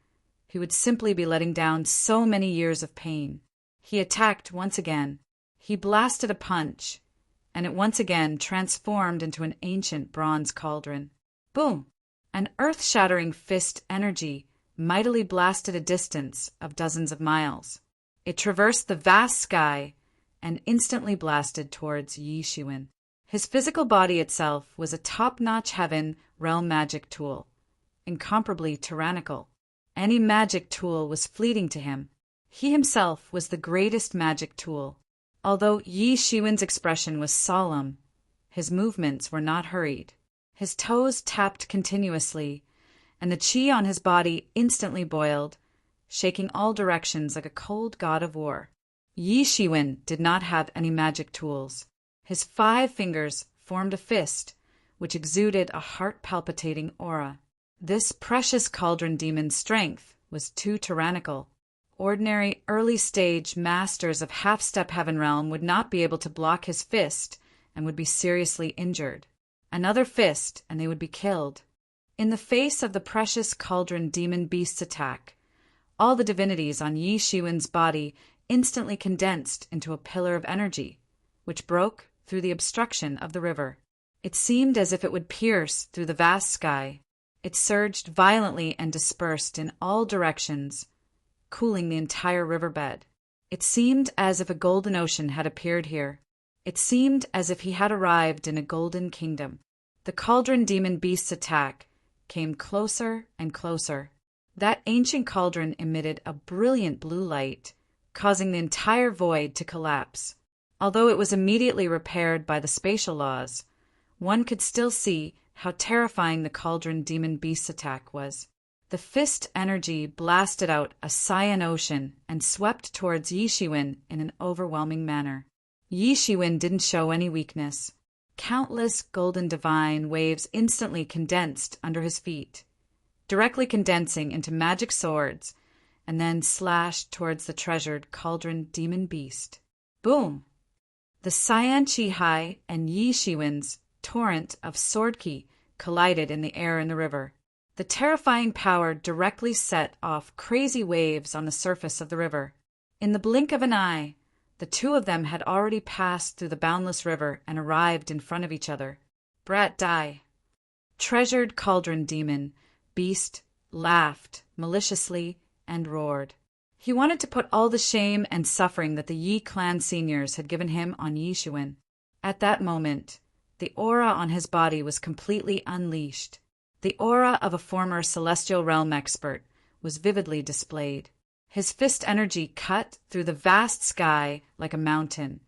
he would simply be letting down so many years of pain. He attacked once again. He blasted a punch, and it once again transformed into an ancient bronze cauldron. Boom! An earth-shattering fist energy mightily blasted a distance of dozens of miles. It traversed the vast sky and instantly blasted towards Yi Xuan. His physical body itself was a top-notch heaven realm magic tool, incomparably tyrannical. Any magic tool was fleeting to him. He himself was the greatest magic tool. Although Yi Xuan's expression was solemn, his movements were not hurried. His toes tapped continuously, and the qi on his body instantly boiled, shaking all directions like a cold god of war. Yi Xuan did not have any magic tools. His 5 fingers formed a fist, which exuded a heart-palpitating aura. This precious cauldron demon's strength was too tyrannical. Ordinary early-stage masters of half-step heaven realm would not be able to block his fist and would be seriously injured. Another fist, and they would be killed. In the face of the precious cauldron demon beast's attack, all the divinities on Yi Xuan's body instantly condensed into a pillar of energy, which broke through the obstruction of the river. It seemed as if it would pierce through the vast sky. It surged violently and dispersed in all directions, cooling the entire riverbed. It seemed as if a golden ocean had appeared here. It seemed as if he had arrived in a golden kingdom. The cauldron demon beast's attack came closer and closer. That ancient cauldron emitted a brilliant blue light, causing the entire void to collapse. Although it was immediately repaired by the spatial laws, one could still see how terrifying the cauldron demon beast's attack was. The fist energy blasted out a cyan ocean and swept towards Yi Xuan in an overwhelming manner. Yi Xuan didn't show any weakness. Countless golden divine waves instantly condensed under his feet, directly condensing into magic swords, and then slashed towards the treasured cauldron demon beast. Boom! The cyan chi hai and Yi Xuan's torrent of sword ki collided in the air in the river. The terrifying power directly set off crazy waves on the surface of the river. In the blink of an eye, the two of them had already passed through the boundless river and arrived in front of each other. Brat die. Treasured cauldron demon beast laughed maliciously and roared. He wanted to put all the shame and suffering that the Yi clan seniors had given him on Yi Xuan. At that moment, the aura on his body was completely unleashed. The aura of a former celestial realm expert was vividly displayed. His fist energy cut through the vast sky like a mountain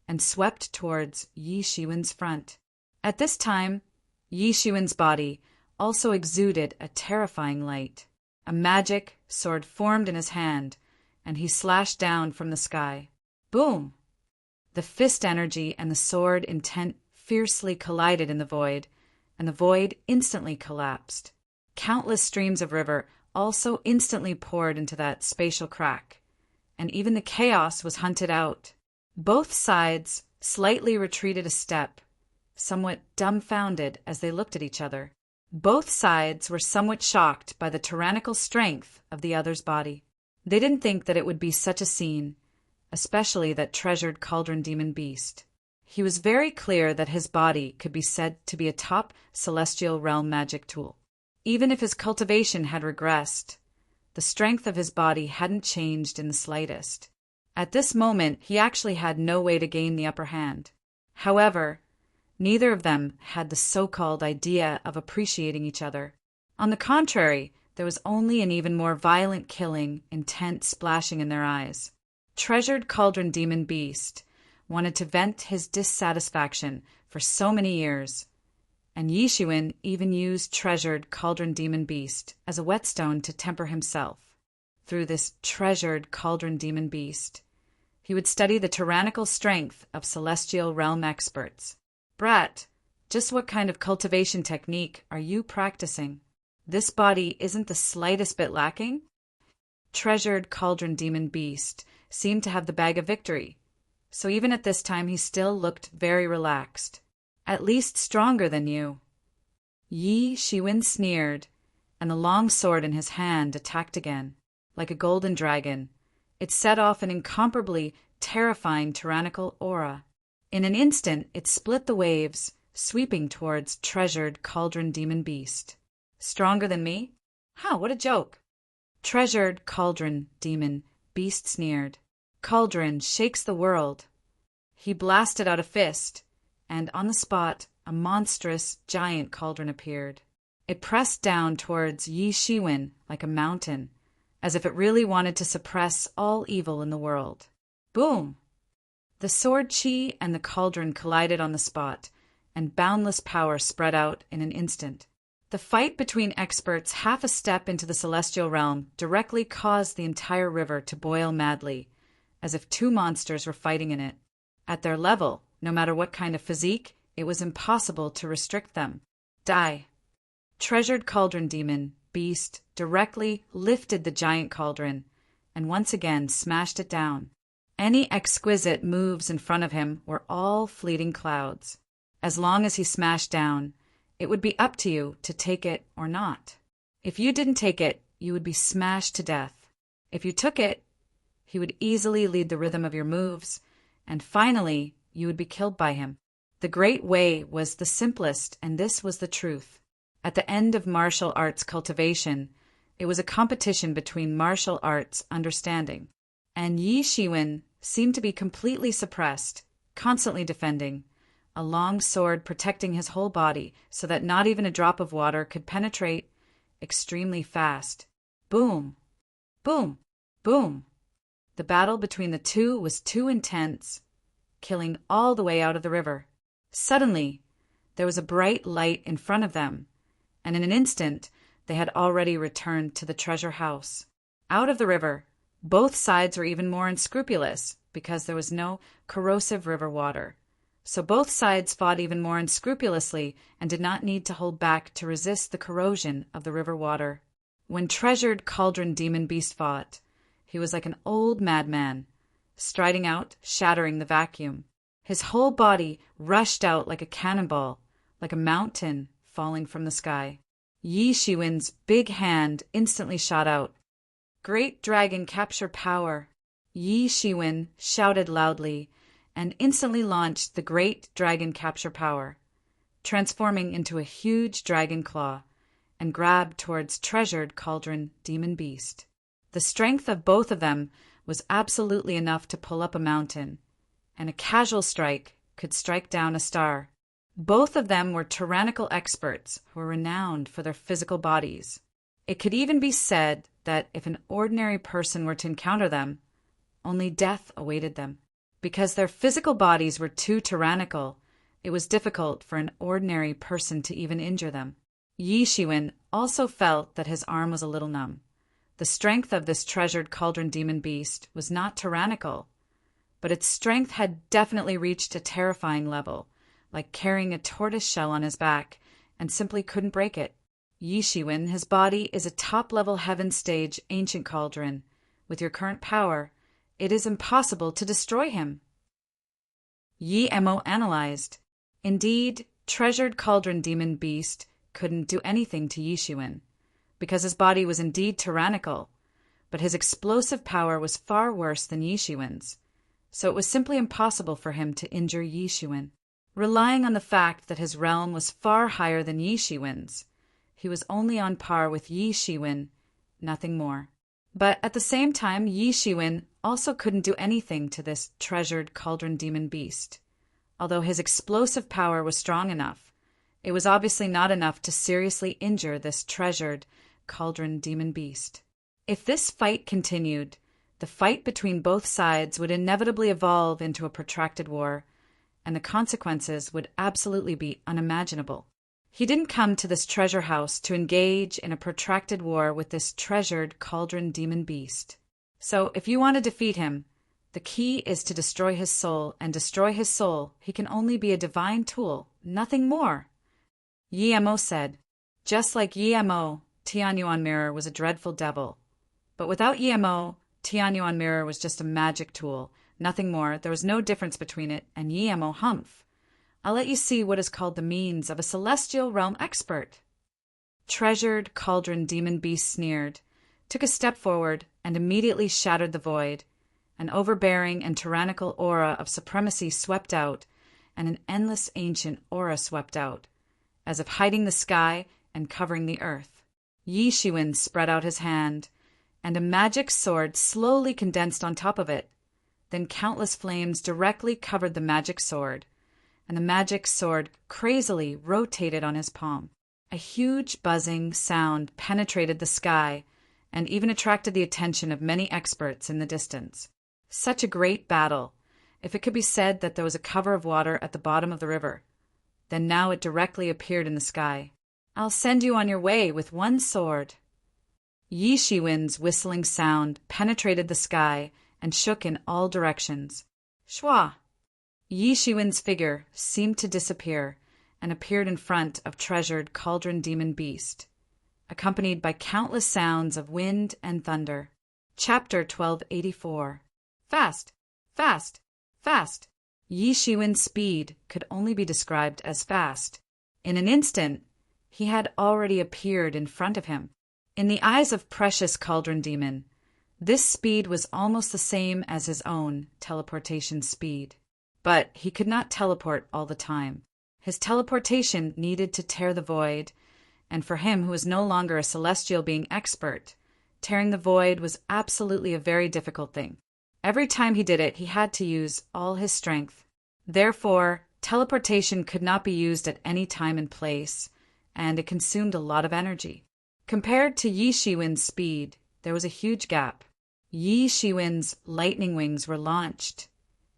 and swept towards Yi Xuan's front. At this time, Yi Xuan's body also exuded a terrifying light. A magic sword formed in his hand, and he slashed down from the sky. Boom! The fist energy and the sword intent fiercely collided in the void, and the void instantly collapsed. Countless streams of river also instantly poured into that spatial crack, and even the chaos was hunted out. Both sides slightly retreated a step, somewhat dumbfounded as they looked at each other. Both sides were somewhat shocked by the tyrannical strength of the other's body. They didn't think that it would be such a scene, especially that treasured cauldron demon beast. He was very clear that his body could be said to be a top celestial realm magic tool. Even if his cultivation had regressed, the strength of his body hadn't changed in the slightest. At this moment, he actually had no way to gain the upper hand. However, neither of them had the so-called idea of appreciating each other. On the contrary, there was only an even more violent killing, intent splashing in their eyes. Treasured cauldron demon beast wanted to vent his dissatisfaction for so many years, and Yishuin even used treasured cauldron demon beast as a whetstone to temper himself. Through this treasured cauldron demon beast, he would study the tyrannical strength of celestial realm experts. Brat, just what kind of cultivation technique are you practicing? This body isn't the slightest bit lacking? Treasured cauldron demon beast seemed to have the bag of victory, so even at this time he still looked very relaxed. At least stronger than you. Yi Shiwen sneered, and the long sword in his hand attacked again. Like a golden dragon, it set off an incomparably terrifying tyrannical aura. In an instant, it split the waves, sweeping towards treasured cauldron demon beast. Stronger than me? What a joke! Treasured cauldron demon beast sneered. Cauldron shakes the world. He blasted out a fist, and on the spot, a monstrous giant cauldron appeared. It pressed down towards Yi Shiwen like a mountain, as if it really wanted to suppress all evil in the world. Boom! The sword chi and the cauldron collided on the spot, and boundless power spread out in an instant. The fight between experts half a step into the celestial realm directly caused the entire river to boil madly, as if two monsters were fighting in it. At their level, no matter what kind of physique, it was impossible to restrict them. Die! Treasured cauldron demon beast directly lifted the giant cauldron and once again smashed it down. Any exquisite moves in front of him were all fleeting clouds. As long as he smashed down, it would be up to you to take it or not. If you didn't take it, you would be smashed to death. If you took it, he would easily lead the rhythm of your moves, and finally, you would be killed by him. The great way was the simplest, and this was the truth. At the end of martial arts cultivation, it was a competition between martial arts understanding, and Yi Shiwen seemed to be completely suppressed, constantly defending, a long sword protecting his whole body so that not even a drop of water could penetrate, extremely fast. Boom! Boom! Boom! The battle between the two was too intense, killing all the way out of the river. Suddenly, there was a bright light in front of them, and in an instant they had already returned to the treasure house. Out of the river, both sides were even more unscrupulous because there was no corrosive river water. So both sides fought even more unscrupulously and did not need to hold back to resist the corrosion of the river water. When treasured cauldron demon beast fought, he was like an old madman, striding out, shattering the vacuum. His whole body rushed out like a cannonball, like a mountain falling from the sky. Yi Shiwen's big hand instantly shot out. Great dragon capture power! Yi Shiwen shouted loudly and instantly launched the great dragon capture power, transforming into a huge dragon claw, and grabbed towards treasured cauldron demon beast. The strength of both of them was absolutely enough to pull up a mountain, and a casual strike could strike down a star. Both of them were tyrannical experts who were renowned for their physical bodies. It could even be said that if an ordinary person were to encounter them, only death awaited them. Because their physical bodies were too tyrannical, it was difficult for an ordinary person to even injure them. Yi Shiwen also felt that his arm was a little numb. The strength of this treasured cauldron demon beast was not tyrannical, but its strength had definitely reached a terrifying level, like carrying a tortoise shell on his back, and simply couldn't break it. Yi Shiwen, his body is a top-level heaven stage ancient cauldron. With your current power, it is impossible to destroy him. Yi Mo analyzed. Indeed, treasured cauldron demon beast couldn't do anything to Yi Shiwen, because his body was indeed tyrannical, but his explosive power was far worse than Yi Shiwen's, so it was simply impossible for him to injure Yi Shiwen. Relying on the fact that his realm was far higher than Yi Shiwen's, he was only on par with Yi Shiwen, nothing more. But at the same time, Yi Shiwen also couldn't do anything to this treasured cauldron demon beast. Although his explosive power was strong enough, it was obviously not enough to seriously injure this treasured cauldron demon beast. If this fight continued, The fight between both sides would inevitably evolve into a protracted war, and the consequences would absolutely be unimaginable. He didn't come to this treasure house to engage in a protracted war with this treasured cauldron demon beast. So, if you want to defeat him, the key is to destroy his soul, and destroy his soul, he can only be a divine tool, nothing more. Yemo said. Just like Yemo, Tianyuan Mirror was a dreadful devil. But without Yemo, Tianyuan Mirror was just a magic tool, nothing more. There was no difference between it and Yemo Humph. I'll let you see what is called the means of a celestial realm expert. Treasured cauldron demon beast sneered, took a step forward, and immediately shattered the void. An overbearing and tyrannical aura of supremacy swept out, and an endless ancient aura swept out, as if hiding the sky and covering the earth. Yi Shiwen spread out his hand, and a magic sword slowly condensed on top of it. Then countless flames directly covered the magic sword, and the magic sword crazily rotated on his palm. A huge buzzing sound penetrated the sky and even attracted the attention of many experts in the distance. Such a great battle! If it could be said that there was a cover of water at the bottom of the river, then now it directly appeared in the sky. I'll send you on your way with one sword. Yi Shiwen's whistling sound penetrated the sky and shook in all directions. Shwa! Yi Shiwen's figure seemed to disappear and appeared in front of treasured cauldron demon beast, accompanied by countless sounds of wind and thunder. Chapter 1284. Fast! Fast! Fast! Yi Shiwen's speed could only be described as fast. In an instant, he had already appeared in front of him. In the eyes of precious cauldron demon, this speed was almost the same as his own teleportation speed. But he could not teleport all the time. His teleportation needed to tear the void, and for him who was no longer a celestial being expert, tearing the void was absolutely a very difficult thing. Every time he did it, he had to use all his strength. Therefore, teleportation could not be used at any time and place, and it consumed a lot of energy. Compared to Yi Shiwen's speed, there was a huge gap. Yi Shiwen's lightning wings were launched,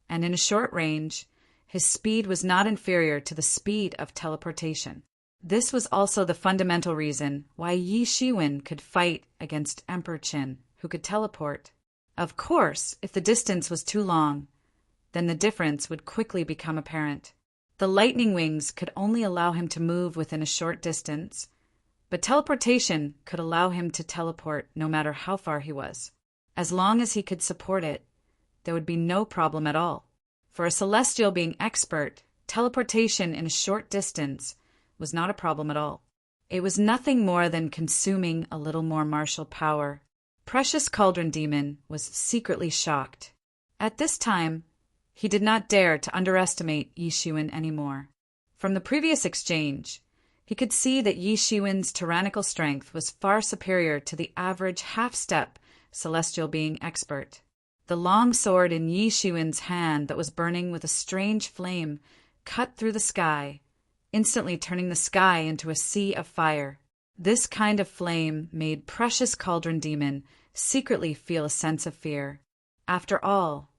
and in a short range, his speed was not inferior to the speed of teleportation. This was also the fundamental reason why Yi Shiwen could fight against Emperor Qin, who could teleport. Of course, if the distance was too long, then the difference would quickly become apparent. The lightning wings could only allow him to move within a short distance, but teleportation could allow him to teleport no matter how far he was. As long as he could support it, there would be no problem at all. For a celestial being expert, teleportation in a short distance was not a problem at all. It was nothing more than consuming a little more martial power. Precious Cauldron Demon was secretly shocked. At this time, he did not dare to underestimate Yi Shiwen anymore. From the previous exchange, he could see that Yi Shiwen's tyrannical strength was far superior to the average half-step celestial being expert. The long sword in Yi Shiwen's hand that was burning with a strange flame cut through the sky, instantly turning the sky into a sea of fire. This kind of flame made Precious Cauldron Demon secretly feel a sense of fear. After all,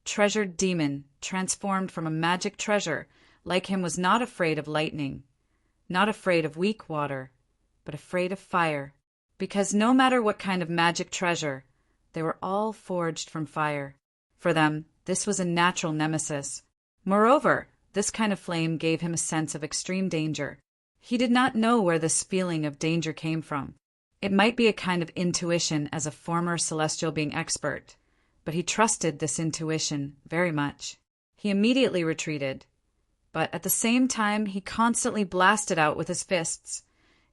Treasured Demon, transformed from a magic treasure, like him was not afraid of lightning, not afraid of weak water, but afraid of fire, because no matter what kind of magic treasure, they were all forged from fire. For them, this was a natural nemesis. Moreover, this kind of flame gave him a sense of extreme danger. He did not know where this feeling of danger came from. It might be a kind of intuition as a former celestial being expert, but he trusted this intuition very much. He immediately retreated, but at the same time he constantly blasted out with his fists,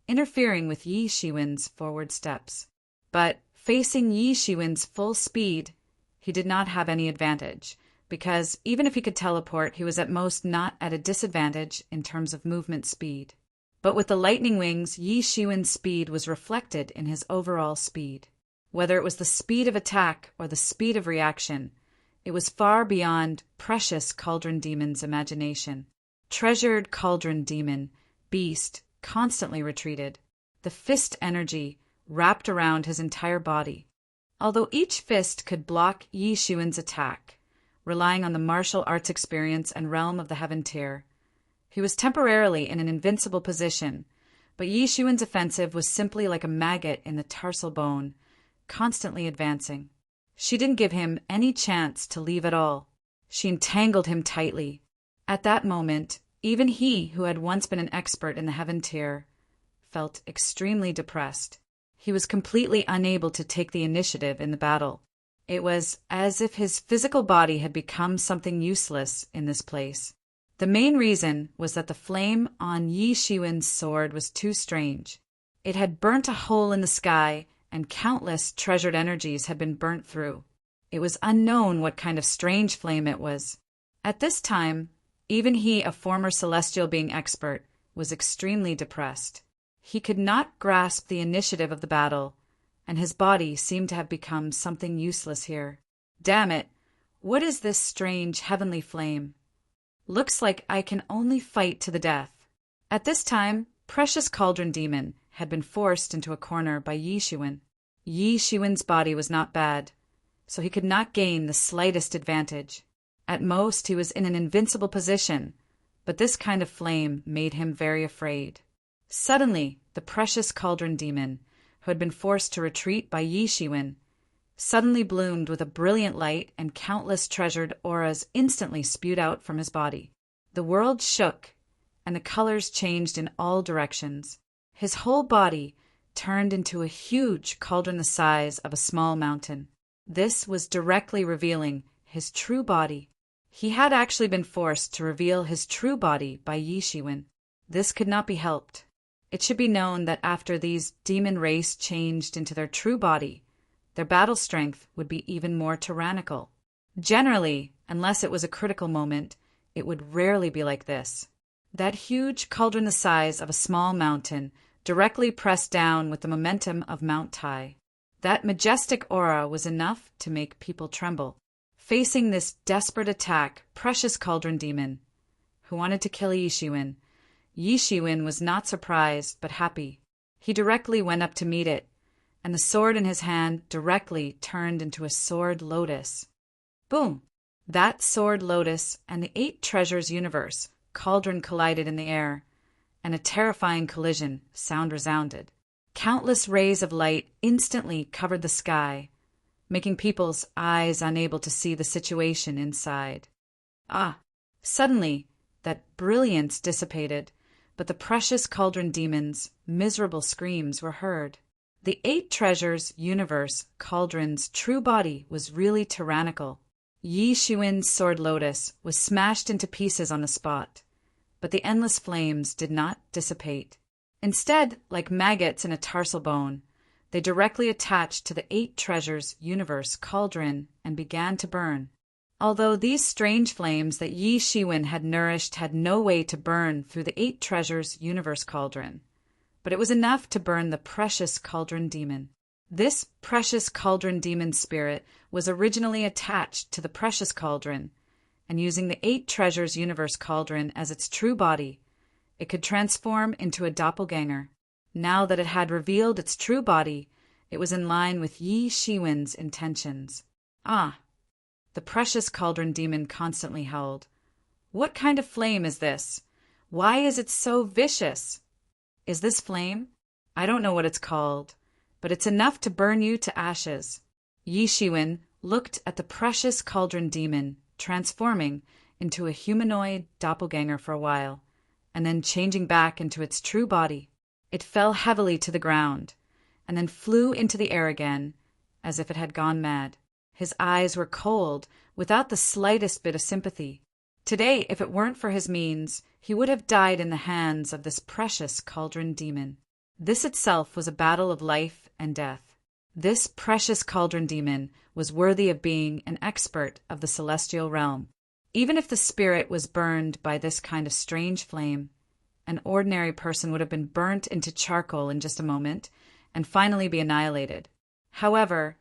interfering with Yi Shiwen's forward steps. But facing Yi Shiwen's full speed, he did not have any advantage, because even if he could teleport, he was at most not at a disadvantage in terms of movement speed. But with the lightning wings, Yi Shiwen's speed was reflected in his overall speed. Whether it was the speed of attack or the speed of reaction, it was far beyond Precious Cauldron Demon's imagination. Treasured Cauldron Demon, beast, constantly retreated. The fist energy wrapped around his entire body. although each fist could block Yi Xuan's attack, relying on the martial arts experience and realm of the Heaven Tier. He was temporarily in an invincible position, but Yi Xuan's offensive was simply like a maggot in the tarsal bone, constantly advancing. She didn't give him any chance to leave at all. She entangled him tightly. At that moment, even he, who had once been an expert in the Heaven Tier, felt extremely depressed. He was completely unable to take the initiative in the battle. It was as if his physical body had become something useless in this place. The main reason was that the flame on Yi Xuan's sword was too strange. It had burnt a hole in the sky, and countless treasured energies had been burnt through. It was unknown what kind of strange flame it was. At this time, even he, a former celestial being expert, was extremely depressed. He could not grasp the initiative of the battle, and his body seemed to have become something useless here. Damn it! What is this strange heavenly flame? Looks like I can only fight to the death. At this time, Precious Cauldron Demon had been forced into a corner by Yi Xuan. Yi Xuan's body was not bad, so he could not gain the slightest advantage. At most, he was in an invincible position, but this kind of flame made him very afraid. Suddenly, the Precious Cauldron Demon, who had been forced to retreat by Yi Xuan, suddenly bloomed with a brilliant light, and countless treasured auras instantly spewed out from his body. The world shook, and the colors changed in all directions. His whole body turned into a huge cauldron the size of a small mountain. This was directly revealing his true body. He had actually been forced to reveal his true body by Yi Xuan. This could not be helped. It should be known that after these demon race changed into their true body, their battle strength would be even more tyrannical. Generally, unless it was a critical moment, it would rarely be like this. That huge cauldron the size of a small mountain directly pressed down with the momentum of Mount Tai. That majestic aura was enough to make people tremble. Facing this desperate attack, Precious Cauldron Demon, who wanted to kill Yi Xuan was not surprised but happy. He directly went up to meet it, and the sword in his hand directly turned into a sword lotus. Boom! That sword lotus and the 8 treasures universe cauldron collided in the air, and a terrifying collision sound resounded. Countless rays of light instantly covered the sky, making people's eyes unable to see the situation inside. Suddenly, that brilliance dissipated, but the Precious Cauldron Demon's miserable screams were heard. The 8 treasures universe cauldron's true body was really tyrannical. Yi Xuan's sword lotus was smashed into pieces on the spot, but the endless flames did not dissipate. Instead, like maggots in a tarsal bone, they directly attached to the 8 treasures universe cauldron and began to burn. Although these strange flames that Yi Xuan had nourished had no way to burn through the 8 treasures universe cauldron, but it was enough to burn the Precious Cauldron Demon. This Precious Cauldron Demon spirit was originally attached to the Precious Cauldron, and using the 8 treasures universe cauldron as its true body, it could transform into a doppelganger. Now that it had revealed its true body, it was in line with Yi Xuan's intentions. The Precious Cauldron Demon constantly howled. What kind of flame is this? Why is it so vicious? Is this flame? I don't know what it's called, but it's enough to burn you to ashes. Yi Xuan looked at the Precious Cauldron Demon, transforming into a humanoid doppelganger for a while, and then changing back into its true body. It fell heavily to the ground, and then flew into the air again, as if it had gone mad. His eyes were cold, without the slightest bit of sympathy. Today, if it weren't for his means, he would have died in the hands of this Precious Cauldron Demon. This itself was a battle of life and death. This Precious Cauldron Demon was worthy of being an expert of the celestial realm. Even if the spirit was burned by this kind of strange flame, an ordinary person would have been burnt into charcoal in just a moment and finally be annihilated. However,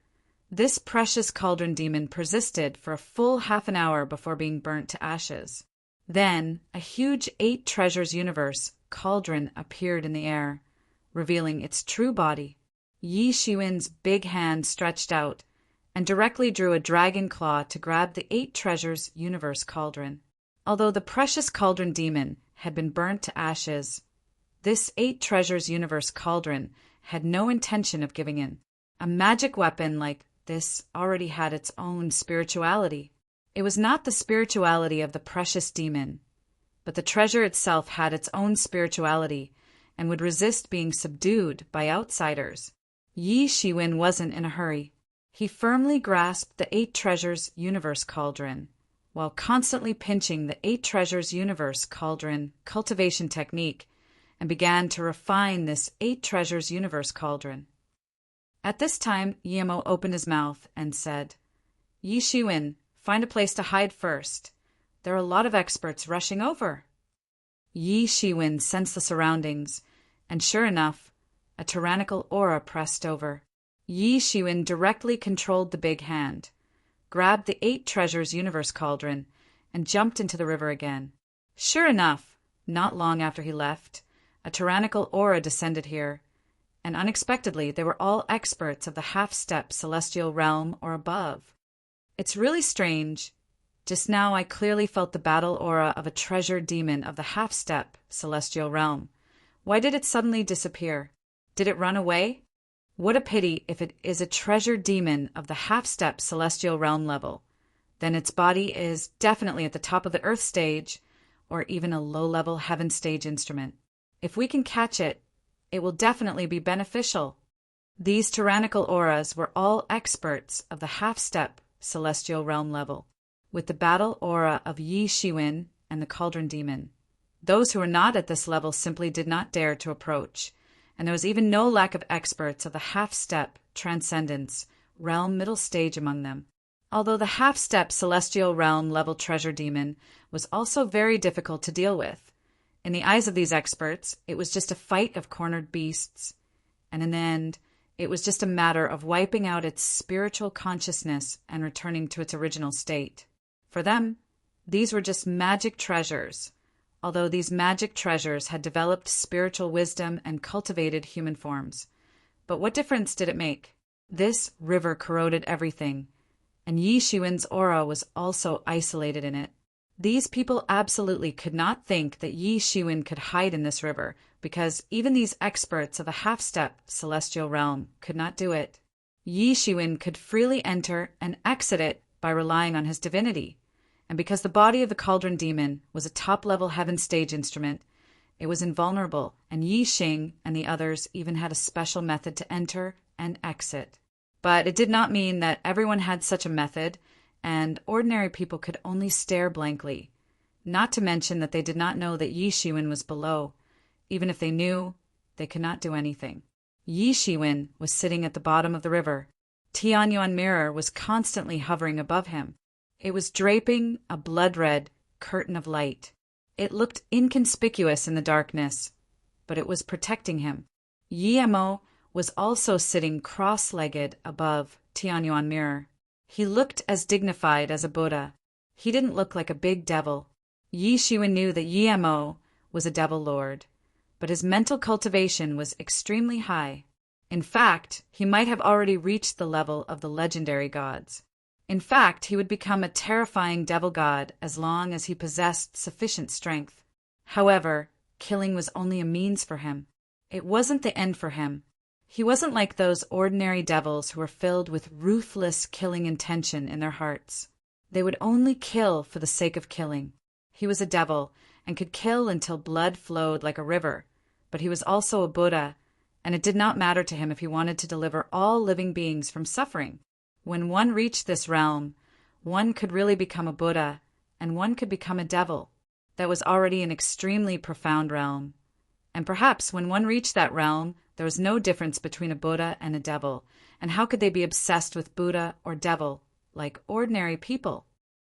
this Precious Cauldron Demon persisted for a full half an hour before being burnt to ashes. Then, a huge 8 treasures universe cauldron appeared in the air, revealing its true body. Yi Shiwen's big hand stretched out and directly drew a dragon claw to grab the 8 treasures universe cauldron. Although the precious cauldron demon had been burnt to ashes, this 8 treasures universe cauldron had no intention of giving in. A magic weapon like this already had its own spirituality. It was not the spirituality of the precious demon, but the treasure itself had its own spirituality and would resist being subdued by outsiders. Yi Shiwen wasn't in a hurry. He firmly grasped the 8 treasures universe cauldron, while constantly pinching the 8 treasures universe cauldron cultivation technique, and began to refine this 8 treasures universe cauldron. At this time, Yemo opened his mouth and said, "Yi Shiwen, find a place to hide first. There are a lot of experts rushing over." Yi Shiwen sensed the surroundings, and sure enough, a tyrannical aura pressed over. Yi Shiwen directly controlled the big hand, grabbed the 8 treasures universe cauldron, and jumped into the river again. Sure enough, not long after he left, a tyrannical aura descended here, and unexpectedly they were all experts of the half-step celestial realm or above. It's really strange. Just now I clearly felt the battle aura of a treasure demon of the half-step celestial realm. Why did it suddenly disappear? Did it run away? What a pity if it is a treasure demon of the half-step celestial realm level. Then its body is definitely at the top of the earth stage, or even a low-level heaven stage instrument. If we can catch it, it will definitely be beneficial. These tyrannical auras were all experts of the half-step celestial realm level, with the battle aura of Yi Shiwen and the cauldron demon. Those who were not at this level simply did not dare to approach, and there was even no lack of experts of the half-step transcendence realm middle stage among them. Although the half-step celestial realm level treasure demon was also very difficult to deal with, in the eyes of these experts, it was just a fight of cornered beasts, and in the end, it was just a matter of wiping out its spiritual consciousness and returning to its original state. For them, these were just magic treasures, although these magic treasures had developed spiritual wisdom and cultivated human forms. But what difference did it make? This river corroded everything, and Yi Shiwen's aura was also isolated in it. These people absolutely could not think that Yi Shiwen could hide in this river, because even these experts of the half-step celestial realm could not do it. Yi Shiwen could freely enter and exit it by relying on his divinity, and because the body of the cauldron demon was a top-level heaven stage instrument, it was invulnerable, and Yi Xing and the others even had a special method to enter and exit. But it did not mean that everyone had such a method, and ordinary people could only stare blankly, not to mention that they did not know that Yi Shiwen was below. Even if they knew, they could not do anything. Yi Shiwen was sitting at the bottom of the river. Tianyuan mirror was constantly hovering above him. It was draping a blood-red curtain of light. It looked inconspicuous in the darkness, but it was protecting him. Yemo was also sitting cross-legged above Tianyuan mirror. He looked as dignified as a Buddha. He didn't look like a big devil. Yi Shiwen knew that Yemo was a devil lord, but his mental cultivation was extremely high. In fact, he might have already reached the level of the legendary gods. In fact, he would become a terrifying devil god as long as he possessed sufficient strength. However, killing was only a means for him. It wasn't the end for him. He wasn't like those ordinary devils who were filled with ruthless killing intention in their hearts. They would only kill for the sake of killing. He was a devil and could kill until blood flowed like a river, but he was also a Buddha, and it did not matter to him if he wanted to deliver all living beings from suffering. When one reached this realm, one could really become a Buddha, and one could become a devil. That was already an extremely profound realm. And perhaps when one reached that realm, there was no difference between a Buddha and a devil, and how could they be obsessed with Buddha or devil like ordinary people?